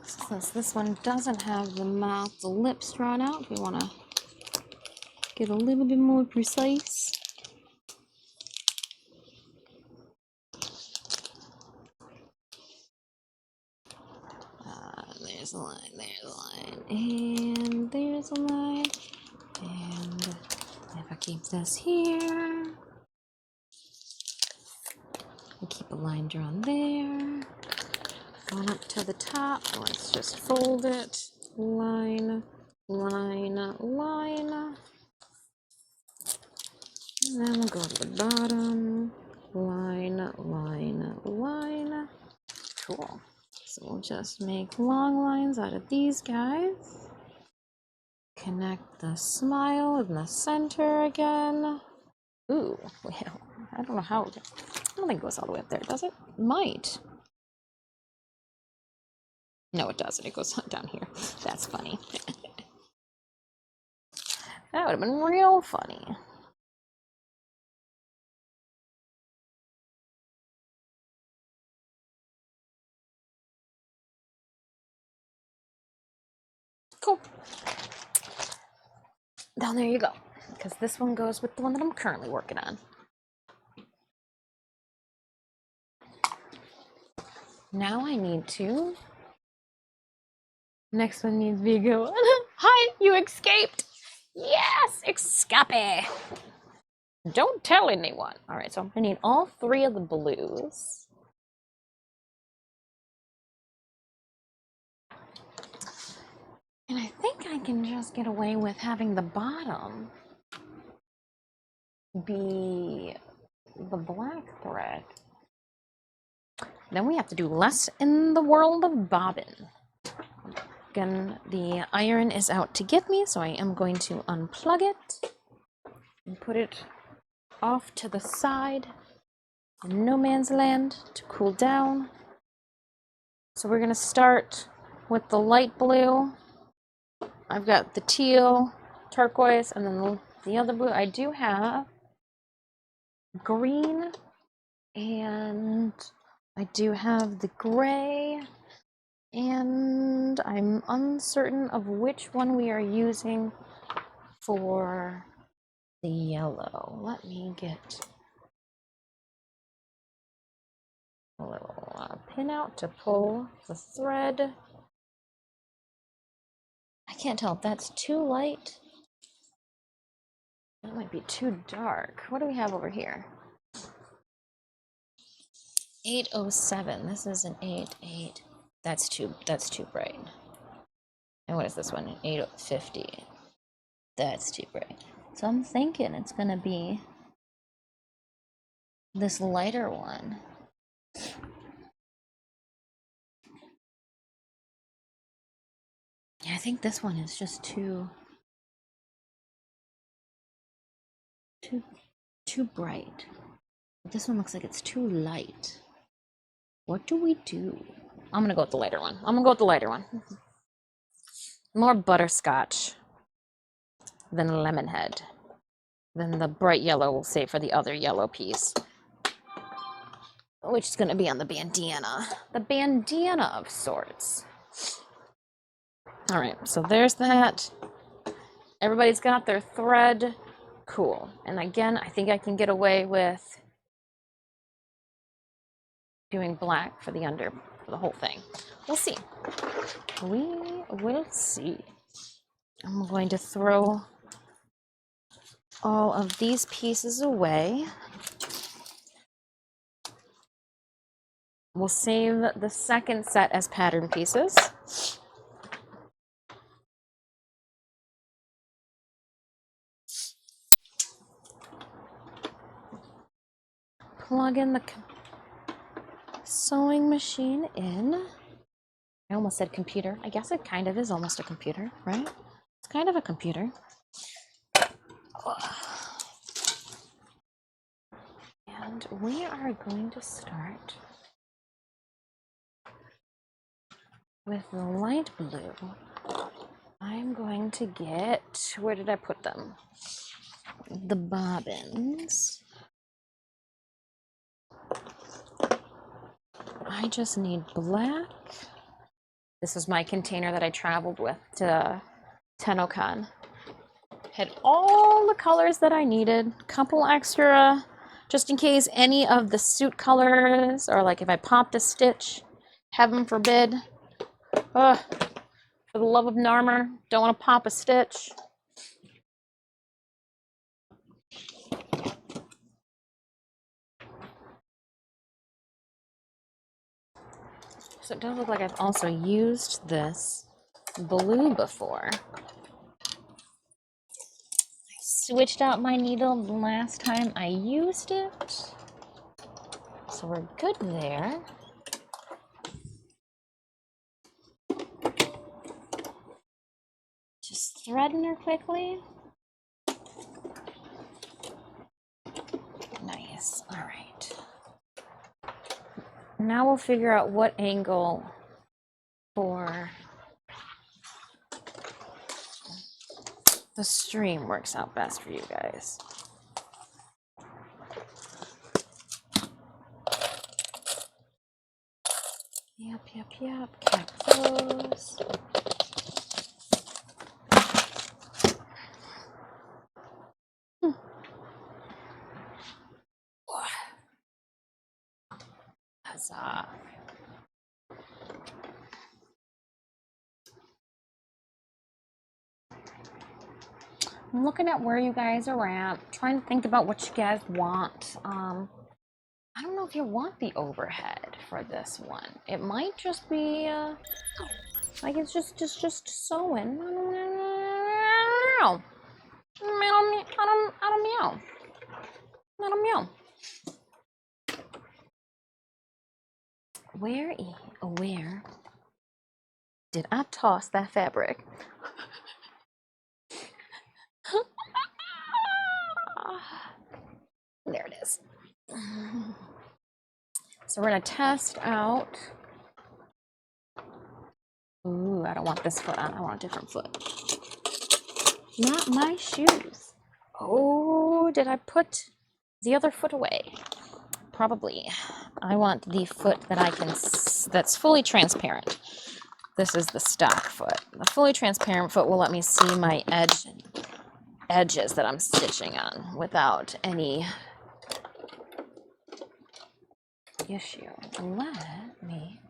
Since this one doesn't have the mouth, the lips drawn out, we want to get a little bit more precise. There's a line, there's a line, and there's a line. And if I keep this here, we keep a line drawn there. Going up to the top, let's just fold it. Line, line, line. And then we'll go to the bottom. Line, line, line. Cool. So we'll just make long lines out of these guys. Connect the smile in the center again. Ooh, well, I don't know how. I don't think it goes all the way up there, does it? It might. No, it doesn't. It goes down here. That's funny. That would have been real funny. Cool. Down there you go. Because this one goes with the one that I'm currently working on. Now I need to. Next one needs to be a good one. Hi, you escaped. Yes, escape. Don't tell anyone. All right, so I'm gonna need all 3 of the blues. And I think I can just get away with having the bottom be the black thread. Then we have to do less in the world of bobbin. Again, the iron is out to get me, so I am going to unplug it and put it off to the side in no man's land to cool down. So we're gonna start with the light blue. I've got the teal, turquoise, and then the other blue. I do have green, and I do have the gray, and I'm uncertain of which one we are using for the yellow. Let me get a little pin out to pull the thread. I can't tell if that's too light. That might be too dark. What do we have over here? 807. This is an 88. That's too bright. And what is this one? 850. That's too bright. So I'm thinking it's gonna be this lighter one. Yeah, I think this one is just too bright. This one looks like it's too light. What do we do? I'm gonna go with the lighter one. More butterscotch than lemonhead. Then the bright yellow we'll save for the other yellow piece, which is gonna be on the bandana. The bandana of sorts. All right, so there's that. Everybody's got their thread. Cool. And again, I think I can get away with doing black for the under, for the whole thing. We'll see. We will see. I'm going to throw all of these pieces away. We'll save the second set as pattern pieces. Plug in the sewing machine in. I almost said computer. I guess it kind of is almost a computer, right? It's kind of a computer. And we are going to start with the light blue. I'm going to get, where did I put them? The bobbins. I just need black. This is my container that I traveled with to TennoCon. Had all the colors that I needed, couple extra, just in case any of the suit colors, or like if I popped a stitch, heaven forbid. Ugh, for the love of Narmer, don't want to pop a stitch. So it does look like I've also used this blue before. I switched out my needle the last time I used it. So we're good there. Just threading her quickly. Nice, all right. Now we'll figure out what angle for the stream works out best for you guys. Yep. Cap those. Huzzah. I'm looking at where you guys are at, trying to think about what you guys want. I don't know if you want the overhead for this one. It might just be like it's just sewing. I don't know. I don't know. I don't know. Where did I toss that fabric? There it is. So we're gonna test out. Ooh, I don't want this foot on. I want a different foot. Not my shoes. Oh, did I put the other foot away? Probably. I want the foot that I can, that's fully transparent. This is the stock foot. The fully transparent foot will let me see my edges that I'm stitching on without any issue. Let me,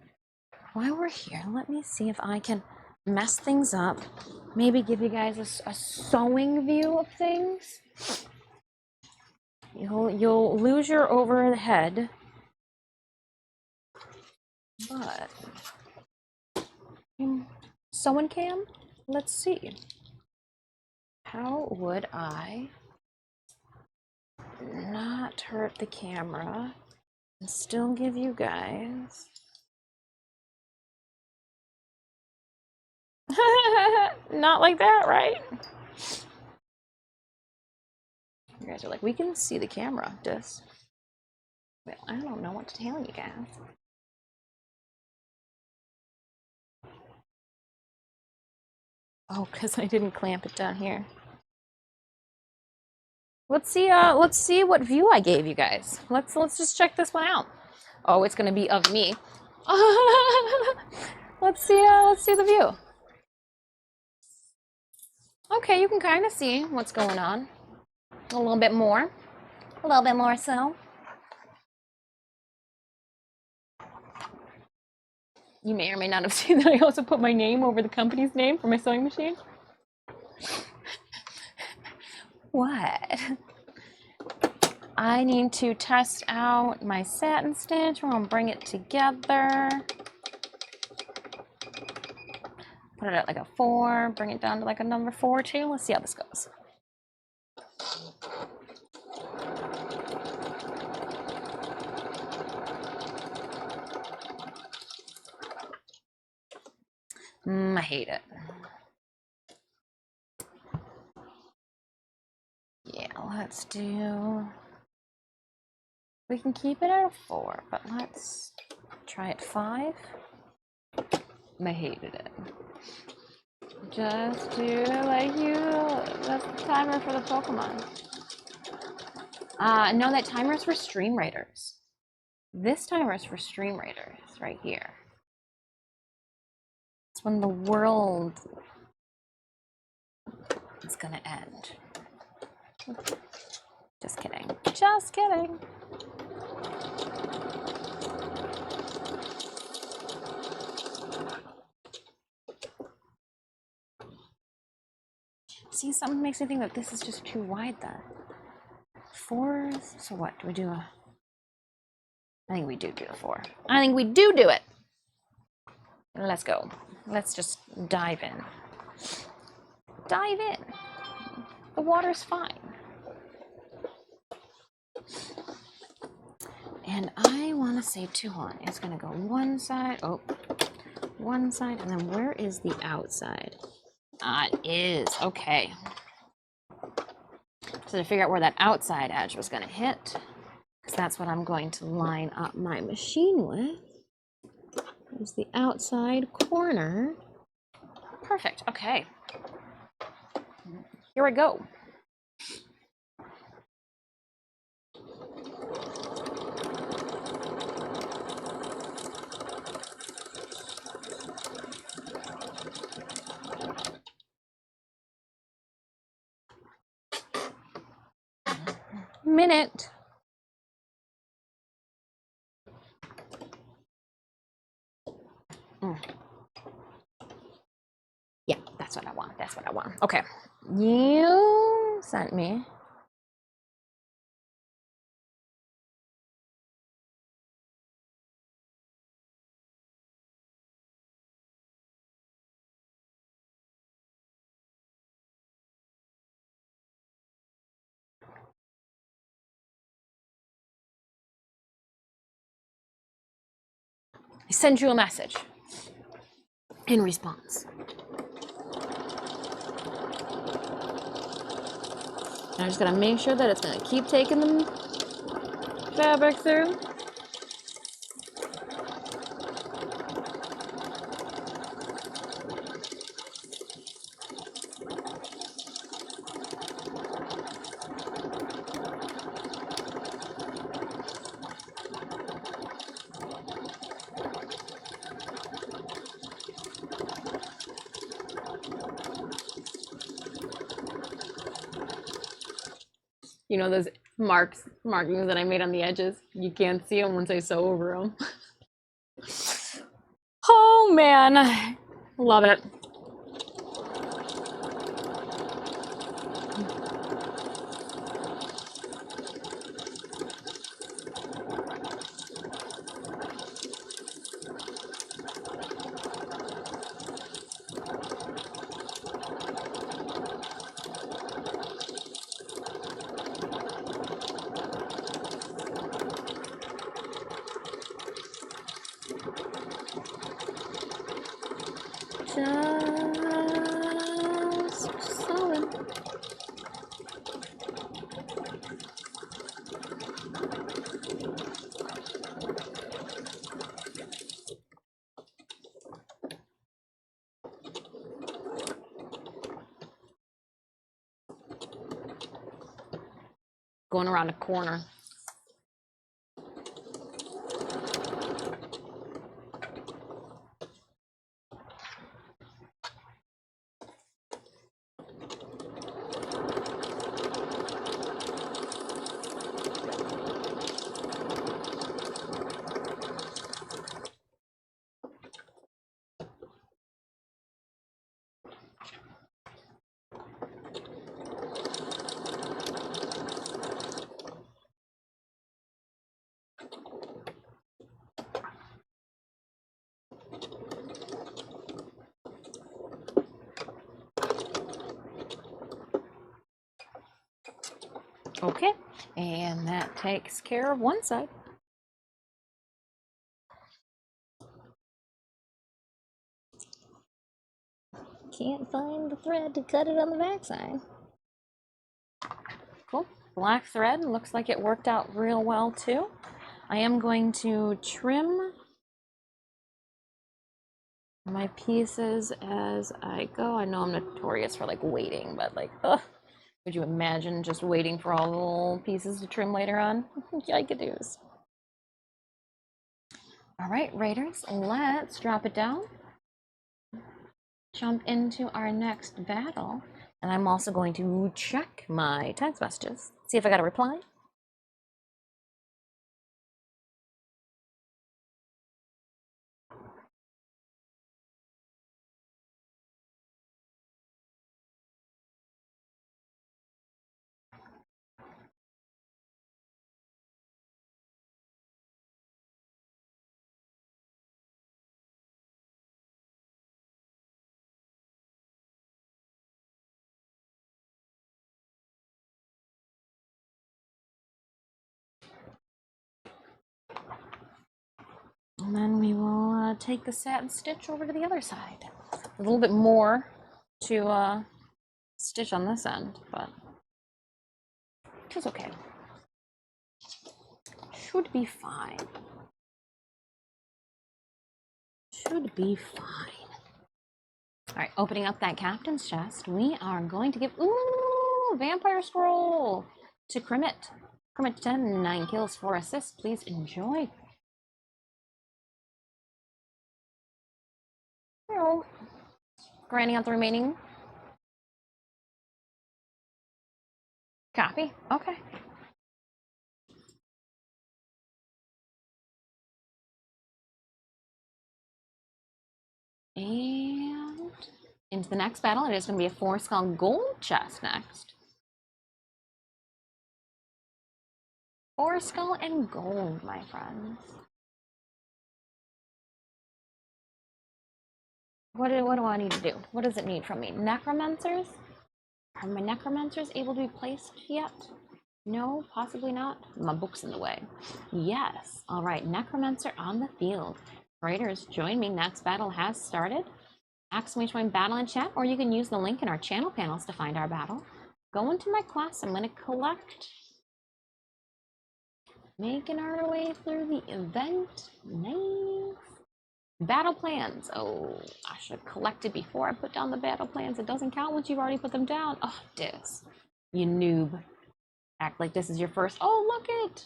while we're here, let me see if I can mess things up. Maybe give you guys a sewing view of things. You'll lose your overhead, but sewing cam. Let's see. How would I not hurt the camera and still give you guys? Not like that, right? You guys are like, we can see the camera, Dis. Well, I don't know what to tell you guys. Oh, because I didn't clamp it down here. Let's see what view I gave you guys. Let's just check this one out. Oh, it's gonna be of me. Let's see the view. Okay, you can kind of see what's going on. A little bit more so. You may or may not have seen that I also put my name over the company's name for my sewing machine. What? I need to test out my satin stitch. We're gonna bring it together. Put it at like a 4, bring it down to like a number 4 too. Let's see how this goes. I hate it. Yeah, let's do, we can keep it at a 4, but let's try it 5. I hated it. Just do like you, that's the timer for the Pokemon. No, that timer is for Stream Raiders. This timer is for Stream Raiders, right here. It's when the world is gonna end. Just kidding. Just kidding. See, something makes me think that this is just too wide then. 4s, so what, do we do a, I think we do a 4. I think we do it. Let's go. Let's just dive in. Dive in. The water's fine. And I want to say 2 on. It's going to go one side. Oh, one side. And then where is the outside? It is. Okay. So to figure out where that outside edge was going to hit, because that's what I'm going to line up my machine with. There's the outside corner. Perfect. Okay. Here we go. Minute. Yeah, That's what I want. That's what I want. Okay. You sent me. I send you a message in response. I just gotta make sure that it's gonna keep taking the fabric through. You know those markings that I made on the edges? You can't see them once I sew over them. Oh man, love it. Just sewing. Going around a corner. Okay, and that takes care of one side. Can't find the thread to cut it on the back side. Cool. Black thread, looks like it worked out real well too. I am going to trim my pieces as I go. I know I'm notorious for like waiting, but like, ugh. Could you imagine just waiting for all the little pieces to trim later on? Yikadoos. All right, Raiders, let's drop it down. Jump into our next battle. And I'm also going to check my text messages, see if I got a reply. And then we will take the satin stitch over to the other side. A little bit more to stitch on this end, but it's okay. Should be fine. Should be fine. All right, opening up that captain's chest, we are going to give, ooh, vampire scroll to Crimit. Crimit 10, 9 kills, 4 assists. Please enjoy. Oh, grinding out the remaining copy. Okay. And into the next battle. It is going to be a 4-skull gold chest next. 4-skull and gold, my friends. What do I need to do? What does it need from me? Necromancers? Are my necromancers able to be placed yet? No, possibly not. My book's in the way. Yes. All right, necromancer on the field. Raiders, join me. Next battle has started. Exclamation battle in chat, or you can use the link in our channel panels to find our battle. Go into my class. I'm going to collect. Making our way through the event. Nice. Battle plans. Oh, I should have collected before I put down the battle plans. It doesn't count once you've already put them down. Oh, Dis. You noob. Act like this is your first. Oh, look it.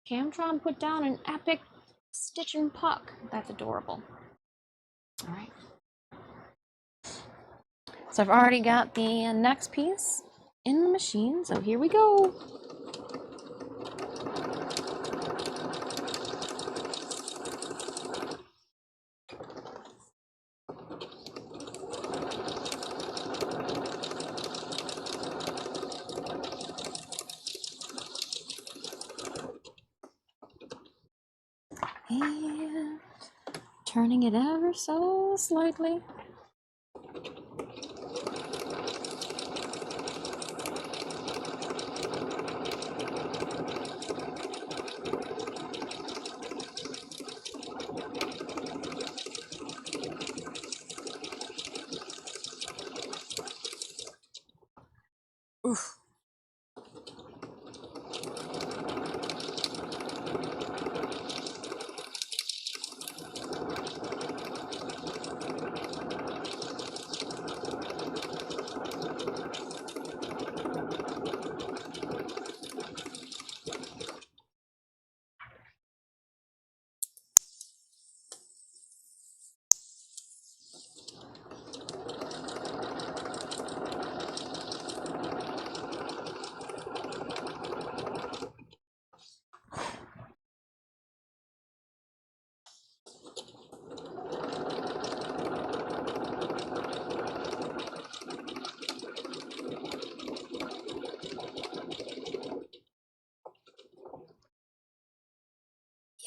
Camtron put down an epic Stitch and Puck. That's adorable. All right. So I've already got the next piece in the machine. So here we go. And turning it ever so slightly. Oof.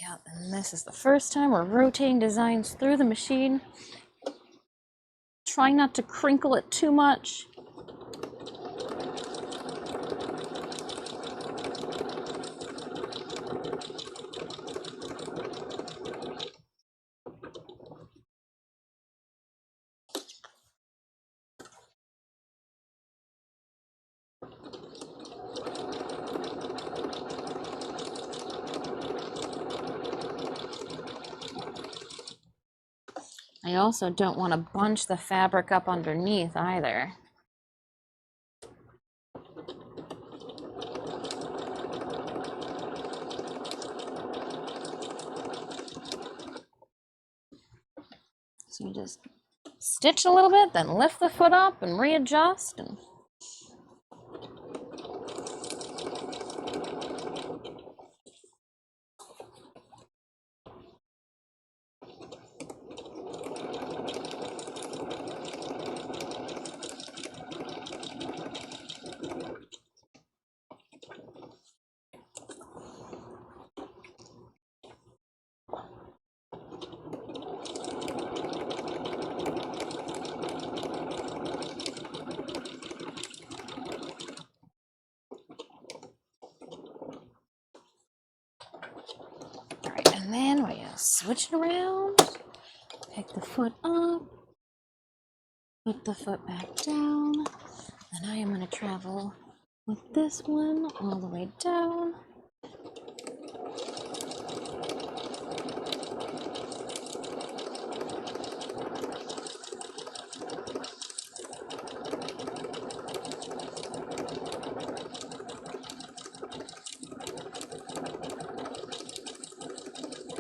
Yeah, and this is the first time we're rotating designs through the machine. Trying not to crinkle it too much. I also don't want to bunch the fabric up underneath either. So you just stitch a little bit, then lift the foot up and readjust. And and then we're gonna switch it around, pick the foot up, put the foot back down. Then I am going to travel with this one all the way down.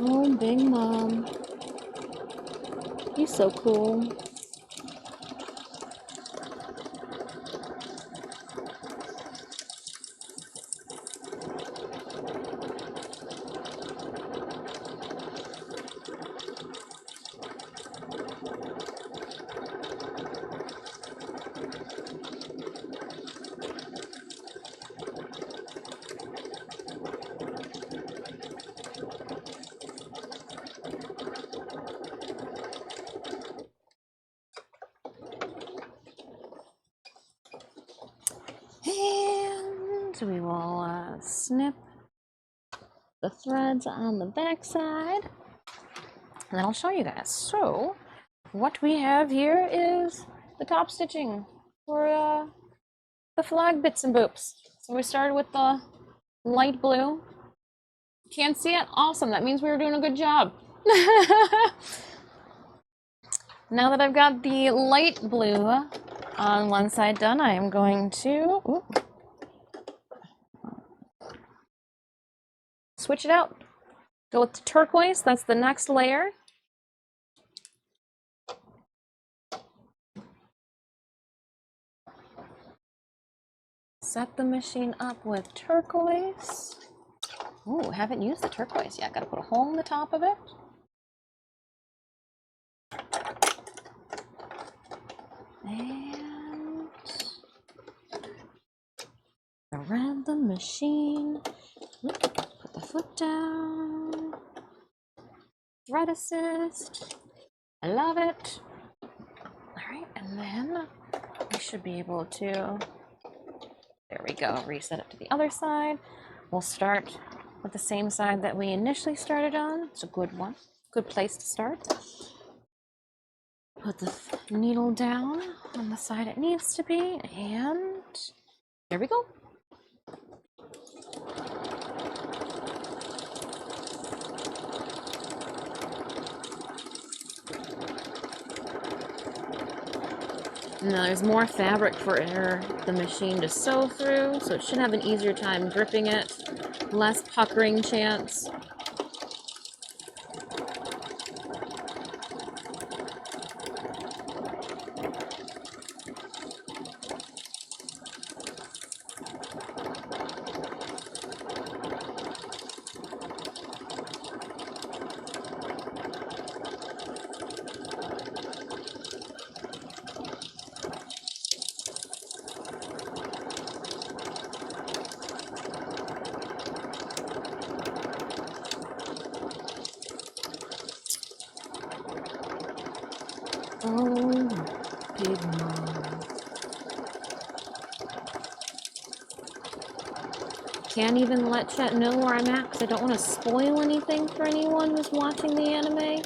Oh, Big Mom. You're so cool. we will snip the threads on the back side, and then I'll show you guys. So what we have here is the top stitching for the flag bits and boops. So we started with the light blue. Can't see it? Awesome. That means we were doing a good job. Now that I've got the light blue on one side done, I am going to switch it out. Go with the turquoise. That's the next layer. Set the machine up with turquoise. Ooh, haven't used the turquoise yet. Gotta put a hole in the top of it. And around the machine. Put the foot down. Thread assist. I love it. All right, and then we should be able to, there we go, reset it to the other side. We'll start with the same side that we initially started on. It's a good one, good place to start. Put the needle down on the side it needs to be, and there we go. Now there's more fabric for the machine to sew through, so it should have an easier time gripping it, less puckering chance. Oh, big mom. Can't even let Chet know where I'm at because I don't want to spoil anything for anyone who's watching the anime.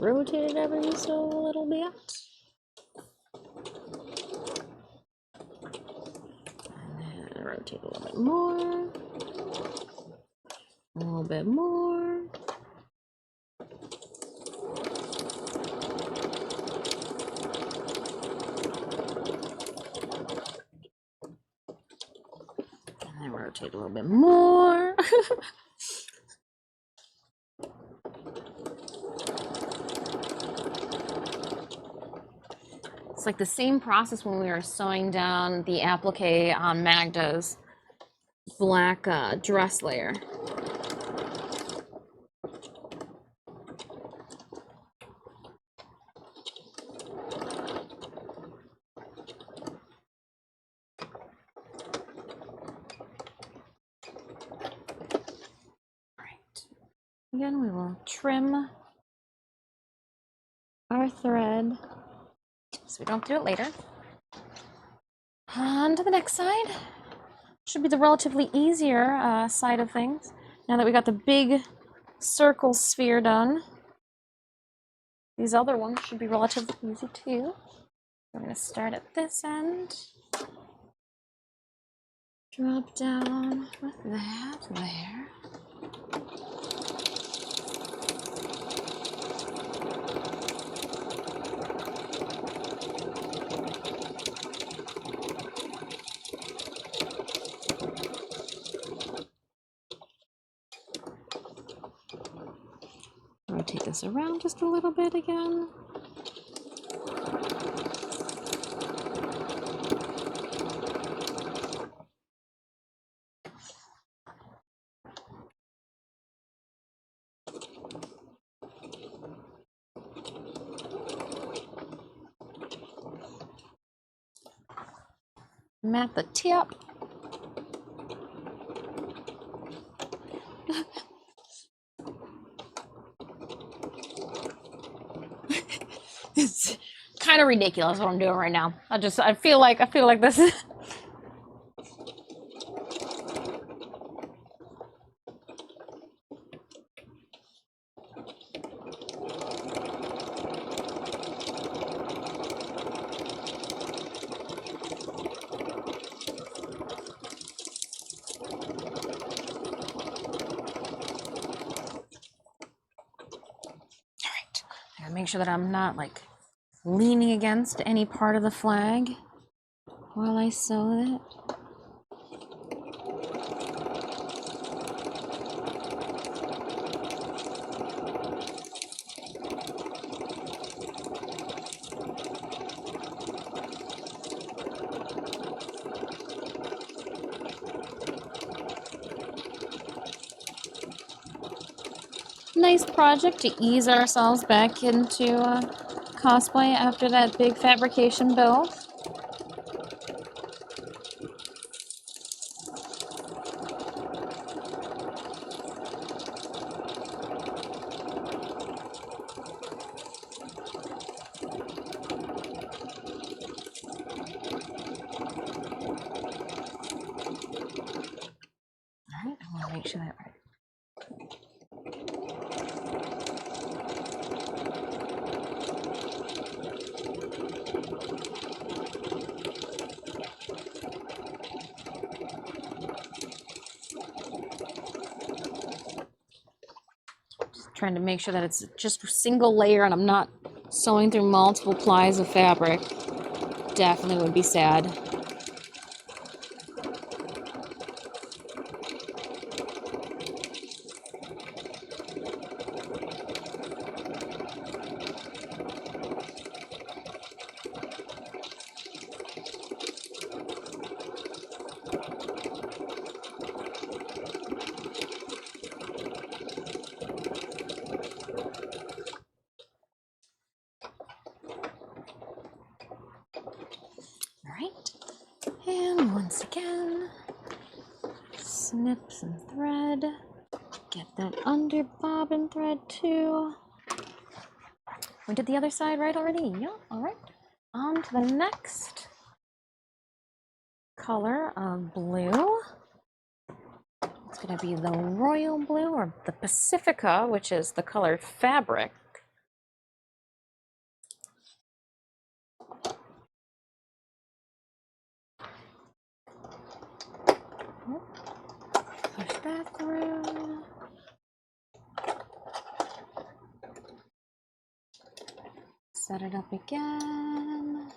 Rotate it ever so a little bit. And then rotate a little bit more. A little bit more. And then rotate a little bit more. It's like the same process when we were sewing down the applique on Magda's black dress layer. All right. Again, we will trim our thread so we don't do it later. On to the next side. Should be the relatively easier side of things. Now that we got the big circle sphere done, these other ones should be relatively easy too. We're going to start at this end. Drop down with that there. Rotate this around just a little bit again. mat the tip. It's kind of ridiculous what I'm doing right now. I feel like this is make sure that I'm not like leaning against any part of the flag while I sew it. Nice project to ease ourselves back into cosplay after that big fabrication build. Alright, I want to make sure that right. Trying to make sure that it's just a single layer and I'm not sewing through multiple plies of fabric. Definitely would be sad. Alright, and once again, snip some thread, get that under bobbin thread too. We did the other side right already? Yeah, alright. On to the next color of blue. It's going to be the royal blue or the Pacifica, which is the color fabric. Push that through. Set it up again.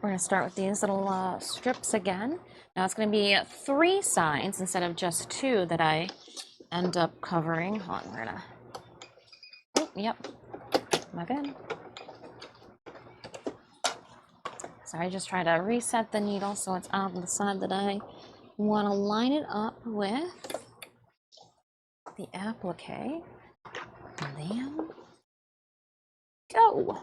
We're going to start with these little strips again. Now it's going to be 3 sides instead of just 2 that I end up covering. Hold on, we're going to... Oh, yep. My bad. Sorry, just try to reset the needle so it's on the side that I want to line it up with the applique. And then go.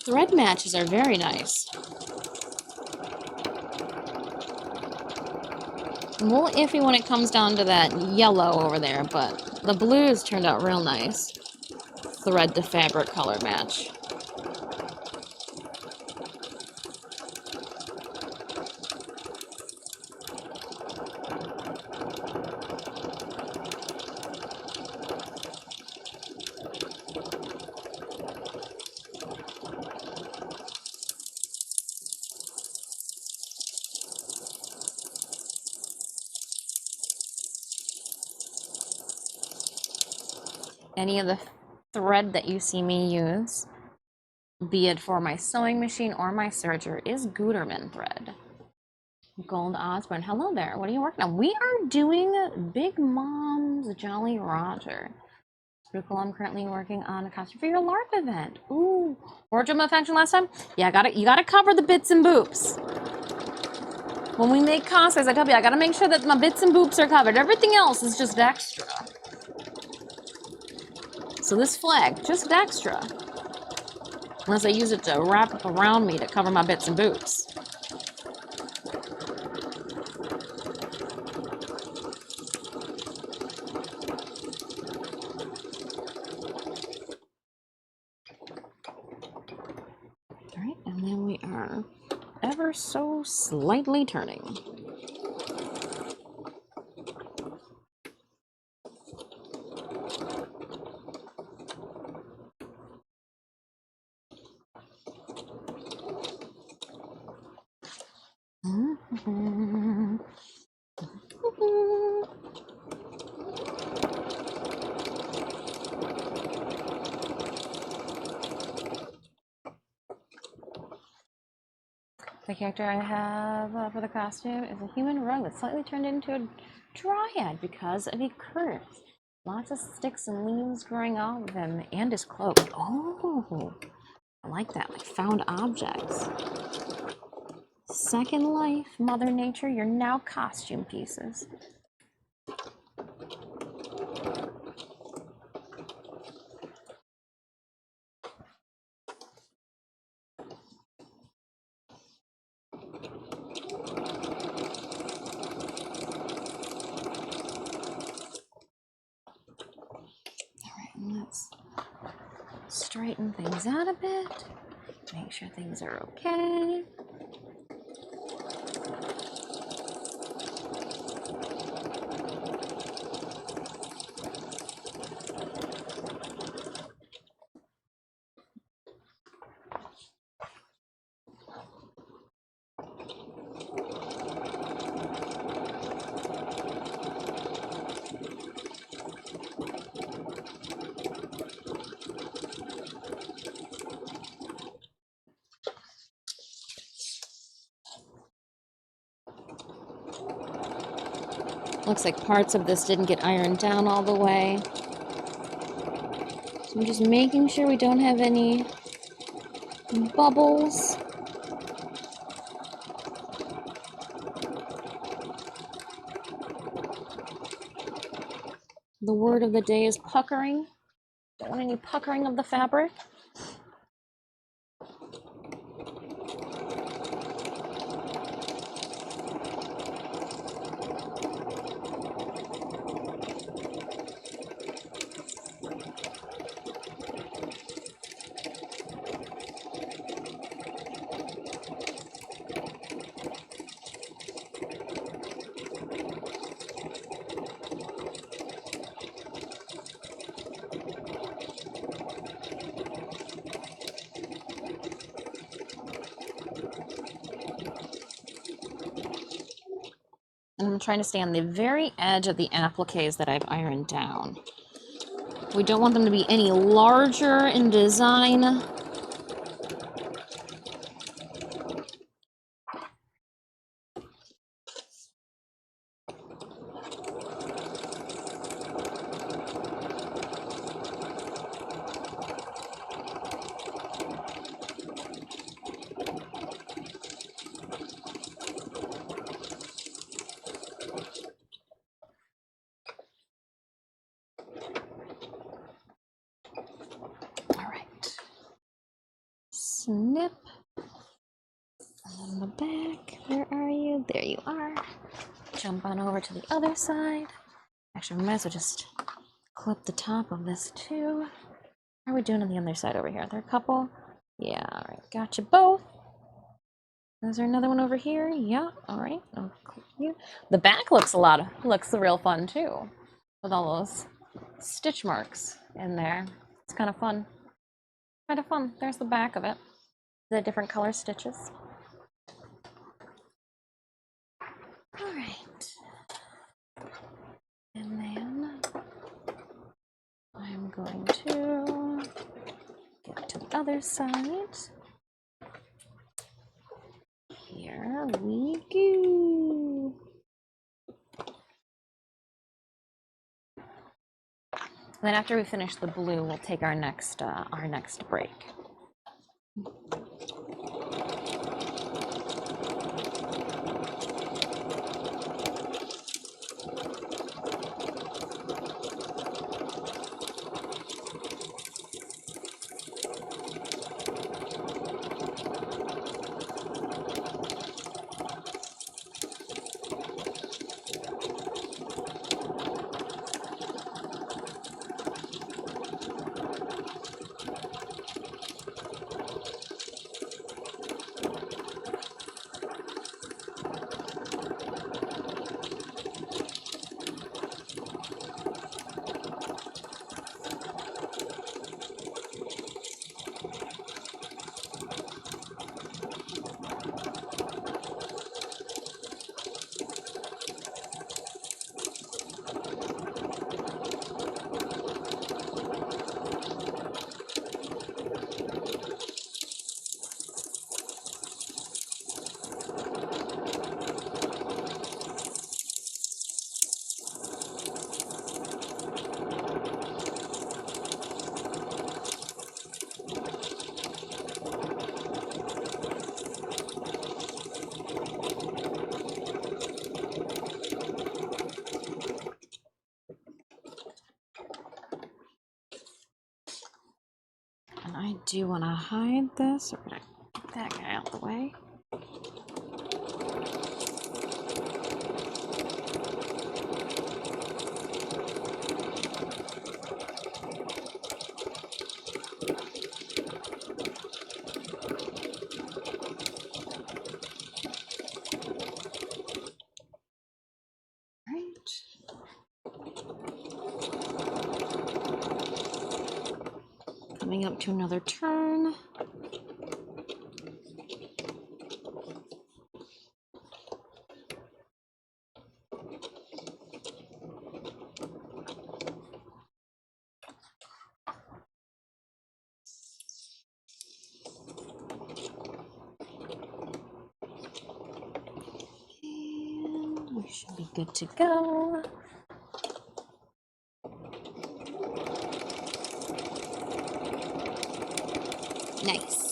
Thread matches are very nice. I'm a little iffy when it comes down to that yellow over there, but the blues turned out real nice. Thread to fabric color match. any of the thread that you see me use, be it for my sewing machine or my serger, is Gutermann thread. Gold Osborne, hello there. What are you working on? We are doing Big Mom's Jolly Roger. Pretty cool. I'm currently working on a costume for your LARP event. Ooh, wardrobe malfunction last time? Yeah, you gotta cover the bits and boops. When we make cosplays, I tell you, I gotta make sure that my bits and boops are covered. Everything else is just extra. So this flag, just extra. Unless I use it to wrap up around me to cover my bits and boops. All right, and then we are ever so slightly turning. The character I have for the costume is a human rug that's slightly turned into a dryad because of a curse. Lots of sticks and leaves growing off of him and his cloak. Oh, I like that, like found objects. Second life, Mother Nature, you're now costume pieces. Let's straighten things out a bit, make sure things are okay. Looks like parts of this didn't get ironed down all the way. So I'm just making sure we don't have any bubbles. The word of the day is puckering. Don't want any puckering of the fabric. And I'm trying to stay on the very edge of the appliques that I've ironed down. We don't want them to be any larger in design. Snip. On the back, where are you? There you are. Jump on over to the other side. Actually, we might as well just clip the top of this too. How are we doing on the other side over here? Are there a couple? Yeah, all right, gotcha both. Is there another one over here? Yeah, all right. The back looks real fun too, with all those stitch marks in there. It's kind of fun. Kind of fun. There's the back of it. The different color stitches. All right. And then I'm going going to get to the other side. Here we go. Then after we finish the blue, we'll take our next break. I do want to hide this. We're going to get that guy out the way. Coming up to another turn. And we should be good to go. Nice.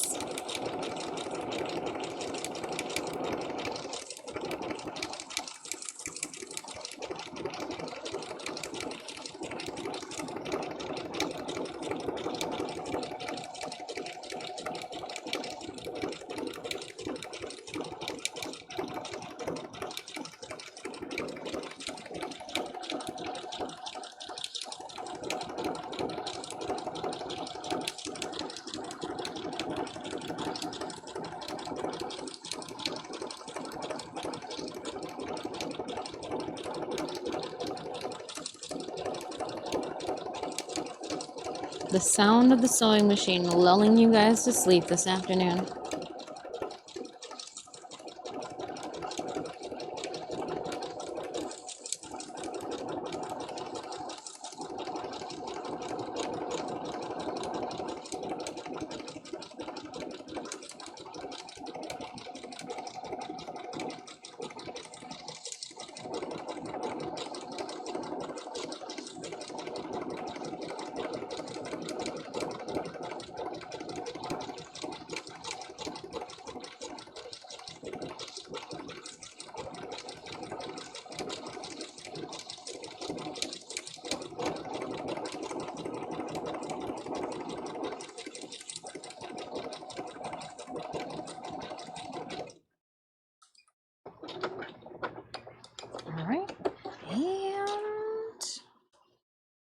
The sound of the sewing machine lulling you guys to sleep this afternoon.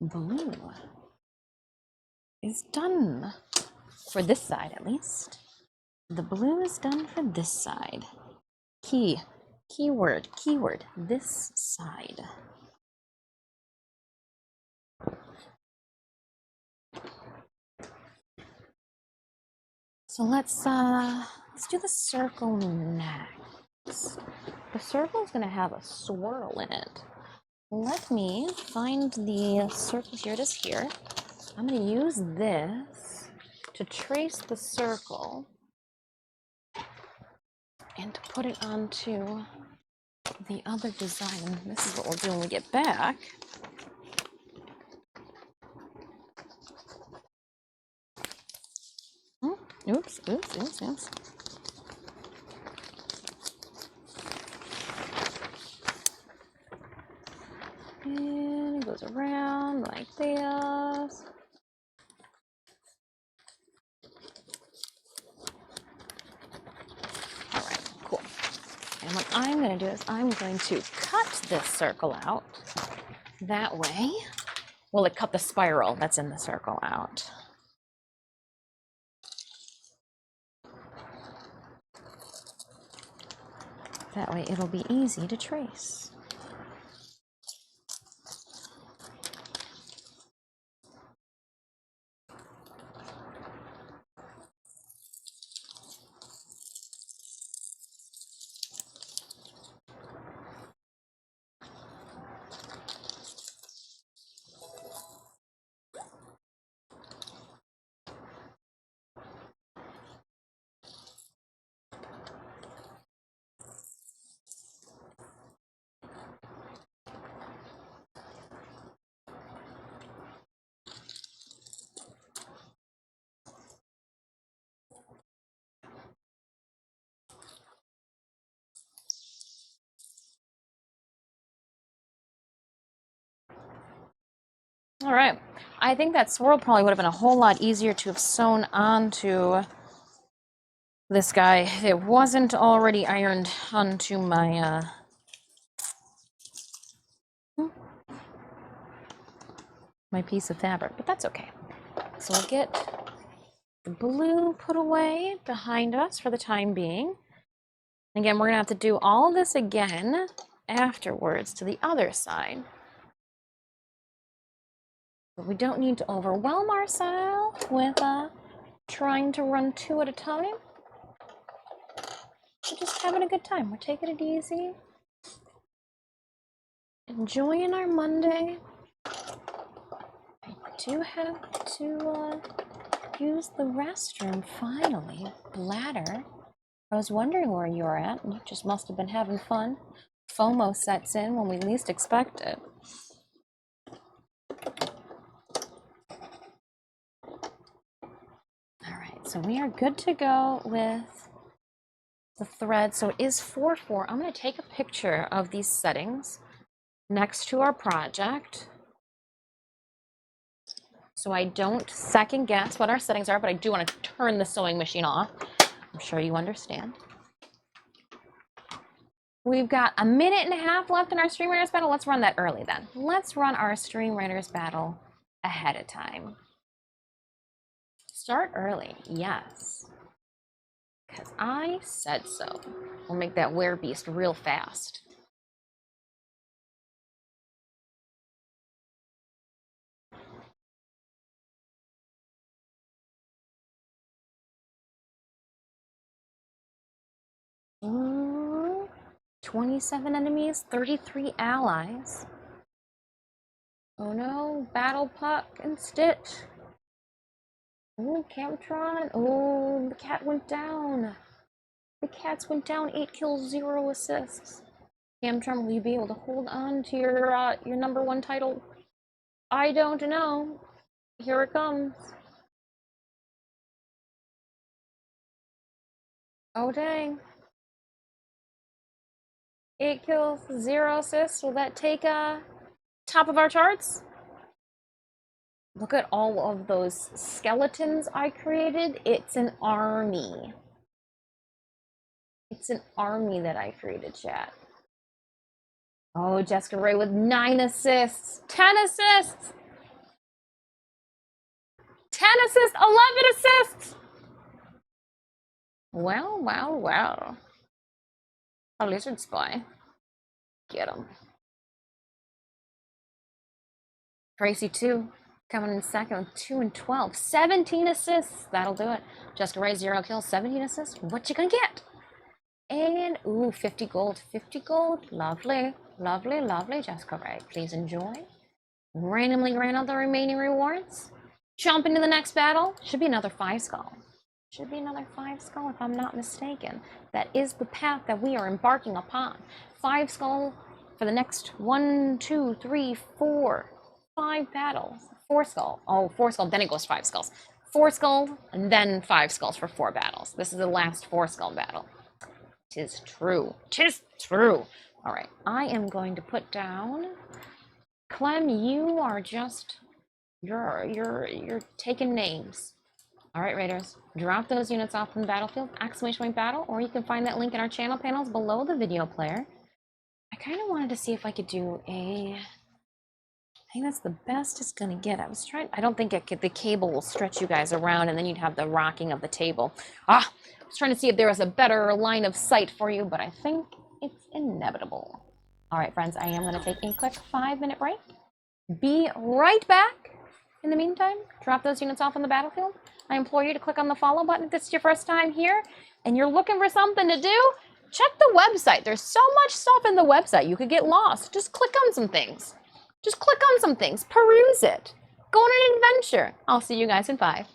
Blue is done for this side, at least. The blue is done for this side. Keyword, this side. So let's do the circle next. The circle is going to have a swirl in it. Let me find the circle. Here it is here. I'm going to use this to trace the circle and to put it onto the other design. This is what we'll do when we get back. Oops. And it goes around like this. All right, cool. And what I'm going to do is I'm going to cut this circle out. That way, well, it cut the spiral that's in the circle out. That way it'll be easy to trace. All right, I think that swirl probably would have been a whole lot easier to have sewn onto this guy if it wasn't already ironed onto my my piece of fabric, but that's okay. So we'll get the blue put away behind us for the time being. Again, we're gonna have to do all this again afterwards to the other side. But we don't need to overwhelm ourselves with trying to run two at a time. We're just having a good time. We're taking it easy. Enjoying our Monday. I do have to use the restroom finally. Bladder. I was wondering where you're at. You just must have been having fun. FOMO sets in when we least expect it. So we are good to go with the thread. So it is 4/4. I'm going to take a picture of these settings next to our project so I don't second guess what our settings are, but I do want to turn the sewing machine off. I'm sure you understand. We've got 1.5 minutes left in our Stream Writers battle. Let's run that early then. Let's run our Stream Writers battle ahead of time. Start early, yes. Because I said so. We'll make that werebeast real fast. Ooh, 27 enemies, 33 allies. Oh no, Battle Puck and Stitch. Oh, Camtron. Oh, the cat went down. The cats went down. 8 kills, 0 assists. Camtron, will you be able to hold on to your #1 title? I don't know. Here it comes. Oh dang. 8 kills, 0 assists. Will that take top of our charts? Look at all of those skeletons I created. It's an army. It's an army that I created, chat. Oh, Jessica Ray with 9 assists. 10 assists. 10 assists, 11 assists. Well, well, well. A lizard spy. Get him. Tracy 2 coming in second with 2 and 12. 17 assists. That'll do it. Jessica Ray, 0 kills, 17 assists. What you gonna get? And, ooh, 50 gold. 50 gold. Lovely. Lovely, lovely, Jessica Ray. Please enjoy. Randomly ran out the remaining rewards. Jump into the next battle. Should be another 5 skull. Should be another 5 skull if I'm not mistaken. That is the path that we are embarking upon. 5 skull for the next 1, 2, 3, 4, 5 battles. 4 skull. Oh, 4 skull, then it goes 5 skulls. 4 skull, and then 5 skulls for 4 battles. This is the last 4 skull battle. Tis true. Tis true. All right, I am going to put down. Clem, you are just you're taking names. All right, Raiders, drop those units off from the battlefield, exclamation point battle, or you can find that link in our channel panels below the video player. I kind of wanted to see if I could do I think that's the best it's gonna get. I don't think the cable will stretch you guys around and then you'd have the rocking of the table. I was trying to see if there was a better line of sight for you, but I think it's inevitable. All right, friends, I am gonna take a quick 5-minute break. Be right back. In the meantime, drop those units off on the battlefield. I implore you to click on the follow button if this is your first time here and you're looking for something to do. Check the website. There's so much stuff in the website. You could get lost. Just click on some things. Just click on some things. Peruse it. Go on an adventure. I'll see you guys in 5.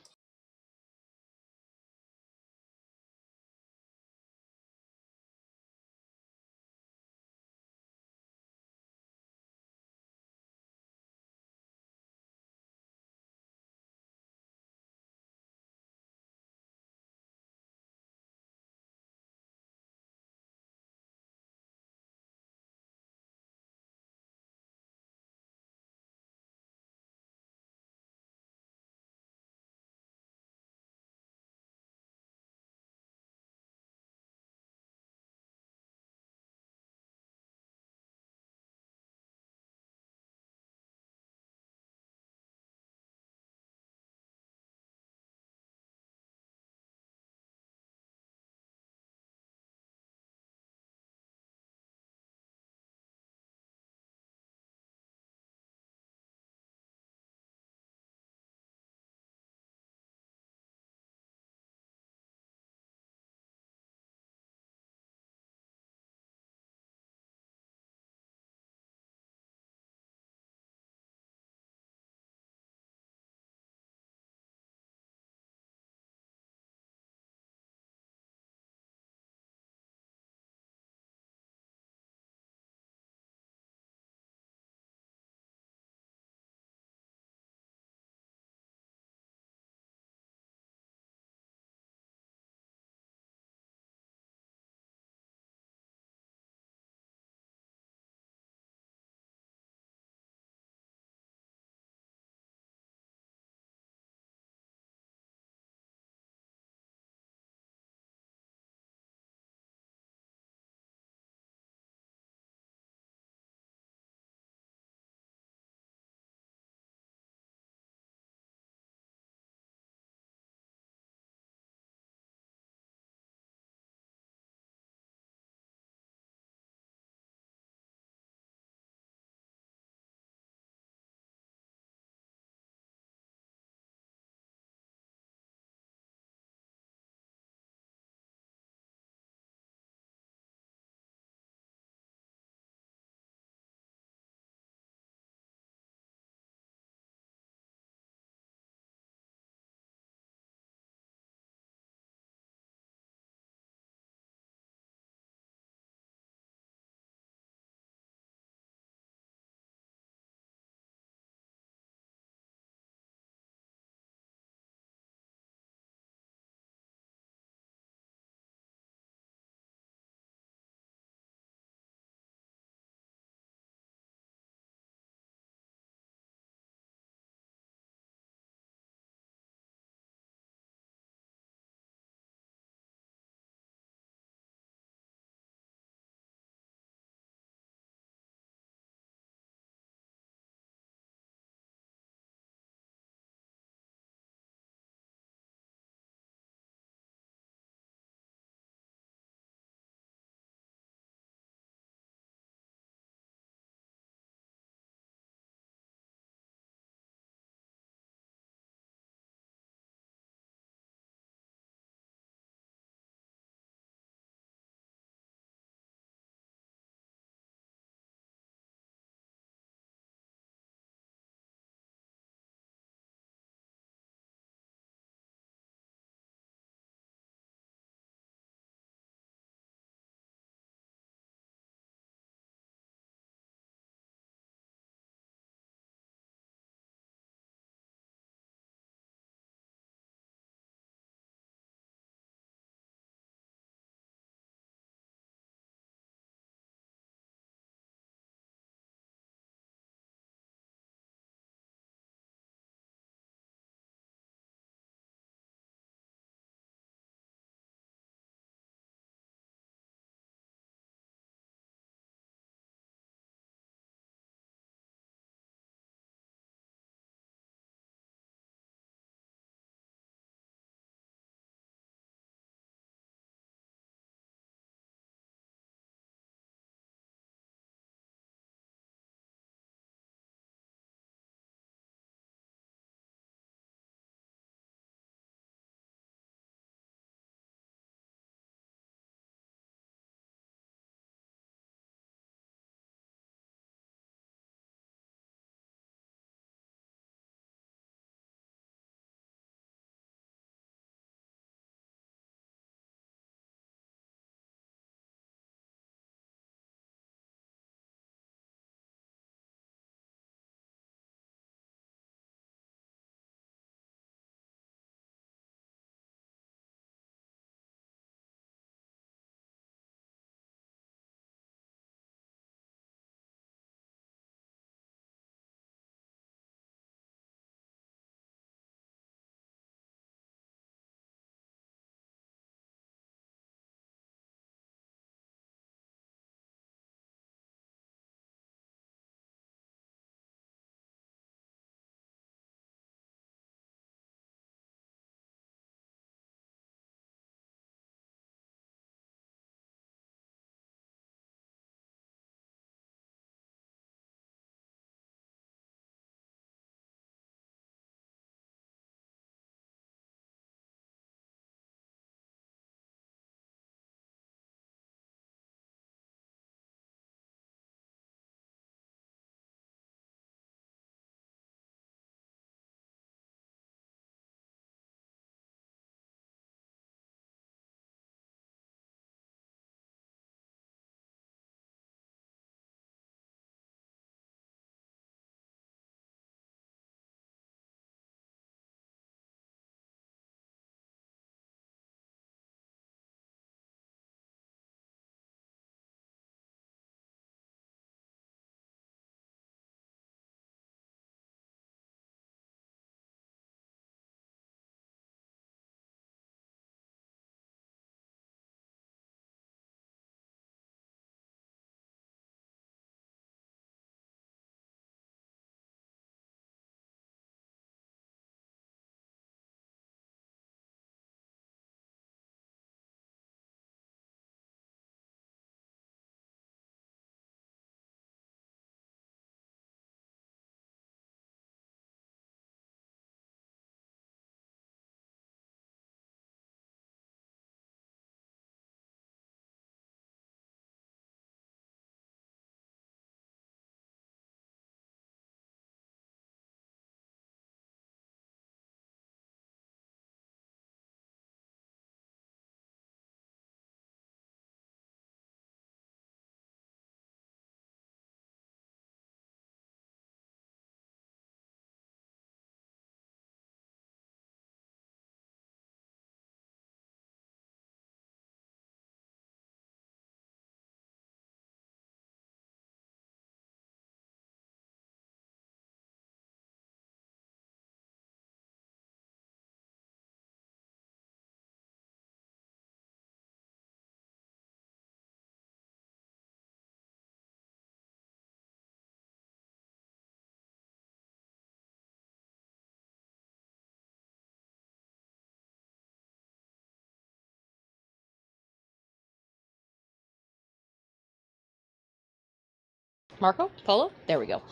Marco Polo? There we go.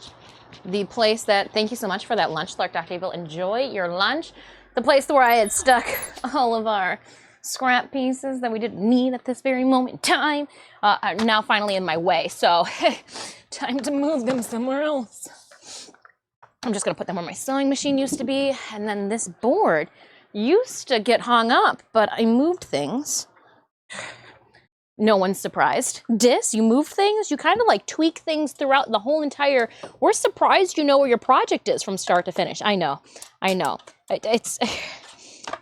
The place that, thank you so much for that lunch, Clark Dr. Evil. Enjoy your lunch. The place where I had stuck all of our scrap pieces that we didn't need at this very moment in time are now finally in my way. So time to move them somewhere else. I'm just gonna put them where my sewing machine used to be. And then this board used to get hung up, but I moved things. No one's surprised. You move things, you kind of like tweak things throughout the whole entire, we're surprised you know where your project is from start to finish. I know. It's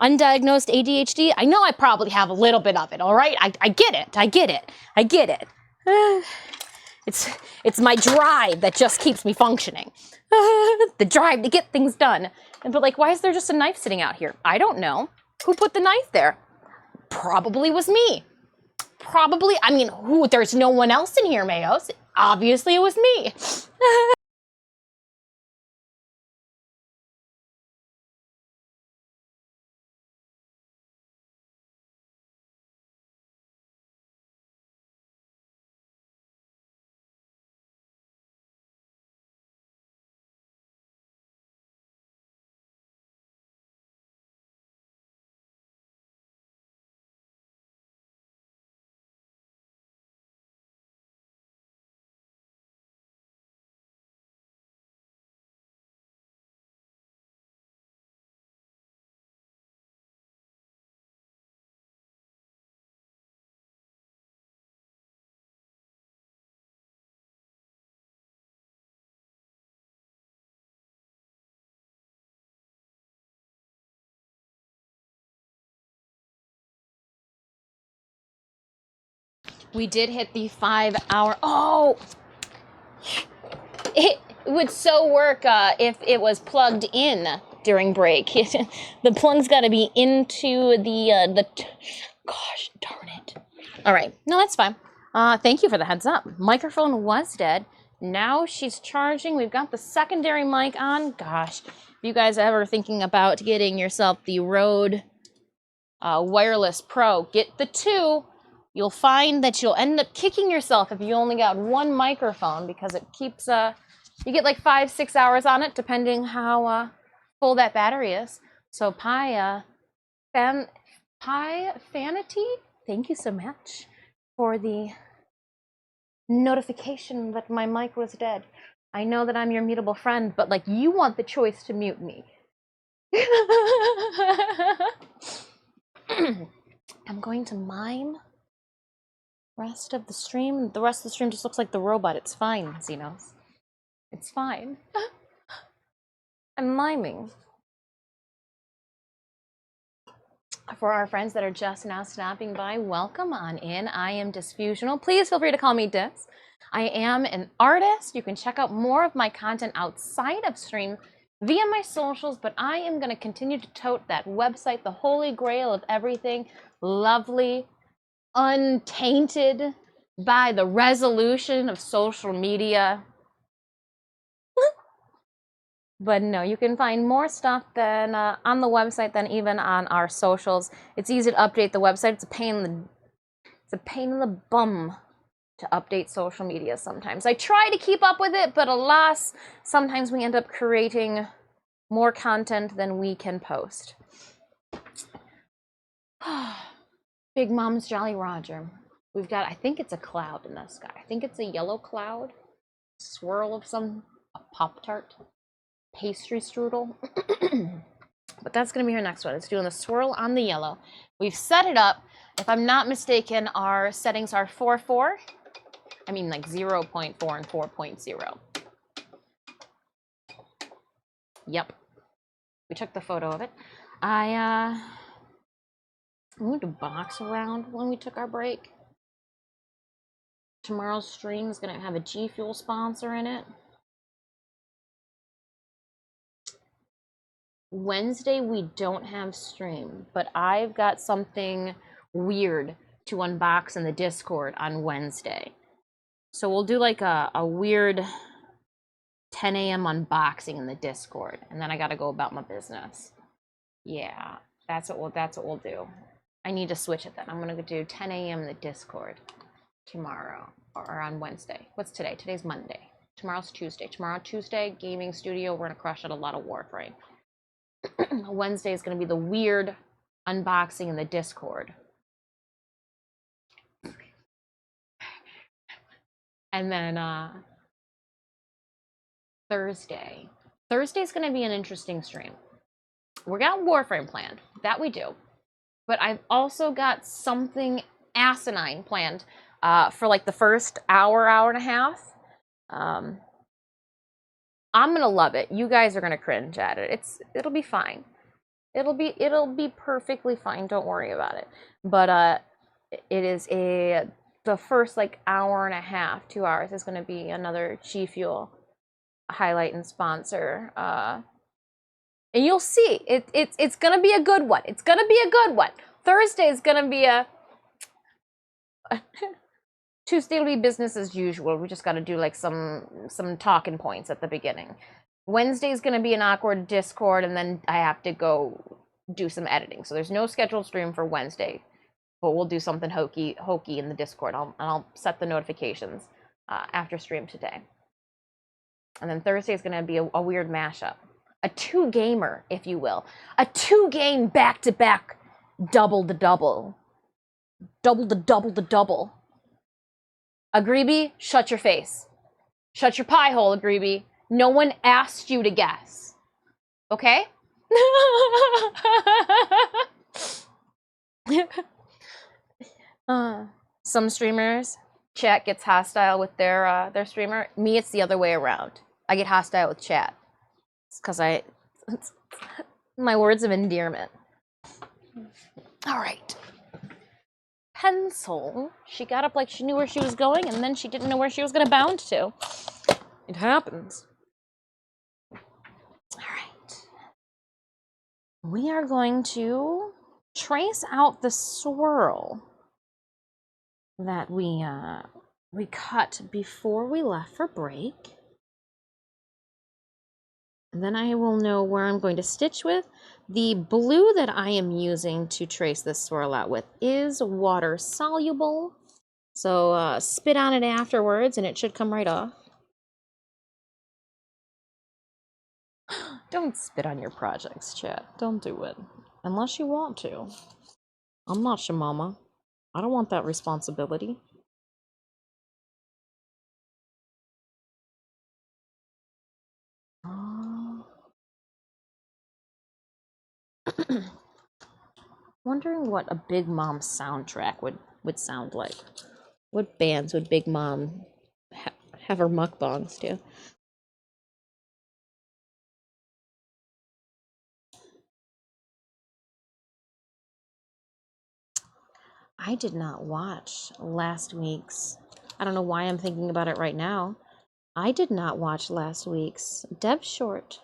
undiagnosed ADHD. I know I probably have a little bit of it, all right? I get it. It's my drive that just keeps me functioning. The drive to get things done. But like, why is there just a knife sitting out here? I don't know. Who put the knife there? Probably was me. I mean, there's no one else in here, Mayos. Obviously it was me. We did hit the 5 hour. Oh, it would so work if it was plugged in during break. The plug's got to be into the. Gosh darn it! All right, no, that's fine. Thank you for the heads up. Microphone was dead. Now she's charging. We've got the secondary mic on. Gosh, if you guys ever thinking about getting yourself the Rode Wireless Pro, get the 2. You'll find that you'll end up kicking yourself if you only got one microphone, because it keeps, you get like 5-6 hours on it, depending how full that battery is. So Fanity, thank you so much for the notification that my mic was dead. I know that I'm your mutable friend, but like, you want the choice to mute me. I'm going to mime rest of the stream. The rest of the stream just looks like the robot. It's fine, Xenos. It's fine. I'm miming. For our friends that are just now stopping by, welcome on in. I am Disfusional. Please feel free to call me Dis. I am an artist. You can check out more of my content outside of stream via my socials, but I am going to continue to tote that website, the holy grail of everything lovely, untainted by the resolution of social media. But no, you can find more stuff than on the website than even on our socials. It's easy to update the website. It's a pain in the bum to update social media sometimes. I try to keep up with it, but alas, sometimes we end up creating more content than we can post. Big Mom's Jolly Roger. We've got, I think it's a cloud in the sky. I think it's a yellow cloud. Swirl of a Pop-Tart. Pastry strudel. But that's going to be our next one. It's doing the swirl on the yellow. We've set it up. If I'm not mistaken, our settings are 4.4. I mean like 0.4 and 4.0. Yep. We took the photo of it. I moved a box around when we took our break. Tomorrow's stream is going to have a G Fuel sponsor in it. Wednesday we don't have stream, but I've got something weird to unbox in the Discord on Wednesday. So we'll do like a weird 10 a.m. unboxing in the Discord, and then I gotta go about my business. Yeah, that's what we'll do. I need to switch it then. I'm gonna do 10 a.m. in the Discord tomorrow or on Wednesday. What's today? Today's Monday. Tomorrow's Tuesday. Tomorrow, Tuesday, gaming studio. We're going to crush out a lot of Warframe. Wednesday is going to be the weird unboxing in the Discord. And then Thursday. Thursday's going to be an interesting stream. We got Warframe planned. That we do. But I've also got something asinine planned for like the first hour, hour and a half. I'm gonna love it. You guys are gonna cringe at it. It'll be fine. It'll be perfectly fine. Don't worry about it. But it is the first like hour and a half, 2 hours is gonna be another G Fuel highlight and sponsor. And you'll see it's gonna be a good one. It's gonna be a good one. Thursday is gonna be a Tuesday will be business as usual. We just got to do like some talking points at the beginning. Wednesday is going to be an awkward Discord, and then I have to go do some editing. So there's no scheduled stream for Wednesday, but we'll do something hokey in the Discord. I'll set the notifications after stream today. And then Thursday is going to be a weird mashup, a two-gamer, if you will, a two-game back-to-back double-to-double. Double. Agreeby, shut your face. Shut your pie hole, Agreeby. No one asked you to guess. Okay? Some streamers, chat gets hostile with their streamer. Me, it's the other way around. I get hostile with chat. It's because it's my words of endearment. All right. Pencil. She got up like she knew where she was going, and then she didn't know where she was going to bound to. It happens. All right. We are going to trace out the swirl that we cut before we left for break. And then I will know where I'm going to stitch with. The blue that I am using to trace this swirl out with is water soluble. So spit on it afterwards and it should come right off. Don't spit on your projects, chat. Don't do it. Unless you want to. I'm not your mama. I don't want that responsibility. Wondering what a Big Mom soundtrack would sound like. What bands would Big Mom have her mukbangs to? I did not watch last week's. I don't know why I'm thinking about it right now. I did not watch last week's Dev Short.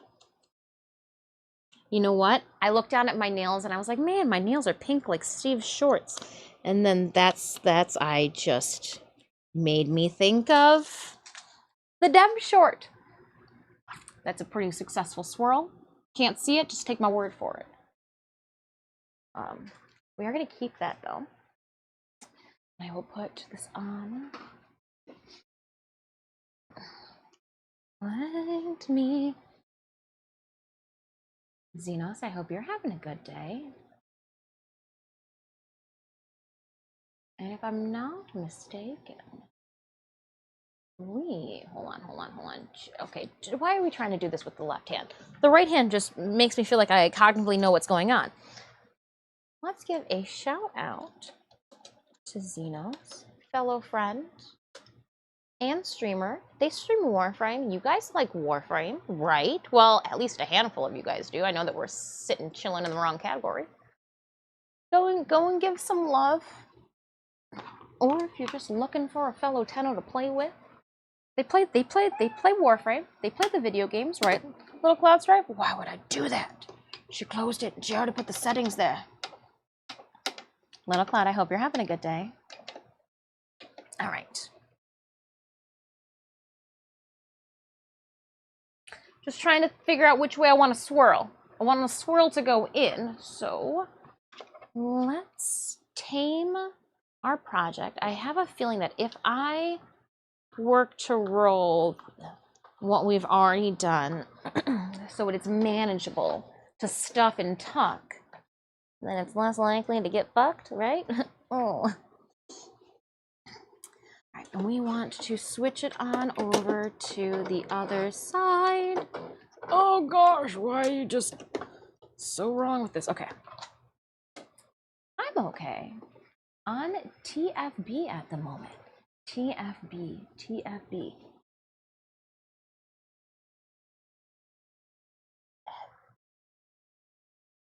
You know what? I looked down at my nails and I was like, man, my nails are pink like Steve's shorts. And then that's I just made me think of the Dev Short. That's a pretty successful swirl. Can't see it, just take my word for it. We are going to keep that though. I will put this on. Let me. Xenos, I hope you're having a good day. And if I'm not mistaken, hold on. Okay, why are we trying to do this with the left hand? The right hand just makes me feel like I cognitively know what's going on. Let's give a shout out to Xenos, fellow friend and streamer. They stream Warframe. You guys like Warframe, right? Well, at least a handful of you guys do. I know that we're sitting chilling in the wrong category. Go and give some love. Or if you're just looking for a fellow Tenno to play with, they play Warframe. They play the video games, right? Little Cloud Stripe. Why would I do that? She closed it. She already put the settings there. Little Cloud, I hope you're having a good day. All right. Just trying to figure out which way I want to swirl. I want the swirl to go in, so let's tame our project. I have a feeling that if I work to roll what we've already done so it's manageable to stuff and tuck, then it's less likely to get fucked, right? Oh. All right, and we want to switch it on over to the other side. Oh gosh, why are you just so wrong with this? Okay. I'm okay. On TFB at the moment. TFB, TFB.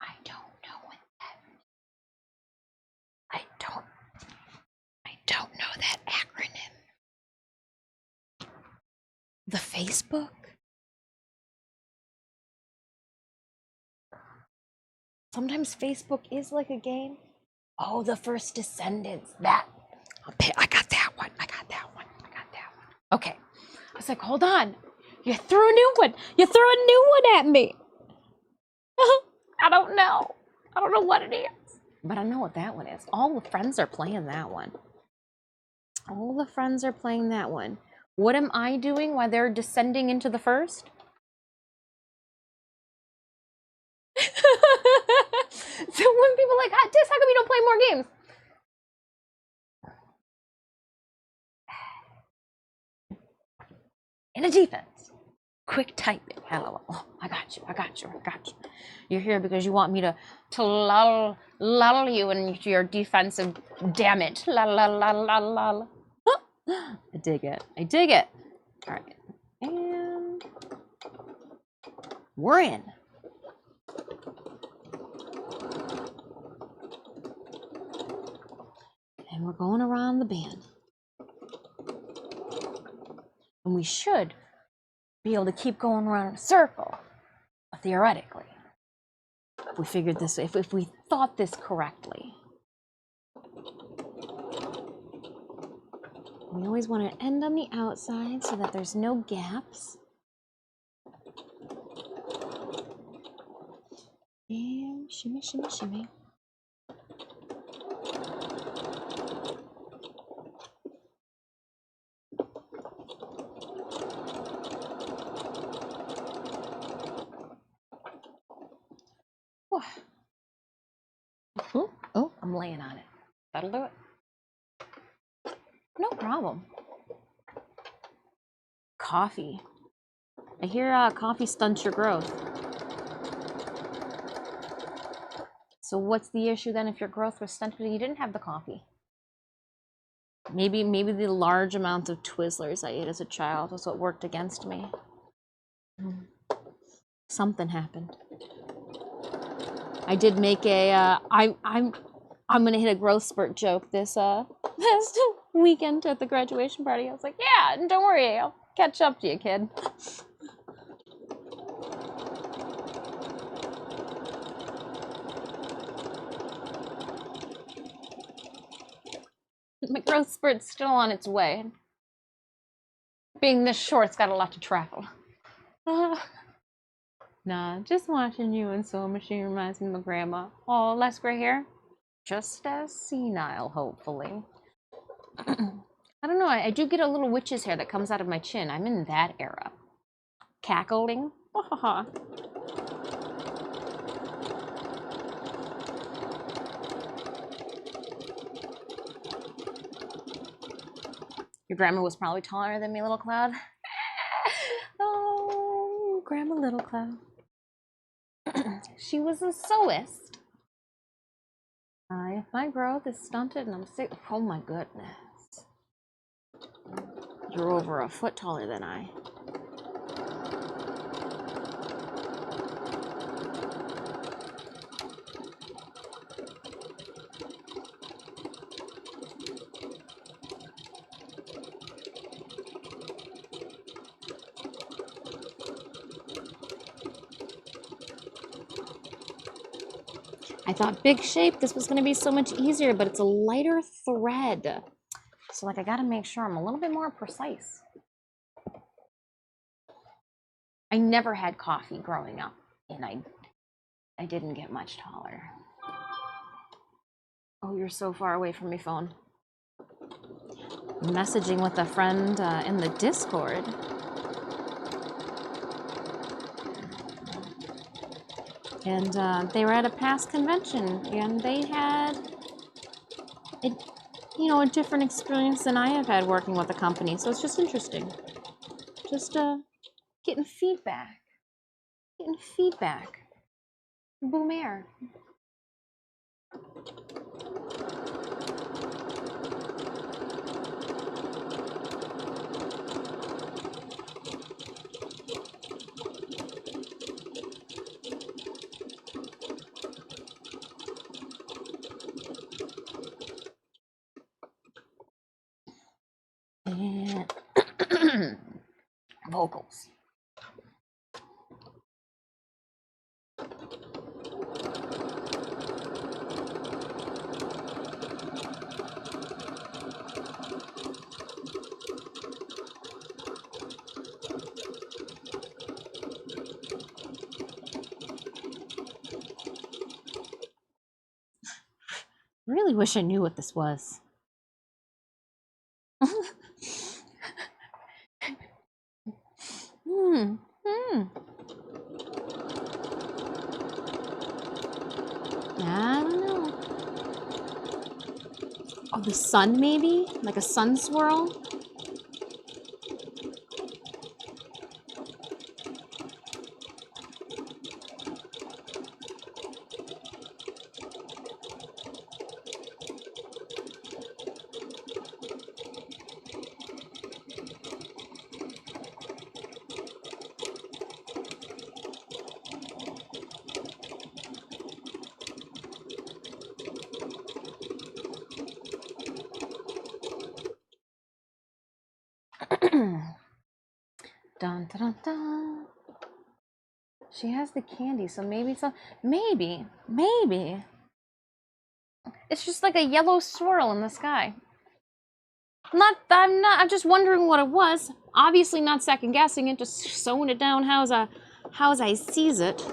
I don't know what that. I don't know that acronym. The Facebook? Sometimes Facebook is like a game. Oh, the First Descendants. That. I got that one. I got that one. I got that one. Okay. I was like, hold on. You threw a new one. You threw a new one at me. I don't know. I don't know what it is. But I know what that one is. All the friends are playing that one. All the friends are playing that one. What am I doing while they're descending into the first? So when people are like, how come you don't play more games? In a defense. Quick typing. Hello. Oh, I got you. I got you. I got you. You're here because you want me to lull you into your defensive damage. La la la la la. I dig it. I dig it. All right. And we're in. And we're going around the band. And we should be able to keep going around in a circle, theoretically. If we figured this, if we thought this correctly. We always want to end on the outside so that there's no gaps. And shimmy, shimmy, shimmy. Oh, I'm laying on it. That'll do it. No problem. Coffee. I hear coffee stunts your growth. So what's the issue then if your growth was stunted and you didn't have the coffee? Maybe the large amount of Twizzlers I ate as a child was what worked against me. Something happened. I did make a I'm gonna hit a growth spurt joke this last weekend at the graduation party. I was like, yeah, don't worry, I'll catch up to you, kid. My growth spurt's still on its way. Being this short, it's got a lot to travel. Nah, just watching you and Sewing Machine reminds me of my grandma. Oh, less gray hair. Just as senile, hopefully. I don't know, I do get a little witch's hair that comes out of my chin. I'm in that era. Cackling. Your grandma was probably taller than me, Little Cloud. Oh, Grandma Little Cloud. She was a sewist. If my growth is stunted and I'm sick, oh my goodness. You're over a foot taller than I. I thought big shape, this was gonna be so much easier, but it's a lighter thread. So like I gotta make sure I'm a little bit more precise. I never had coffee growing up, and I didn't get much taller. Oh, you're so far away from my phone. Messaging with a friend in the Discord. And they were at a past convention, and they had, a, a different experience than I have had working with the company. So it's just interesting. Just getting feedback. Getting feedback. Boom air. And vocals. Really wish I knew what this was. I don't know. Oh, the sun maybe? Like a sun swirl? Dun, dun, dun, dun. She has the candy, so maybe maybe it's just like a yellow swirl in the sky. I'm just wondering what it was. Obviously not second guessing it, just sewing it down how's I sees it.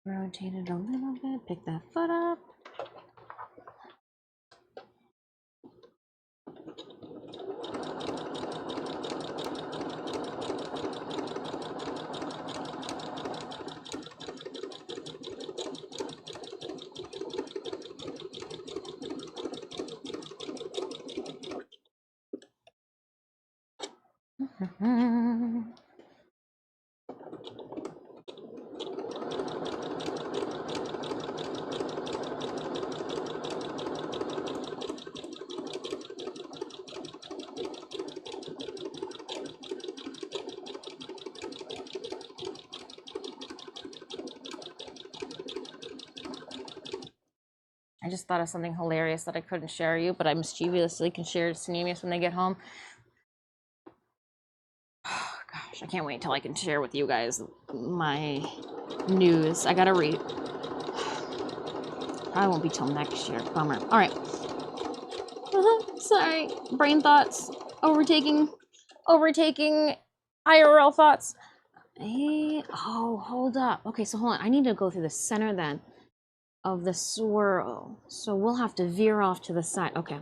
Rotate it a little bit, pick that foot up. I just thought of something hilarious that I couldn't share you, but I mischievously can share to Sneemius when they get home. Oh, gosh, I can't wait until I can share with you guys my news. I gotta read. Probably won't be till next year. Bummer. All right. Sorry. Brain thoughts. Overtaking IRL thoughts. Hey, oh, hold up. Okay, so hold on. I need to go through the center then of the swirl. So we'll have to veer off to the side. Okay.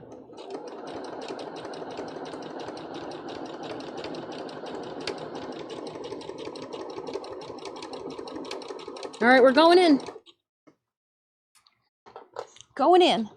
All right, we're going in. Going in.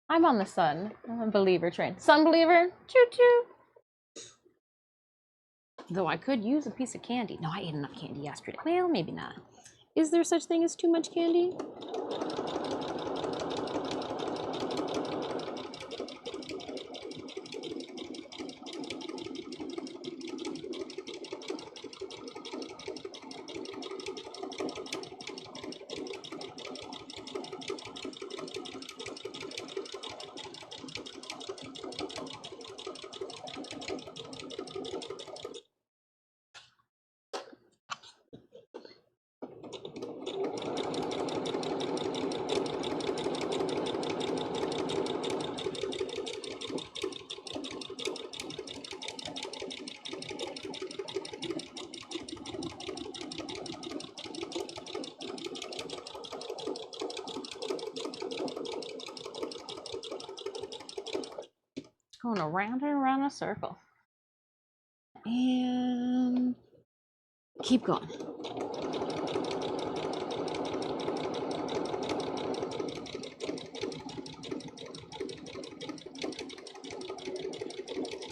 I'm on the sun believer train. Sun believer, choo choo. Though I could use a piece of candy. No, I ate enough candy yesterday. Well, maybe not. Is there such thing as too much candy? Going around and around in a circle. And keep going.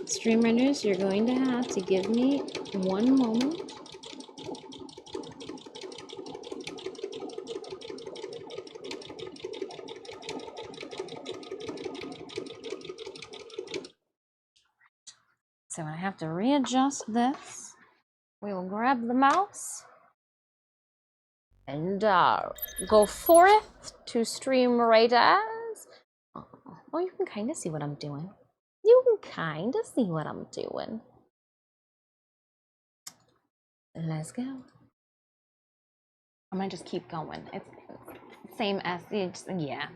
Stream renders, you're going to have to give me one moment. So I have to readjust this. We will grab the mouse and go forth to stream right as. Oh, you can kind of see what I'm doing. You can kind of see what I'm doing. Let's go. I'm gonna just keep going. It's same as it's, yeah.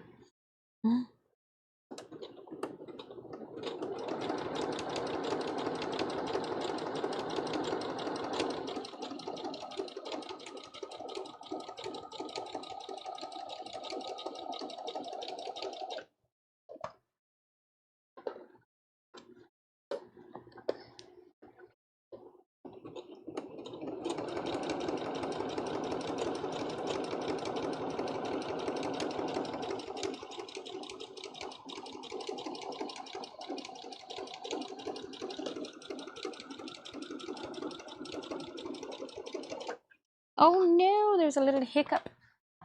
Oh no, there's a little hiccup.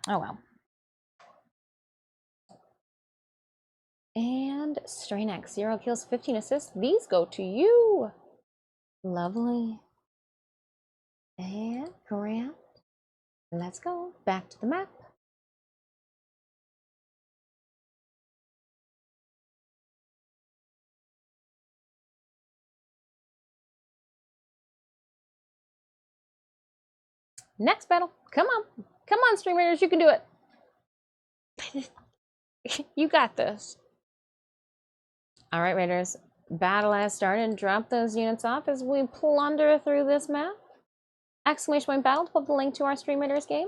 Oh well. And Strain X, 0 kills, 15 assists. These go to you. Lovely. And Grant. Let's go. Back to the map. Next battle. Come on. Come on, Stream Raiders. You can do it. You got this. All right, Raiders. Battle has started. Drop those units off as we plunder through this map. Exclamation point battle to put the link to our Stream Raiders game.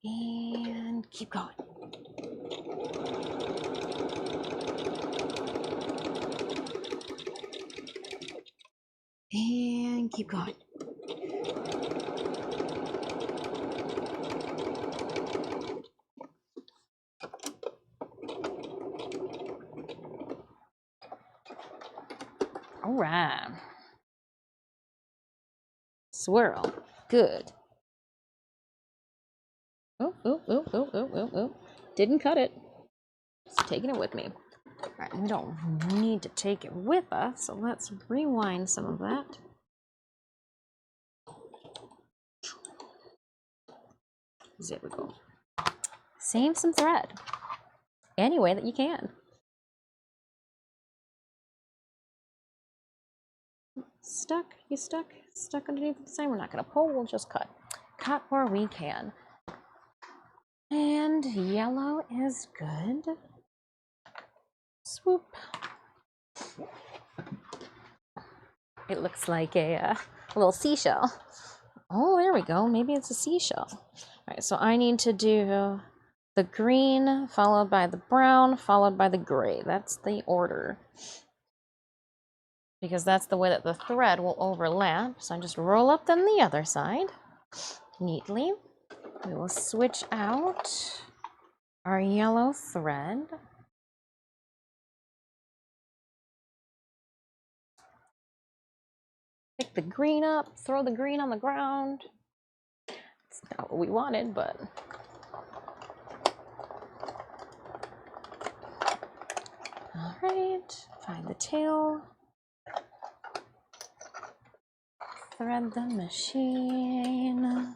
And keep going. And keep going. All right. Swirl. Good. Oh, oh, oh, oh, oh, oh, oh. Didn't cut it. Just taking it with me. All right, we don't need to take it with us, so let's rewind some of that. There we go. Save some thread. Any way that you can. Stuck? You stuck? Stuck underneath the design? We're not going to pull, we'll just cut. Cut where we can. And yellow is good. Swoop. It looks like a little seashell. Oh, there we go. Maybe it's a seashell. All right, so I need to do the green, followed by the brown, followed by the gray. That's the order. Because that's the way that the thread will overlap. So I just roll up then the other side neatly. We will switch out our yellow thread. Pick the green up, throw the green on the ground. It's not what we wanted, but all right, find the tail. Thread the machine.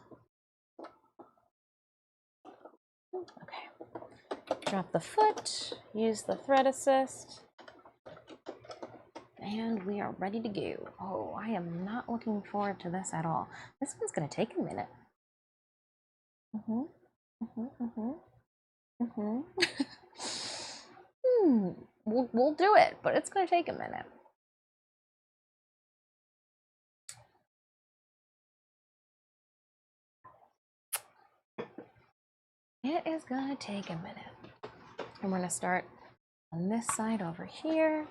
Okay. drop the foot, use the thread assist, and we are ready to go. Oh, I am not looking forward to this at all. This one's gonna take a minute. We'll do it, but it's gonna take a minute. It is gonna take a minute. And we're gonna start on this side over here.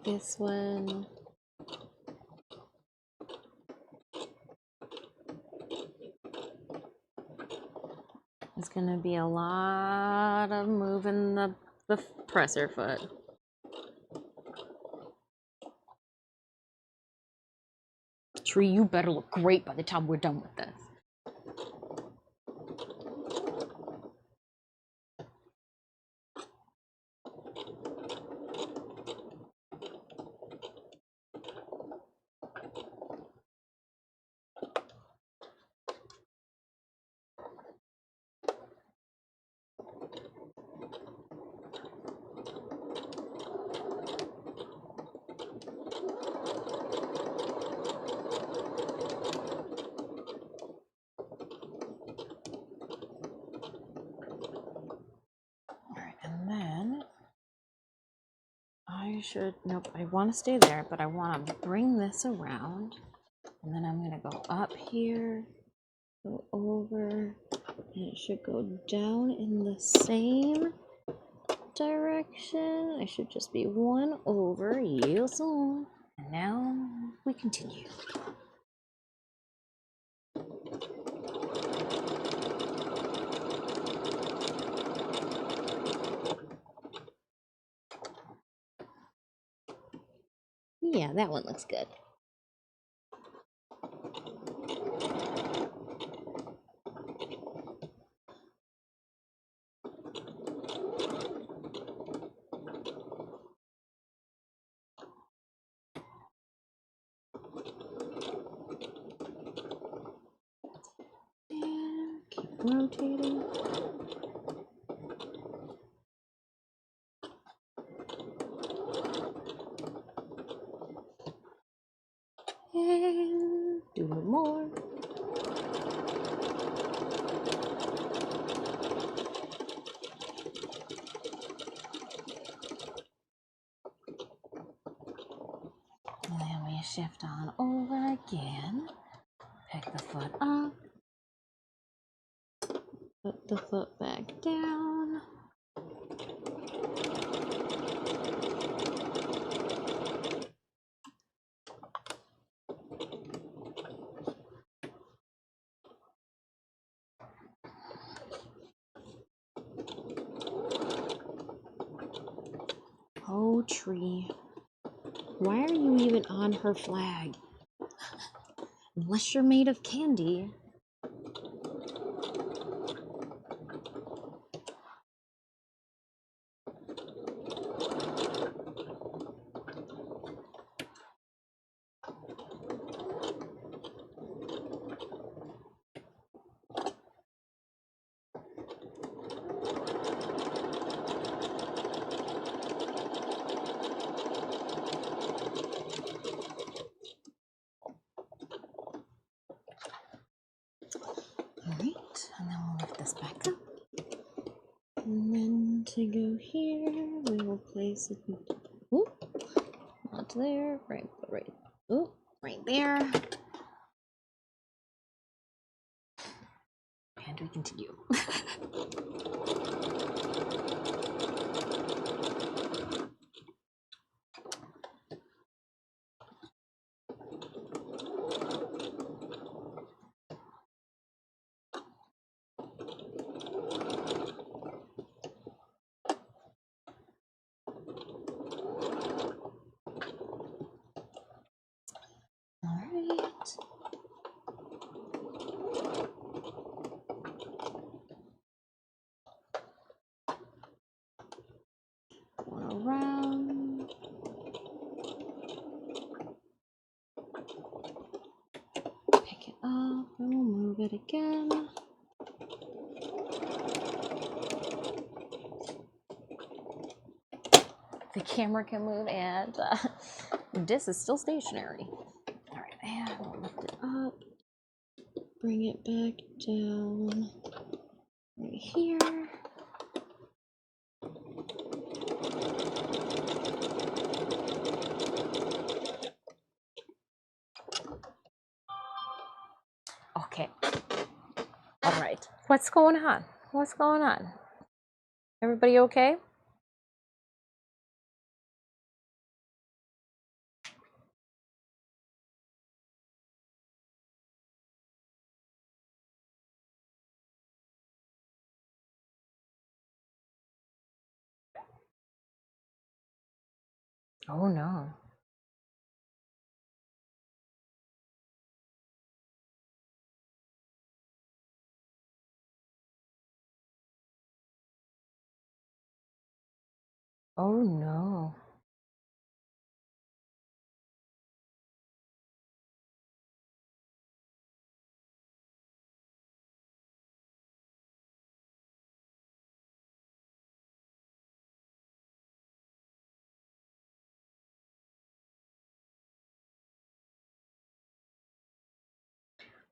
This one. It's gonna be a lot of moving the presser foot. Tree, you better look great by the time we're done with this. Nope, I want to stay there, but I want to bring this around, and then I'm going to go up here, go over, and it should go down in the same direction. I should just be one over, yes, and now we continue. Yeah, that one looks good. And keep rotating. And do more. And then we shift on over again. Pick the foot up. Put the foot back down. Oh, tree. Why are you even on her flag? Unless you're made of candy. Alright, and then we'll lift this back up. And then to go here, we will place it not there, right there. And we continue. the camera can move, and this is still stationary. All right, and we'll lift it up, bring it back down right here. Okay. All right. What's going on? What's going on? Everybody okay? Oh no. Oh no.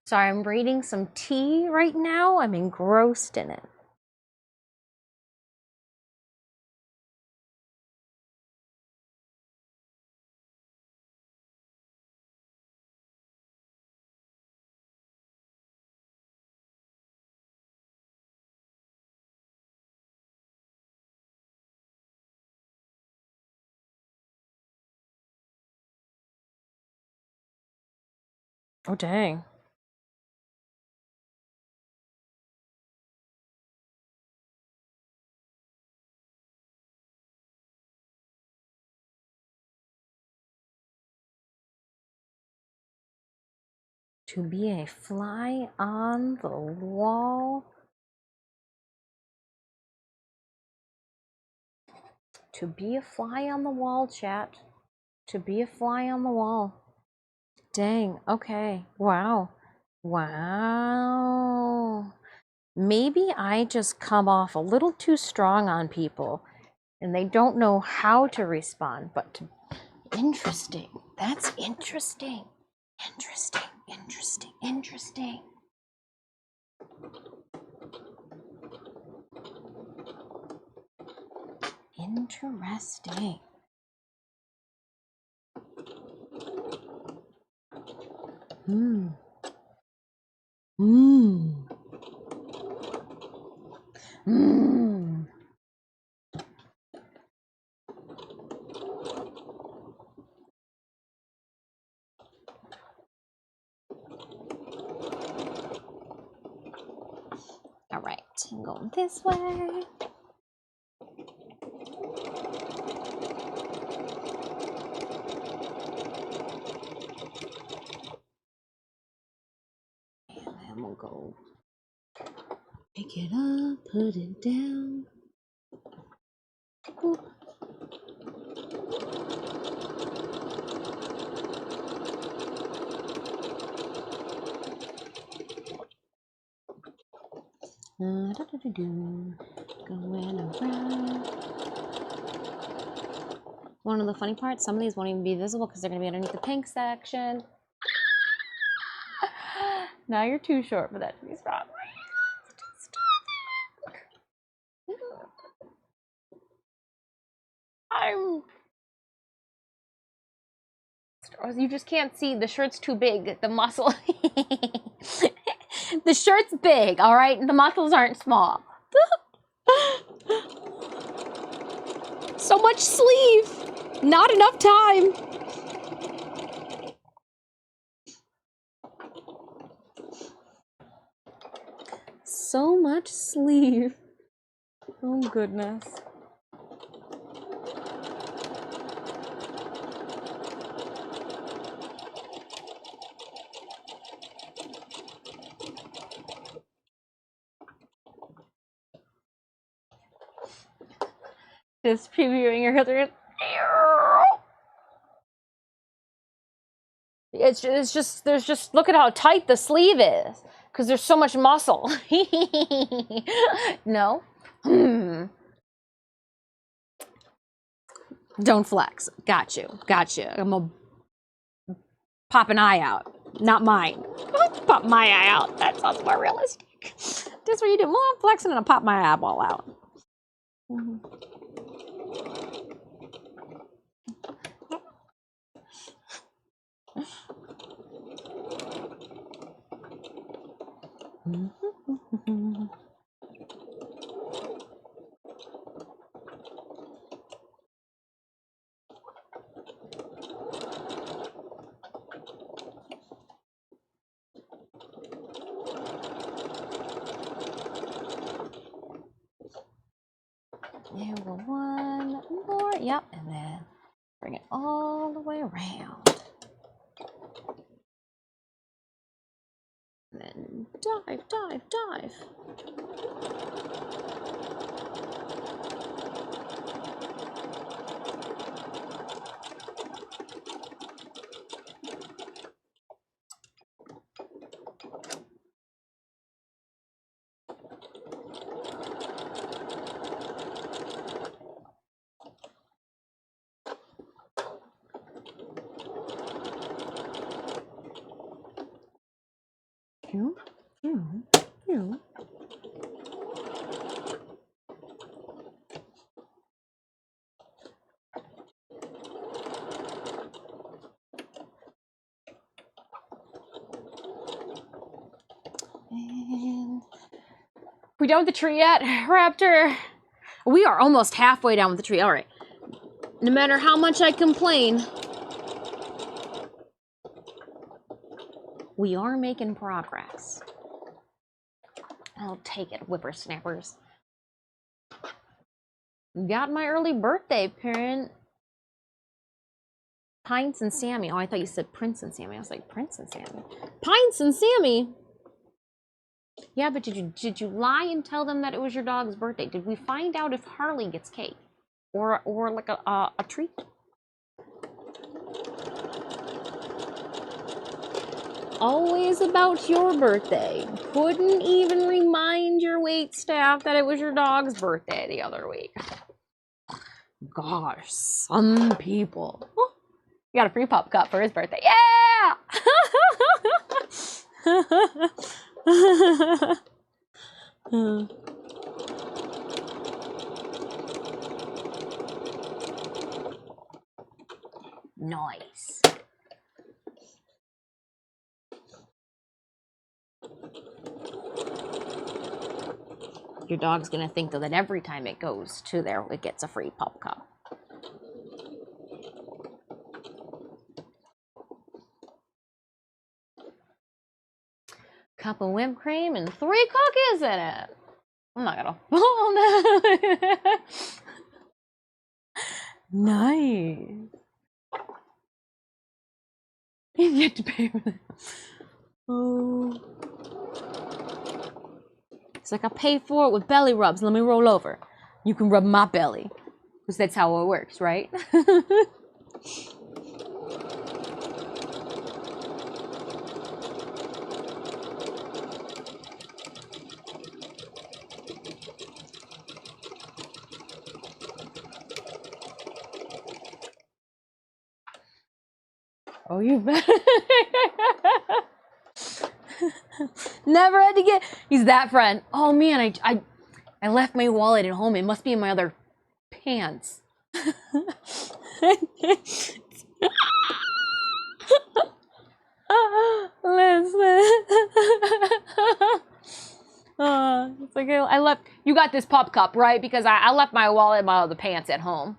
Sorry, I'm reading some tea right now. I'm engrossed in it. Oh dang. To be a fly on the wall. To be a fly on the wall, chat. To be a fly on the wall. Dang, okay. Wow. Wow. Maybe I just come off a little too strong on people and they don't know how to respond, but interesting. That's interesting. Interesting, interesting, interesting. Interesting. Hmm. Hmm. Hmm. All right, I'm going this way. And then we'll go pick it up, put it down. Boop. Going around. One of the funny parts, some of these won't even be visible because they're going to be underneath the pink section. Now you're too short for that to be strong. You just can't see. The shirt's too big. The muscle. The shirt's big, all right? The muscles aren't small. So much sleeve. Not enough time. So much sleeve. Oh, goodness. Just previewing your hair. It's just, there's just, look at how tight the sleeve is. Because there's so much muscle. No? Don't flex. Got you. Got you. I'm gonna pop an eye out. Not mine. Pop my eye out. That sounds more realistic. That's what you do. Well, I'm flexing and I pop my eyeball out. There we go. One more. Yep. And then bring it all the way around. And then dive, dive, dive. Pew, pew, pew. And we done with the tree yet, Raptor? We are almost halfway down with the tree. All right. No matter how much I complain, we are making progress. I'll take it, whippersnappers. Got my early birthday, parent. Pints and Sammy. Oh, I thought you said Prince and Sammy. I was like, Prince and Sammy. Pints and Sammy? Yeah, but did you lie and tell them that it was your dog's birthday? Did we find out if Harley gets cake? Or like a treat? Always about your birthday. Couldn't even remind your wait staff that it was your dog's birthday the other week. Gosh, some people. Oh, you got a free pop cup for his birthday. Yeah! Nice. Your dog's gonna think though that every time it goes to there, it gets a free pop cup. Cup of whipped cream and 3 cookies in it. I'm not gonna. Nice. You get to pay for that. Oh. It's like I pay for it with belly rubs. Let me roll over. You can rub my belly. Because that's how it works, right? Oh, you bet. Never had to get. He's that friend. Oh man, I left my wallet at home. It must be in my other pants. Listen. It's like I left. You got this pup cup, right? Because I left my wallet in my other pants at home.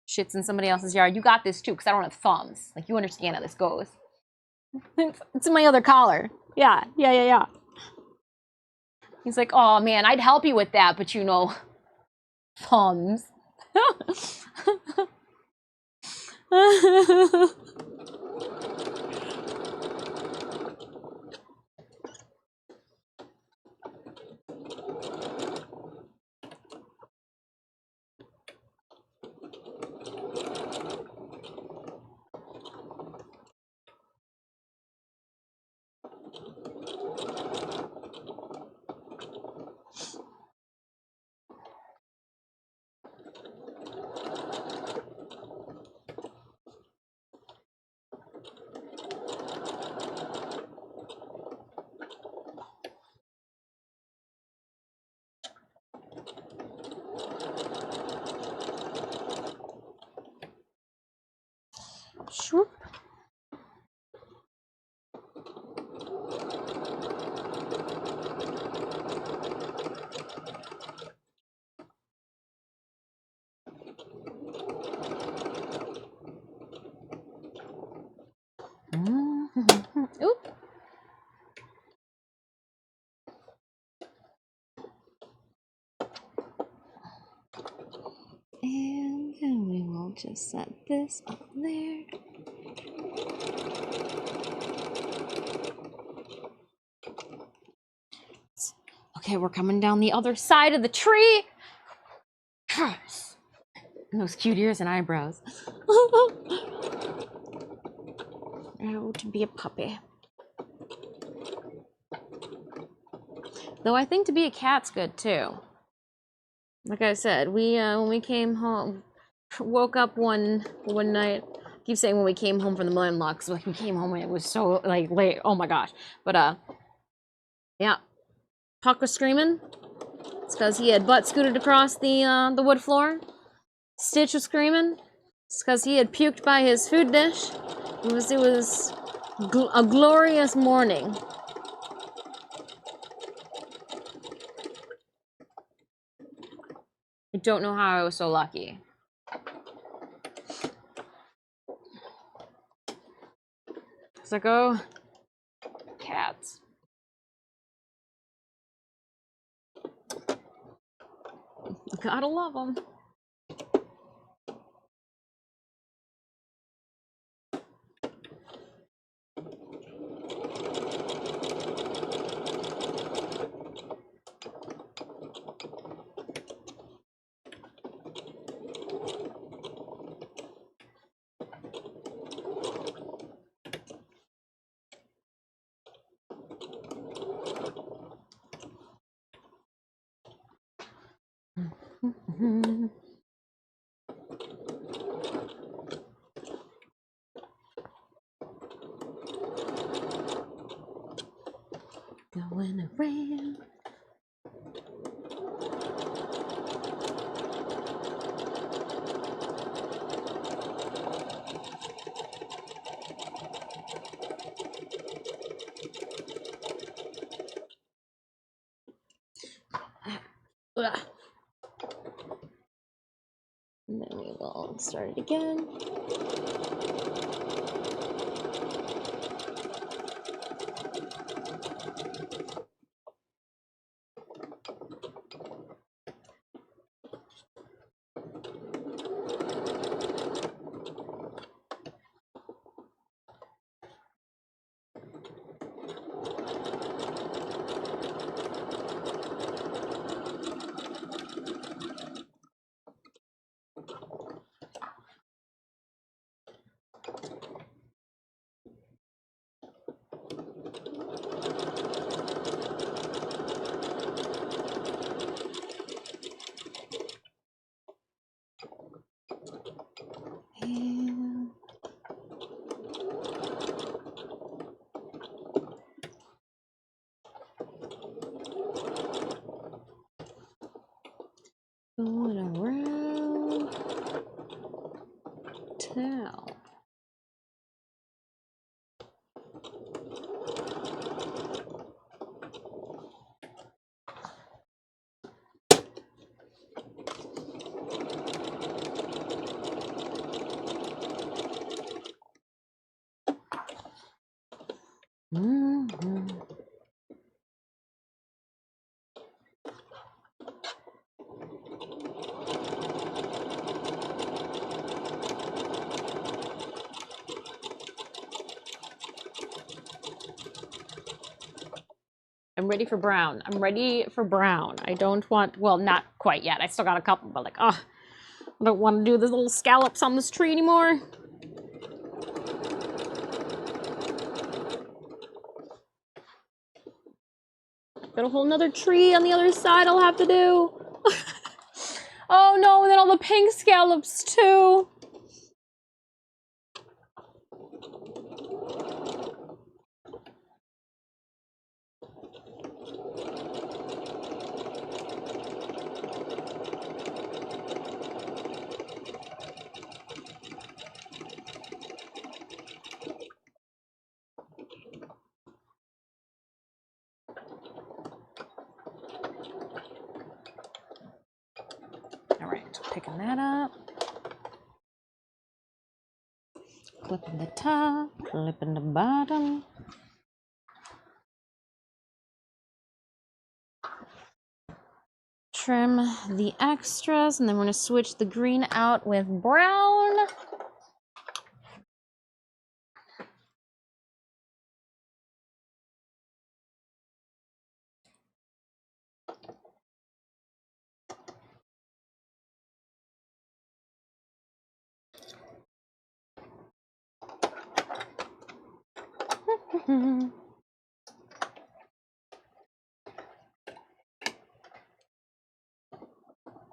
Shit's in somebody else's yard. You got this too, because I don't have thumbs. Like, you understand how this goes. It's in my other collar. Yeah. He's like, oh man, I'd help you with that, but you know, thumbs. Swoop. Oop. And then we will just set this up there. Okay, we're coming down the other side of the tree. Yes. And those cute ears and eyebrows. Oh, to be a puppy. Though I think to be a cat's good too. Like I said, we when we came home, woke up one night. I keep saying when we came home from the Million Locks, like we came home and it was so like late. Oh my gosh! But yeah, Puck was screaming. It's because he had butt scooted across the wood floor. Stitch was screaming. It's because he had puked by his food dish. It was a glorious morning. I don't know how I was so lucky. It's like, oh, cats. Gotta love them. Going around. Ugh. And then we will start it again. And going around town. I'm ready for brown. I'm ready for brown. I don't want, well, not quite yet. I still got a couple, but like, I don't want to do the little scallops on this tree anymore. Got a whole nother tree on the other side I'll have to do. Oh no, and then all the pink scallops too. picking that up. Clipping the top, clipping the bottom. Trim the extras, and then we're gonna switch the green out with brown.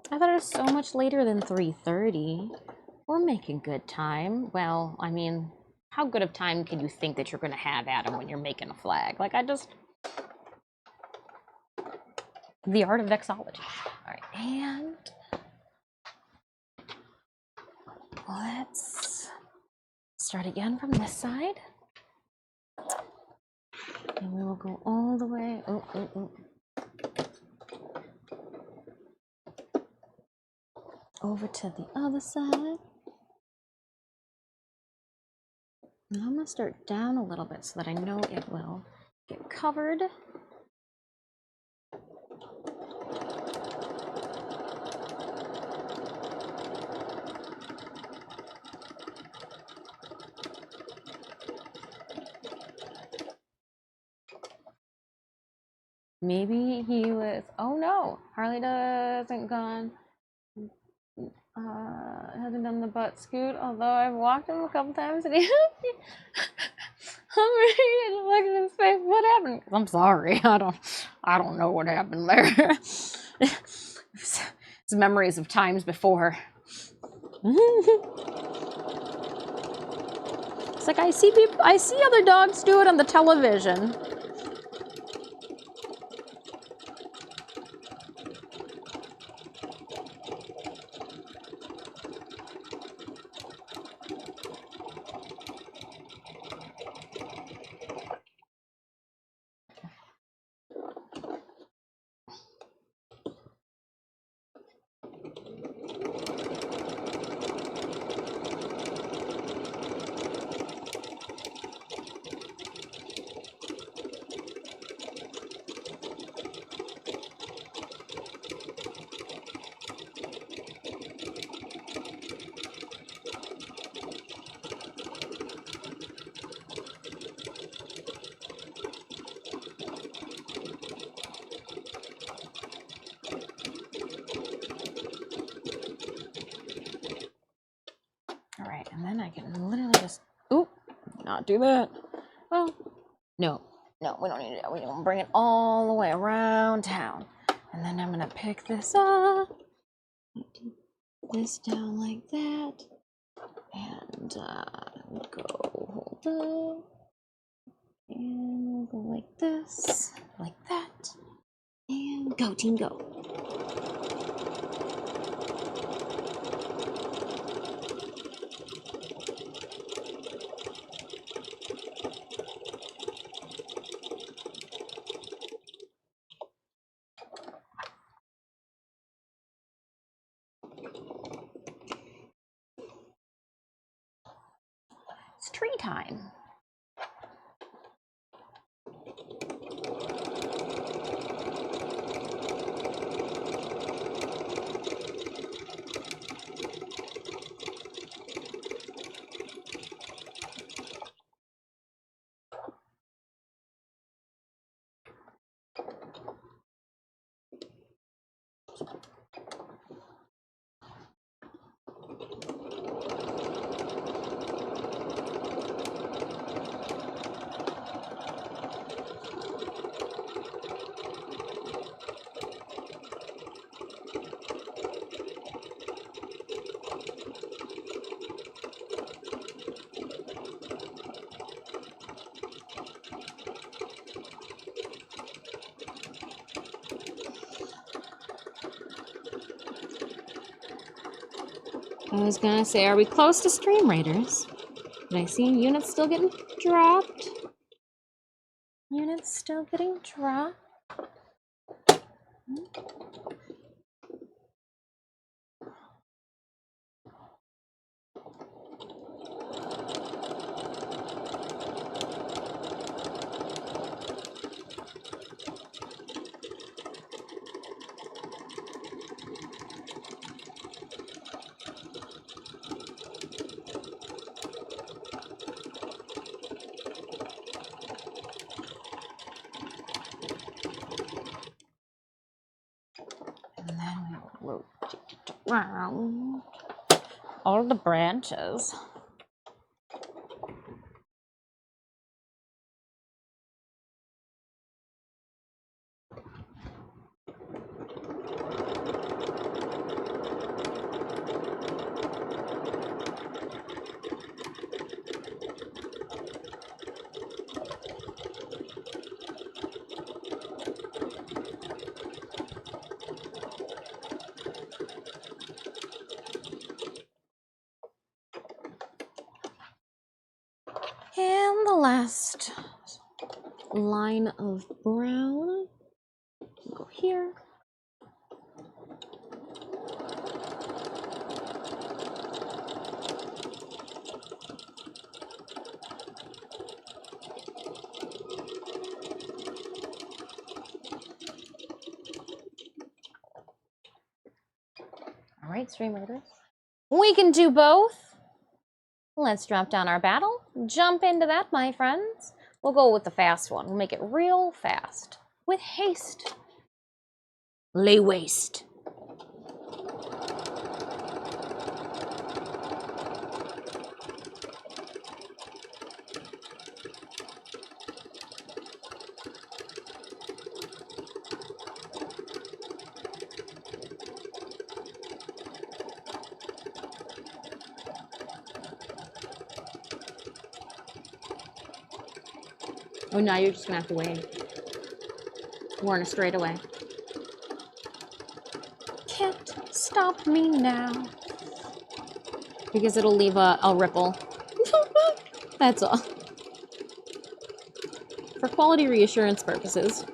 I thought it was so much later than 3:30. We're making good time. Well, I mean, how good of time can you think that you're going to have, Adam, when you're making a flag? Like, the art of vexology. All right, and let's start again from this side. And we will go all the way. Over to the other side. And I'm going to start down a little bit so that I know it will get covered. Maybe he was, oh no, Harley hasn't done the butt scoot, although I've walked him a couple times and he I'm ready to look at his face. What happened? I'm sorry. I don't know what happened there. It's memories of times before. It's like I see other dogs do it on the television. Alright, and then I can literally just, not do that. Well, no, we don't need to do that. We're gonna bring it all the way around town. And then I'm gonna pick this up, this down like that, and go hold up, and we'll go like this, like that, and go team go. It's tree time. I was gonna say, are we close to Stream Raiders? But I see units still getting dropped. Units still getting dropped. around all the branches. And the last line of brown, go here. All right, streamers. We can do both. Let's drop down our battle. Jump into that, my friends. We'll go with the fast one. We'll make it real fast. With haste. Lay waste. Oh, now you're just gonna have to wait. We're in a straightaway. Can't stop me now. Because it'll leave a ripple. That's all. For quality reassurance purposes,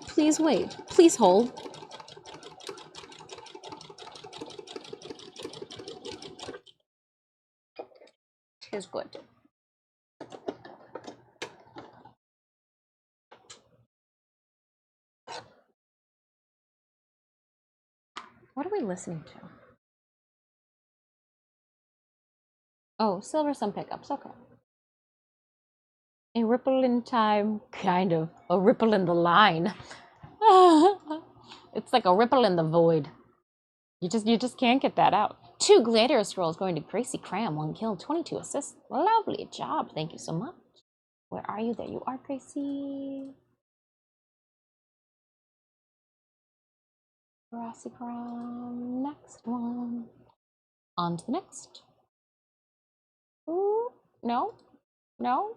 please wait. Please hold. Is good. What are we listening to? Oh, Silver Sun pickups. Okay. A ripple in time, kind of. A ripple in the line. It's like a ripple in the void. You just can't get that out. 2 Gladiator Scrolls going to Gracie Cram. 1 kill, 22 assists. Lovely job. Thank you so much. Where are you? There you are, Gracie. Gracie Cram. Next one. On to the next. Ooh, no. No.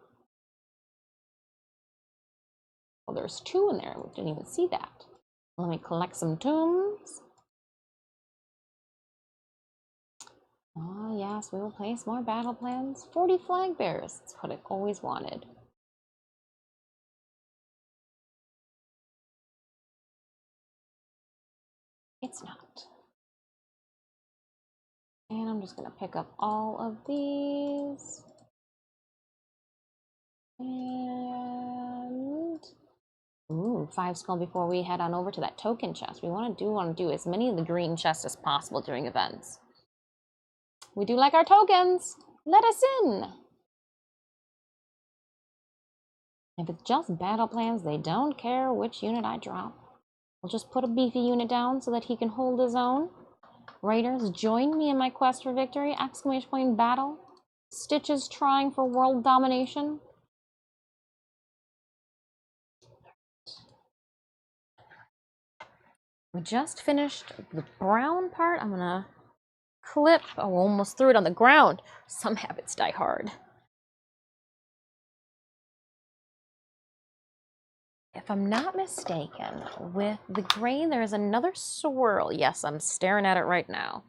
Well, there's 2 in there. We didn't even see that. Let me collect some tombs. Oh, yes, we will place more battle plans. 40 flag bearers. That's what I've always wanted. It's not. And I'm just going to pick up all of these. And ooh, 5 skull before we head on over to that token chest. We want to do as many of the green chests as possible during events. We do like our tokens. Let us in. If it's just battle plans, they don't care which unit I drop. We'll just put a beefy unit down so that he can hold his own. Raiders, join me in my quest for victory! Exclamation point battle. Stitches trying for world domination. We just finished the brown part. I'm gonna clip. Oh, almost threw it on the ground. Some habits die hard. If I'm not mistaken, with the gray, there's another swirl. Yes, I'm staring at it right now.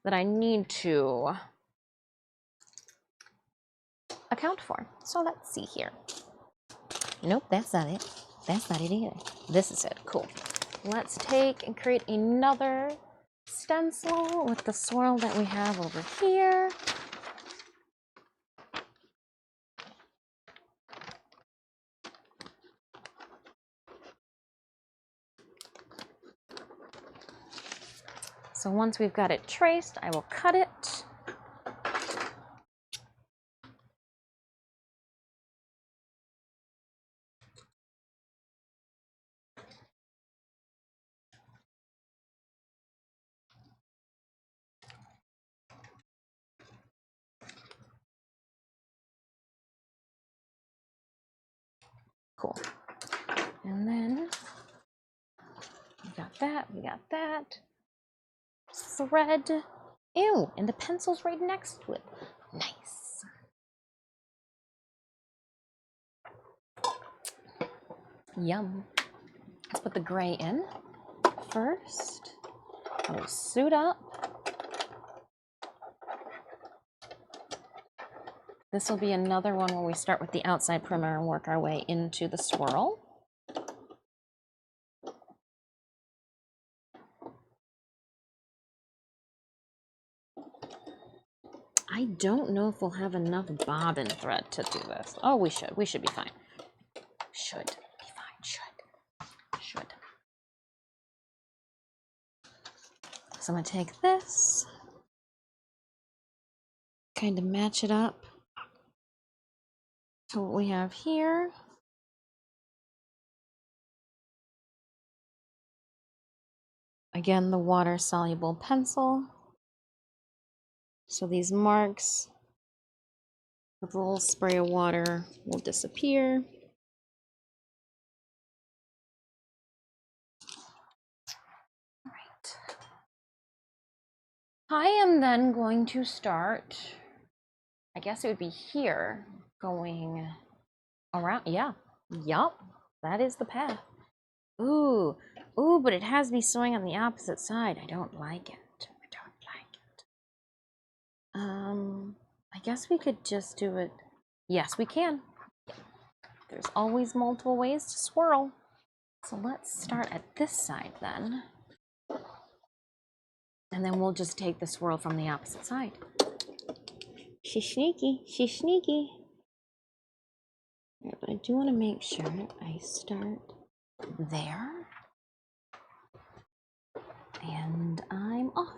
That I need to account for. So let's see here. Nope, that's not it. That's not it either. This is it. Cool. Let's take and create another stencil with the swirl that we have over here. So once we've got it traced, I will cut it. Cool. And then we got that, we got that. Thread. Ew, and the pencil's right next to it. Nice. Yum. Let's put the gray in first. We'll suit up. This will be another one where we start with the outside perimeter and work our way into the swirl. I don't know if we'll have enough bobbin thread to do this. Oh, we should. We should be fine. Should be fine. Should. So I'm going to take this, kind of match it up to what we have here. Again, the water-soluble pencil. So these marks with a little spray of water will disappear. All right. I am then going to start, I guess it would be here, going around. Yeah, yup, that is the path. Ooh, but it has me sewing on the opposite side. I don't like it. I guess we could just do it. Yes, we can. There's always multiple ways to swirl. So let's start at this side then. And then we'll just take the swirl from the opposite side. She's sneaky. She's sneaky. Right, but I do want to make sure I start there. And I'm off.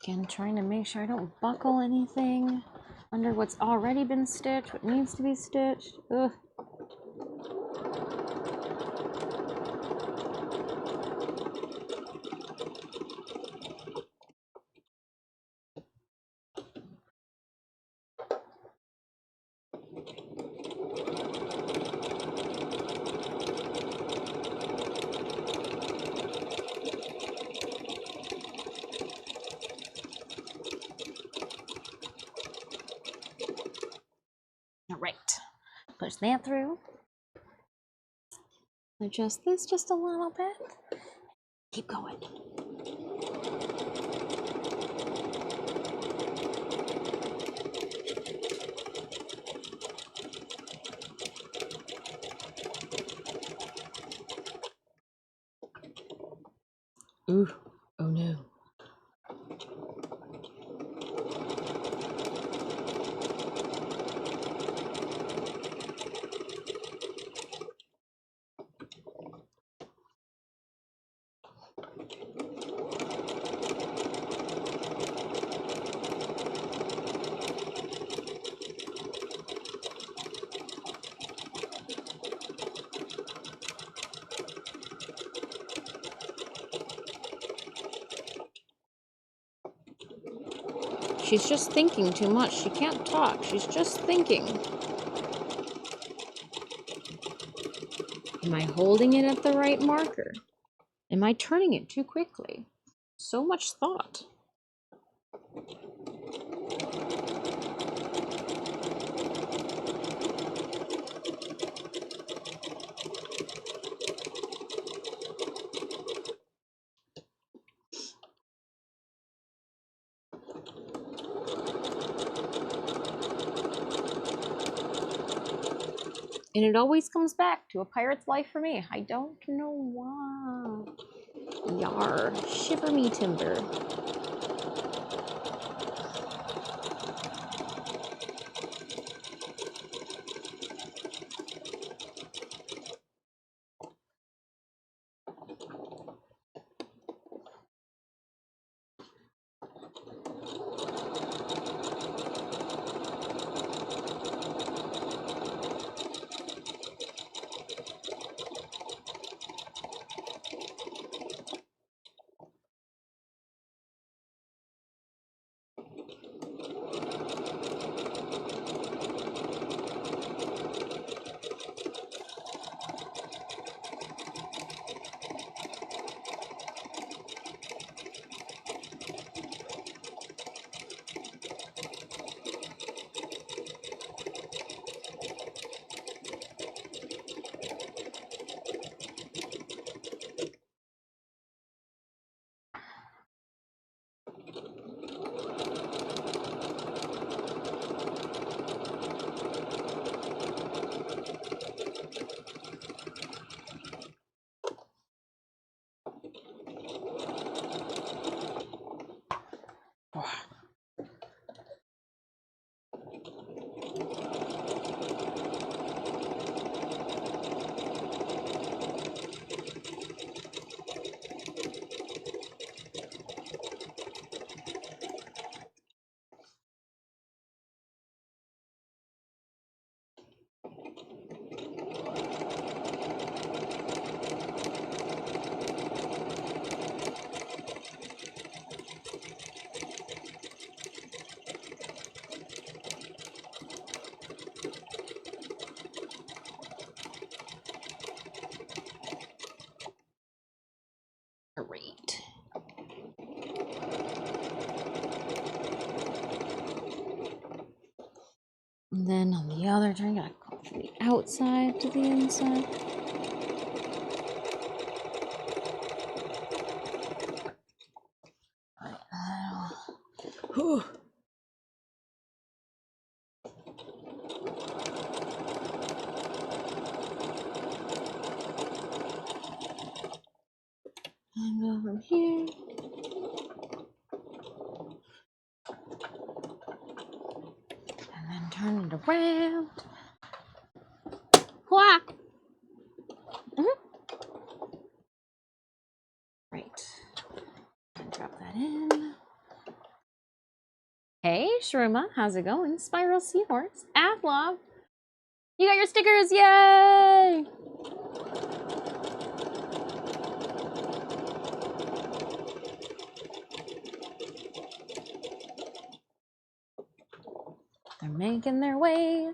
Again, trying to make sure I don't buckle anything under what's already been stitched, what needs to be stitched. Ugh. All right, push that through. Adjust this just a little bit. Keep going. Ooh, oh no. She's just thinking too much. She can't talk. She's just thinking. Am I holding it at the right marker? Am I turning it too quickly? So much thought. And it always comes back to a pirate's life for me. I don't know why. Yar, shiver me timber. Great. And then on the other turn, gotta go from the outside to the inside. Whew. And go from here. And then turn it around. Whack! Right. And drop that in. Hey, Shruma, how's it going? Spiral Seahorse, Athlov, you got your stickers, yay! They're making their way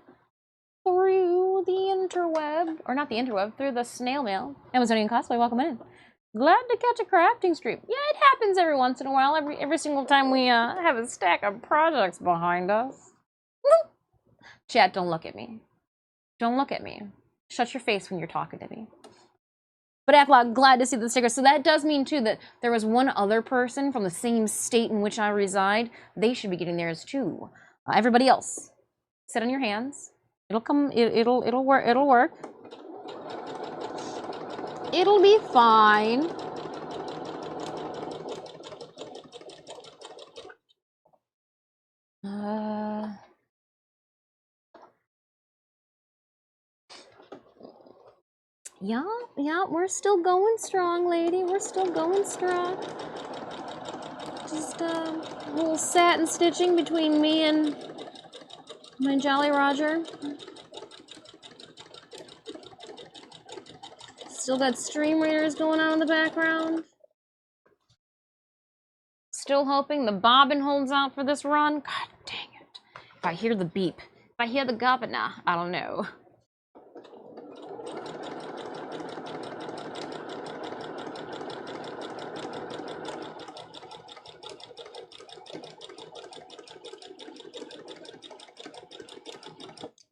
through the interweb, or not the interweb, through the snail mail. Amazonian Cosplay, welcome in. Glad to catch a crafting stream. Yeah, it happens every once in a while, every single time we have a stack of projects behind us. Chat, don't look at me. Don't look at me. Shut your face when you're talking to me. But Athlog, glad to see the sticker. So that does mean, too, that there was one other person from the same state in which I reside. They should be getting theirs, too. Everybody else, sit on your hands. It'll come, it'll work, it'll work. It'll be fine. Yeah, we're still going strong, lady. We're still going strong. Just a little satin stitching between me and my Jolly Roger. Still got stream readers going on in the background. Still hoping the bobbin holds out for this run. God dang it. If I hear the beep, if I hear the governor, I don't know.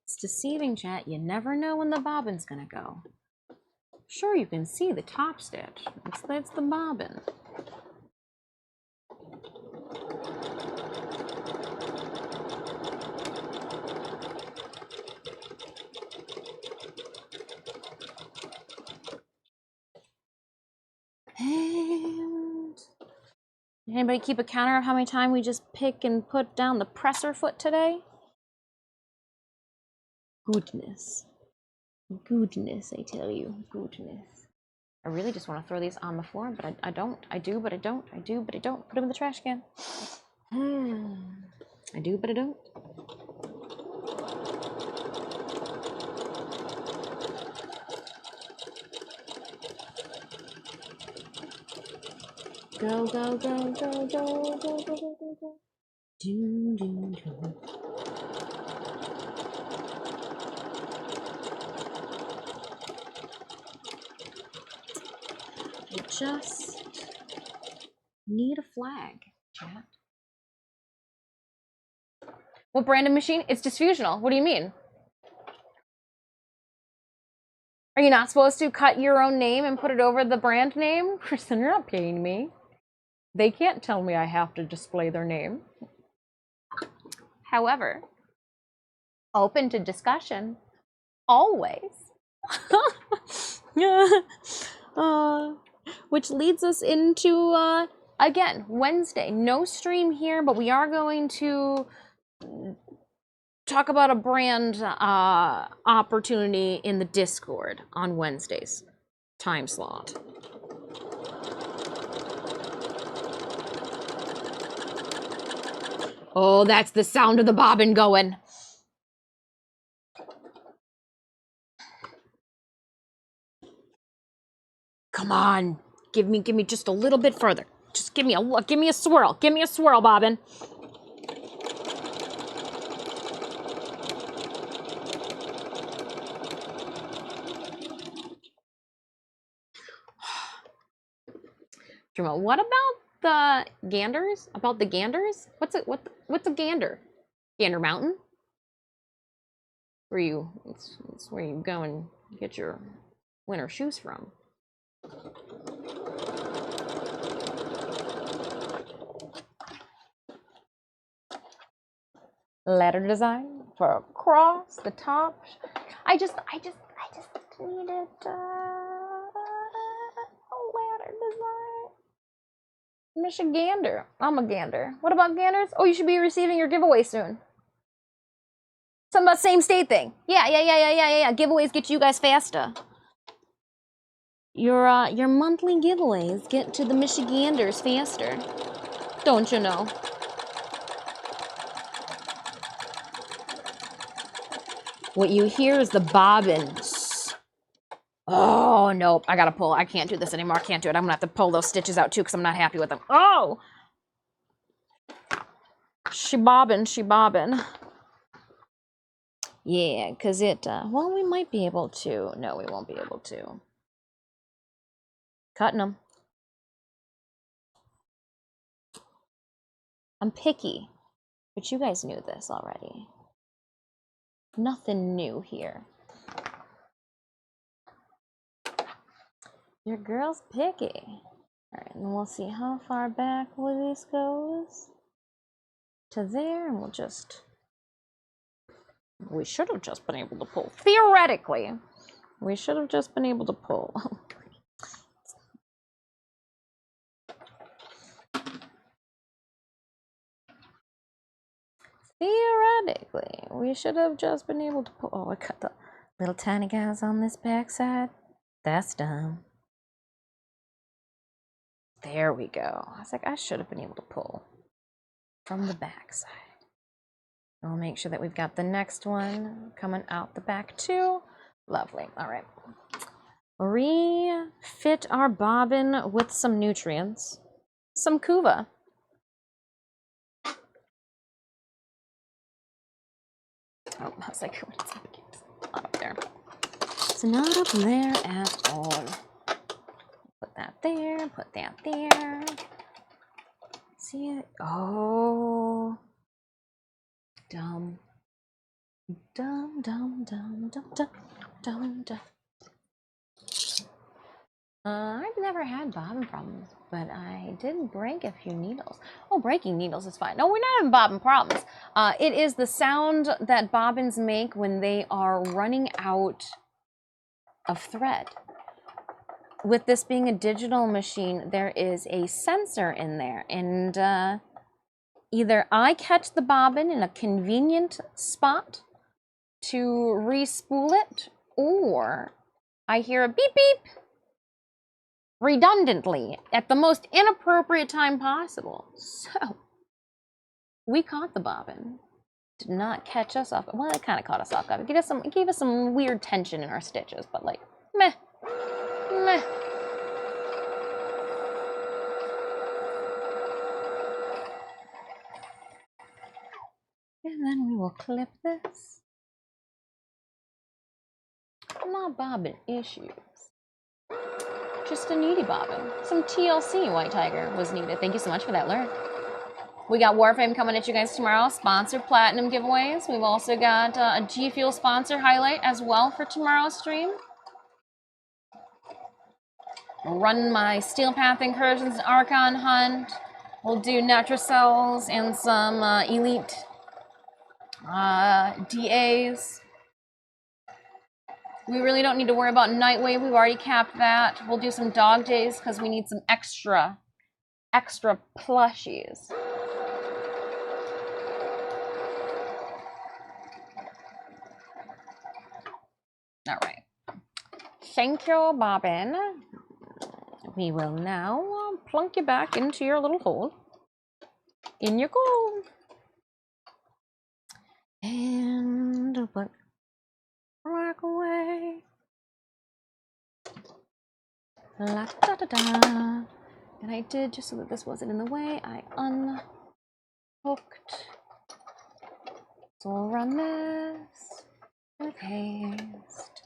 It's deceiving, chat. You never know when the bobbin's gonna go. Sure, you can see the top stitch. It's the bobbin. Anybody keep a counter of how many times we just pick and put down the presser foot today? Goodness. Goodness, I tell you. Goodness. I really just want to throw these on the floor, but I don't. I do, but I don't. I do, but I don't. Put them in the trash can. I do, but I don't. Go, go, go, go, go, go, go, go, go, go. Do, do, do. I just need a flag, chat. What brand of machine? It's Disfusional. What do you mean? Are you not supposed to cut your own name and put it over the brand name? Kristen, you're not paying me. They can't tell me I have to display their name. However, open to discussion, always. Which leads us into, again, Wednesday. No stream here, but we are going to talk about a brand opportunity in the Discord on Wednesdays. Time slot. Oh, that's the sound of the bobbin going. Come on, give me just a little bit further. Just give me a swirl. Give me a swirl, bobbin. What about the ganders? About the ganders? What's a gander? Gander Mountain? It's where you go and get your winter shoes from. Letter design for across the top. I just needed a letter design. Michigander. I'm a gander. What about ganders? Oh, you should be receiving your giveaway soon. Something about same state thing. Yeah. Giveaways get you guys faster. your monthly giveaways get to the Michiganders faster. Don't you know? What you hear is the bobbins. Oh, nope. I gotta pull. I can't do this anymore. I can't do it. I'm gonna have to pull those stitches out too because I'm not happy with them. Oh! She bobbin. Yeah, because well, we might be able to. No, we won't be able to. Cutting them. I'm picky, but you guys knew this already. Nothing new here. Your girl's picky. All right, and we'll see how far back this goes. To there, and we should have just been able to pull. Theoretically, we should have just been able to pull. Theoretically, we should have just been able to pull. Oh, I got the little tiny guys on this backside. That's dumb. There we go. I was like, I should have been able to pull from the backside. We'll make sure that we've got the next one coming out the back too. Lovely. All right. Refit our bobbin with some nutrients. Some Kuva. Oh, I was like, what's up? It's not up there. It's not up there at all. Put that there, put that there. See it? Oh. Dumb. I've never had bobbin problems, but I did break a few needles. Oh, breaking needles is fine. No, we're not having bobbin problems. It is the sound that bobbins make when they are running out of thread. with this being a digital machine, there is a sensor in there, and either I catch the bobbin in a convenient spot to re-spool it, or I hear a beep beep redundantly at the most inappropriate time possible. So we caught the bobbin. Did not catch us off. Well, it kind of caught us off guard. It gave us some weird tension in our stitches, but like meh, meh. And then we will clip this. Not bobbin issues. Just a needy bobbin. Some TLC White Tiger was needed. Thank you so much for that alert. We got Warframe coming at you guys tomorrow. Sponsored Platinum giveaways. We've also got a G Fuel sponsor highlight as well for tomorrow's stream. I'll run my Steel Path Incursions Archon hunt. We'll do Netrocells and some Elite DAs. We really don't need to worry about Nightwave. We've already capped that. We'll do some Dog Days because we need some extra plushies. All right. Thank you, Bobbin. We will now plunk you back into your little hole. In you go. And put rock away. La da da da. And I did, just so that this wasn't in the way, I unhooked. So we'll run this with haste.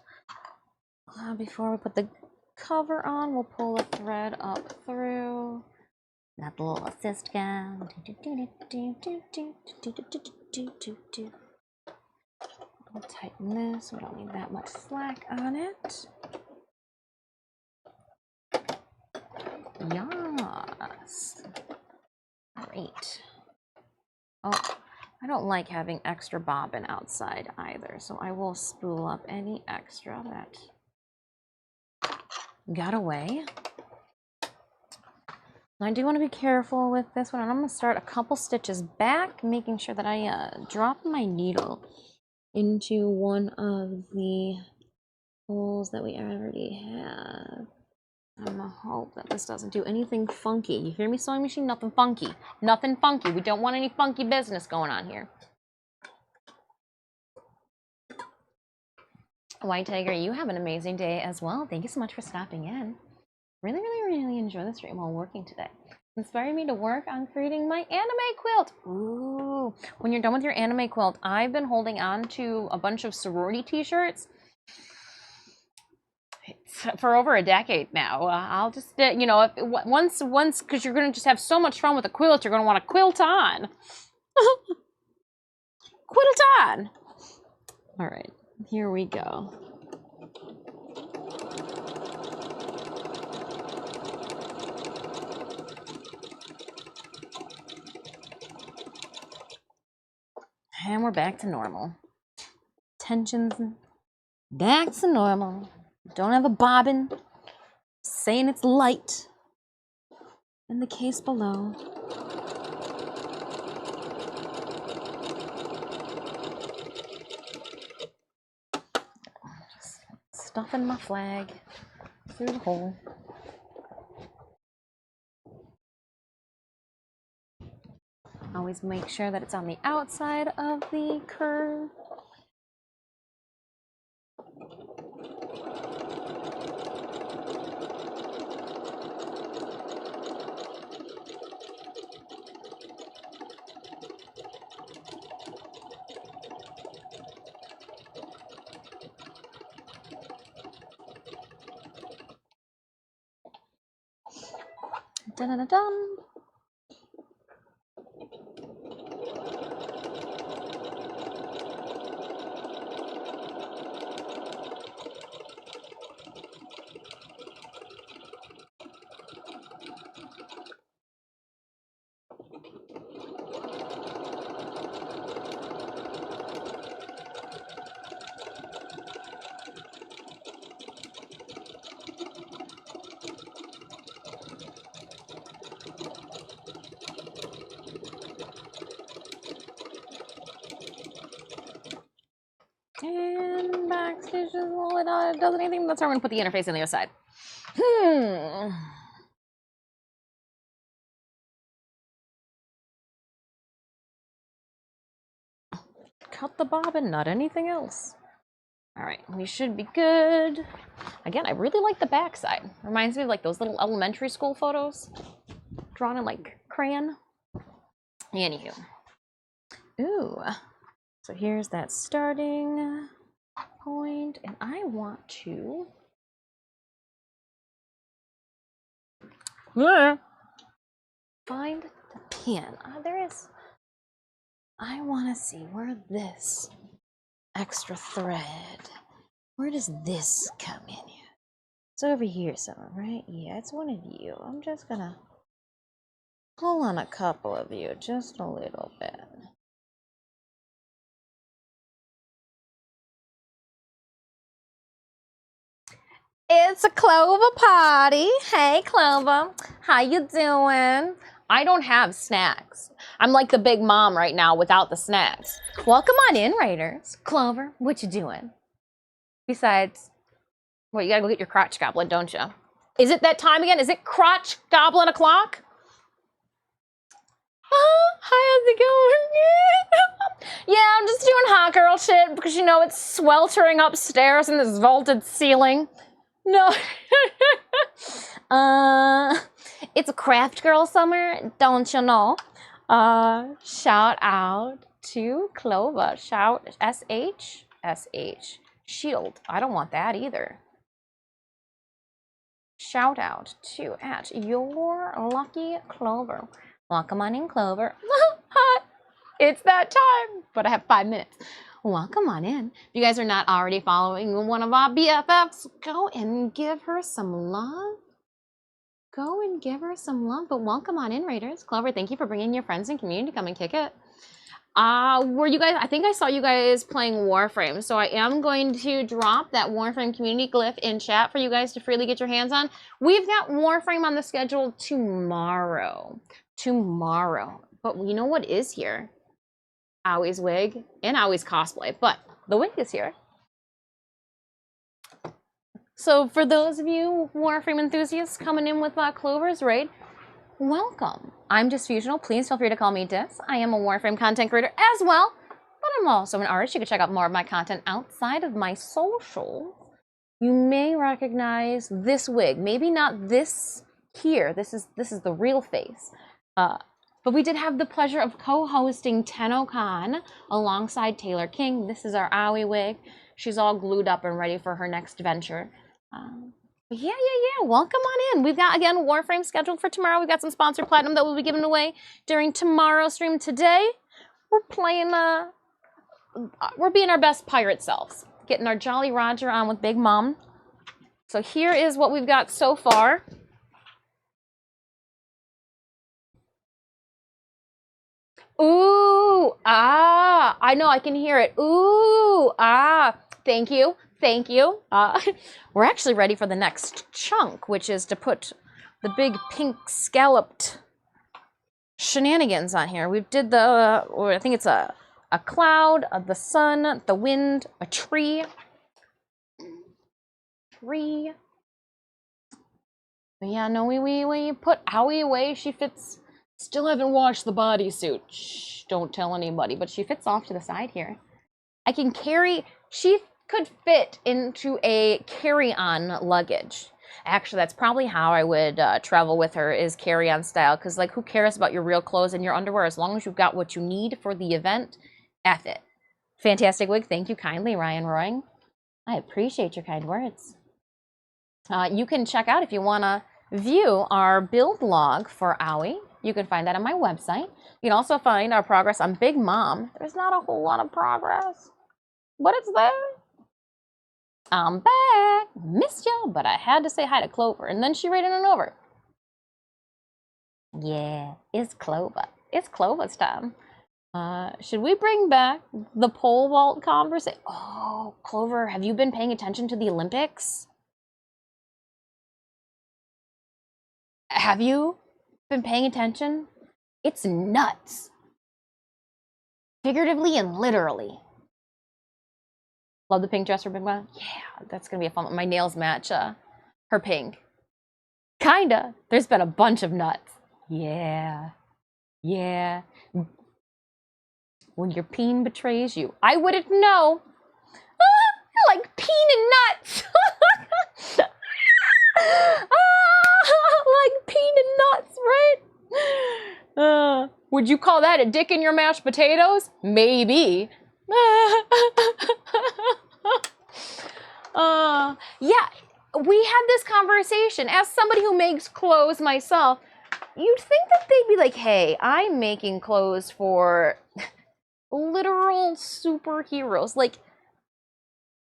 Before we put the cover on, we'll pull the thread up through. That little assist gun. We'll tighten this. We don't need that much slack on it. Yes. Great. Oh, I don't like having extra bobbin outside either, so I will spool up any extra that got away. I do want to be careful with this one, and I'm going to start a couple stitches back, making sure that I drop my needle into one of the holes that we already have. I'm going to hope that this doesn't do anything funky. You hear me, sewing machine? Nothing funky. Nothing funky. We don't want any funky business going on here. White Tiger, you have an amazing day as well. Thank you so much for stopping in. Really enjoy the stream while working today. Inspiring me to work on creating my anime quilt. Ooh, when you're done with your anime quilt, I've been holding on to a bunch of sorority t-shirts for over a decade now. I'll just, you know, once, because you're going to just have so much fun with a quilt, you're going to want to quilt on. Quilt on. All right, here we go. And we're back to normal. Tensions back to normal. Don't have a bobbin. Saying it's light. In the case below. Just stuffing my flag through the hole. Always make sure that it's on the outside of the curve. Dun-dun-dun-dun. And backstage is, well, it does anything. That's why I'm going to put the interface on the other side. Cut the bobbin, not anything else. All right, we should be good. Again, I really like the backside. Reminds me of like those little elementary school photos drawn in like crayon. Anywho. Ooh. So here's that starting point, and I want to find the pin. There is. I want to see where this extra thread, where does this come in here? It's over here somewhere, right? Yeah, it's one of you. I'm just gonna pull on a couple of you, just a little bit. It's a Clover party. Hey, Clover. How you doing? I don't have snacks. I'm like the big mom right now without the snacks. Welcome on in, Raiders. Clover, what you doing? Besides, well, you gotta go get your crotch goblin, don't you? Is it that time again? Is it crotch goblin o'clock? Hi, how's it going? Yeah, I'm just doing hot girl shit because, you know, it's sweltering upstairs in this vaulted ceiling. No. It's a craft girl summer, don't you know? Shout out to Clover. Shout SH. Shield. I don't want that either. Shout out to at your lucky Clover. Welcome on in, Clover. It's that time, but I have 5 minutes. Welcome on in. If you guys are not already following one of our BFFs, go and give her some love. Go and give her some love, but welcome on in, Raiders. Clover, thank you for bringing your friends and community to come and kick it. Were you guys, I think I saw you guys playing Warframe, so I am going to drop that Warframe community glyph in chat for you guys to freely get your hands on. We've got Warframe on the schedule tomorrow. But you know what is here? Owie's wig and Owie's cosplay, but the wig is here. So for those of you Warframe enthusiasts coming in with Clover's raid, welcome. I'm Disfusional. Please feel free to call me Dis. I am a Warframe content creator as well, but I'm also an artist. You can check out more of my content outside of my socials. You may recognize this wig. Maybe not this here. This is the real face. But we did have the pleasure of co-hosting TennoCon alongside Taylor King. This is our Owie wig. She's all glued up and ready for her next venture. Yeah. Welcome on in. We've got, again, Warframe scheduled for tomorrow. We've got some sponsored platinum that will be given away during tomorrow's stream. Today, we're playing, we're being our best pirate selves. Getting our Jolly Roger on with Big Mom. So here is what we've got so far. Ooh, ah, I know, I can hear it. Ooh, ah, thank you. We're actually ready for the next chunk, which is to put the big pink scalloped shenanigans on here. We did the, or I think it's a cloud, the sun, the wind, a tree. But yeah, no, we put Owie away. She fits. Still haven't washed the bodysuit. Shh, don't tell anybody, but she fits off to the side here. I can carry, she could fit into a carry-on luggage. Actually, that's probably how I would travel with her, is carry-on style, because, like, who cares about your real clothes and your underwear? As long as you've got what you need for the event, F it. Fantastic wig. Thank you kindly, Ryan Roaring. I appreciate your kind words. You can check out, if you want to view our build log for Owie, you can find that on my website. You can also find our progress on Big Mom. There's not a whole lot of progress, but it's there. I'm back. Missed you, but I had to say hi to Clover, and then she raided on over. Yeah, it's Clover. It's Clover's time. Should we bring back the pole vault conversation? Oh, Clover, have you been paying attention to the Olympics? Have you been paying attention? It's nuts. Figuratively and literally. Love the pink dress for Big Mom. Yeah, that's gonna be a fun one. My nails match her pink. Kinda. There's been a bunch of nuts. Yeah. Yeah. When your peen betrays you. I wouldn't know. Like peen and nuts. Like peen and nuts, right? Would you call that a dick in your mashed potatoes? Maybe. Yeah, we had this conversation. As somebody who makes clothes myself, you'd think that they'd be like, hey, I'm making clothes for literal superheroes. Like,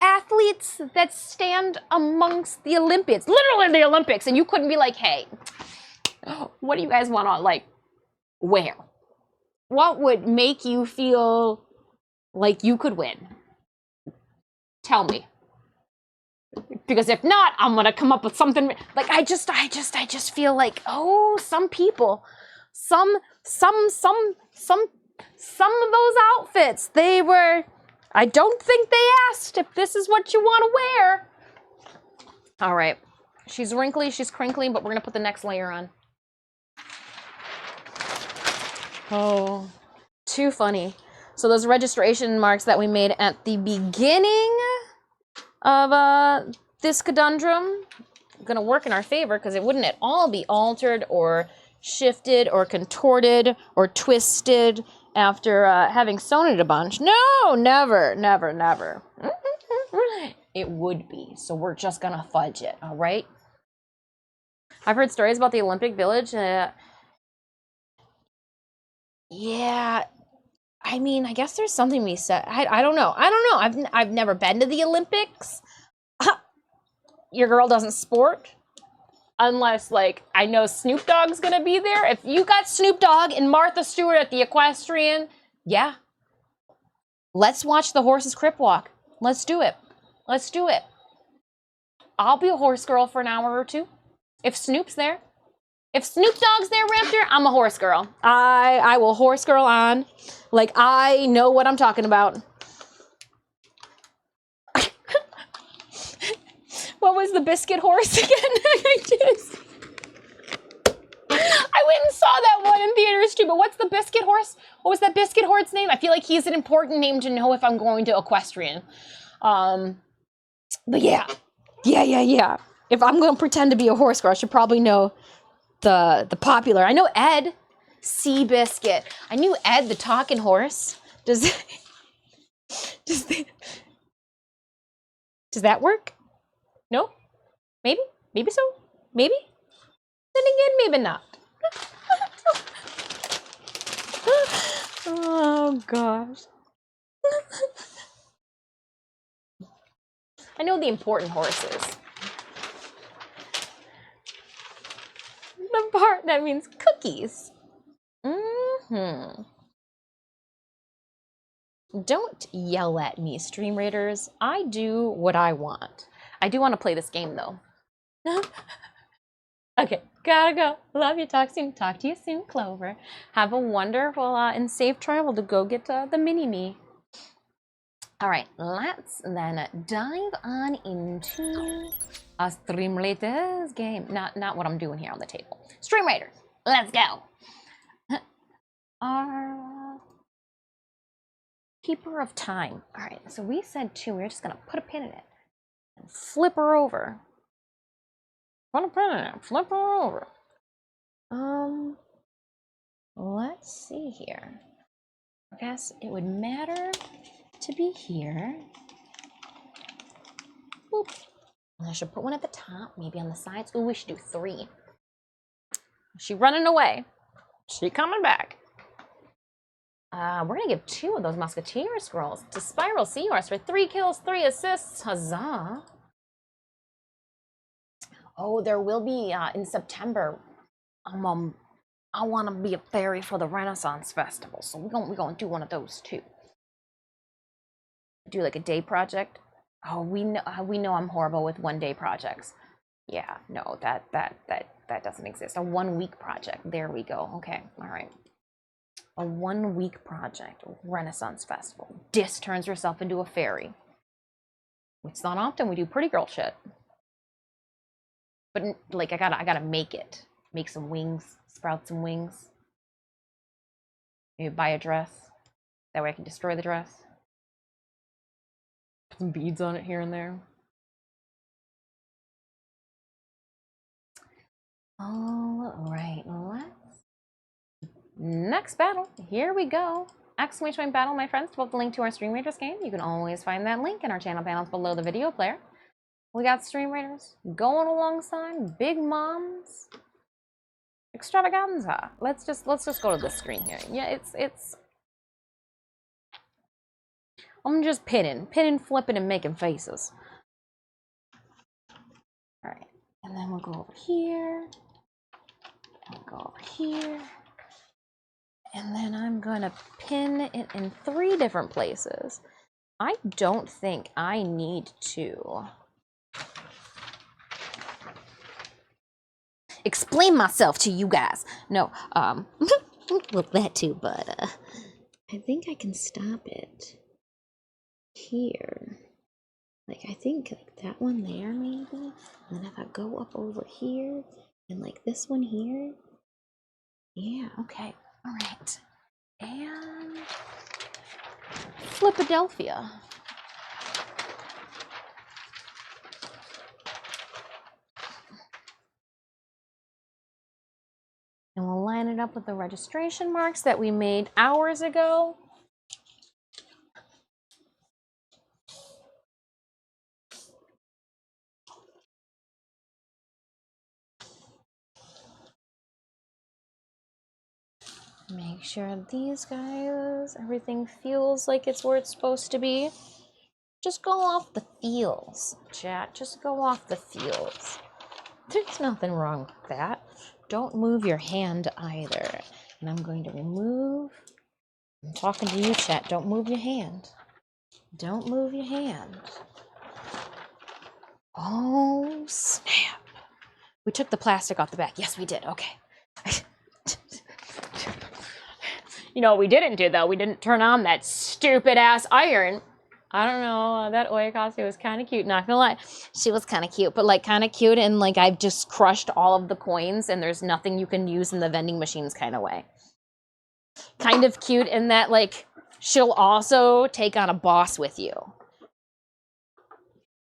athletes that stand amongst the Olympics, literally the Olympics, and you couldn't be like, hey, what do you guys want to, like, wear? What would make you feel like you could win? Tell me. Because if not, I'm gonna come up with something. Like, I just feel like, oh, some people, some of those outfits, they were, I don't think they asked if this is what you want to wear. All right, she's wrinkly, she's crinkly, but we're gonna put the next layer on. Oh, too funny. So those registration marks that we made at the beginning of this conundrum gonna work in our favor, because it wouldn't at all be altered or shifted or contorted or twisted after having sewn it a bunch. No, never, never, never. It would be. So we're just gonna fudge it, all right? I've heard stories about the Olympic Village. Yeah, I mean, I guess there's something we said. I don't know. I've never been to the Olympics. Your girl doesn't sport. Unless, like, I know Snoop Dogg's gonna be there. If you got Snoop Dogg and Martha Stewart at the equestrian, yeah. Let's watch the horses crip walk. Let's do it. Let's do it. I'll be a horse girl for an hour or two. If Snoop's there. If Snoop Dogg's there, Raptor, I'm a horse girl. I will horse girl on. Like, I know what I'm talking about. What was the biscuit horse again? I went and saw that one in theaters too, but what's the biscuit horse? What was that biscuit horse's name? I feel like he's an important name to know if I'm going to equestrian. But yeah. If I'm going to pretend to be a horse girl, I should probably know the popular. I know Ed Seabiscuit. I knew Ed the talking horse. Does that work? No? Maybe? Maybe so? Maybe? Then again, maybe not. Oh, gosh. I know the important horses. The part that means cookies. Don't yell at me, Stream Raiders. I do what I want. I do want to play this game, though. Okay, gotta go. Love you. Talk soon. Talk to you soon, Clover. Have a wonderful and safe travel to go get the mini-me. All right, let's then dive on into a Stream Raiders game. Not what I'm doing here on the table. Stream Raiders, let's go. Our Keeper of Time. All right, so we said 2. We're just gonna put a pin in it and flip her over. Put a pin in it. Flip her over. Let's see here. I guess it would matter to be here. Boop. And I should put one at the top, maybe on the sides. Ooh, we should do 3. She running away. She coming back. We're gonna give 2 of those Musketeer scrolls to Spiral Seahorse for 3 kills, 3 assists. Huzzah! Oh, there will be in September. I want to be a fairy for the Renaissance Festival, so we're gonna do one of those too. Do like a day project. Oh, we know I'm horrible with 1-day projects. Yeah, no, that doesn't exist. A 1-week project. There we go. Okay, all right. A 1-week project. Renaissance Festival. Dis turns herself into a fairy. It's not often we do pretty girl shit. But like I gotta make it. Make some wings, sprout some wings. Maybe buy a dress. That way I can destroy the dress. Put some beads on it here and there. All right, let's. Next battle. Here we go. Exclamation point battle, my friends. To both the link to our Stream Raiders game. You can always find that link in our channel panels below the video player. We got Stream Raiders going alongside Big Mom's Extravaganza. Let's just go to this screen here. Yeah, it's. I'm just pinning, flipping, and making faces. All right, and then we'll go over here. And we'll go over here. And then I'm gonna pin it in 3 different places. I don't think I need to explain myself to you guys. No, well, that too, but I think I can stop it here. Like, I think like that one there, maybe. And then if I go up over here, and like this one here. Yeah, okay, all right. And Philadelphia. And we'll line it up with the registration marks that we made hours ago. Make sure these guys, everything feels like it's where it's supposed to be. Just go off the feels, chat. Just go off the feels. There's nothing wrong with that. Don't move your hand either. And I'm going to remove. I'm talking to you, chat. Don't move your hand. Don't move your hand. Oh, snap. We took the plastic off the back. Yes, we did. Okay. You know what we didn't do, though? We didn't turn on that stupid-ass iron. I don't know. That Oikase was kind of cute, not gonna lie. She was kind of cute, but like kind of cute, and like I've just crushed all of the coins, and there's nothing you can use in the vending machines kind of way. Kind of cute in that, like, she'll also take on a boss with you.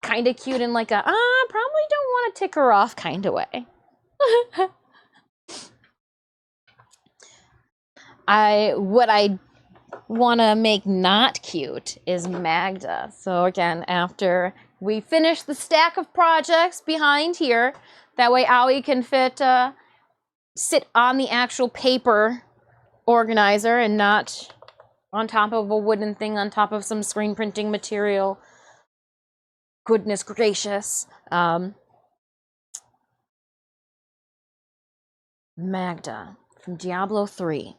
Kind of cute in like a, probably don't want to tick her off kind of way. What I want to make not cute is Magda. So again, after we finish the stack of projects behind here, that way Aoi can sit on the actual paper organizer and not on top of a wooden thing on top of some screen printing material. Goodness gracious. Magda from Diablo 3.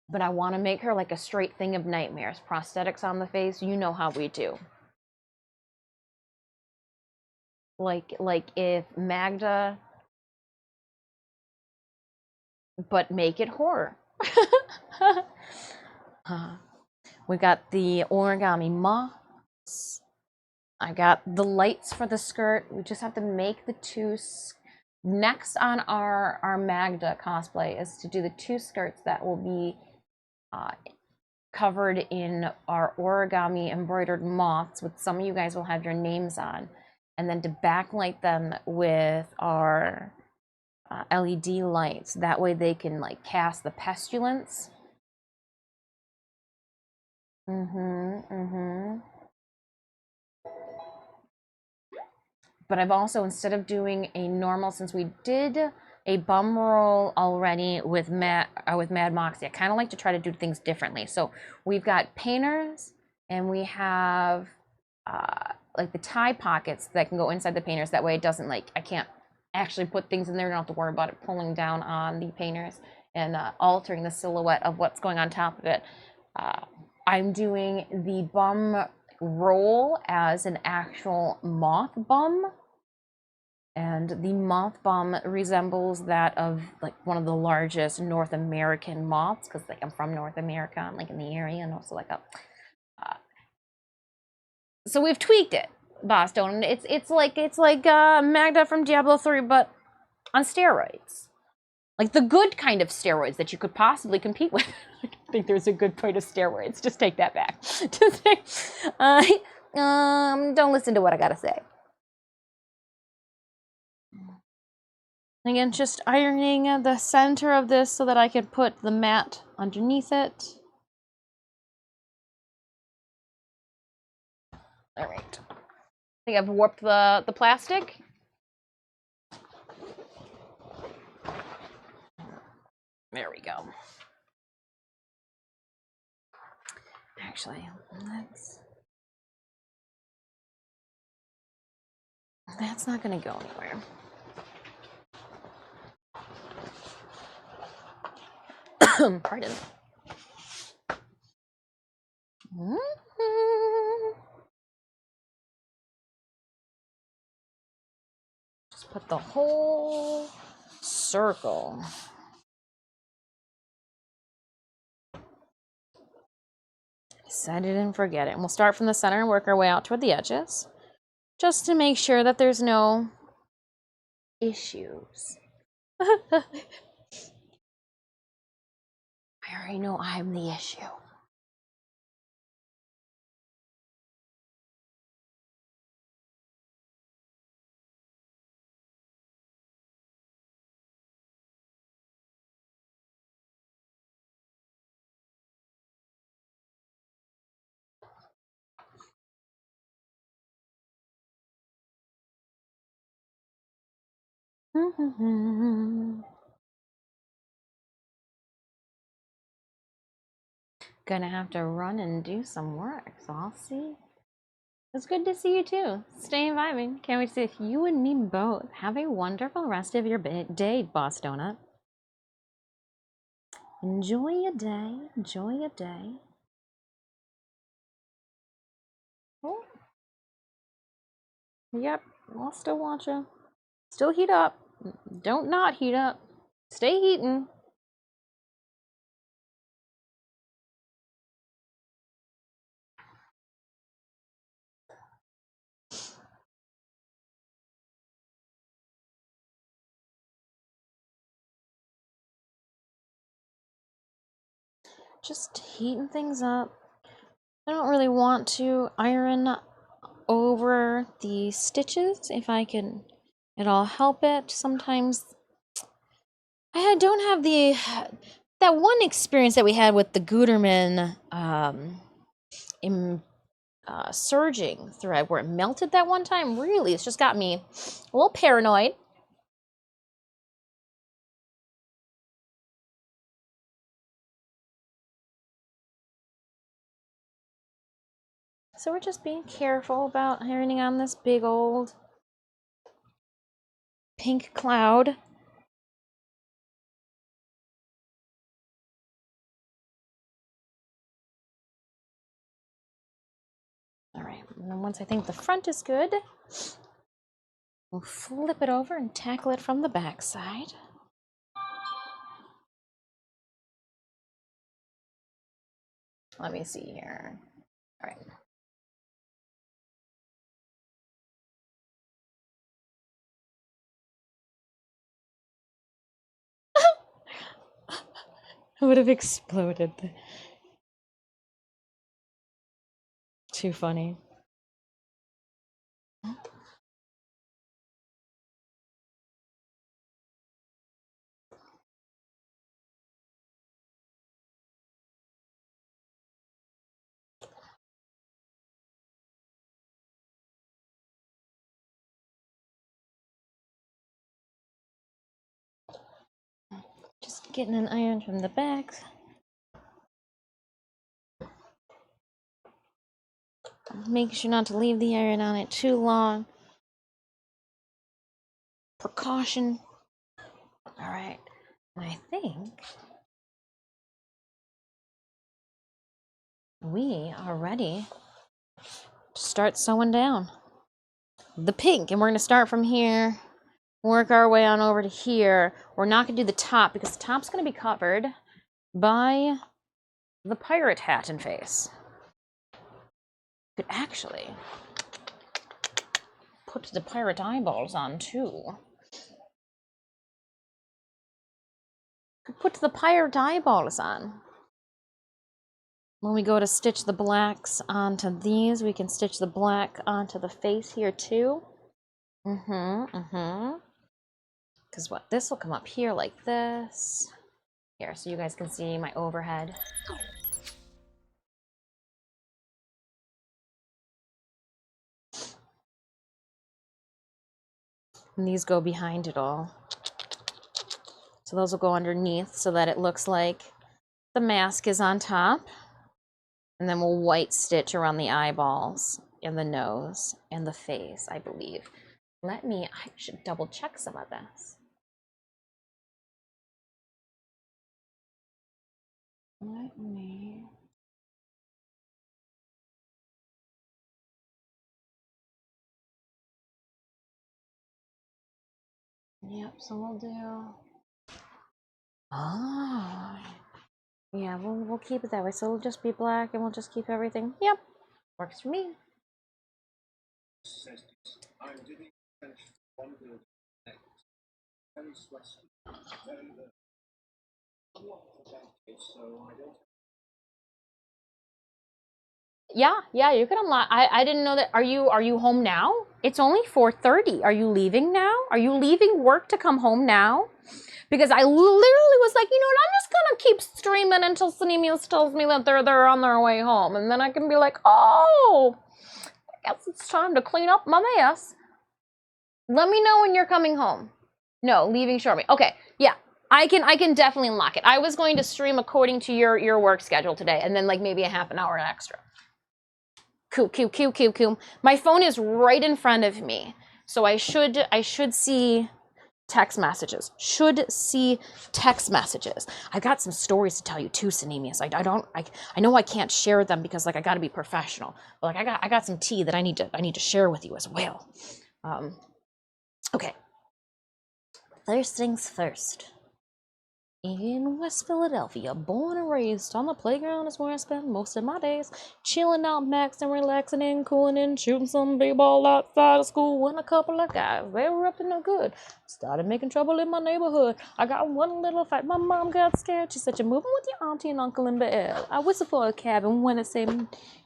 But I want to make her like a straight thing of nightmares. Prosthetics on the face, you know how we do. Like if Magda, but make it horror. We got the origami moths. I got the lights for the skirt. We just have to make the 2. Next on our Magda cosplay is to do the 2 skirts that will be covered in our origami embroidered moths, with some of you guys will have your names on, and then to backlight them with our LED lights. That way they can like cast the pestilence. But I've also, instead of doing a normal, since we did a bum roll already with Mad Moxie, I kind of like to try to do things differently. So we've got painters, and we have like the tie pockets that can go inside the painters. That way it doesn't like, I can't actually put things in there. You don't have to worry about it pulling down on the painters and altering the silhouette of what's going on top of it. I'm doing the bum roll as an actual moth bum. And the moth bum resembles that of like one of the largest North American moths, because like I'm from North America, I'm like in the area, and also like a So we've tweaked it, Boston. It's like Magda from Diablo 3, but on steroids. Like the good kind of steroids that you could possibly compete with. I don't think there's a good point of steroids. Just take that back. Don't listen to what I gotta say. Again, just ironing the center of this so that I can put the mat underneath it. All right. I think I've warped the plastic. There we go. Actually, that's not going to go anywhere. Pardon. Just put the whole circle. Set it and forget it. And we'll start from the center and work our way out toward the edges, just to make sure that there's no issues. I already know I'm the issue. Gonna have to run and do some work, so I'll see. It's good to see you too. Stay vibing. Can't wait to see if you and me both. Have a wonderful rest of your day, Boss Donut. Enjoy your day. Enjoy your day. Oh. Yep, I'll still watch you. Still heat up. Don't not heat up. Stay heating. Just heating things up. I don't really want to iron over the stitches if I can at all help it. Sometimes I don't have that one experience that we had with the Gutermann surging thread where it melted that one time. Really, it's just got me a little paranoid. So we're just being careful about ironing on this big old pink cloud. All right, and then once I think the front is good, we'll flip it over and tackle it from the back side. Let me see here. All right. I would have exploded. Too funny. Just getting an iron from the back. Make sure not to leave the iron on it too long. Precaution. All right, and I think we are ready to start sewing down the pink, and we're going to start from here, work our way on over to here. We're not going to do the top because the top's going to be covered by the pirate hat and face. Could actually put the pirate eyeballs on too. Could put the pirate eyeballs on. When we go to stitch the blacks onto these, we can stitch the black onto the face here too. Because what, this will come up here like this. Here, so you guys can see my overhead. And these go behind it all. So those will go underneath so that it looks like the mask is on top. And then we'll white stitch around the eyeballs and the nose and the face, I believe. I should double check some of this. Let me. Yep, so we'll do. Oh. Yeah, we'll keep it that way. So it'll just be black and we'll just keep everything. Yep. Works for me. Yeah, you can unlock. I didn't know that. Are you home now? It's only 4:30. Are you leaving now? Are you leaving work to come home now? Because I literally was like, you know what, I'm just gonna keep streaming until Cinemius tells me that they're on their way home. And then I can be like, oh, I guess it's time to clean up my mess. Let me know when you're coming home. No, leaving shortly. Okay, yeah. I can definitely unlock it. I was going to stream according to your work schedule today, and then like maybe a half an hour extra. Cool. My phone is right in front of me, so I should see text messages. I've got some stories to tell you too, Cinemius. I know I can't share them because like I got to be professional, but like I got some tea that I need to share with you as well. Okay. First things first. In West Philadelphia, born and raised on the playground is where I spend most of my days. Chilling out, maxing, relaxing, and cooling, and shooting some b-ball outside of school when a couple of guys, they were up to no good, started making trouble in my neighborhood. I got one little fight. My mom got scared. She said, "You're moving with your auntie and uncle in Bell." I whistled for a cab, and when it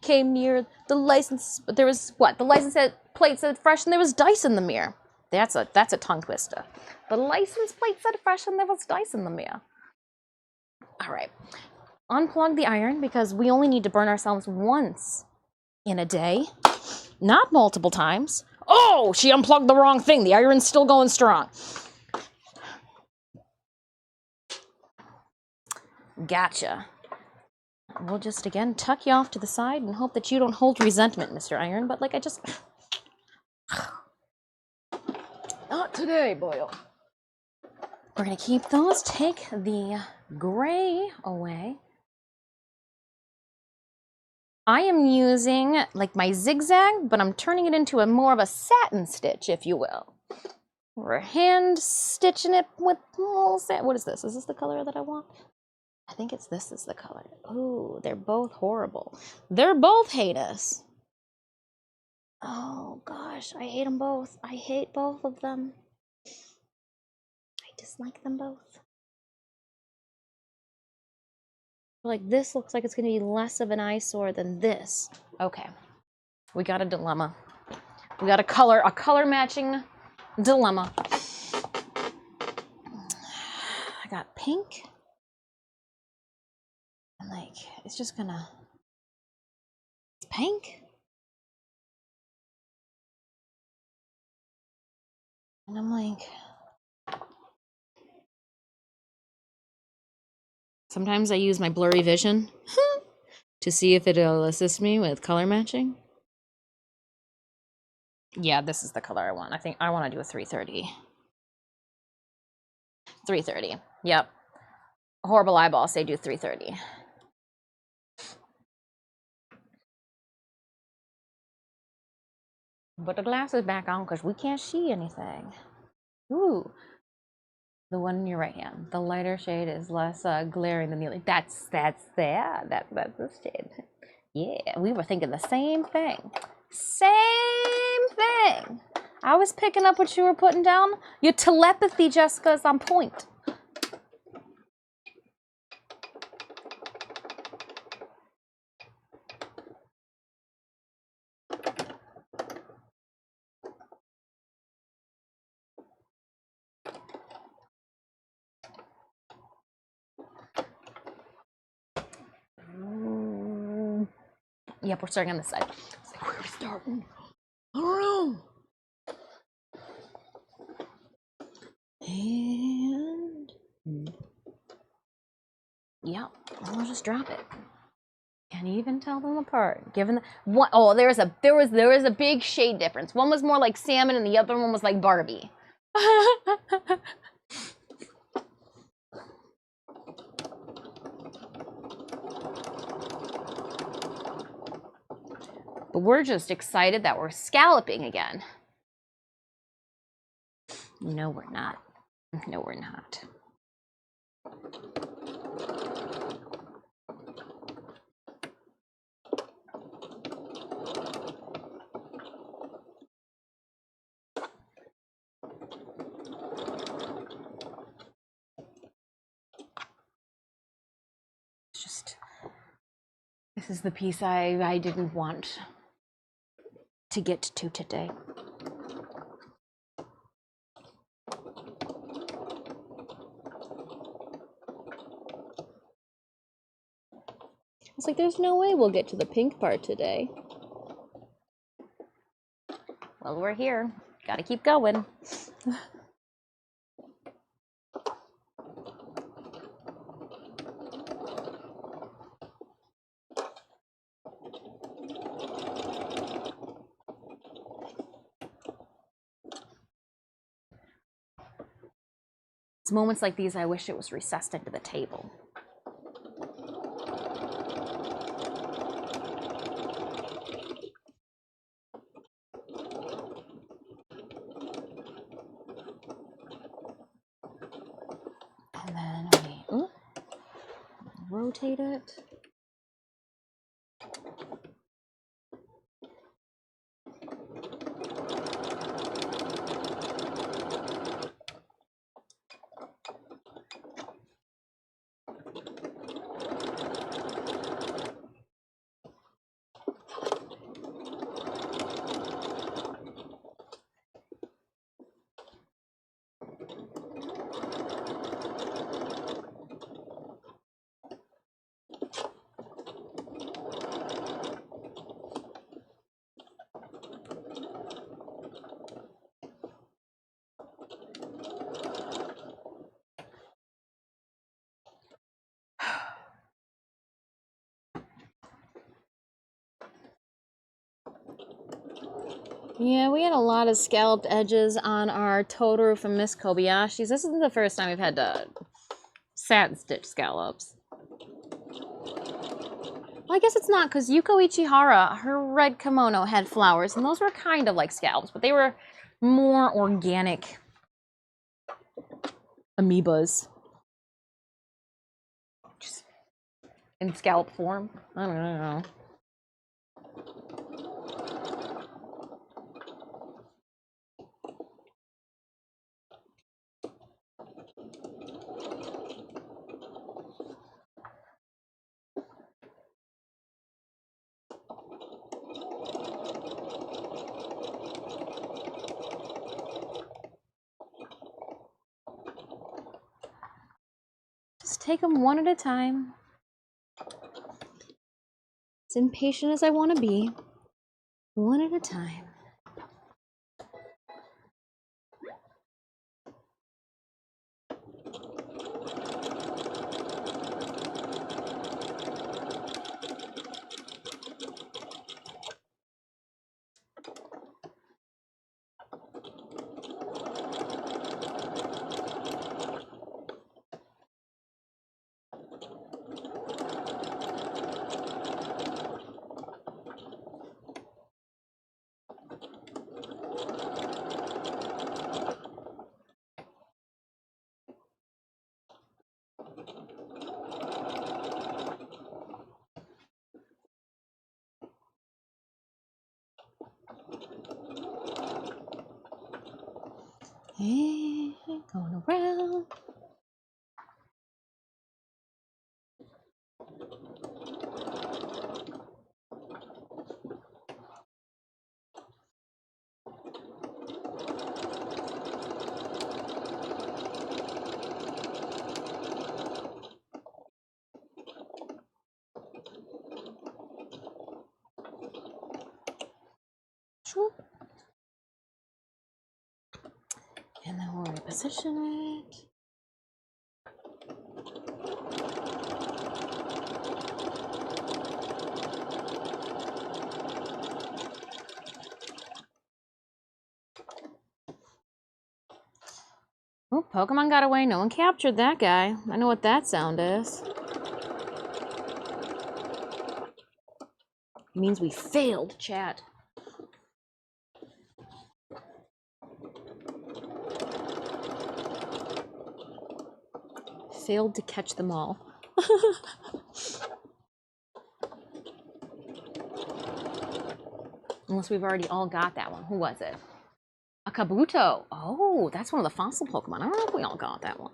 came near, the license plate said fresh, and there was dice in the mirror. That's a tongue twister. The license plate said fresh and there was dice in the mirror. All right. Unplug the iron because we only need to burn ourselves once in a day, not multiple times. Oh, she unplugged the wrong thing. The iron's still going strong. Gotcha. We'll just, again, tuck you off to the side and hope that you don't hold resentment, Mr. Iron, but like I just... Not today, Boyle. We're going to keep those. Take the gray away. I am using like my zigzag, but I'm turning it into more of a satin stitch, if you will. We're hand stitching it with what is this? Is this the color that I want? I think this is the color. Ooh, they're both horrible. They're both heinous. Oh gosh, I hate them both. I hate both of them. I dislike them both. Like this looks like it's going to be less of an eyesore than this. Okay, we got a dilemma. We got a color matching dilemma. I got pink, and like it's just gonna. It's pink, and I'm like. Sometimes I use my blurry vision to see if it'll assist me with color matching. Yeah, this is the color I want. I think I want to do a 330. 330. Yep. Horrible eyeballs say do 330. Put the glasses back on because we can't see anything. Ooh. The one in your right hand. The lighter shade is less glaring than the other. That's the shade. Yeah, we were thinking the same thing. Same thing. I was picking up what you were putting down. Your telepathy, Jessica, is on point. Yep, we're starting on this side. It's like, where are we starting? I don't know. And yep, we'll just drop it. Can't even tell them apart. Given the what? Oh, there was a big shade difference. One was more like salmon, and the other one was like Barbie. But we're just excited that we're scalloping again. No, we're not. No, we're not. It's just, this is the piece I didn't want to get to today. I was like, there's no way we'll get to the pink part today. Well, we're here. Gotta keep going. It's moments like these I wish it was recessed into the table. And then we rotate it. Yeah, we had a lot of scalloped edges on our Totoro from Miss Kobayashi's. This isn't the first time we've had satin stitch scallops. Well, I guess it's not, because Yuko Ichihara, her red kimono had flowers, and those were kind of like scallops, but they were more organic amoebas. Just in scallop form. I don't know. Just take them one at a time. As impatient as I want to be, one at a time. Hey, going around. Swoop. And then we'll reposition it. Oh, Pokemon got away. No one captured that guy. I know what that sound is. It means we failed, chat. Failed to catch them all. Unless we've already all got that one. Who was it? A Kabuto. Oh, that's one of the fossil Pokemon. I don't know if we all got that one.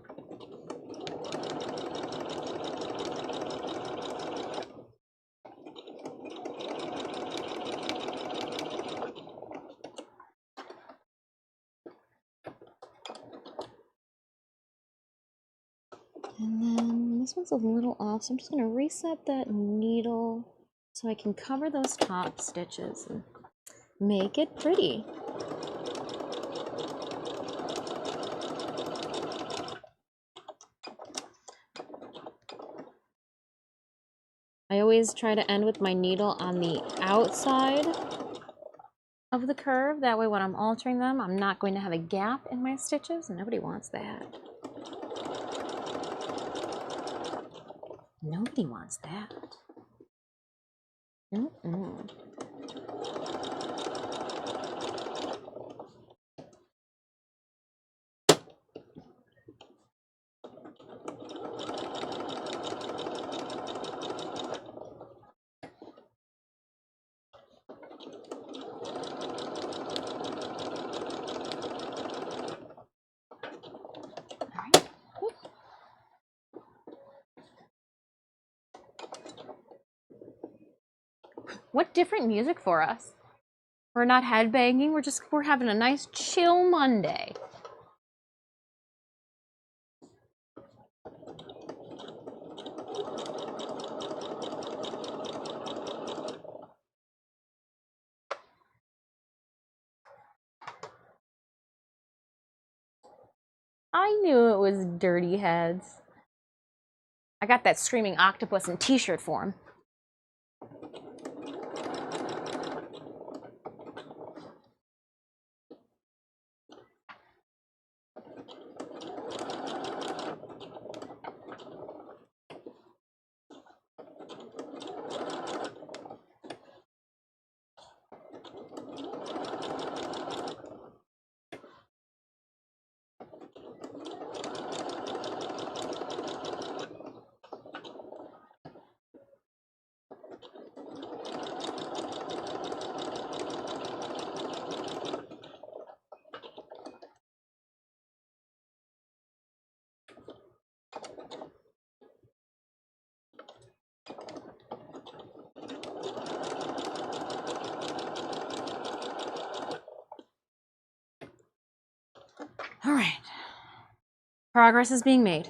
And then this one's a little off, so I'm just going to reset that needle so I can cover those top stitches and make it pretty. I always try to end with my needle on the outside of the curve. That way when I'm altering them, I'm not going to have a gap in my stitches. Nobody wants that. Nobody wants that. Mm-mm. What different music for us? We're not headbanging, we're having a nice chill Monday. I knew it was Dirty Heads. I got that screaming octopus in t-shirt form. All right. Progress is being made.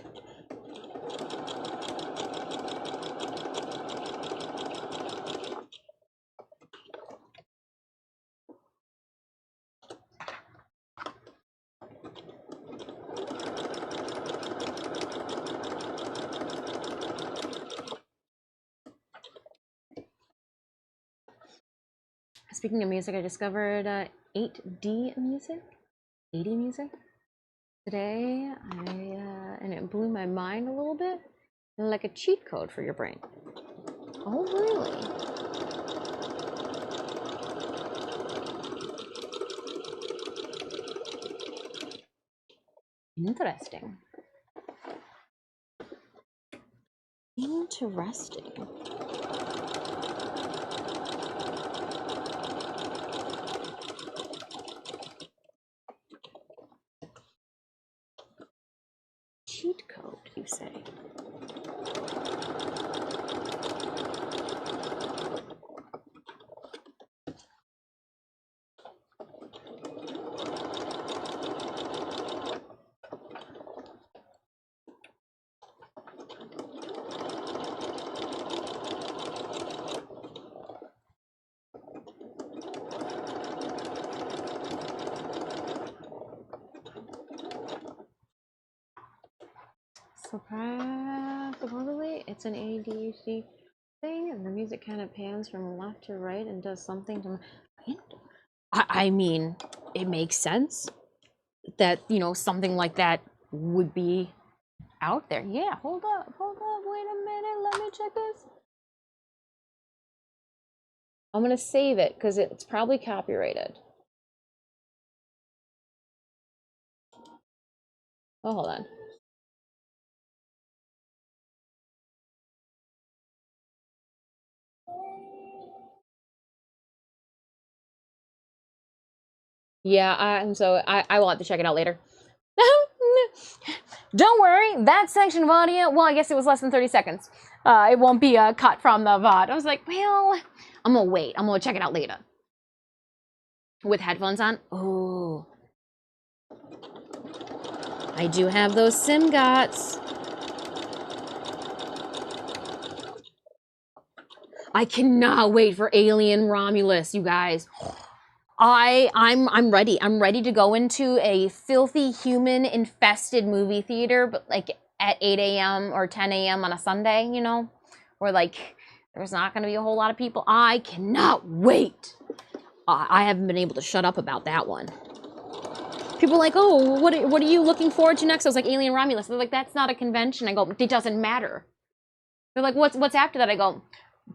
Speaking of music, I discovered 8D music, 80 music today. And it blew my mind a little bit. Like a cheat code for your brain. Oh, really? Interesting. Interesting. cheat code, you say? Supposedly, it's an ADHD thing, and the music kind of pans from left to right and does something to my... I mean, it makes sense that, you know, something like that would be out there. Yeah, hold up, wait a minute, let me check this. I'm gonna save it because it's probably copyrighted. Oh, hold on. Yeah, I will have to check it out later. Don't worry, that section of audio, well, I guess it was less than 30 seconds. It won't be cut from the VOD. I was like, well, I'm gonna wait. I'm gonna check it out later. With headphones on? Oh. I do have those SimGots. I cannot wait for Alien Romulus, you guys. I'm ready. I'm ready to go into a filthy human infested movie theater, but like at 8 a.m. or 10 a.m. on a Sunday, you know, where like there's not going to be a whole lot of people. I cannot wait. I haven't been able to shut up about that one. People are like, oh, what are you looking forward to next? I was like, Alien Romulus. They're like, that's not a convention. I go, it doesn't matter. They're like, what's after that? I go,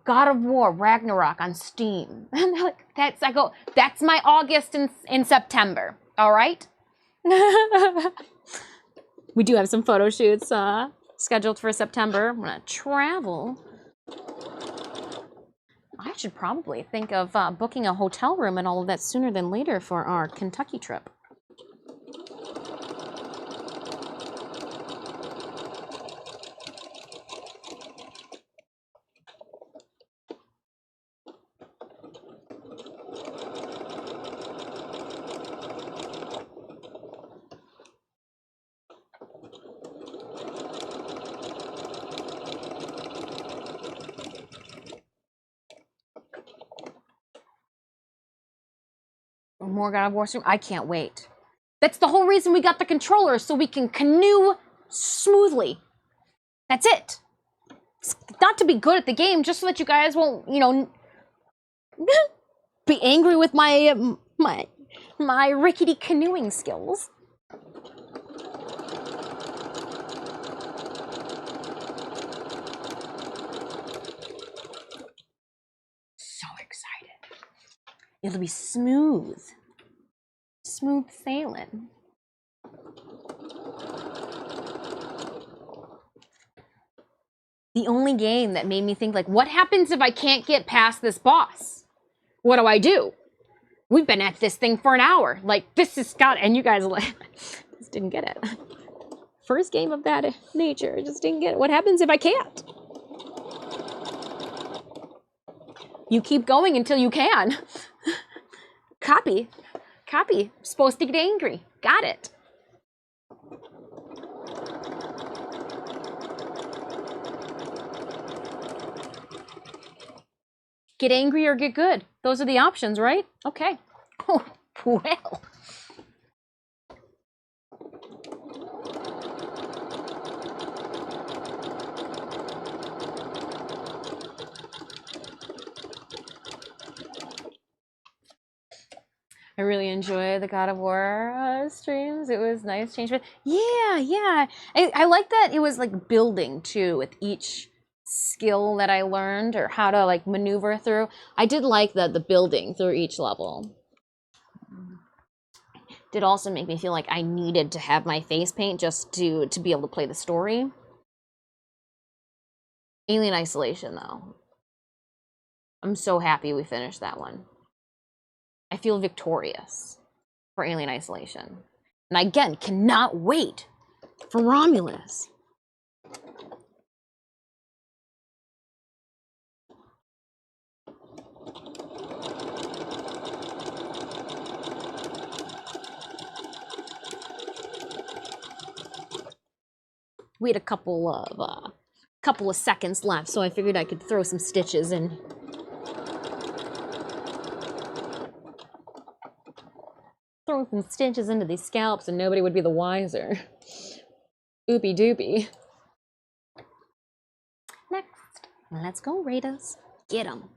God of War Ragnarok on Steam. And they're like, that's my August and September. All right. We do have some photo shoots scheduled for September. I'm gonna travel. I should probably think of booking a hotel room and all of that sooner than later for our Kentucky trip. More God of War stream. I can't wait. That's the whole reason we got the controller, so we can canoe smoothly. That's it. It's not to be good at the game, just so that you guys won't, you know, be angry with my rickety canoeing skills. So excited. It'll be smooth. Smooth sailing. The only game that made me think, like, what happens if I can't get past this boss? What do I do? We've been at this thing for an hour. Like, this is got, and you guys just didn't get it. First game of that nature, just didn't get it. What happens if I can't? You keep going until you can. Copy. Supposed to get angry. Got it. Get angry or get good. Those are the options, right? Okay. Oh, well. I really enjoy the God of War streams. It was nice change. But yeah. I like that it was like building too with each skill that I learned or how to like maneuver through. I did like the building through each level. Did also make me feel like I needed to have my face paint just to be able to play the story. Alien Isolation though. I'm so happy we finished that one. I feel victorious for Alien Isolation. And I, again, cannot wait For Romulus. We had a couple of seconds left, so I figured I could throw some stitches in. Throw some stitches into these scalps and nobody would be the wiser. Oopie doopie. Next, let's go, Raiders. Get 'em.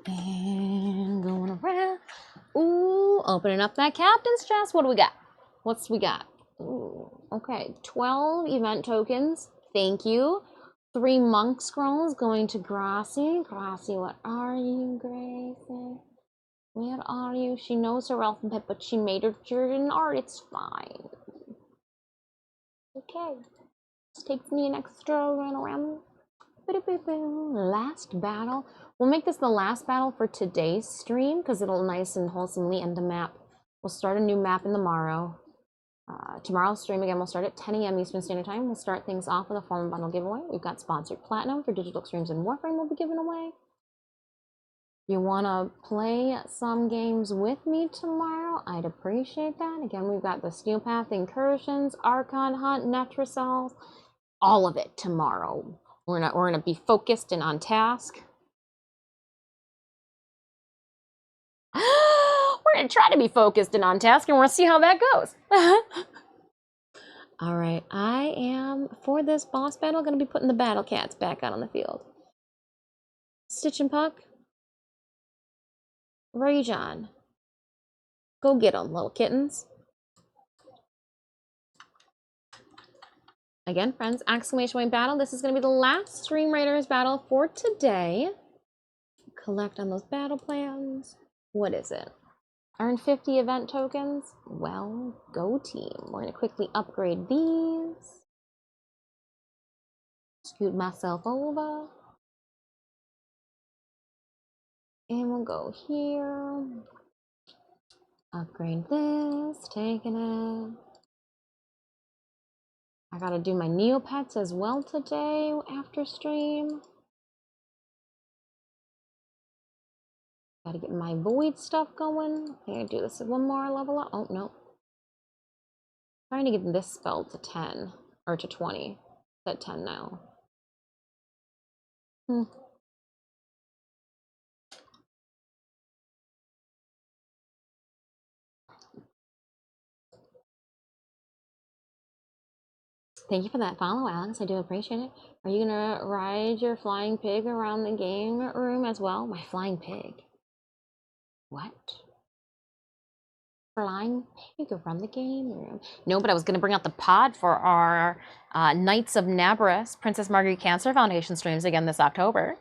And going around. Ooh, opening up that captain's chest. What do we got? What's we got? Ooh, okay, 12 event tokens. Thank you. 3 monk scrolls going to Gracie. Gracie, what are you, Gracie? Where are you? She knows her elf and pet, but she made her Jordan art. It's fine. Okay. This takes me an extra run around. Last battle. We'll make this the last battle for today's stream because it'll nice and wholesomely end the map. We'll start a new map in the morrow. Tomorrow's stream again will start at 10 a.m. Eastern Standard Time. We'll start things off with a form bundle giveaway. We've got sponsored platinum for digital streams and Warframe we'll be giving away. You want to play some games with me tomorrow? I'd appreciate that. Again, we've got the Steel Path Incursions, Archon Hunt, Netricels, all of it tomorrow. We're gonna be focused and on task. We're gonna try to be focused and on task, and we'll see how that goes. All right, I am for this boss battle gonna be putting the battle cats back out on the field. Stitch and Puck, Rajon, go get them, little kittens. Again, friends, exclamation point battle. This is going to be the last Stream Raiders battle for today. Collect on those battle plans. What is it? Earn 50 event tokens? Well, go team. We're going to quickly upgrade these. Scoot myself over. And we'll go here. Upgrade this. Taking it. I gotta do my Neopets as well today after stream. Gotta get my Void stuff going. I'm gonna do this at one more level up. Oh, no. Trying to get this spell to 10, or to 20. It's at 10 now. Thank you for that follow, Alex. I do appreciate it. Are you gonna ride your flying pig around the game room as well? My flying pig? What? Flying pig around the game room? No, but I was gonna bring out the pod for our Knights of Naboris Princess Marguerite Cancer Foundation streams again this October.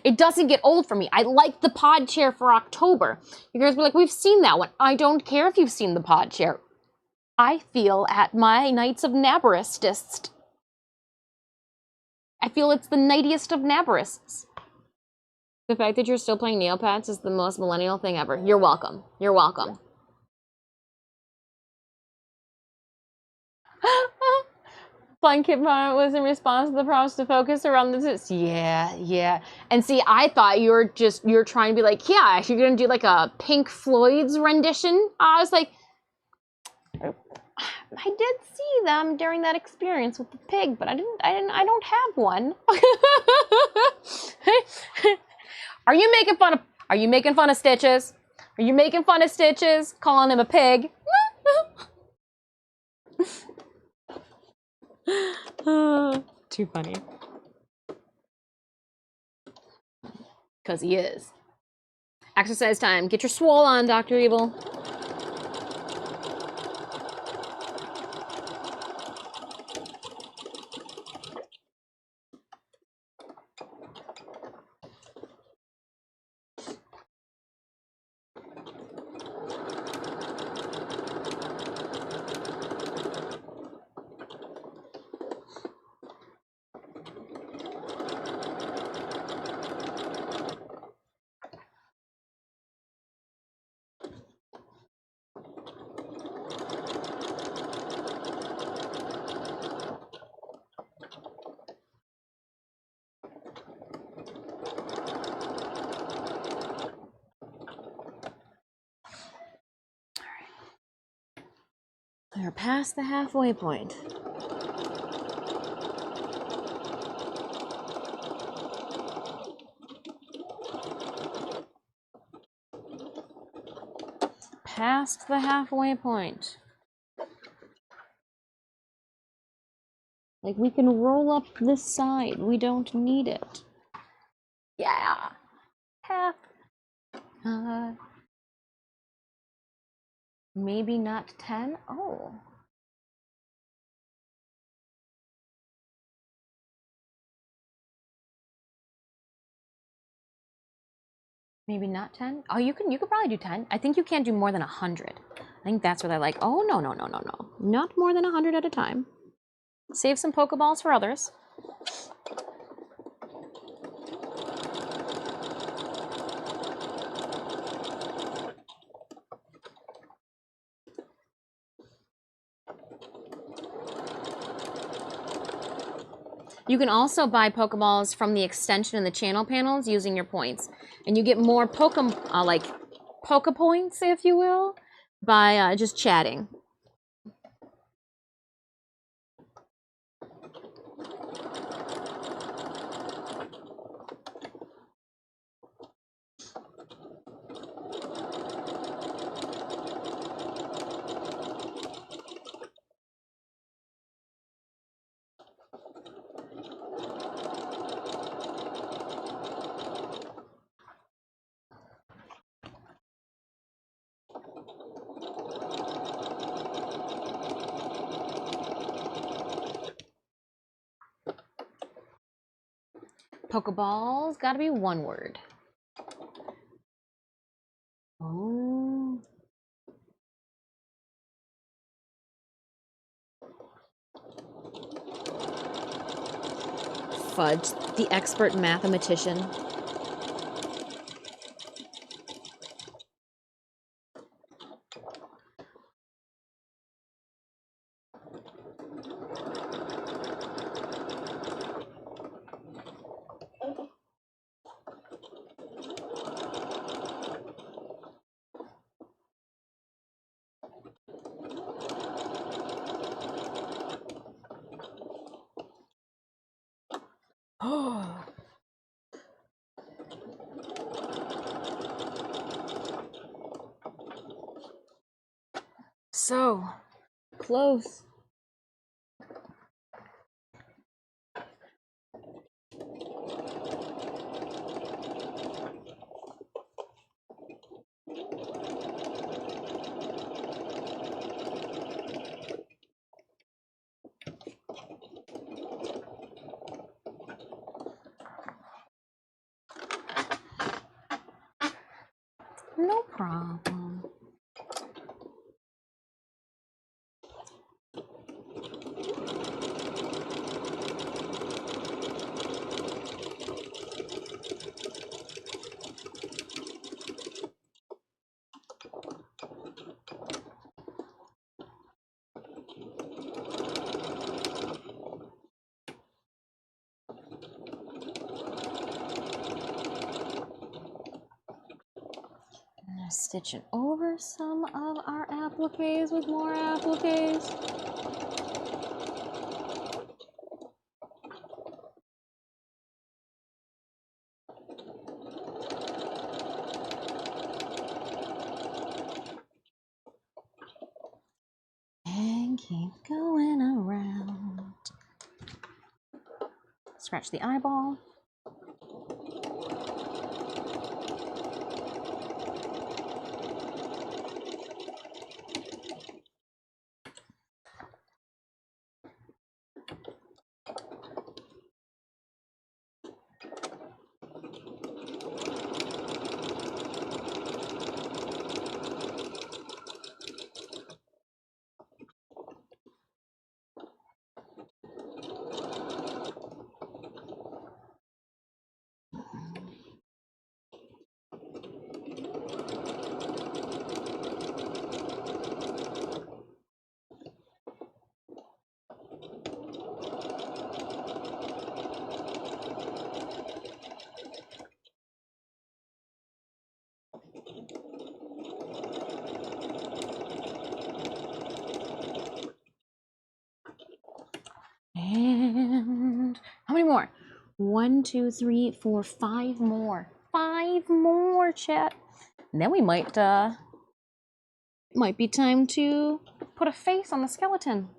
It doesn't get old for me. I like the pod chair for October. You guys were like, we've seen that one. I don't care if you've seen the pod chair. I feel at my Knights of Naboristest. I feel it's the knightiest of Naborists. The fact that you're still playing Neopets is the most millennial thing ever. You're welcome. You're welcome. Flying Kid Parent was in response to the promise to focus around this. Yeah. And see, I thought you're trying to be like, yeah, you're gonna do like a Pink Floyd's rendition. I was like, I did see them during that experience with the pig, but I don't have one. Are you making fun of Stitches? Are you making fun of Stitches? Calling him a pig? Too funny. Because he is. Exercise time. Get your swole on, Dr. Evil. We're past the halfway point. Past the halfway point. Like, we can roll up this side. We don't need it. Yeah. Half. Maybe not 10? Oh. Maybe not 10? Oh, you could probably do 10. I think you can't do more than 100. I think that's where they're like, oh, no. Not more than 100 at a time. Save some Pokeballs for others. You can also buy Pokeballs from the extension and the channel panels using your points. And you get more Poke points, if you will, by just chatting. Pokeballs gotta be one word. Oh. Fudge, the expert mathematician. Oh. So close. No problem. Stitching over some of our appliques with more appliques. And keep going around. Scratch the eyeball. 1, 2, 3, 4, 5 more. 5 more, chat. And then we might be time to put a face on the skeleton.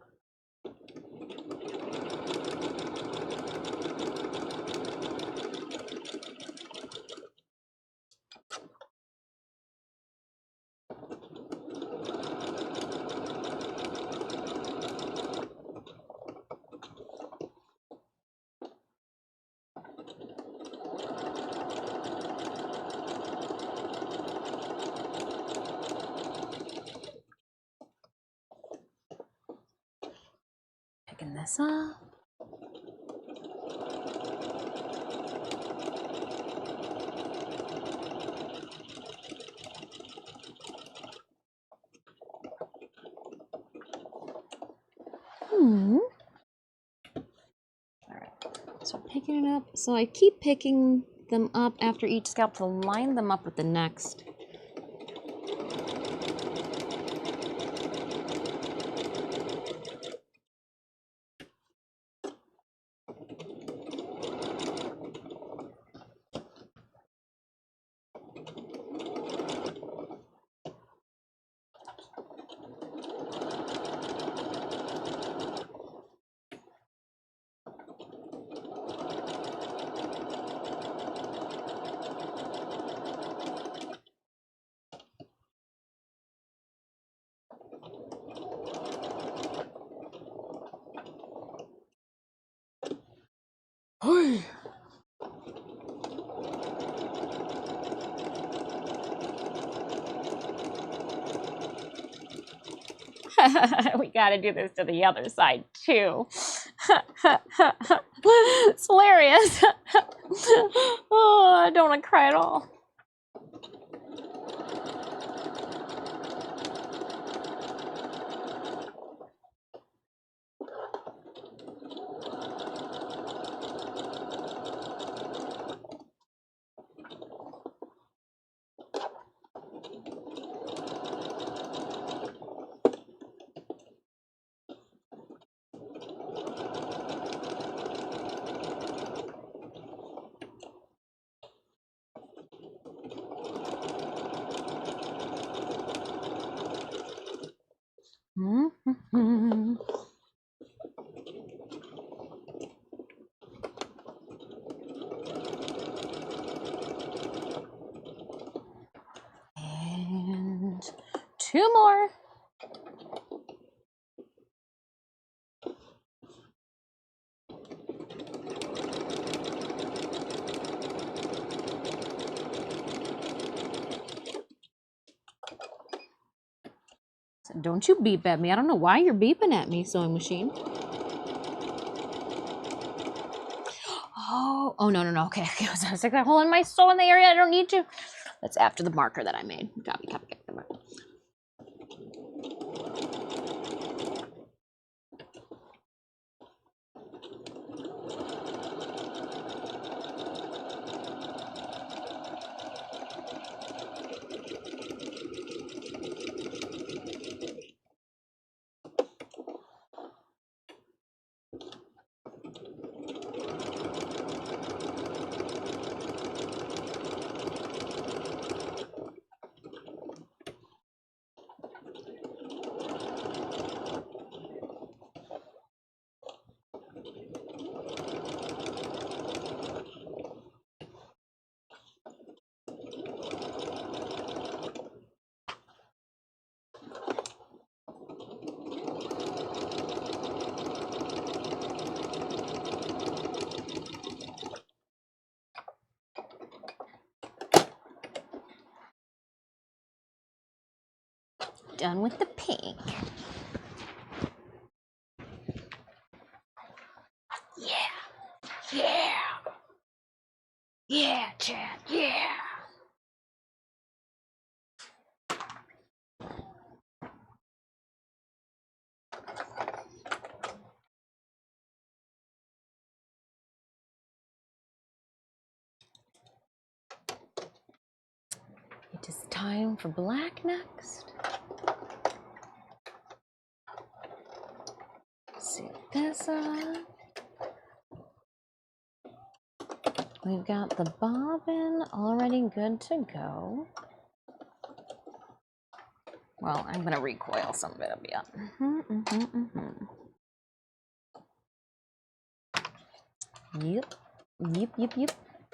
Picking this up. So picking it up. So I keep picking them up after each scalp to line them up with the next. We gotta do this to the other side too. It's hilarious. Oh, I don't want to cry at all. And 2 more. So don't you beep at me. I don't know why you're beeping at me, sewing machine. Oh, no. Okay. I was like, hold on, my sew in the area. I don't need to. That's after the marker that I made. Copy. Done with the pink. Yeah, Chad, yeah. It is time for black next. Set this up. We've got the bobbin already good to go. Well, I'm gonna recoil some of it a bit. Yep.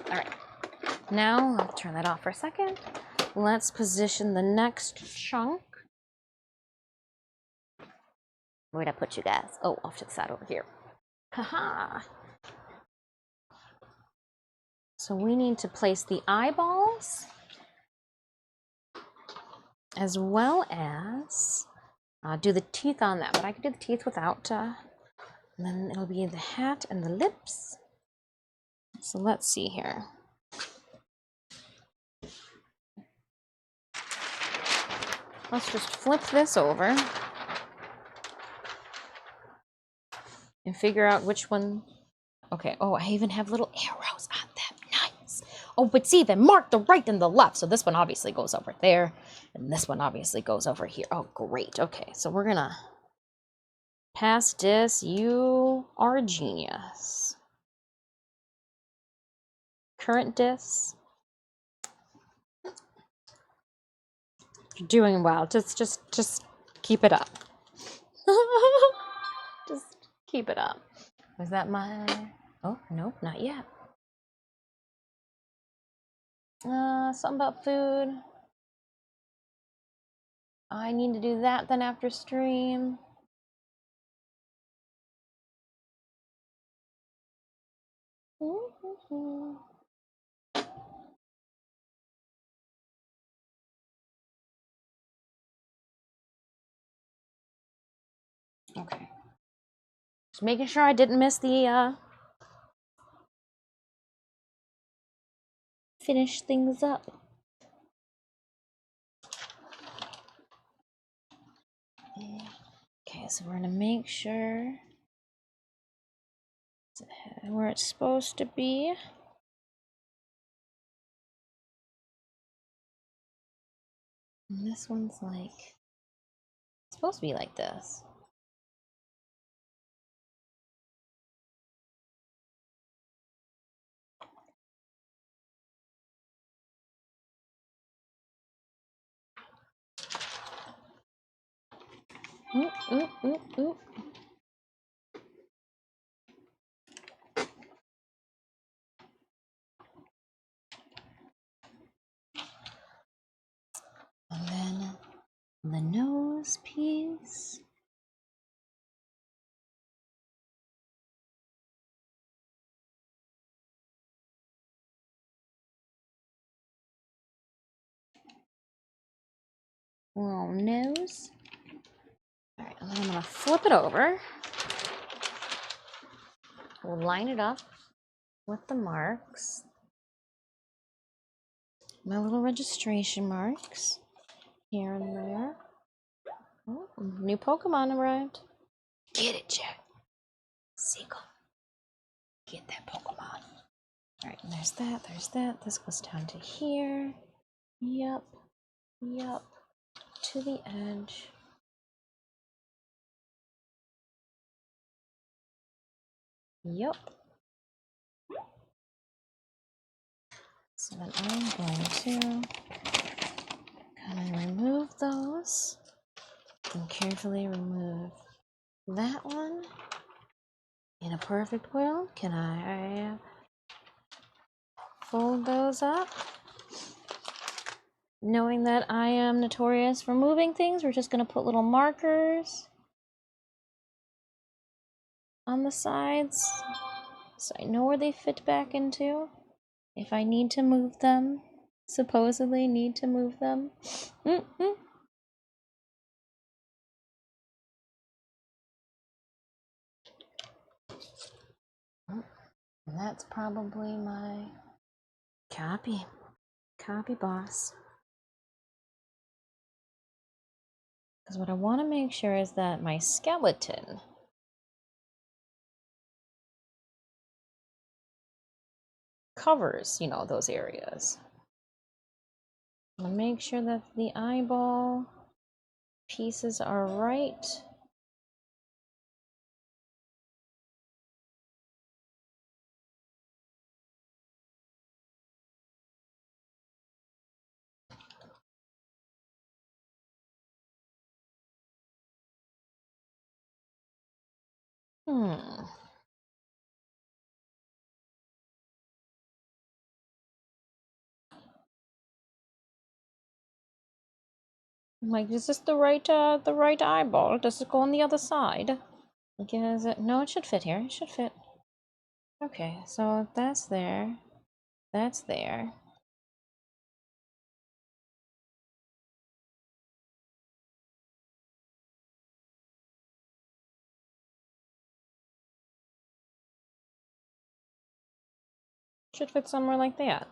All right. Now, I'll turn that off for a second. Let's position the next chunk. Where'd I put you guys? Oh, off to the side over here. Haha. So we need to place the eyeballs as well as do the teeth on that, but I could do the teeth without, and then it'll be the hat and the lips. So let's see here. Let's just flip this over and figure out which one. Okay, oh, I even have little arrows on them. Nice. Oh, but see, they mark the right and the left. So this one obviously goes over there, and this one obviously goes over here. Oh, great. Okay, so we're gonna pass this. You are a genius. Current dis. You're doing well. Just keep it up. Just keep it up. Was that my... Oh, nope, not yet. Something about food. I need to do that then after stream. Okay. Just making sure I didn't miss the finish things up. Okay, so we're gonna make sure it's where it's supposed to be. And this one's like, it's supposed to be like this. Oop, oop, oop, oop. And then the nose piece. Little nose. All right, and then I'm gonna flip it over. We'll line it up with the marks. My little registration marks here and there. Oh, new Pokemon arrived. Get it, Jack. Seagull. Get that Pokemon. All right, and there's that, there's that. This goes down to here. Yep, yep, to the edge. Yep. So then I'm going to kind of remove those and carefully remove that one. In a perfect world, can I fold those up? Knowing that I am notorious for moving things, we're just going to put little markers on the sides so I know where they fit back into. If I need to move them, supposedly need to move them. And that's probably my copy boss. Because what I want to make sure is that my skeleton covers, you know, those areas. I'm gonna make sure that the eyeball pieces are right. Hmm. I'm like, is this the right eyeball? Does it go on the other side? Like, is it? No, it should fit here. It should fit. Okay, so that's there. That's there. Should fit somewhere like that.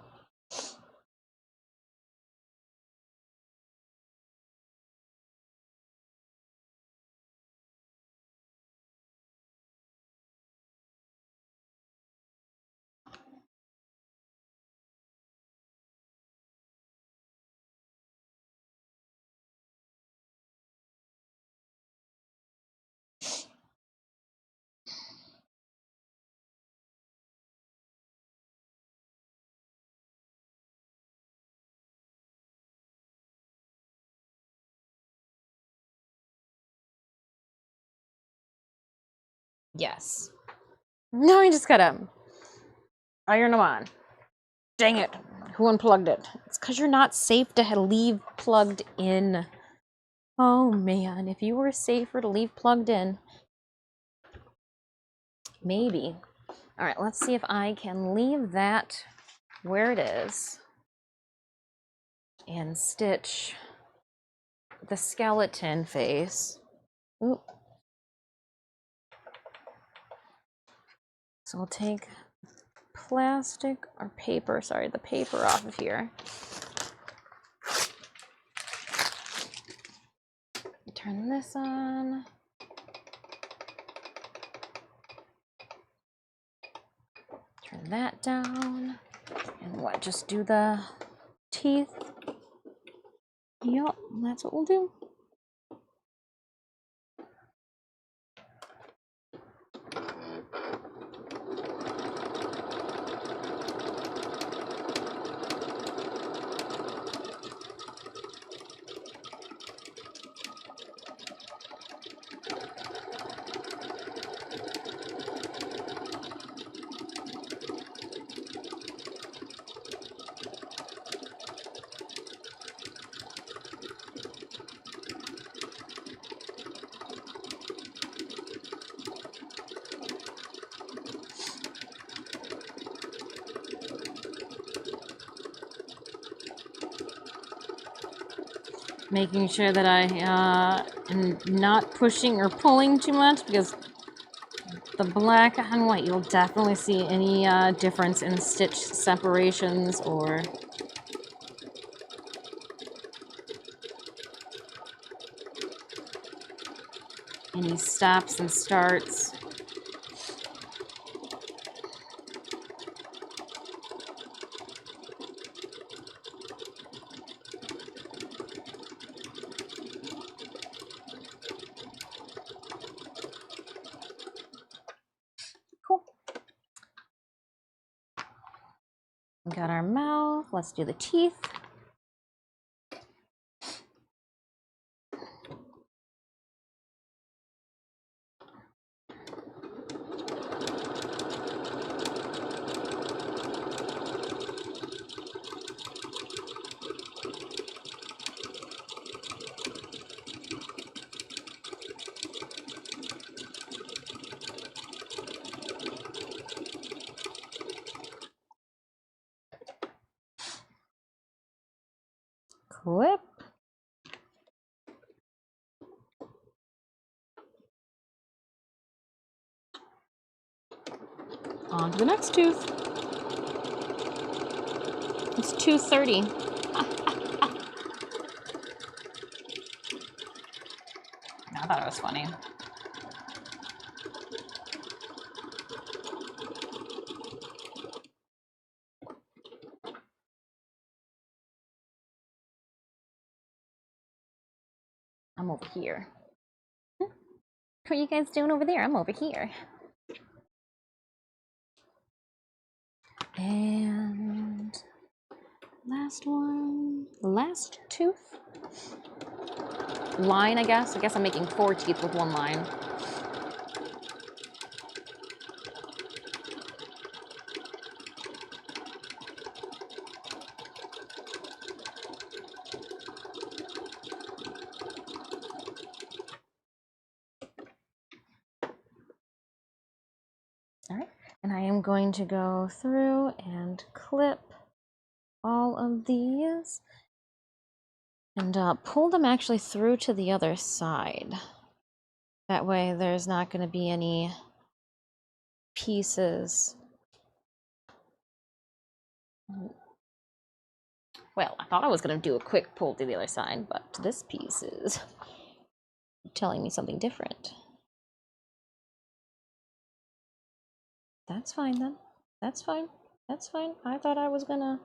Yes. No, I just gotta iron them on. Dang it. Who unplugged it? It's because you're not safe to leave plugged in. Oh man, if you were safer to leave plugged in, maybe. All right, let's see if I can leave that where it is and stitch the skeleton face. Oop. So I'll take plastic or paper, sorry, the paper off of here. Turn this on. Turn that down. And what, just do the teeth? Yep, that's what we'll do. Making sure that I am not pushing or pulling too much, because the black and white, you'll definitely see any difference in stitch separations or any stops and starts. Cool. Got our mouth. Let's do the teeth. Clip. On to the next tooth. It's 2:30. I thought it was funny. I'm over here. What are you guys doing over there? I'm over here. And last one. Last tooth. Line, I guess. I guess I'm making 4 teeth with 1 line. All right, and I am going to go through and clip all of these and pull them actually through to the other side. That way there's not going to be any pieces. Well, I thought I was going to do a quick pull to the other side, but this piece is telling me something different. That's fine then. That's fine. That's fine. I thought I was going to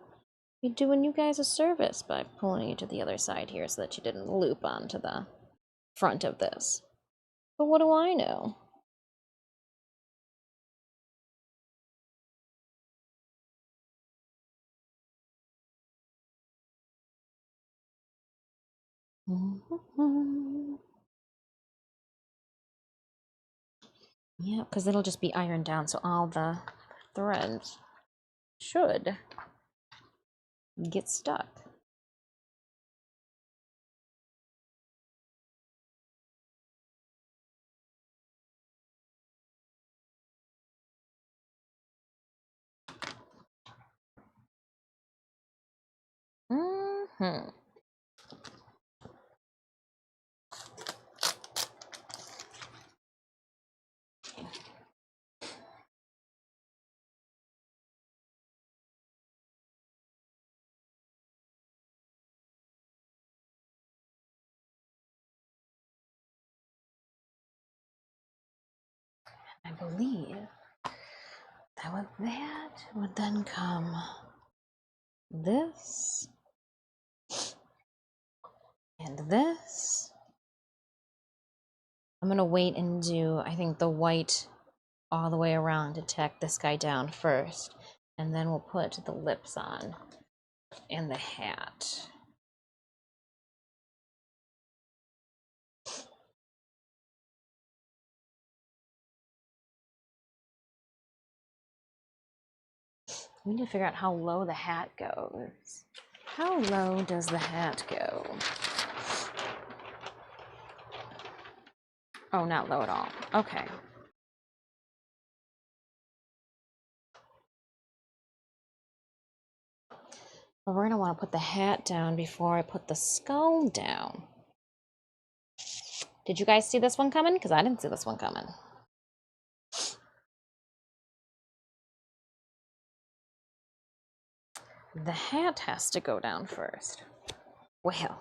be doing you guys a service by pulling you to the other side here so that you didn't loop onto the front of this. But what do I know? Yeah, because it'll just be ironed down, so all the threads should get stuck. Mm-hmm. I believe that with that would then come this and this. I'm gonna wait and do, I think, the white all the way around to tack this guy down first, and then we'll put the lips on and the hat. We need to figure out how low the hat goes. How low does the hat go? Oh, not low at all. Okay. But we're gonna want to put the hat down before I put the skull down. Did you guys see this one coming? Because I didn't see this one coming. The hat has to go down first. Well,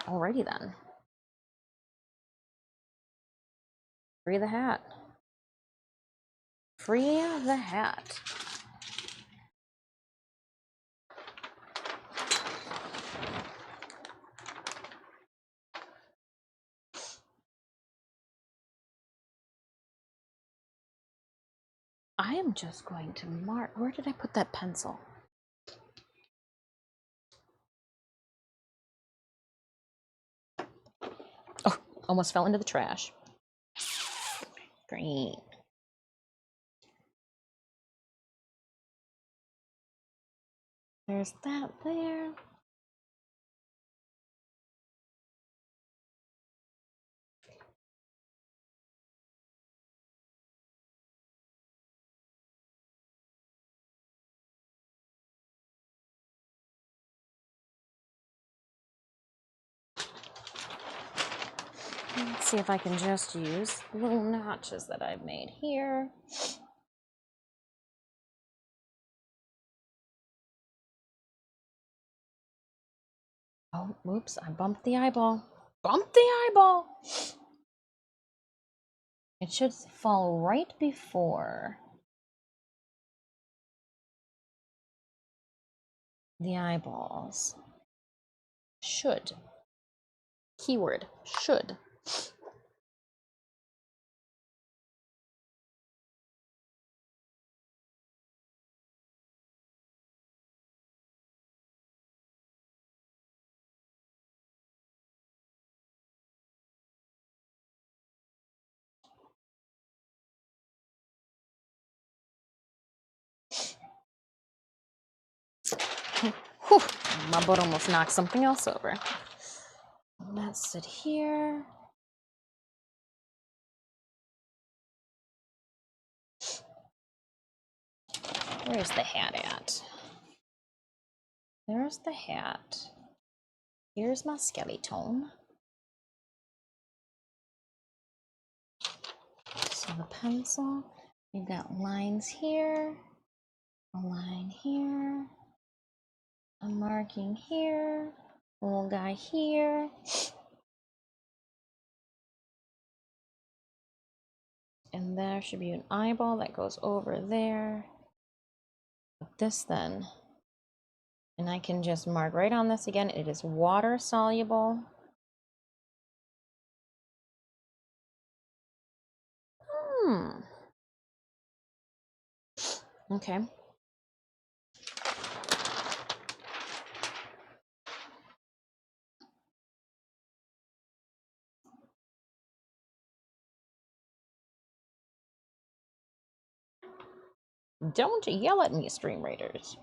alrighty then. Free the hat. Free the hat. I am just going to mark. Where did I put that pencil? Oh, almost fell into the trash. Great. There's that there. Let's see if I can just use the little notches that I've made here. Oh, oops, I bumped the eyeball. Bumped the eyeball! It should fall right before the eyeballs. Should. Keyword, should. Whew, my butt almost knocked something else over. Let's sit here. Where's the hat at? There's the hat. Here's my skeleton. So the pencil, we've got lines here, a line here, a marking here, a little guy here. And there should be an eyeball that goes over there. This then, and I can just mark right on this again. It is water soluble. Okay. Don't yell at me, stream raiders.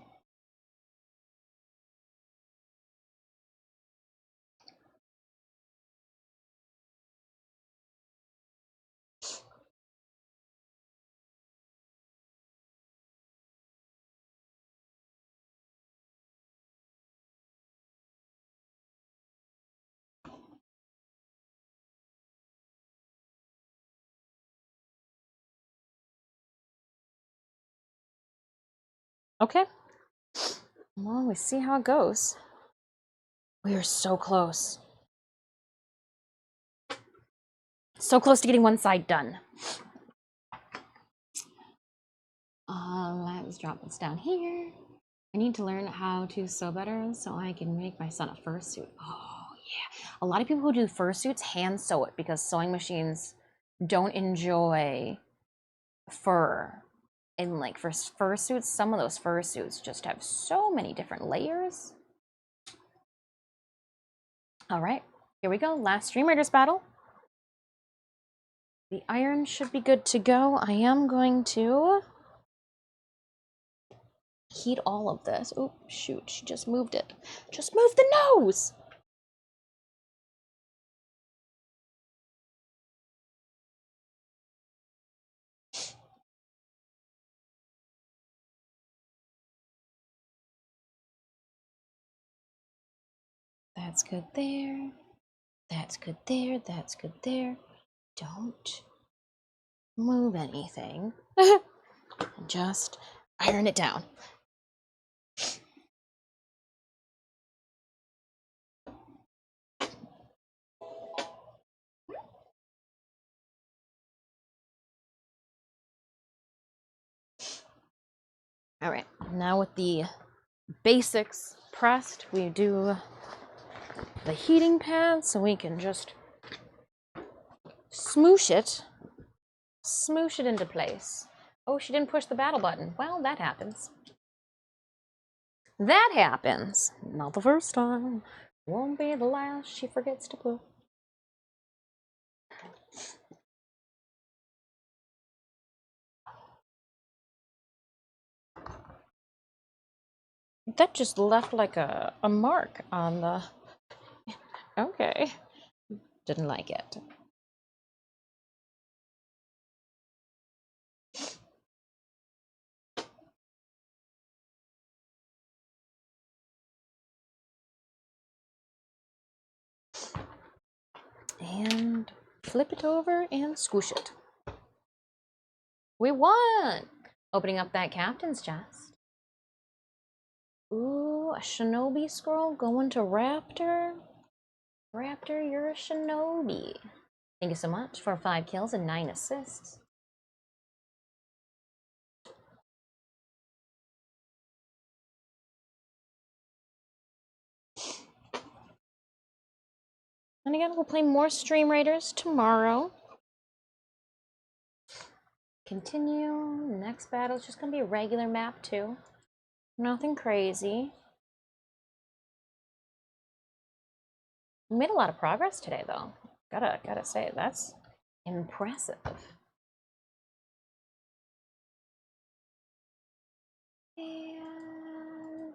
Okay. Well, we see how it goes. We are so close. So close to getting one side done. Let's drop this down here. I need to learn how to sew better so I can make my son a fursuit. Oh, yeah. A lot of people who do fursuits hand sew it because sewing machines don't enjoy fur. And like for fursuits, some of those fursuits just have so many different layers. All right, here we go. Last Stream Raiders battle. The iron should be good to go. I am going to heat all of this. Oh, shoot, she just moved it. Just move the nose! That's good there. That's good there. That's good there. Don't move anything. Just iron it down. All right, now with the basics pressed, we do the heating pad so we can just smoosh it into place. Oh, she didn't push the battle button. Well, that happens. That happens. Not the first time. Won't be the last she forgets to put. That just left like a mark on the... Okay. Didn't like it. And flip it over and squish it. We won! Opening up that captain's chest. Ooh, a shinobi scroll going to Raptor. Raptor, you're a shinobi. Thank you so much for 5 kills and 9 assists. And again, we'll play more Stream Raiders tomorrow. Continue. Next battle is just going to be a regular map too. Nothing crazy. We made a lot of progress today though. Gotta say, that's impressive. And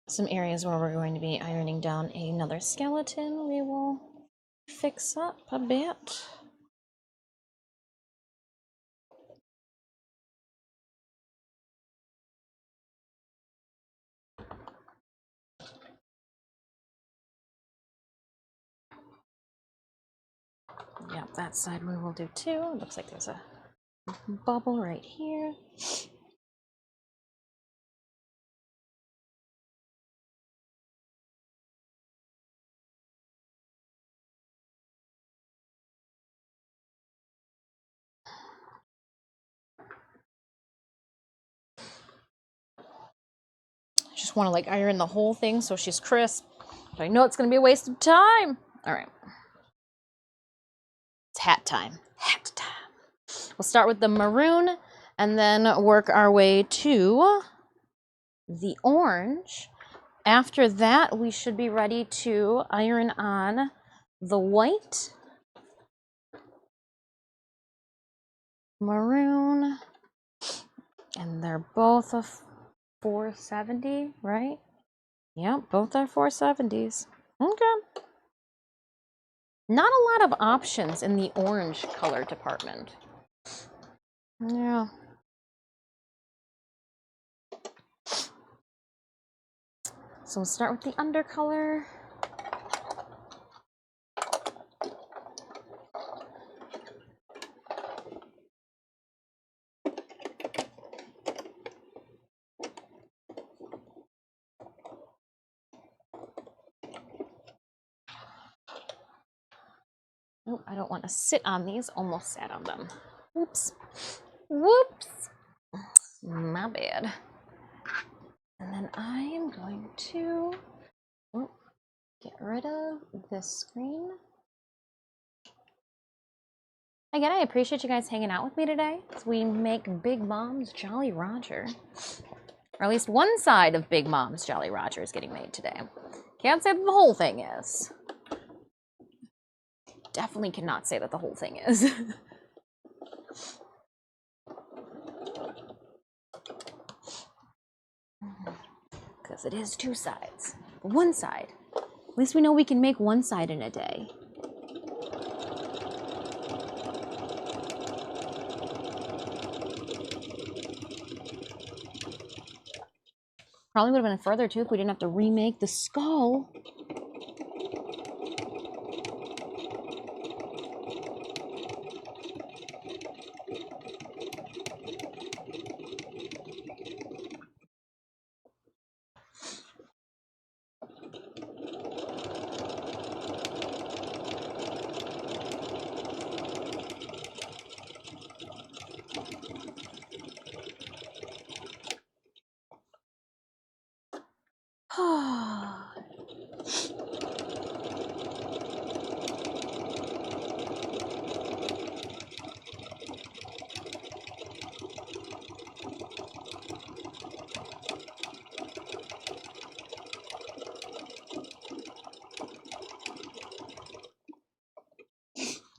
some areas where we're going to be ironing down another skeleton. We will fix up a bit. Yep, that side we will do too. It looks like there's a bubble right here. I just want to like iron the whole thing so she's crisp. But I know it's going to be a waste of time. All right. It's hat time. Hat time. We'll start with the maroon and then work our way to the orange. After that, we should be ready to iron on the white, maroon, and they're both a 470, right? Yep, both are 470s. Okay. Not a lot of options in the orange color department. Yeah. So we'll start with the undercolor. Oh, I don't want to sit on these. Almost sat on them. Whoops. Whoops. My bad. And then I am going to get rid of this screen. Again, I appreciate you guys hanging out with me today as we make Big Mom's Jolly Roger. Or at least one side of Big Mom's Jolly Roger is getting made today. Can't say that the whole thing is. Definitely cannot say that the whole thing is. Because it is two sides. One side. At least we know we can make one side in a day. Probably would have been further too if we didn't have to remake the skull.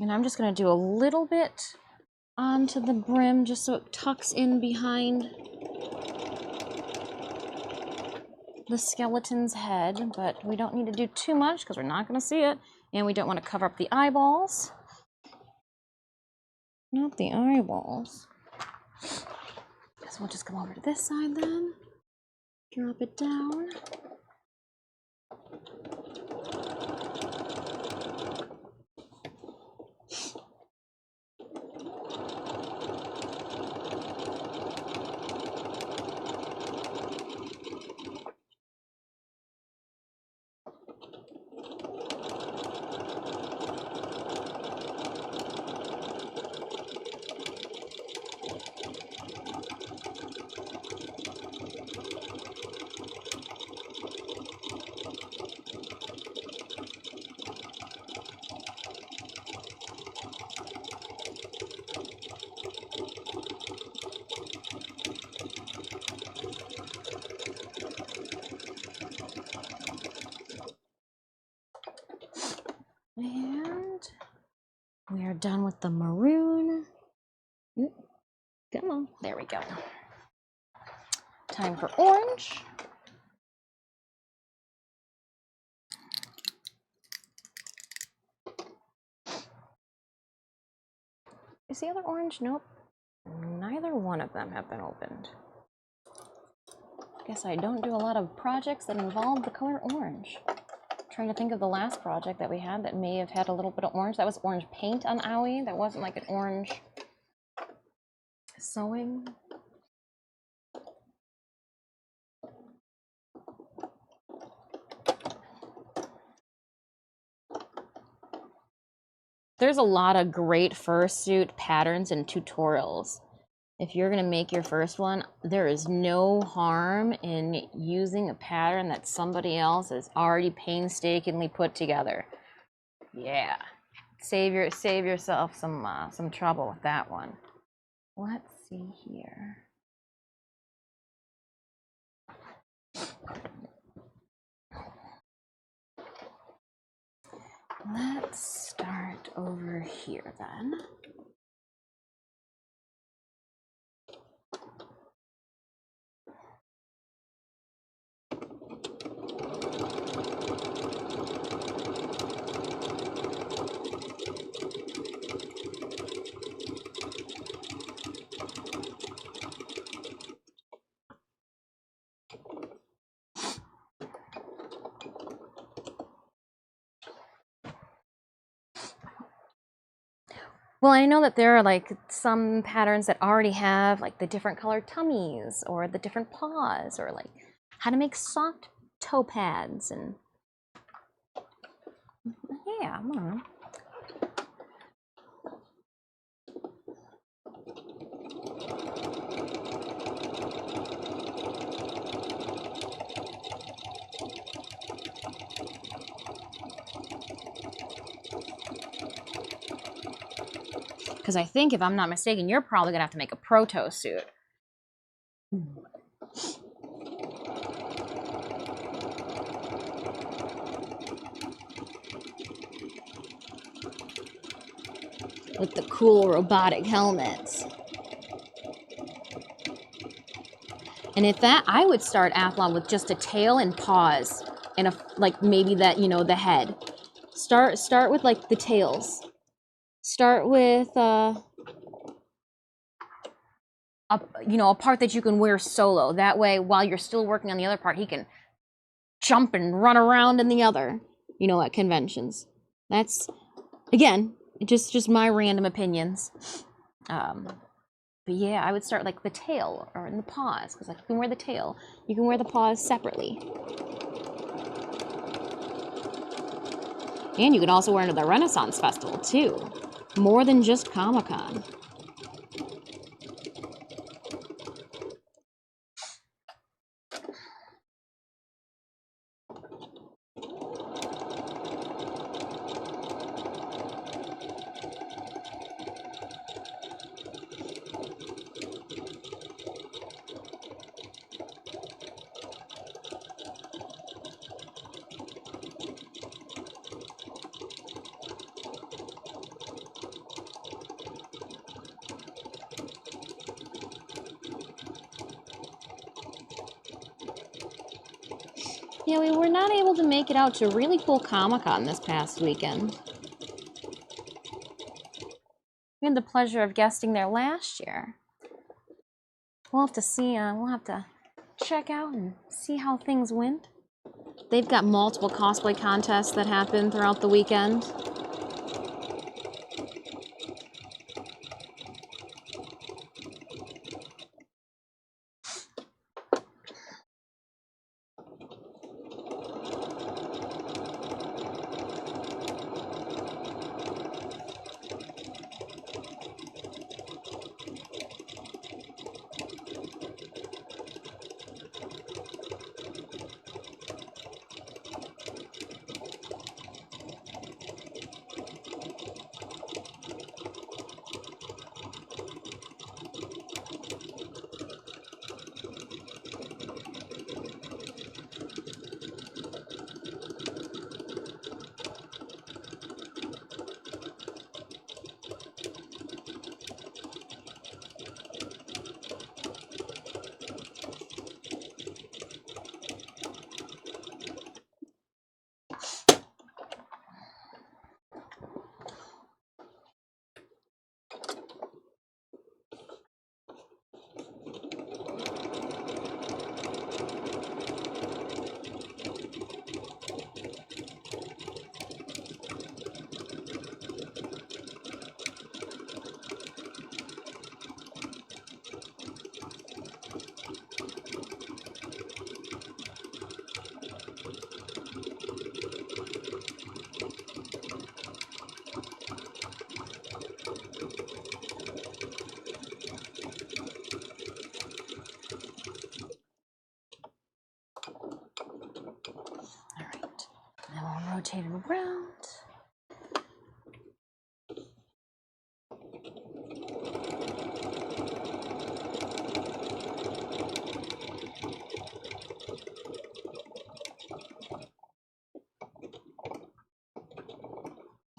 And I'm just going to do a little bit onto the brim just so it tucks in behind the skeleton's head, but we don't need to do too much because we're not going to see it, and we don't want to cover up the eyeballs. Not the eyeballs. So we'll just come over to this side then, drop it down. And we are done with the maroon. Oop, come on, there we go. Time for orange. Is the other orange? Nope. Neither one of them have been opened. Guess I don't do a lot of projects that involve the color orange. Trying to think of the last project that we had that may have had a little bit of orange. That was orange paint on Owie. That wasn't like an orange sewing. There's a lot of great fursuit patterns and tutorials. If you're gonna make your first one, there is no harm in using a pattern that somebody else has already painstakingly put together. Yeah, save yourself some trouble with that one. Let's see here. Let's start over here then. Well, I know that there are like some patterns that already have like the different colored tummies or the different paws or like how to make soft toe pads and yeah, I don't know. Because I think, if I'm not mistaken, you're probably gonna have to make a proto suit. With the cool robotic helmets. And if that, I would start Athlon with just a tail and paws, and a like maybe that, you know, the head. Start with like the tails. Start with a part that you can wear solo. That way, while you're still working on the other part, he can jump and run around in the other, you know, at conventions. That's, again, just my random opinions. But yeah, I would start like the tail or in the paws, because like you can wear the tail, you can wear the paws separately. And you can also wear it to the Renaissance Festival too. More than just Comic-Con. Yeah, we were not able to make it out to a really cool Comic-Con this past weekend. We had the pleasure of guesting there last year. We'll have to see, we'll have to check out and see how things went. They've got multiple cosplay contests that happen throughout the weekend. rotate it around.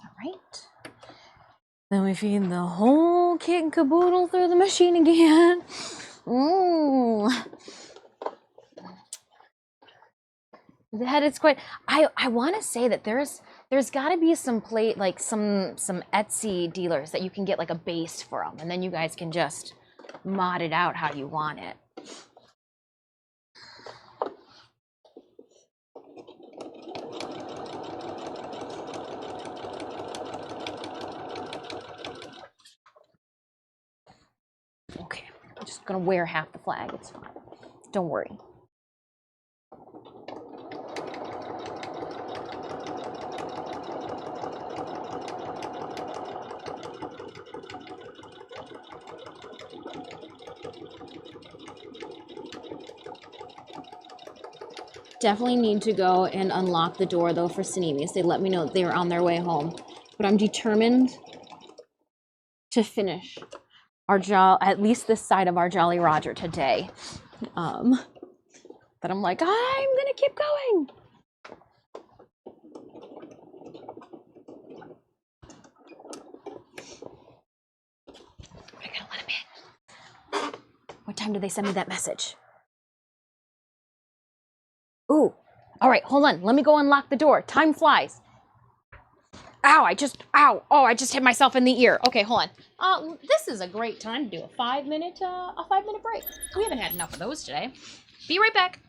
All right. Then we feed the whole kit and caboodle through the machine again. The head is quite. I want to say that there's got to be some like some Etsy dealers that you can get like a base from, and then you guys can just mod it out how you want it. Okay, I'm just gonna wear half the flag. It's fine. Don't worry. Definitely need to go and unlock the door though for Sinemis. They let me know that they were on their way home. But I'm determined to finish our at least this side of our Jolly Roger today. But I'm like, I'm gonna keep going. I gotta let him in. What time did they send me that message? Ooh, all right, hold on. Let me go unlock the door. Time flies. Ow, oh, I just hit myself in the ear. Okay, hold on. This is a great time to do a 5-minute break. We haven't had enough of those today. Be right back.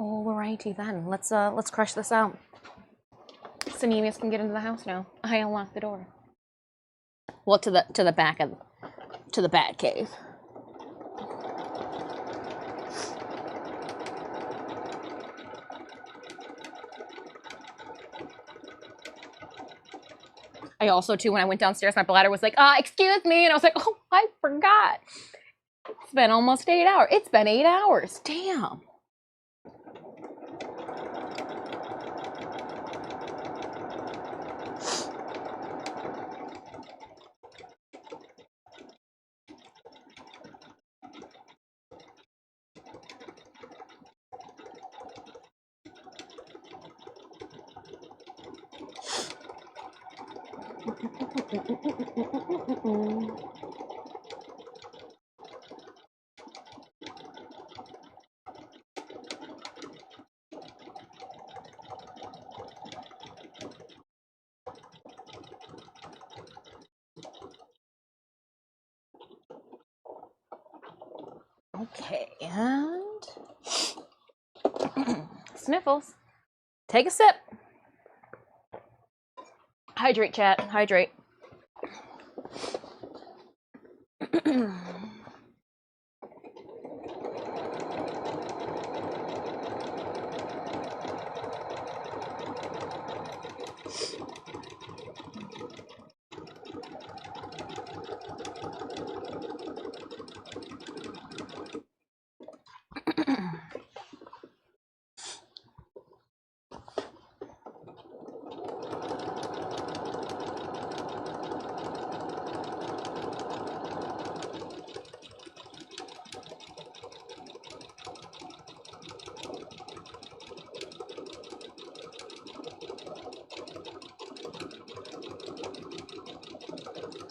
Alrighty then, let's crush this out. Sanemius can get into the house now. I unlocked the door. Well, to the back of the bat cave. I also too, when I went downstairs, my bladder was like, excuse me, and I was like, oh, I forgot. It's been almost 8 hours. It's been 8 hours. Damn. Okay, and Sniffles, take a sip. Hydrate, chat, hydrate.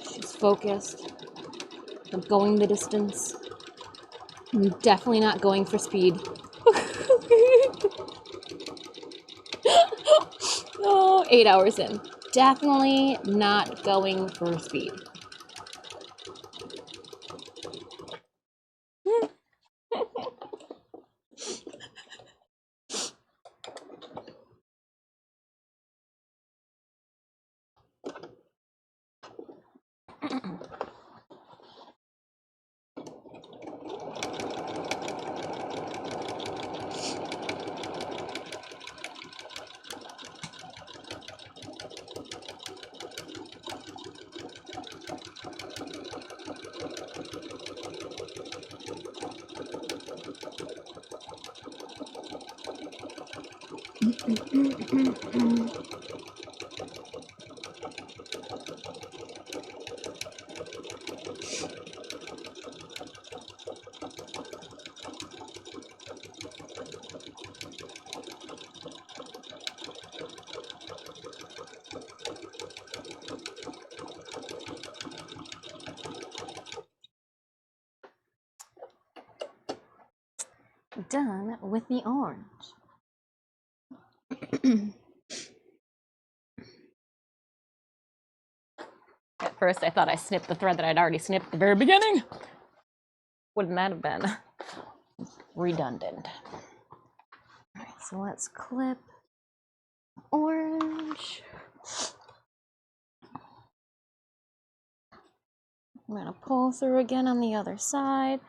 She's focused. I'm going the distance. I'm definitely not going for speed. Oh, 8 hours in. Definitely not going for speed. Done with the orange. At first I thought I snipped the thread that I'd already snipped at the very beginning. Wouldn't that have been redundant? Alright, so let's clip orange. I'm gonna pull through again on the other side.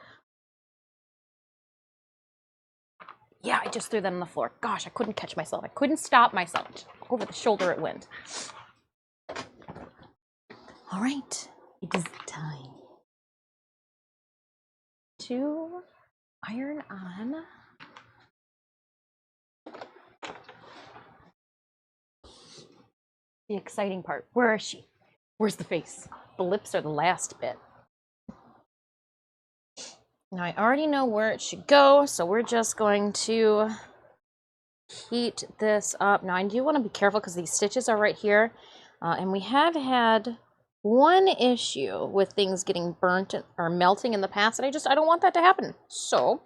Yeah, I just threw that on the floor. Gosh, I couldn't catch myself. I couldn't stop myself. Over the shoulder it went. All right, it is time to iron on the exciting part. Where is she? Where's the face? The lips are the last bit. Now I already know where it should go, so we're just going to heat this up. Now I do want to be careful because these stitches are right here, and we have had one issue with things getting burnt or melting in the past, and I don't want that to happen. So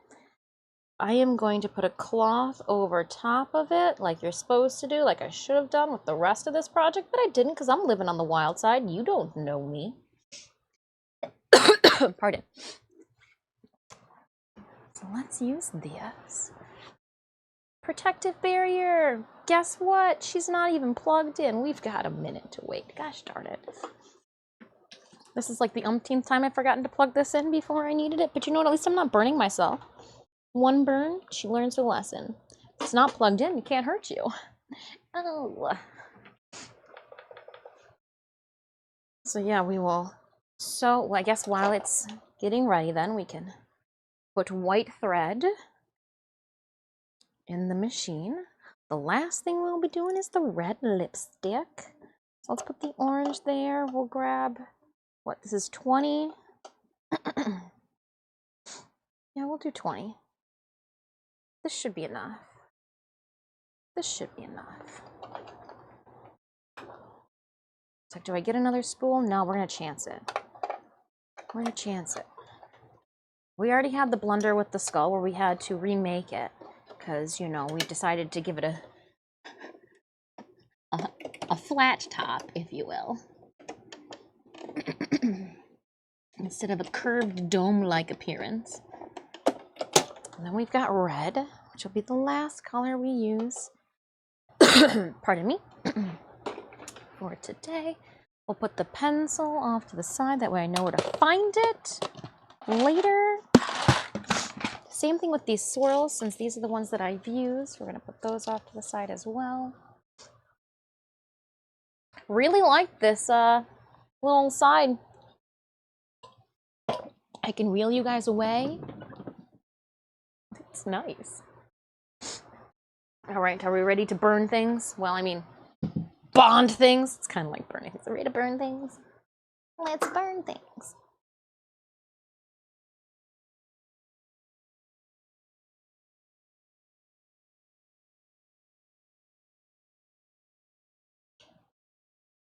I am going to put a cloth over top of it like you're supposed to do, like I should have done with the rest of this project, but I didn't because I'm living on the wild side. You don't know me. Pardon. So let's use this. Protective barrier. Guess what? She's not even plugged in. We've got a minute to wait. Gosh darn it. This is like the umpteenth time I've forgotten to plug this in before I needed it. But you know what? At least I'm not burning myself. One burn, she learns a lesson. If it's not plugged in, it can't hurt you. Oh. So yeah, we will. So I guess while it's getting ready, then we can put white thread in the machine. The last thing we'll be doing is the red lipstick. So let's put the orange there. We'll grab, what, this is 20. Yeah, we'll do 20. This should be enough. This should be enough. It's like, do I get another spool? No, we're gonna chance it. We're gonna chance it. We already had the blunder with the skull where we had to remake it because, you know, we decided to give it a flat top, if you will, instead of a curved dome-like appearance. And then we've got red, which will be the last color we use. Pardon me. For today, we'll put the pencil off to the side. That way I know where to find it later. Same thing with these swirls, since these are the ones that I've used. We're going to put those off to the side as well. Really like this little side. I can reel you guys away. It's nice. All right, are we ready to burn things? Well, I mean, bond things. It's kind of like burning. Are we ready to burn things? Let's burn things.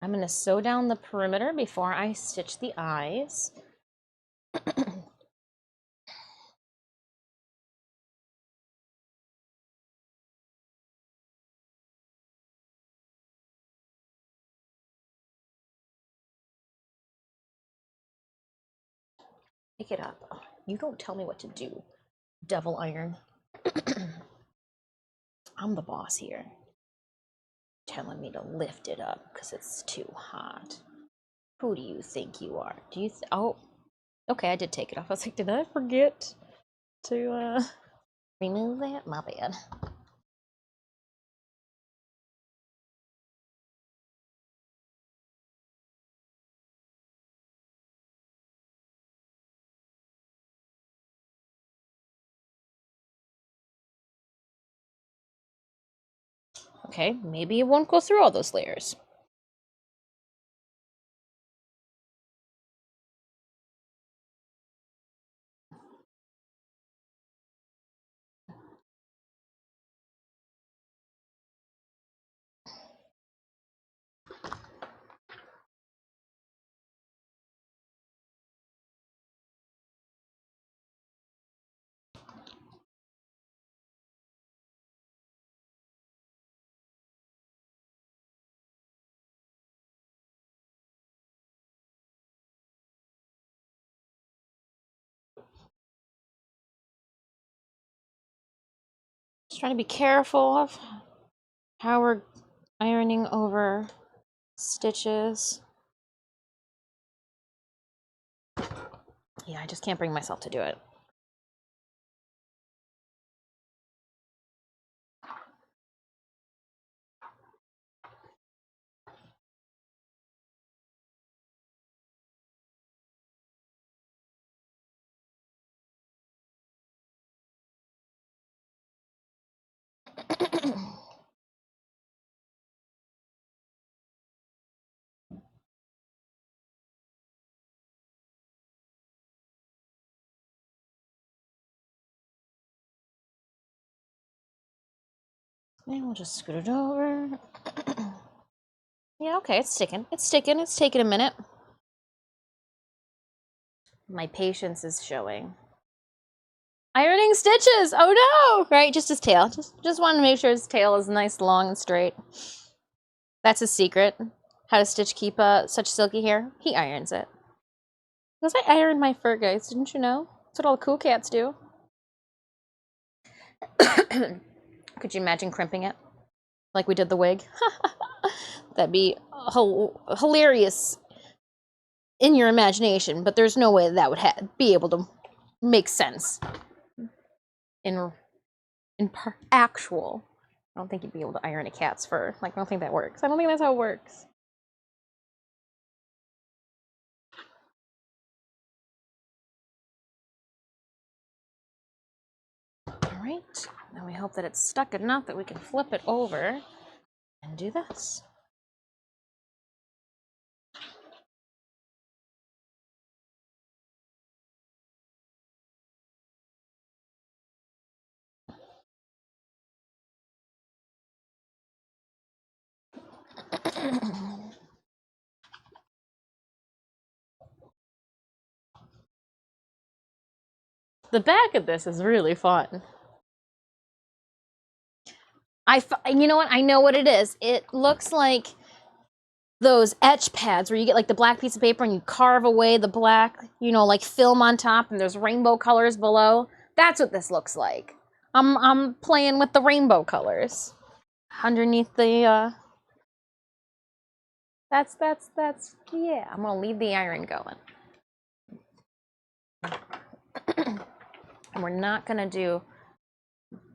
I'm going to sew down the perimeter before I stitch the eyes. Pick it up. You don't tell me what to do, devil iron. I'm the boss here. Telling me to lift it up because it's too hot. Who do you think you are? Do you oh, okay, I did take it off. I was like, did I forget to remove that? My bad. Okay, maybe it won't go through all those layers. Just trying to be careful of how we're ironing over stitches. Yeah, I just can't bring myself to do it. And we'll just scoot it over. Yeah, okay, it's sticking. It's sticking. It's taking a minute. My patience is showing. Ironing stitches! Oh no! Right, just his tail. Just wanted to make sure his tail is nice, long, and straight. That's his secret. How to stitch keep such silky hair. He irons it. Because I iron my fur, guys. Didn't you know? That's what all the cool cats do. Could you imagine crimping it? Like we did the wig? That'd be hilarious in your imagination, but there's no way that would be able to make sense in actual. I don't think you'd be able to iron a cat's fur. Like, I don't think that works. I don't think that's how it works. All right, now we hope that it's stuck enough that we can flip it over and do this. The back of this is really fun. You know what? I know what it is. It looks like those etch pads where you get like the black piece of paper and you carve away the black, you know, like film on top and there's rainbow colors below. That's what this looks like. I'm playing with the rainbow colors underneath the that's yeah. I'm gonna leave the iron going. And we're not gonna do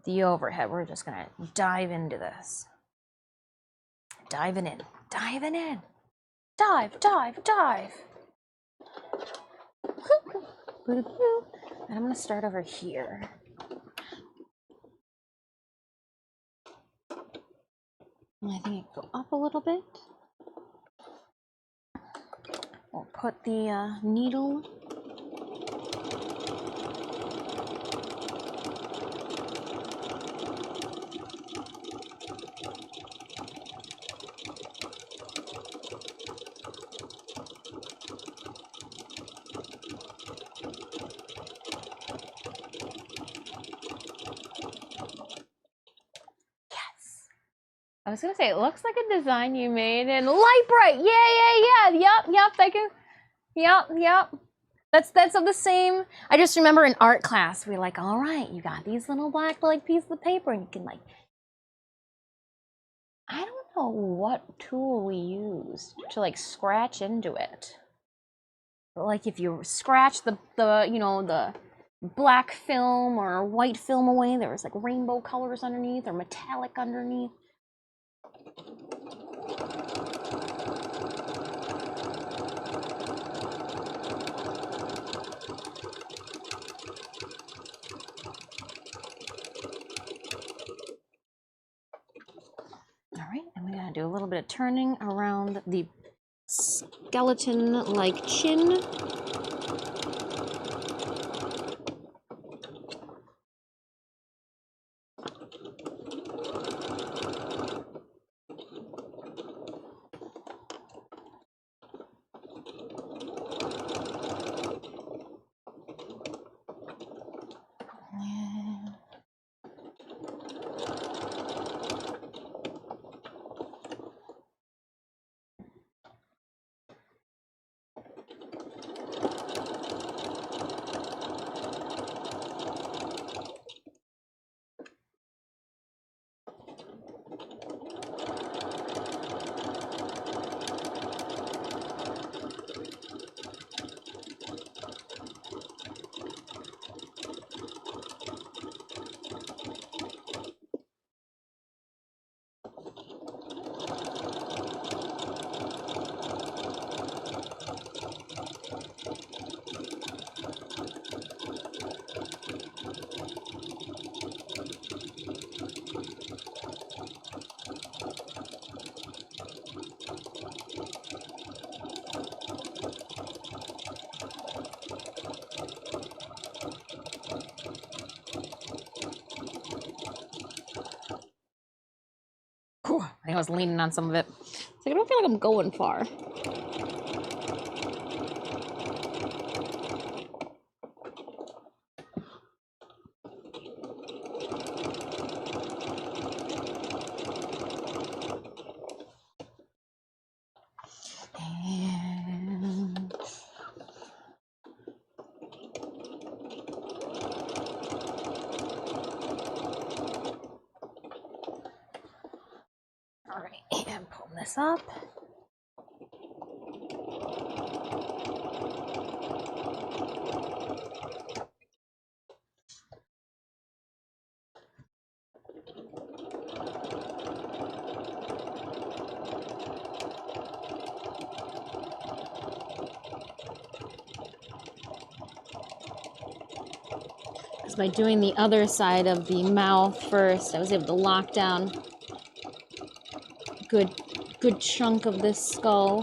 the overhead. We're just gonna dive into this. Diving in. Diving in. Dive, dive, dive. And I'm gonna start over here. And I think it go up a little bit. We'll put the needle. I was gonna say, it looks like a design you made in Light Bright. Yeah. Yep. Yep. That's of the same. I just remember in art class, we were like, all right, you got these little black like pieces of paper, and you can like, I don't know what tool we used to like scratch into it. But like if you scratch the you know the black film or white film away, there was like rainbow colors underneath or metallic underneath. All right, and we're gonna do a little bit of turning around the skeleton-like chin. I think I was leaning on some of it. So I don't feel like I'm going far. And All right, and pull this up. Because by doing the other side of the mouth first, I was able to lock down a good chunk of this skull.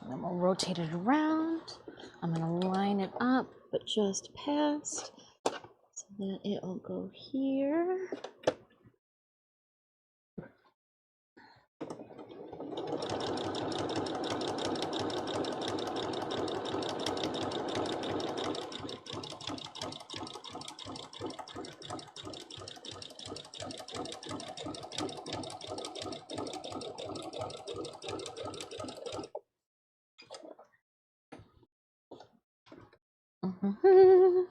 And then we'll rotate it around. I'm gonna line it up, but just past, so that it'll go here. Mm-hmm.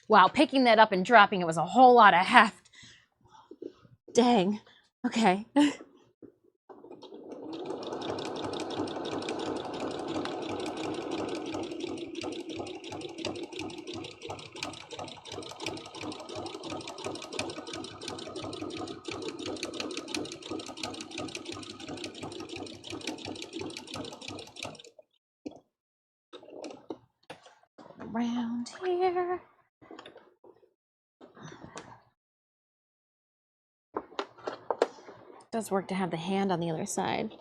Wow, picking that up and dropping it was a whole lot of heft. Dang. Okay. Around here. It does work to have the hand on the other side.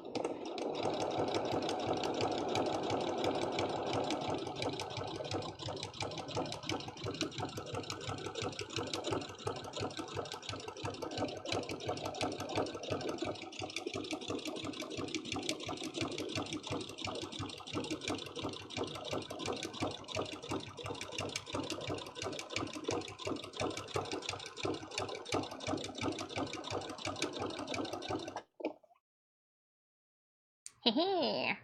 Hee.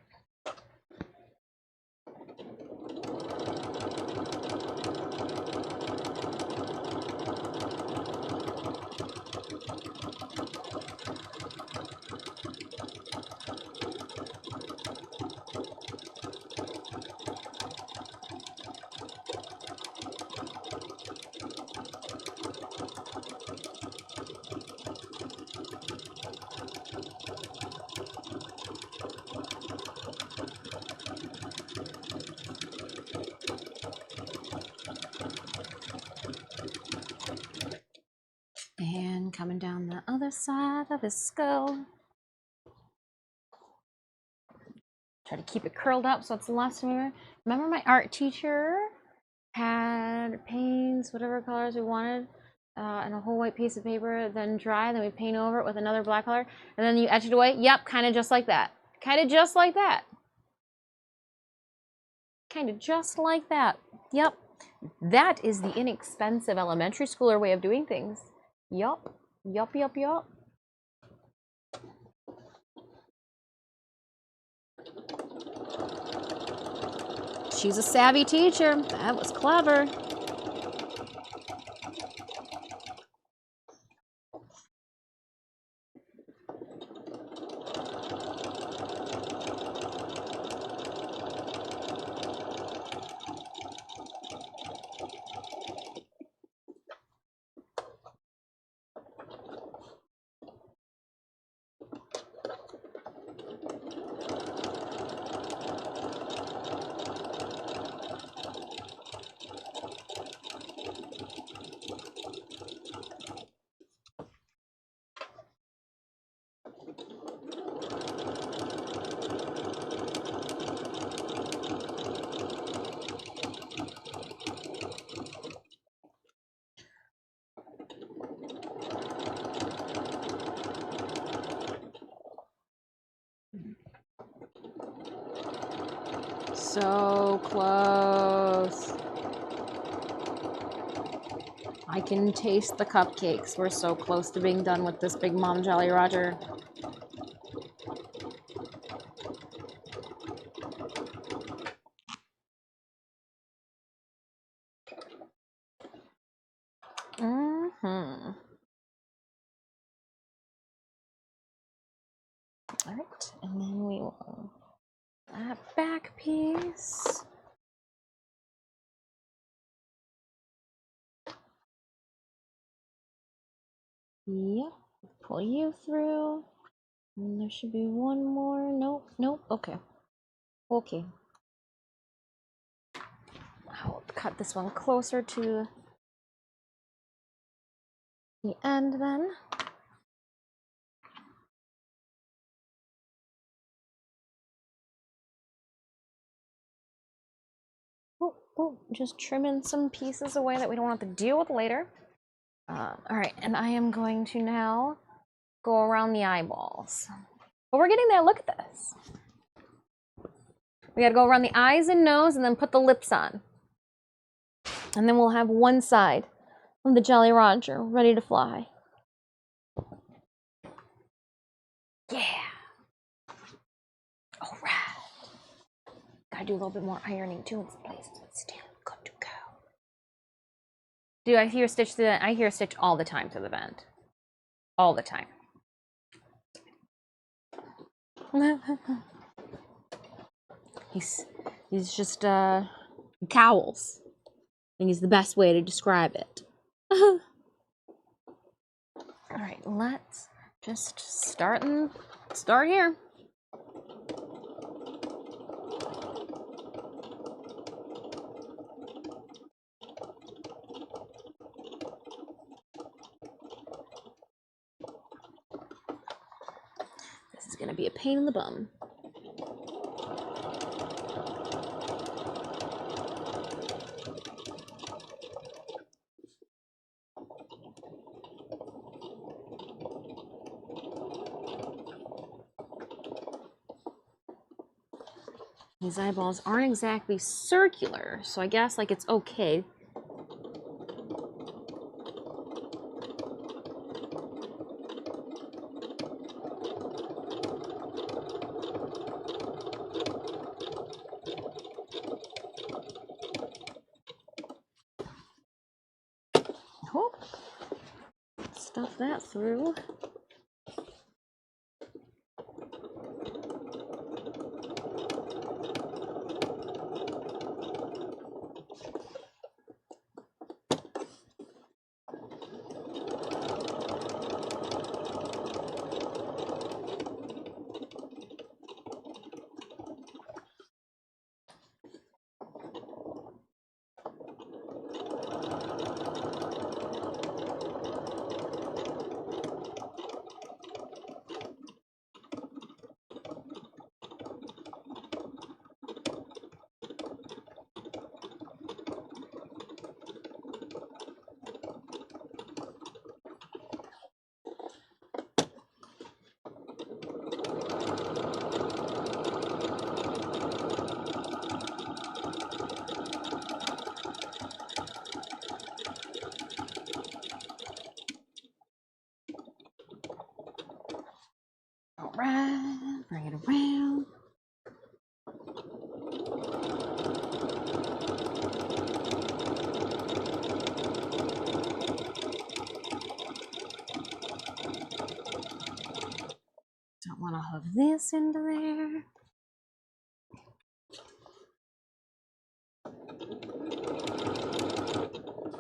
And coming down the other side of his skull. Try to keep it curled up so it's less familiar. Remember my art teacher had paints, whatever colors we wanted, and a whole white piece of paper, then dry, then we paint over it with another black color, and then you etch it away? Yep, kind of just like that. Kind of just like that. Kind of just like that. Yep. That is the inexpensive elementary schooler way of doing things. Yup. Yup, yup, yup. She's a savvy teacher. That was clever. so close. I can taste the cupcakes. We're so close to being done with this Big Mom Jolly Roger. All right, and then we will that back piece. Yep, pull you through. And there should be one more. Nope, nope. Okay. Okay. I'll cut this one closer to the end then. Oh, just trimming some pieces away that we don't have to deal with later. All right, and I am going to now go around the eyeballs. But we're getting there. Look at this. We gotta go around the eyes and nose and then put the lips on. And then we'll have one side of the Jolly Roger ready to fly. Yeah. All right. Gotta do a little bit more ironing too in some places, but still good to go. Dude, I hear Stitch all the time through the vent. All the time. He's just cowls. I think is the best way to describe it. All right, let's just start here. This is gonna be a pain in the bum. These eyeballs aren't exactly circular, so I guess like it's okay. Oh, stuff that through. All right, bring it around. Don't want to hook this into there.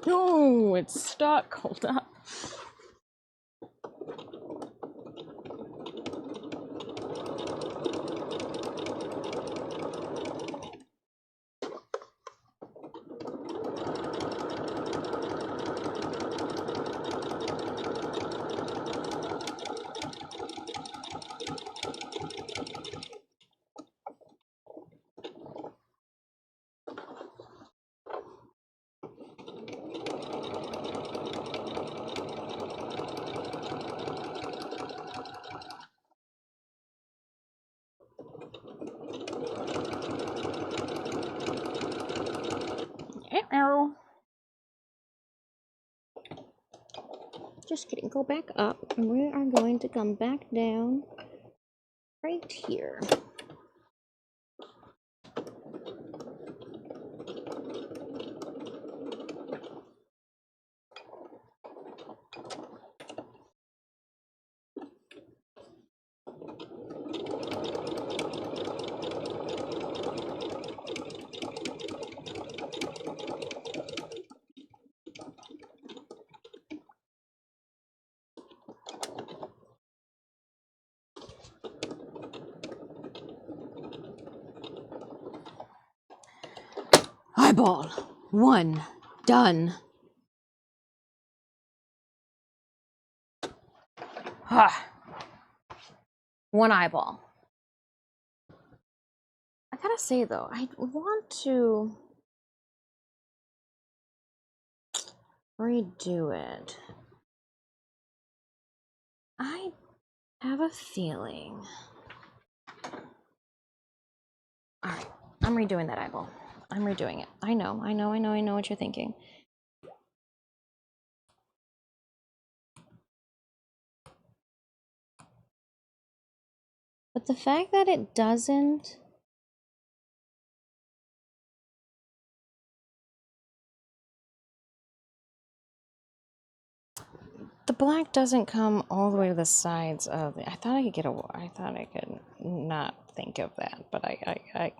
Oh, it's stuck. Hold up. are. Just kidding. Go back up, and we are going to come back down right here. Eyeball. 1. Done. One eyeball. I gotta say though, I want to redo it. I have a feeling. Alright, I'm redoing that eyeball. I'm redoing it. I know what you're thinking. But the fact that it doesn't... The black doesn't come all the way to the sides of it. I thought I could not think of that, but I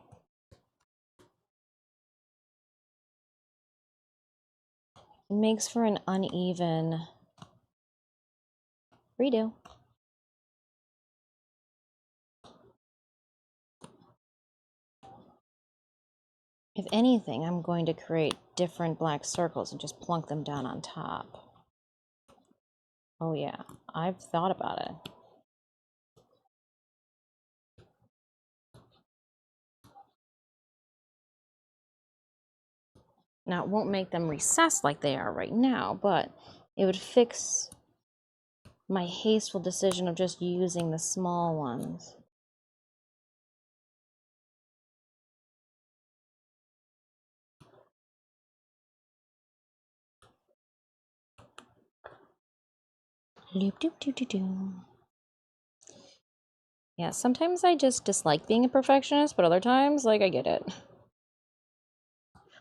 it makes for an uneven redo. If anything, I'm going to create different black circles and just plunk them down on top. Oh yeah, I've thought about it. Now, it won't make them recess like they are right now, but it would fix my hasteful decision of just using the small ones. Yeah, sometimes I just dislike being a perfectionist, but other times, like, I get it.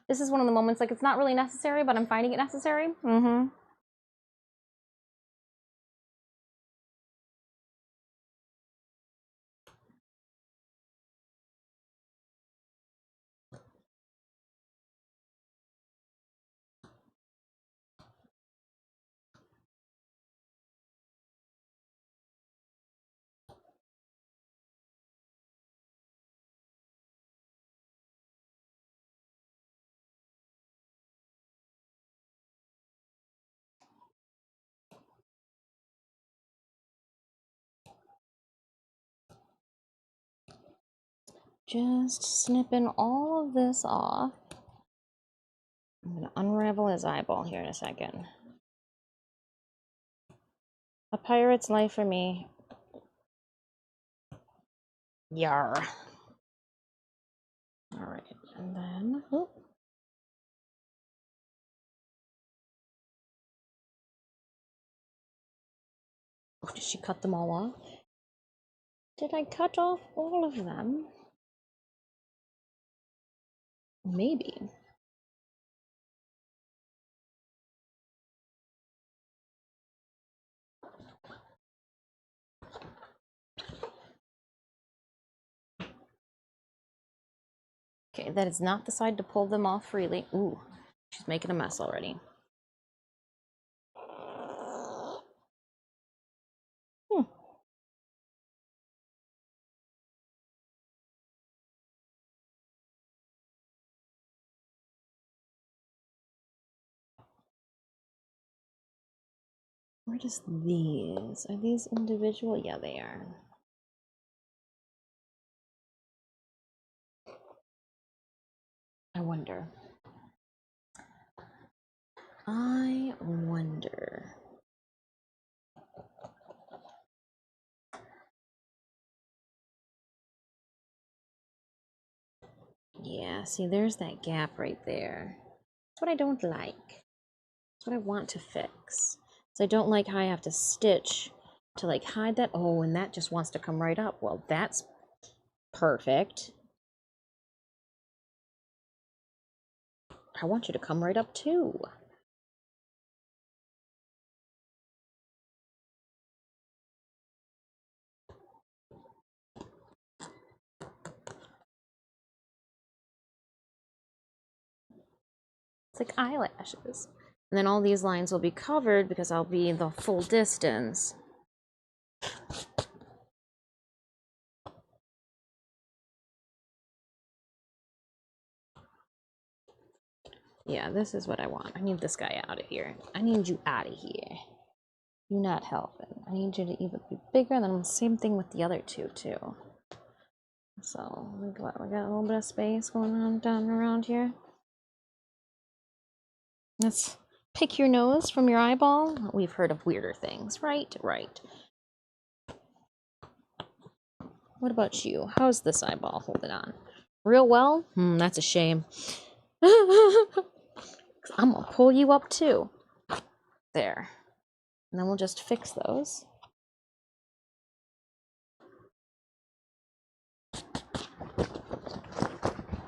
This is one of the moments, like, it's not really necessary, but I'm finding it necessary. Mm-hmm. Just snipping all of this off. I'm gonna unravel his eyeball here in a second. A pirate's life for me. Yar. Alright, and then... Oh. Oh, did she cut them all off? Did I cut off all of them? Maybe. Okay, that is not the side to pull them off freely. Ooh, she's making a mess already. Where does these? Are these individual? Yeah, they are. I wonder. I wonder. Yeah, see, there's that gap right there. That's what I don't like. That's what I want to fix. So I don't like how I have to stitch to like hide that. Oh, and that just wants to come right up. Well, that's perfect. I want you to come right up too. It's like eyelashes. And then all these lines will be covered because I'll be the full distance. Yeah, this is what I want. I need this guy out of here. I need you out of here. You're not helping. I need you to even be bigger, and then same thing with the other two too. So we got a little bit of space going on down around here. Let's pick your nose from your eyeball. We've heard of weirder things, right? Right. What about you? How's this eyeball holding on? Real well? That's a shame. I'm gonna pull you up too. There. And then we'll just fix those.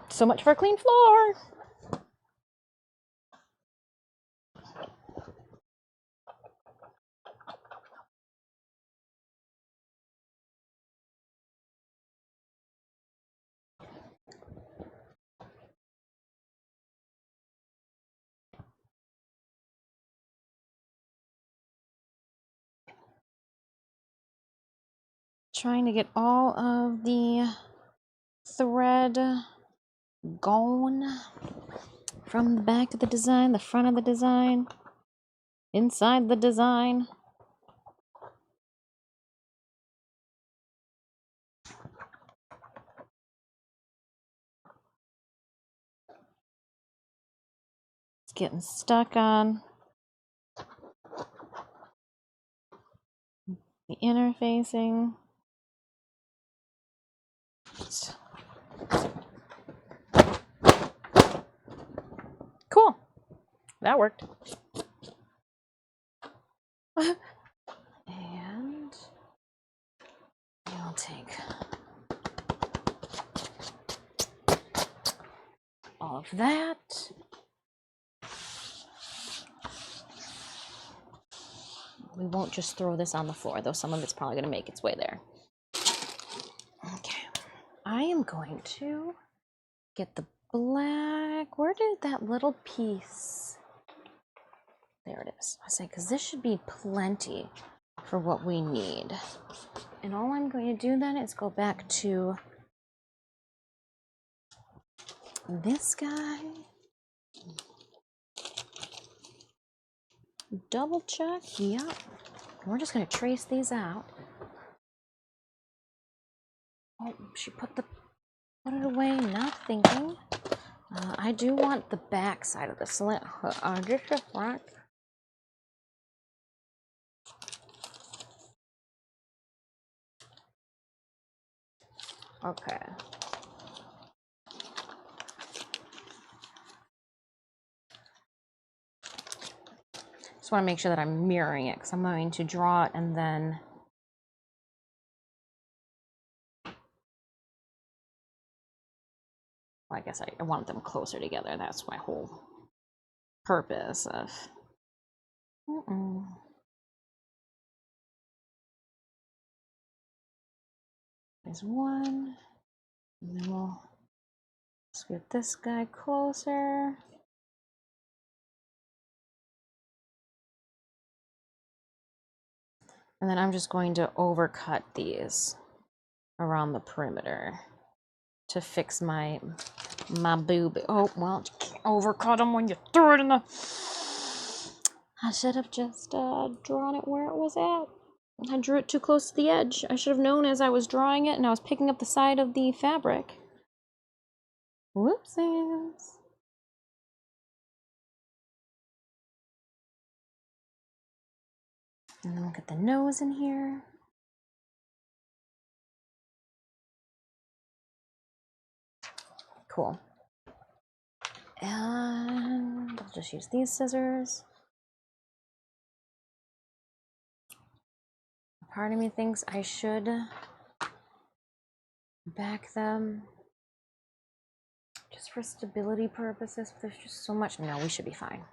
So much for a clean floor. Trying to get all of the thread gone from the back of the design, the front of the design, inside the design. It's getting stuck on the interfacing. Cool. That worked. And you'll take all of that. We won't just throw this on the floor, though some of it's probably going to make its way there. Okay. I am going to get the black. Where did that little piece? There it is. I say, because this should be plenty for what we need. And all I'm going to do then is go back to this guy. Double check. Yep. We're just going to trace these out. Oh, she put it away, not thinking. I do want the back side of the slit. Just the front. Okay. Just want to make sure that I'm mirroring it because I'm going to draw it and then well, I guess I want them closer together. That's my whole purpose of There's one. And then we'll scoot this guy closer. And then I'm just going to overcut these around the perimeter to fix my boob. Oh, well, you can't overcut them when you throw it in the... I should have just drawn it where it was at. I drew it too close to the edge. I should have known as I was drawing it and I was picking up the side of the fabric. Whoopsies. And then we'll get the nose in here. Cool. And I'll just use these scissors. Part of me thinks I should back them just for stability purposes, but there's just so much. No, we should be fine.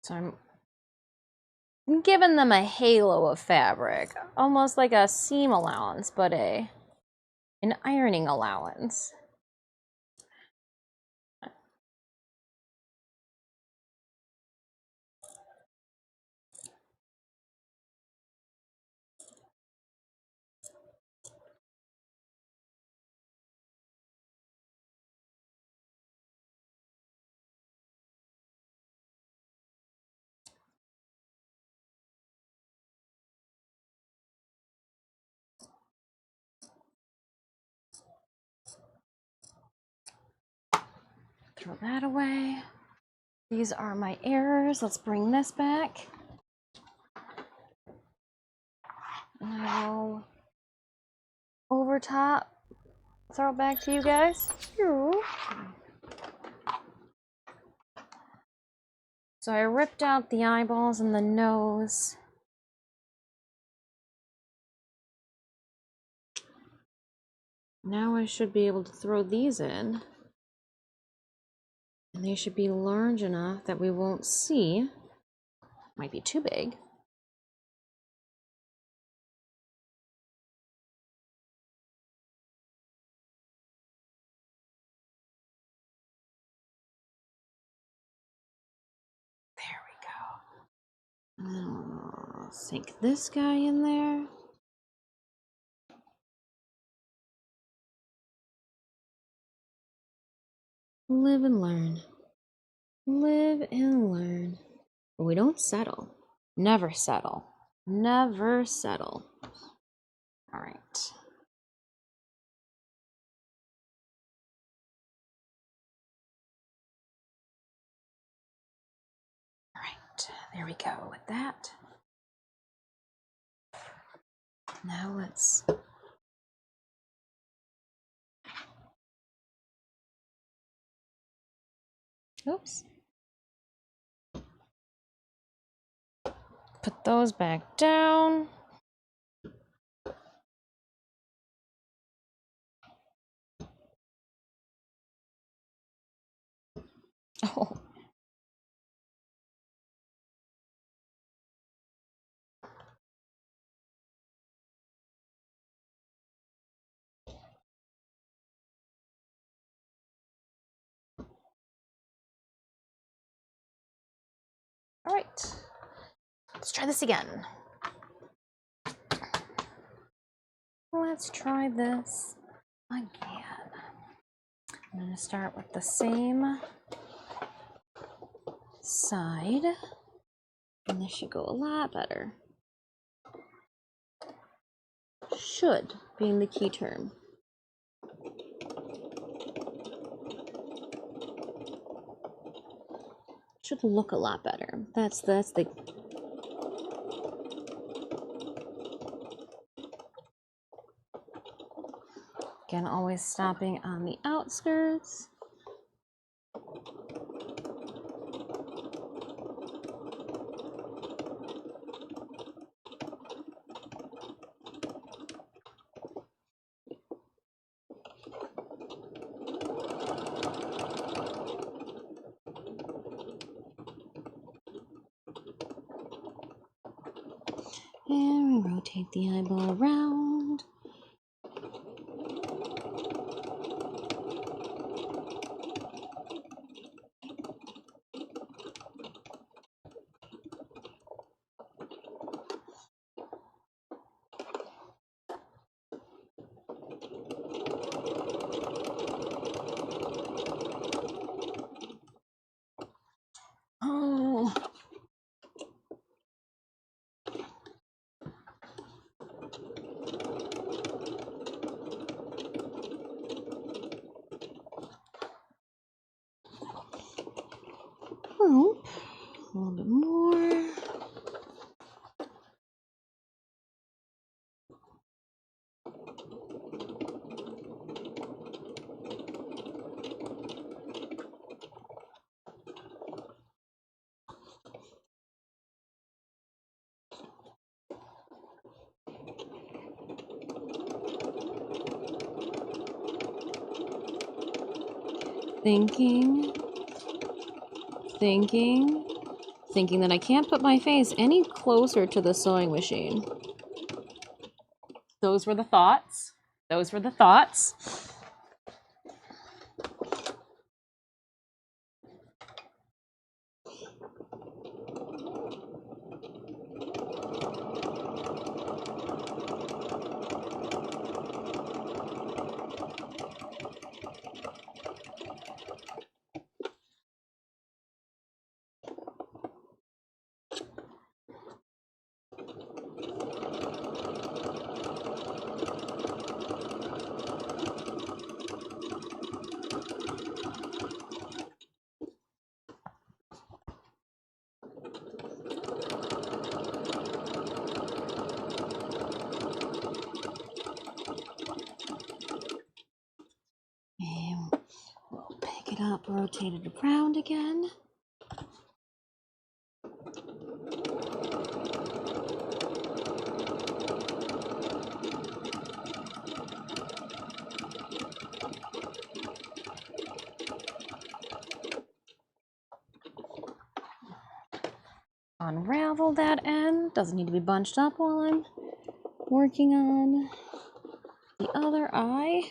So I'm giving them a halo of fabric, almost like a seam allowance, but an ironing allowance. Throw that away. These are my errors. Let's bring this back. And I will over top throw it back to you guys. So I ripped out the eyeballs and the nose. Now I should be able to throw these in. And they should be large enough that we won't see. Might be too big. There we go. And then we'll sink this guy in there. Live and learn. Live and learn. But we don't settle. Never settle. Never settle. All right. All right. There we go with that. Now let's oops. Put those back down. Oh. All right. Let's try this again. Let's try this again. I'm going to start with the same side, and this should go a lot better. Should being the key term. Should look a lot better. That's the again, always stopping on the outskirts. And we rotate the eyeball around. Oh. Well, A little bit more. Thinking that I can't put my face any closer to the sewing machine. Those were the thoughts. Those were the thoughts. And we'll pick it up, rotate it around again. Unravel that end. Doesn't need to be bunched up while I'm working on the other eye.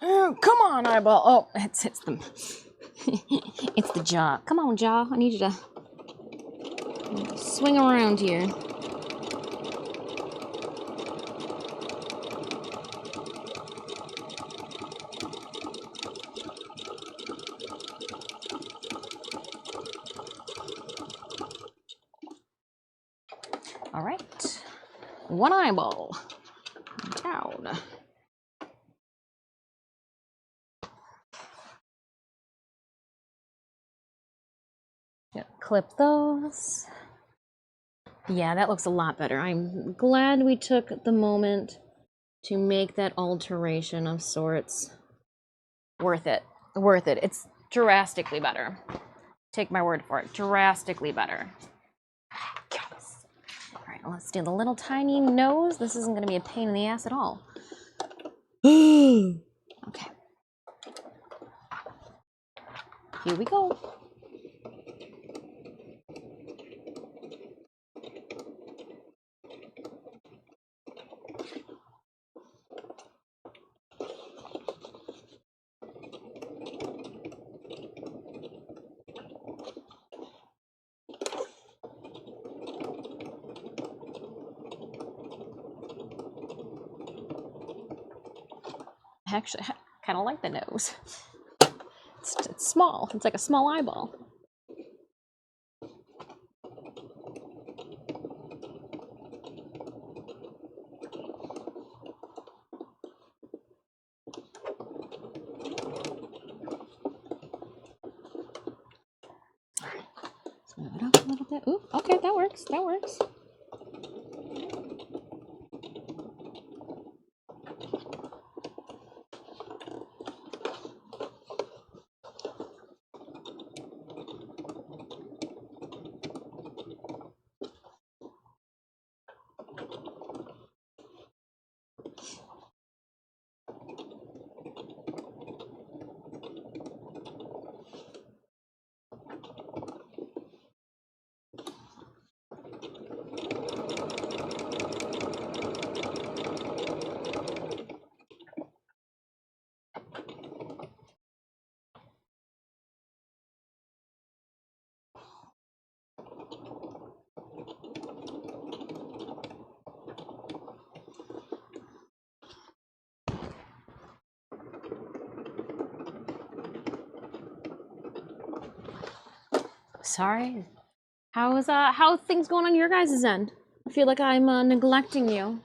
Oh, come on, eyeball. Oh, it's the it's the jaw. Come on, jaw. I need you to swing around here. All right. One eyeball down. Clip those. Yeah, that looks a lot better. I'm glad we took the moment to make that alteration of sorts. Worth it. Worth it. It's drastically better. Take my word for it. Drastically better. Yes. All right, let's do the little tiny nose. This isn't going to be a pain in the ass at all. Okay. Here we go. Actually, I kind of like the nose. It's small. It's like a small eyeball. Let's move it up a little bit. Ooh, okay, that works. That works. Sorry. How's things going on your guys' end? I feel like I'm neglecting you.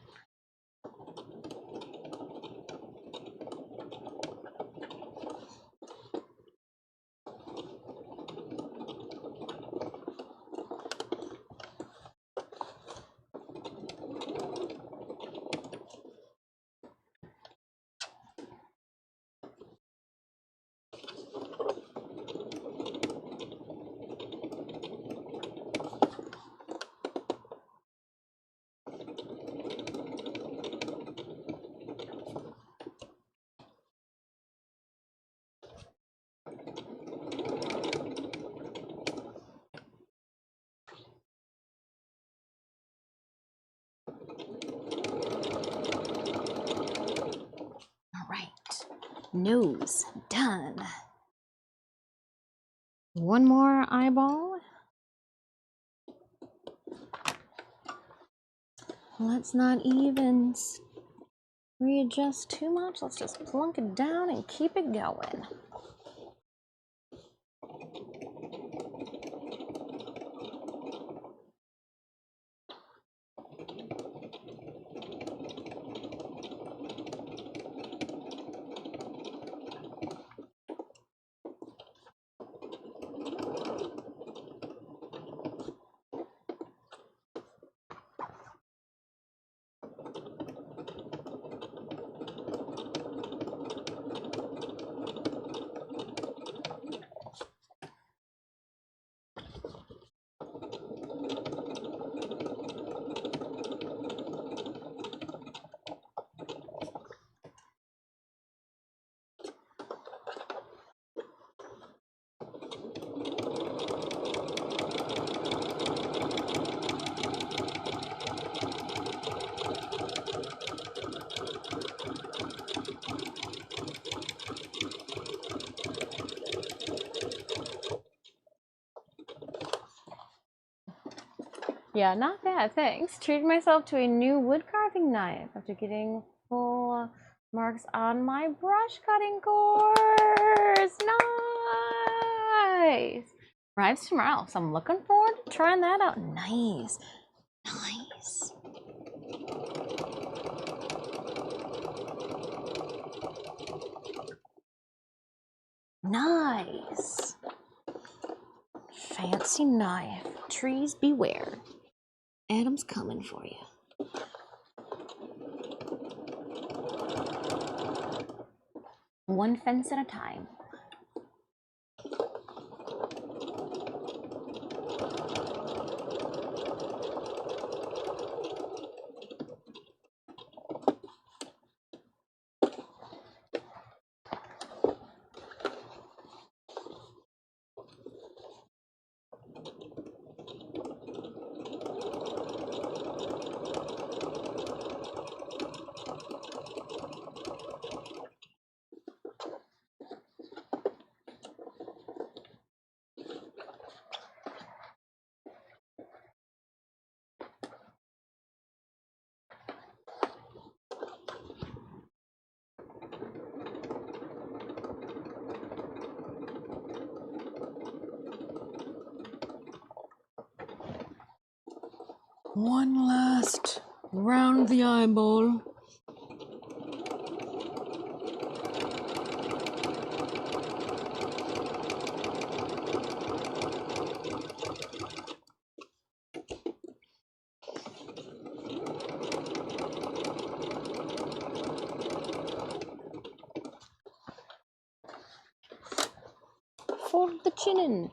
All right, nose done. One more eyeball. Let's not even readjust too much. Let's just plunk it down and keep it going. Yeah, not bad, thanks. Treated myself to a new wood carving knife after getting full marks on my brush cutting course. Nice! Arrives tomorrow, so I'm looking forward to trying that out. Nice. Nice. Nice. Fancy knife. Trees beware. Adam's coming for you. One fence at a time. One last round the eyeball. Fold the chin in.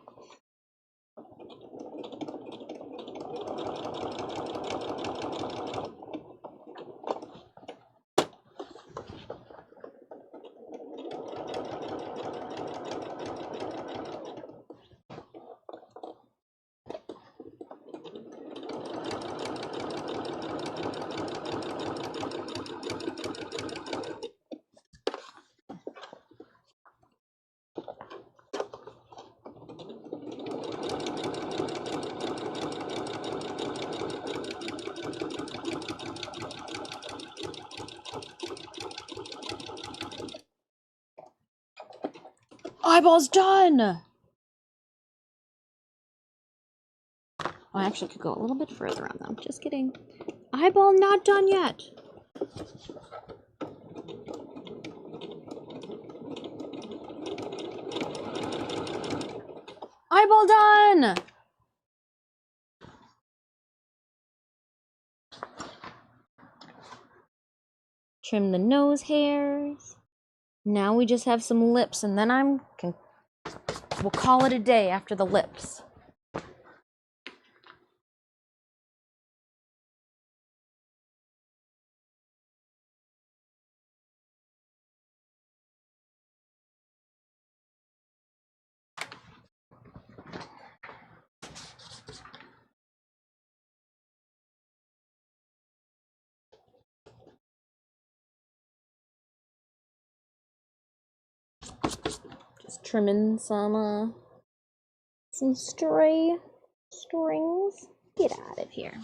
Eyeball's done! Oh, I actually could go a little bit further on them. Just kidding. Eyeball not done yet. Eyeball done! Trim the nose hairs. Now we just have some lips, and then we'll call it a day after the lips. Just trimming some stray strings. Get out of here.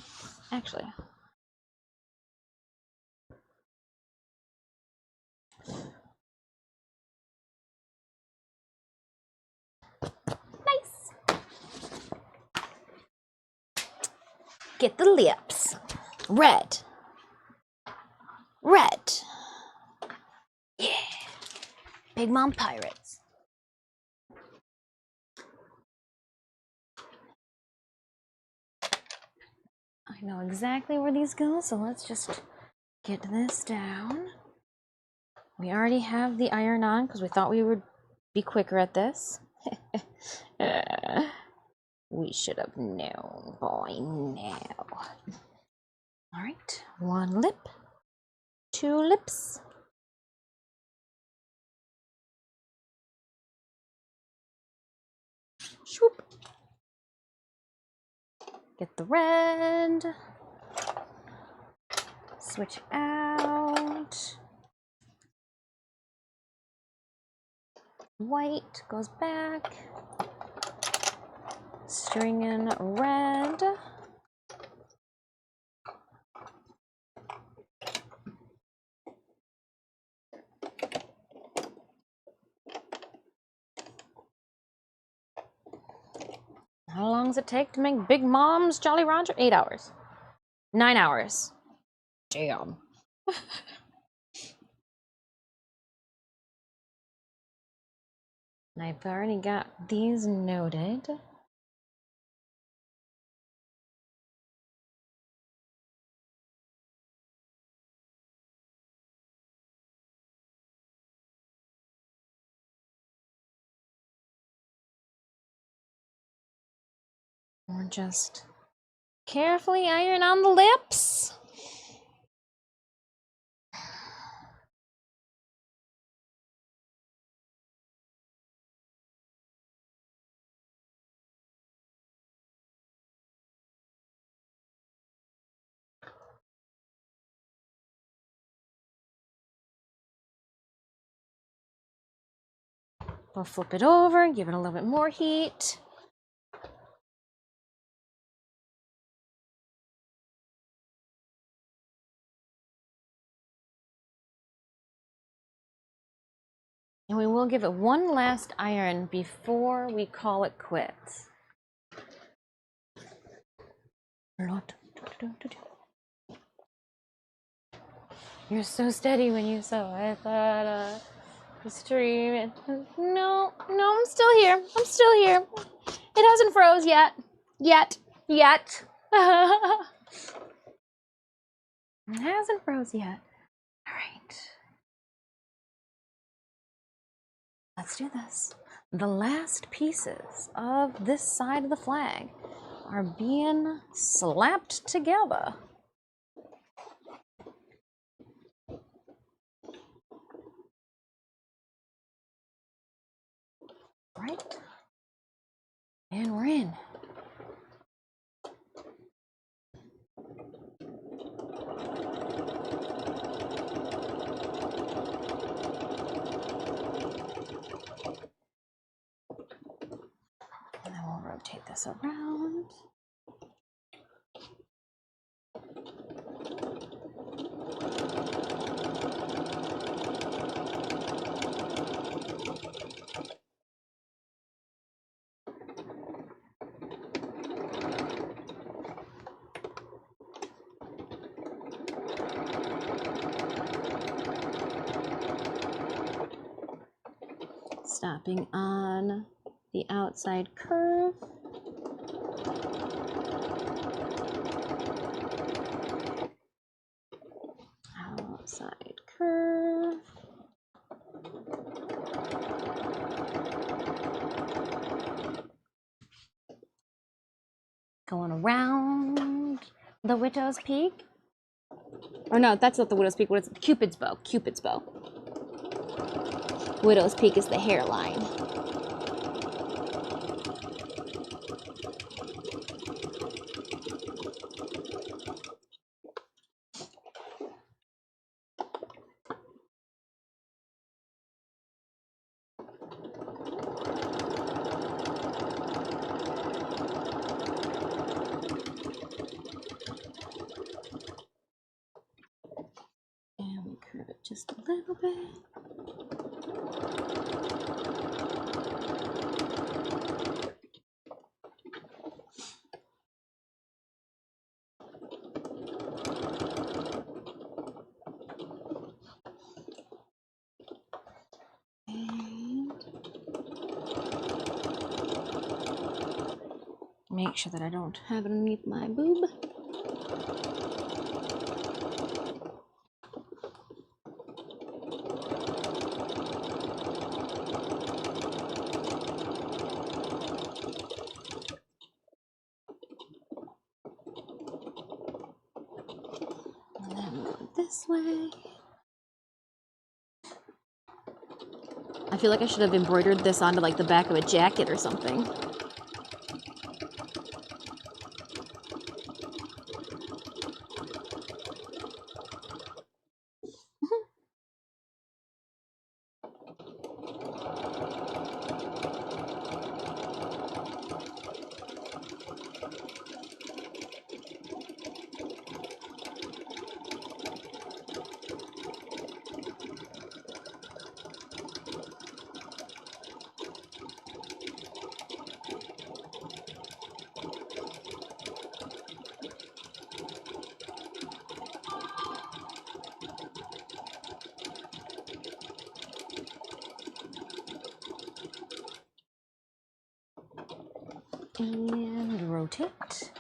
Actually. Nice. Get the lips. Red. Red. Yeah. Big Mom Pirates. I know exactly where these go, so let's just get this down. We already have the iron on because we thought we would be quicker at this. We should have known by now. All right, one lip, two lips. Swoop. Get the red. Switch out. White goes back. String in red. How long does it take to make Big Mom's Jolly Roger? 8 hours. 9 hours. Damn. And I've already got these noted. We're just carefully iron on the lips. We'll flip it over, give it a little bit more heat. And we will give it one last iron before we call it quits. You're so steady when you sew. I thought the stream. No, I'm still here. I'm still here. It hasn't froze yet. Yet. It hasn't froze yet. All right. Let's do this. The last pieces of this side of the flag are being slapped together. Right? And we're in. And then we'll rotate this around. stopping on the outside curve. Outside curve. Going around the Widow's Peak. Or no, that's not the Widow's Peak. What is it? Cupid's bow. Cupid's bow. Widow's Peak is the hairline. And we curve it just a little bit. Make sure that I don't have it underneath my boob. And then go this way. I feel like I should have embroidered this onto like the back of a jacket or something. And rotate.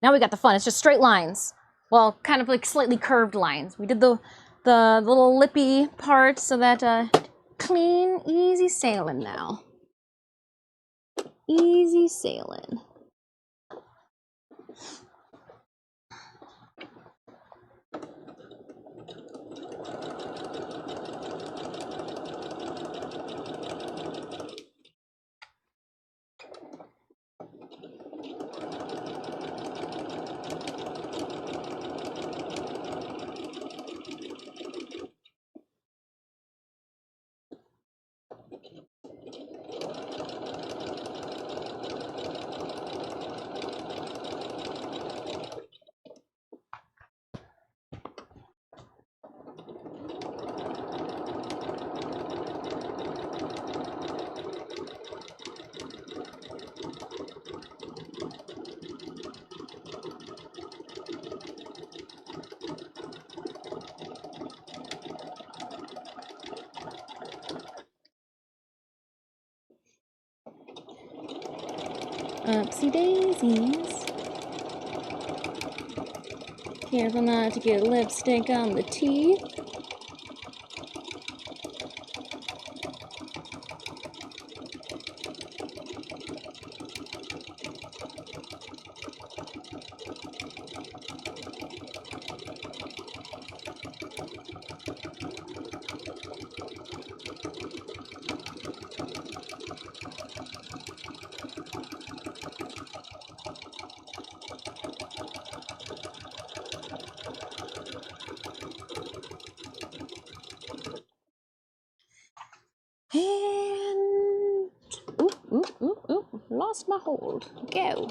Now we got the fun. It's just straight lines. Well, kind of like slightly curved lines. We did the little lippy part so that clean, easy sailing now. Easy sailing. Upsy daisies. Careful not to get lipstick on the teeth. And ooh, lost my hold. Go.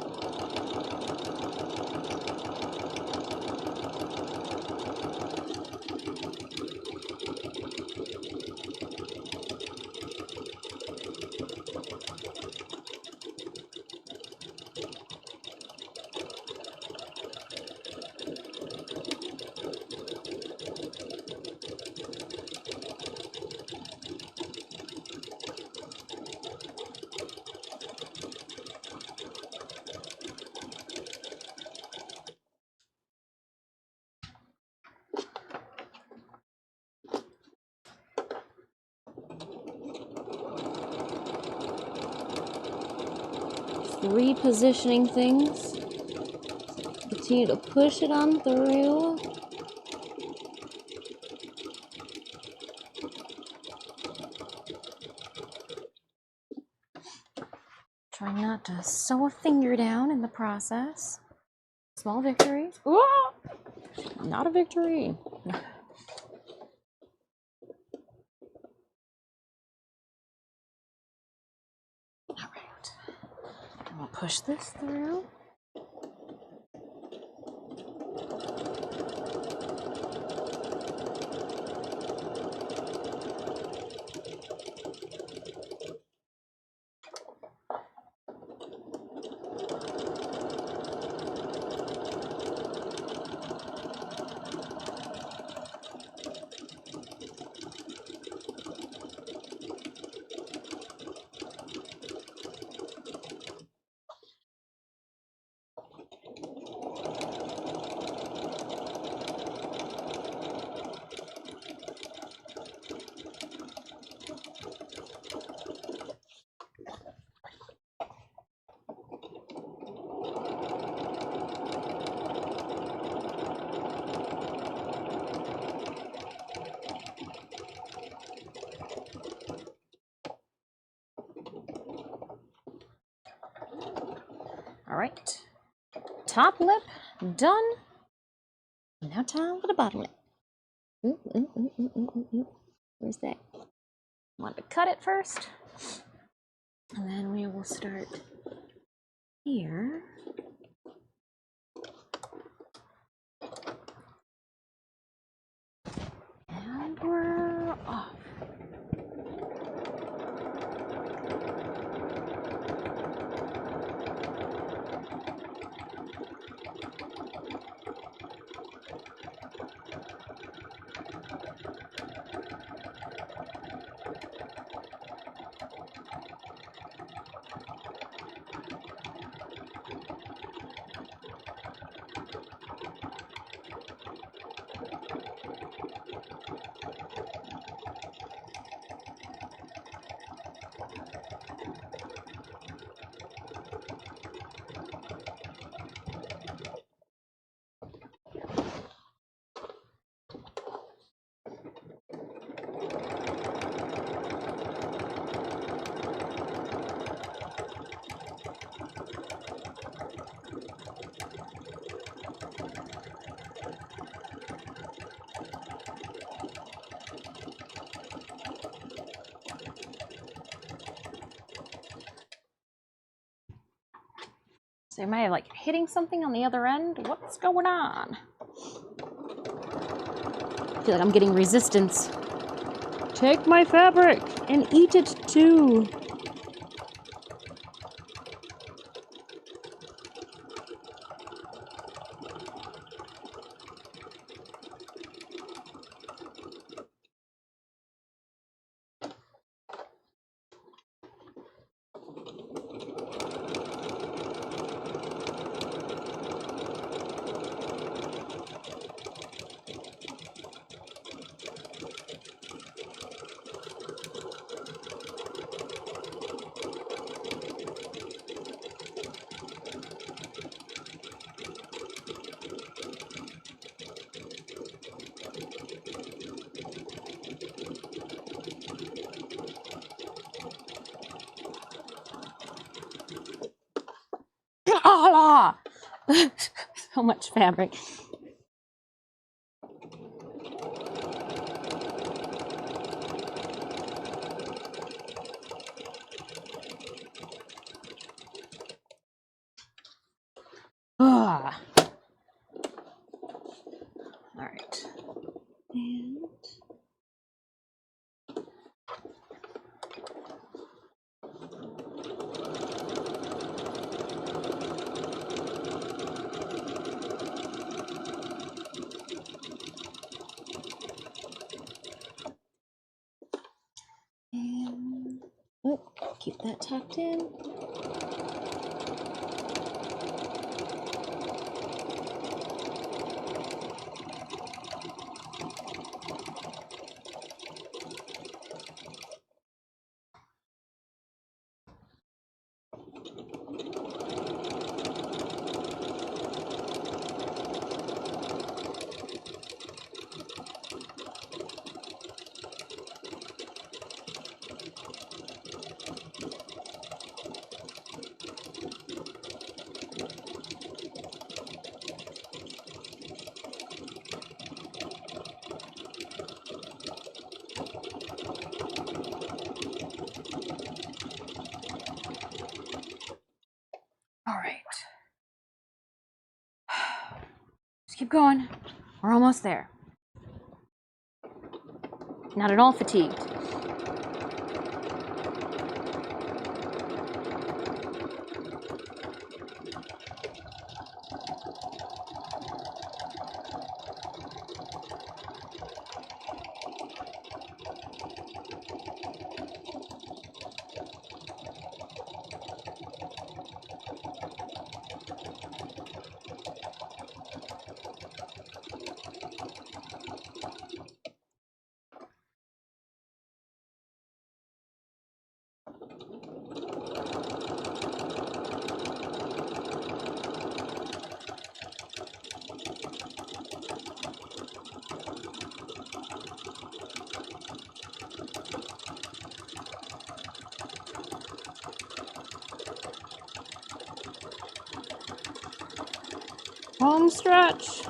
repositioning things. Continue to push it on through. Try not to sew a finger down in the process. Small victories. Whoa! Not a victory. All right. I'm gonna push this through. All right, top lip done. Now time for the bottom lip. Where's that? Want to cut it first, and then we will start here. And we're off. So am I like hitting something on the other end? What's going on? I feel like I'm getting resistance. Take my fabric and eat it too. Allah! So much fabric. Ah. All right. And oh, keep that tucked in. Keep going. We're almost there. Not at all fatigued. Home stretch.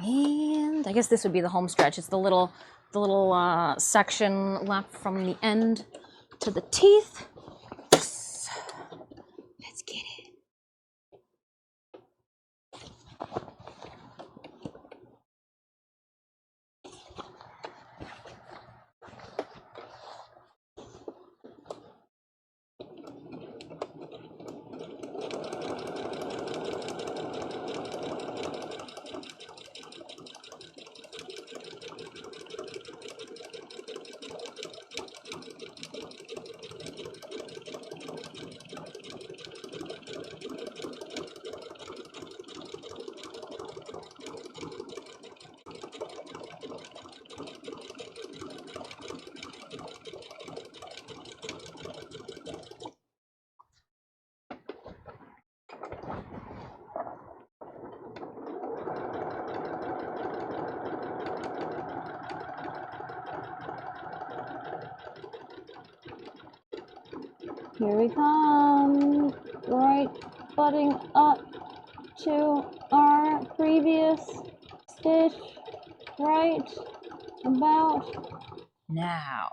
And I guess this would be the home stretch. It's the little section left from the end to the teeth. Let's get it. Here we come, right butting up to our previous stitch, right about now.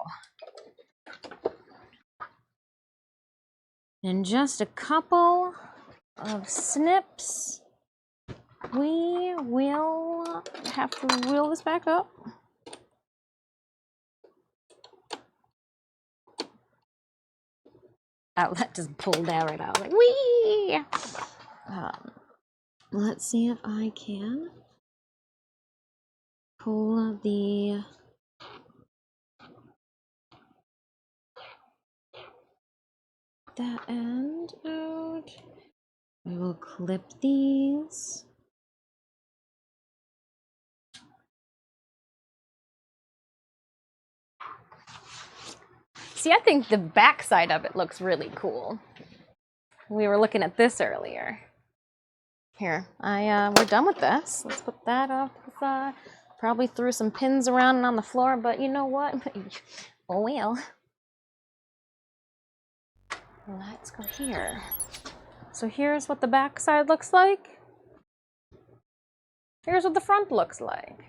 In just a couple of snips, we will have to wheel this back up. Oh, that just pulled out right out. Like, wee! Let's see if I can pull that end out. We will clip these. See, I think the back side of it looks really cool. We were looking at this earlier. Here, we're done with this. Let's put that off to the side. Probably threw some pins around and on the floor, but you know what? Oh well. Let's go here. So here's what the back side looks like. Here's what the front looks like.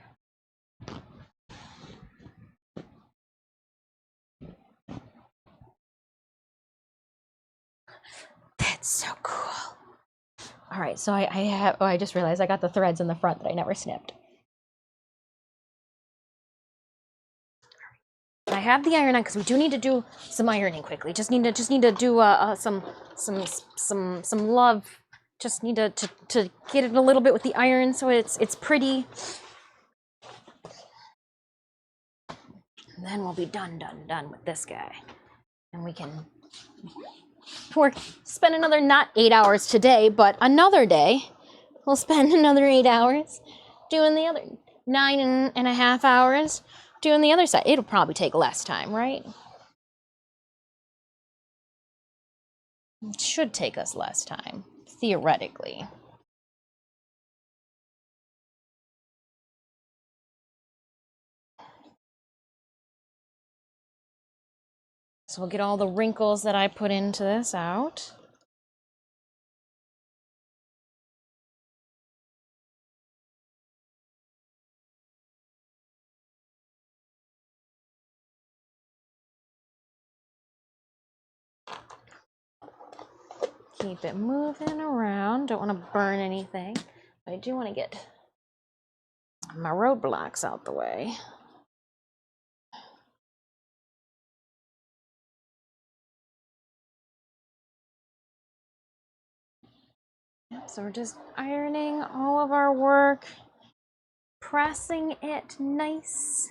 That's so cool. All right, so I just realized I got the threads in the front that I never snipped. I have the iron on because we do need to do some ironing quickly. Just need to do some love. Just need to get it a little bit with the iron so it's pretty. And then we'll be done with this guy, and we can spend another not 8 hours today, but another day. We'll spend another 8 hours doing the other 9.5 hours doing the other side. It'll probably take less time, right? It should take us less time, theoretically. So we'll get all the wrinkles that I put into this out. Keep it moving around. Don't want to burn anything. But I do want to get my roadblocks out the way. So we're just ironing all of our work, pressing it nice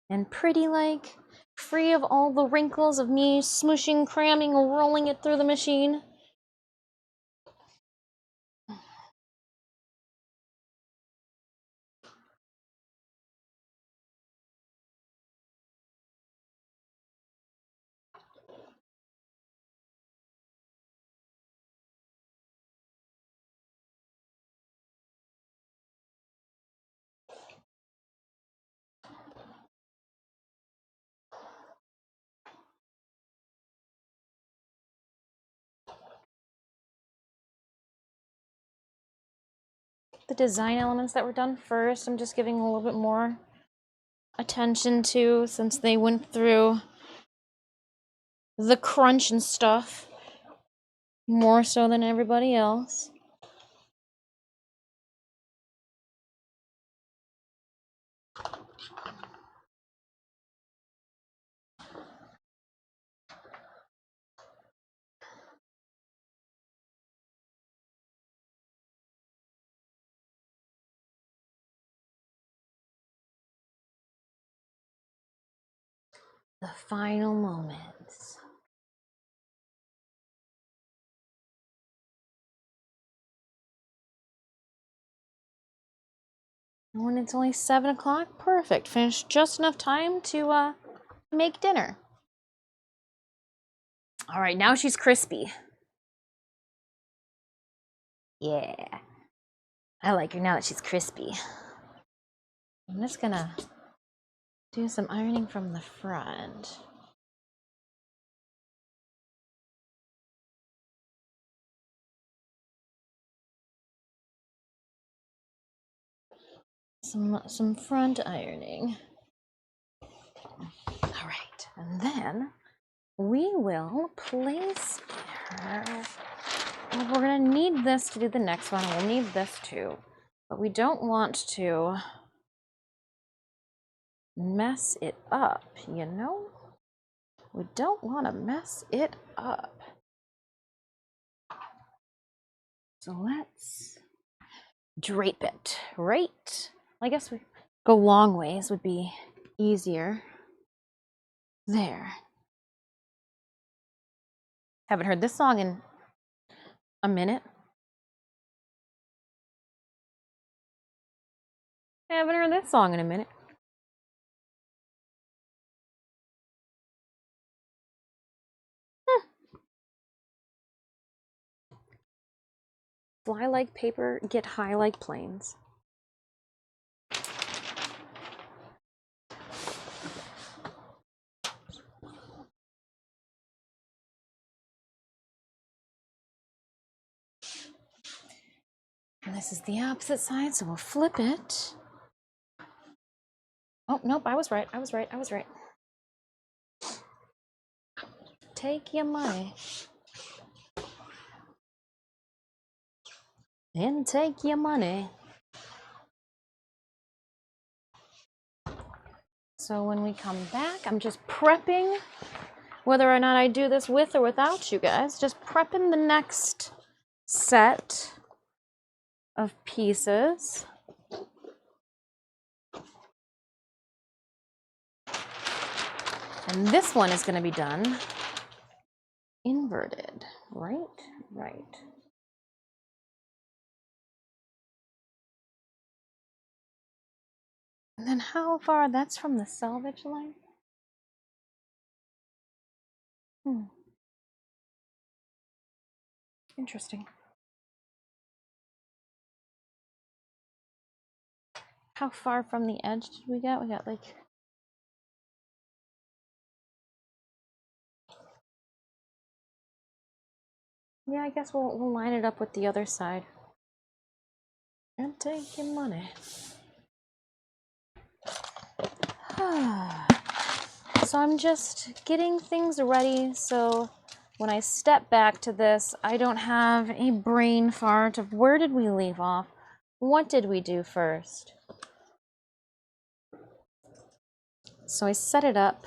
and pretty like, free of all the wrinkles of me smooshing, cramming, rolling it through the machine. The design elements that were done first, I'm just giving a little bit more attention to, since they went through the crunch and stuff more so than everybody else. The final moments. When it's only 7 o'clock, perfect. Finished just enough time to make dinner. All right, now she's crispy. Yeah, I like her now that she's crispy. I'm just gonna do some ironing from the front. Some front ironing. All right, and then we will place her. Well, we're gonna need this to do the next one. We'll need this too, but we don't want to mess it up, you know? We don't want to mess it up. So let's drape it, right? I guess we go long ways would be easier. There. Haven't heard this song in a minute. Haven't heard this song in a minute. Fly like paper, get high like planes. And this is the opposite side, so we'll flip it. Oh, nope, I was right. Take your money. And take your money. So when we come back, I'm just prepping, whether or not I do this with or without you guys, just prepping the next set of pieces. And this one is going to be done inverted, right? Right. And then how far? That's from the selvage line? Interesting. How far from the edge did we get? We got like... Yeah, I guess we'll line it up with the other side. And take your money. So I'm just getting things ready so when I step back to this, I don't have a brain fart of where did we leave off? What did we do first? So I set it up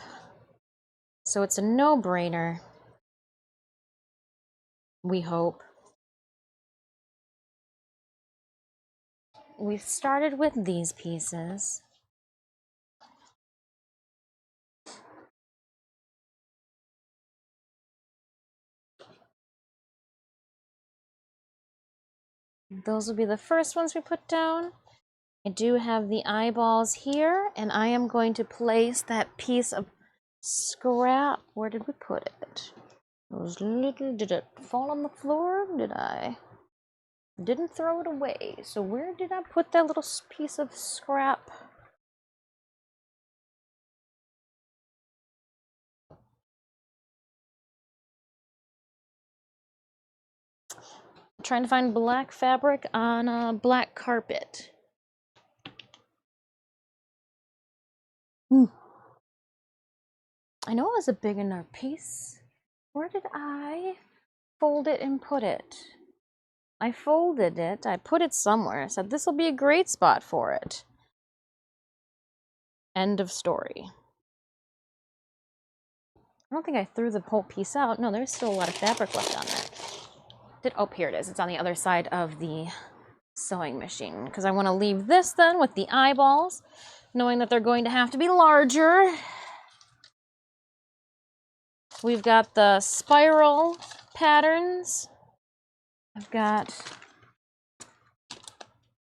so it's a no-brainer, we hope. We started with these pieces. Those will be the first ones we put down. I do have the eyeballs here, and I am going to place that piece of scrap. Where did we put it? Did it fall on the floor? Did I? Didn't throw it away. So where did I put that little piece of scrap? I'm trying to find black fabric on a black carpet. I know it was a big enough piece. Where did I fold it and put it? I folded it, I put it somewhere. I said this will be a great spot for it. End of story. I don't think I threw the whole piece out. No, there's still a lot of fabric left on there. Oh, here it is. It's on the other side of the sewing machine because I want to leave this then with the eyeballs, knowing that they're going to have to be larger. We've got the spiral patterns. I've got...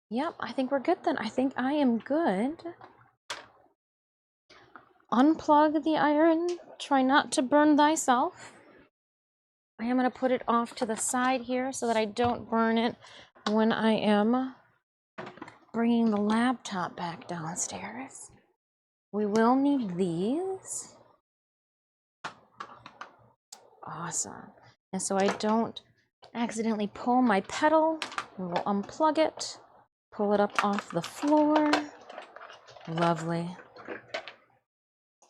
Yep, I think we're good then. I think I am good. Unplug the iron. Try not to burn thyself. I am going to put it off to the side here so that I don't burn it when I am bringing the laptop back downstairs. We will need these. Awesome. And so I don't accidentally pull my pedal, we will unplug it, pull it up off the floor. Lovely.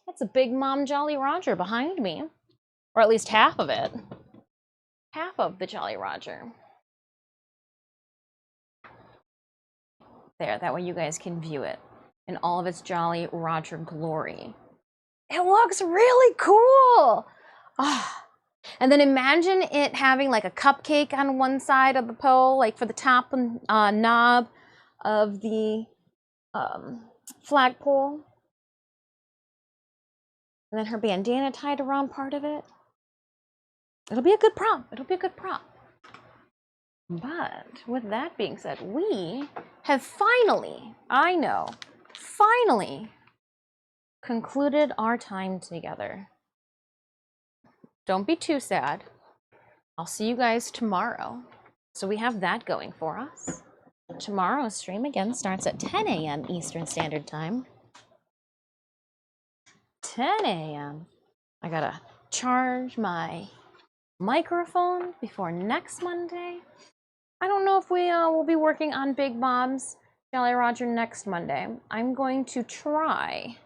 That's a big Mom Jolly Roger behind me, or at least half of it. Half of the Jolly Roger. There, that way you guys can view it in all of its Jolly Roger glory. It looks really cool! Ah. And then imagine it having like a cupcake on one side of the pole, like for the top knob of the flagpole. And then her bandana tied around part of it. It'll be a good prop. It'll be a good prop. But with that being said, we have finally, I know, finally concluded our time together. Don't be too sad. I'll see you guys tomorrow. So we have that going for us. Tomorrow's stream again starts at 10 a.m. Eastern Standard Time. 10 a.m. I gotta charge my microphone before next Monday. I don't know if we will be working on Big Mom's Jolly Roger next Monday. I'm going to try.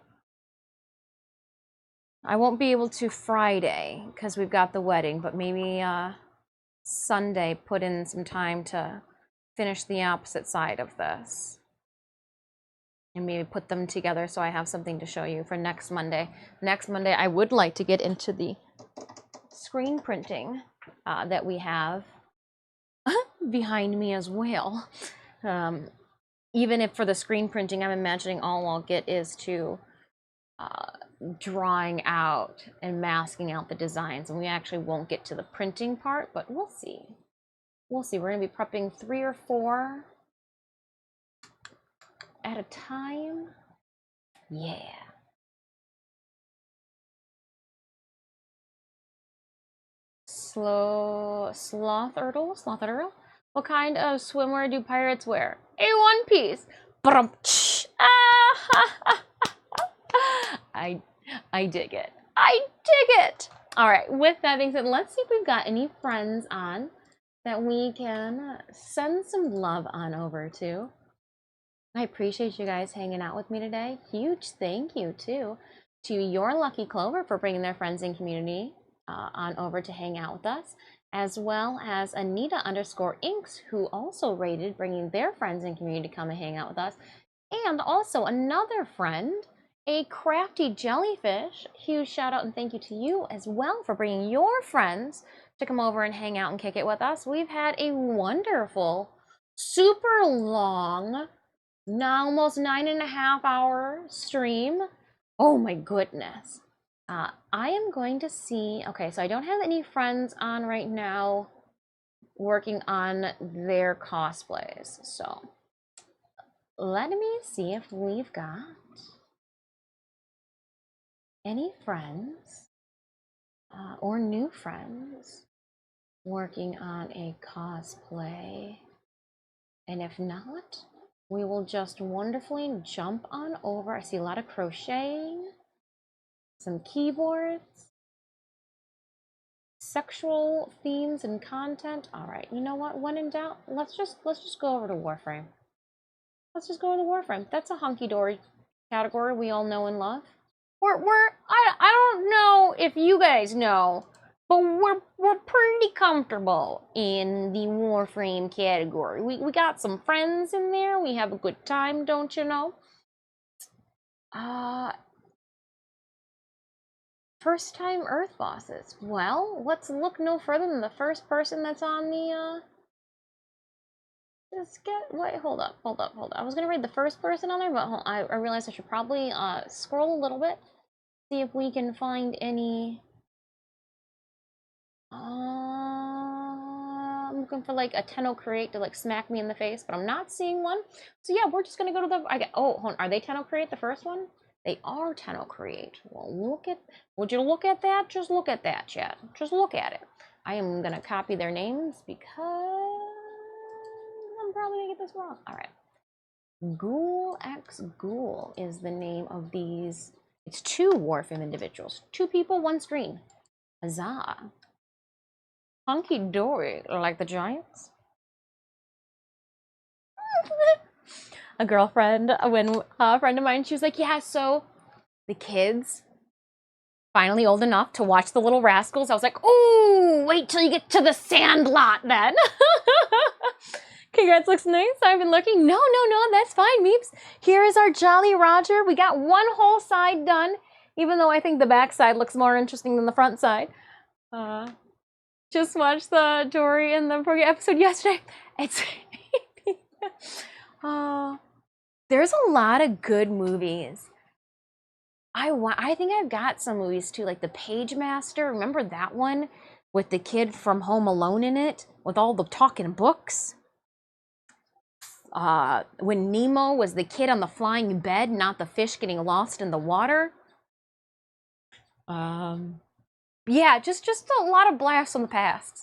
I won't be able to Friday because we've got the wedding, but maybe Sunday put in some time to finish the opposite side of this and maybe put them together so I have something to show you for next Monday. Next Monday, I would like to get into the screen printing that we have behind me as well. Even if for the screen printing, I'm imagining all I'll get is to drawing out and masking out the designs, and we actually won't get to the printing part, but we'll see. We'll see. We're going to be prepping 3 or 4 at a time. Yeah. Sloth Ertle? What kind of swimwear do pirates wear? A one piece. I dig it. I dig it. All right. With that being said, let's see if we've got any friends on that we can send some love on over to. I appreciate you guys hanging out with me today. Huge thank you too to Your Lucky Clover for bringing their friends and community on over to hang out with us, as well as Anita_Inks, who also rated bringing their friends and community to come and hang out with us, and also another friend, a Crafty Jellyfish. Huge shout out and thank you to you as well for bringing your friends to come over and hang out and kick it with us. We've had a wonderful, super long, now almost 9.5 hour stream. Oh my goodness. I am going to see, okay, so I don't have any friends on right now working on their cosplays. So let me see if we've got any friends or new friends working on a cosplay. And if not, we will just wonderfully jump on over. I see a lot of crocheting, some keyboards, sexual themes and content. All right, you know what? When in doubt, let's just go over to Warframe. Let's just go over to Warframe. That's a hunky-dory category we all know and love. I don't know if you guys know, but we're pretty comfortable in the Warframe category. We got some friends in there. We have a good time, don't you know? First time Earth bosses. Well, let's look no further than the first person that's on the wait, hold up. I was gonna read the first person on there, but I realized I should probably scroll a little bit, see if we can find any. I'm looking for like a Tenno Create to like smack me in the face, but I'm not seeing one. So yeah, we're just gonna go to the. Oh, hold on. Are they Tenno Create the first one? They are Tenno Create. Well, would you look at that? Just look at that, chat. Just look at it. I am gonna copy their names because I'm probably gonna get this wrong. All right. Ghoul X Ghoul is the name of these. It's 2 Warframe individuals. 2 people, 1 screen. Huzzah. Hunky dory, like the Giants. A girlfriend, a friend of mine, she was like, yeah, so the kids finally old enough to watch The Little Rascals. I was like, ooh, wait till you get to the Sandlot then. Congrats, looks nice. I've been looking. No, that's fine, Meeps. Here is our Jolly Roger. We got one whole side done, even though I think the back side looks more interesting than the front side. Just watched the Dory and the program episode yesterday. It's there's a lot of good movies. I think I've got some movies too, like The Page Master. Remember that one with the kid from Home Alone in it, with all the talking books? When Nemo was the kid on the flying bed, not the fish getting lost in the water. Yeah, just a lot of blasts from the past.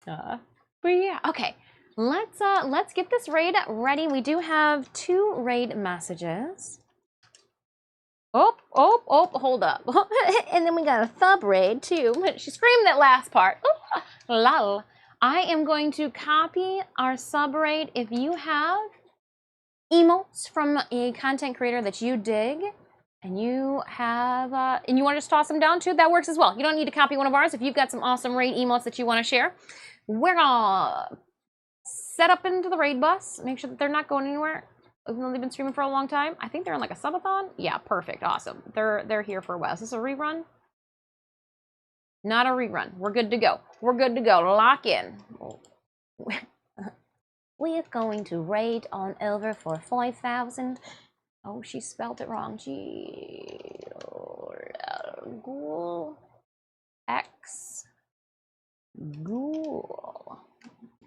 But yeah, okay. Let's get this raid ready. We do have 2 raid messages. Oh, hold up. And then we got a thub raid too. She screamed that last part. Lol. I am going to copy our sub raid. If you have emotes from a content creator that you dig, and you have, and you want to just toss them down too, that works as well. You don't need to copy one of ours. If you've got some awesome raid emotes that you want to share, we're gonna set up into the raid bus, make sure that they're not going anywhere. even though they've been streaming for a long time. I think they're in like a subathon. Yeah, perfect, awesome. They're here for a while. Is this a rerun? Not a rerun. We're good to go. We're good to go. Lock in. We're going to raid on over for 5,000. Oh, she spelled it wrong. Ghoul X Ghoul.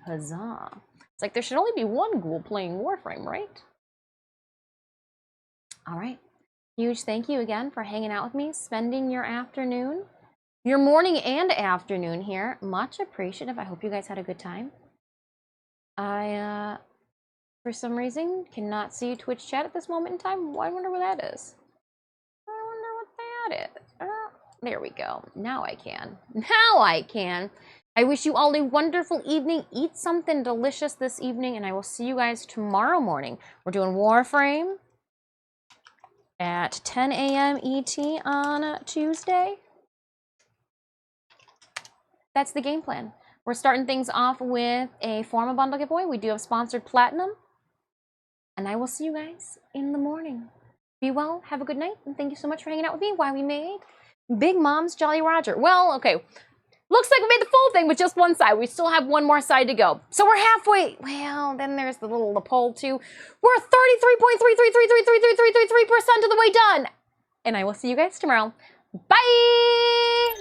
Huzzah. It's like there should only be one ghoul playing Warframe, right? All right. Huge thank you again for hanging out with me, spending your afternoon, your morning and afternoon here. Much appreciative. I hope you guys had a good time. I, for some reason, cannot see Twitch chat at this moment in time. I wonder what that is. I wonder what that is. There we go. Now I can. Now I can. I wish you all a wonderful evening. Eat something delicious this evening, and I will see you guys tomorrow morning. We're doing Warframe at 10 a.m. ET on Tuesday. That's the game plan. We're starting things off with a Forma bundle giveaway. We do have sponsored platinum. And I will see you guys in the morning. Be well, have a good night, and thank you so much for hanging out with me while we made Big Mom's Jolly Roger. Well, okay. Looks like we made the full thing with just one side. We still have one more side to go. So we're halfway. Well, then there's the poll too. We're 33.333333333% of the way done. And I will see you guys tomorrow. Bye!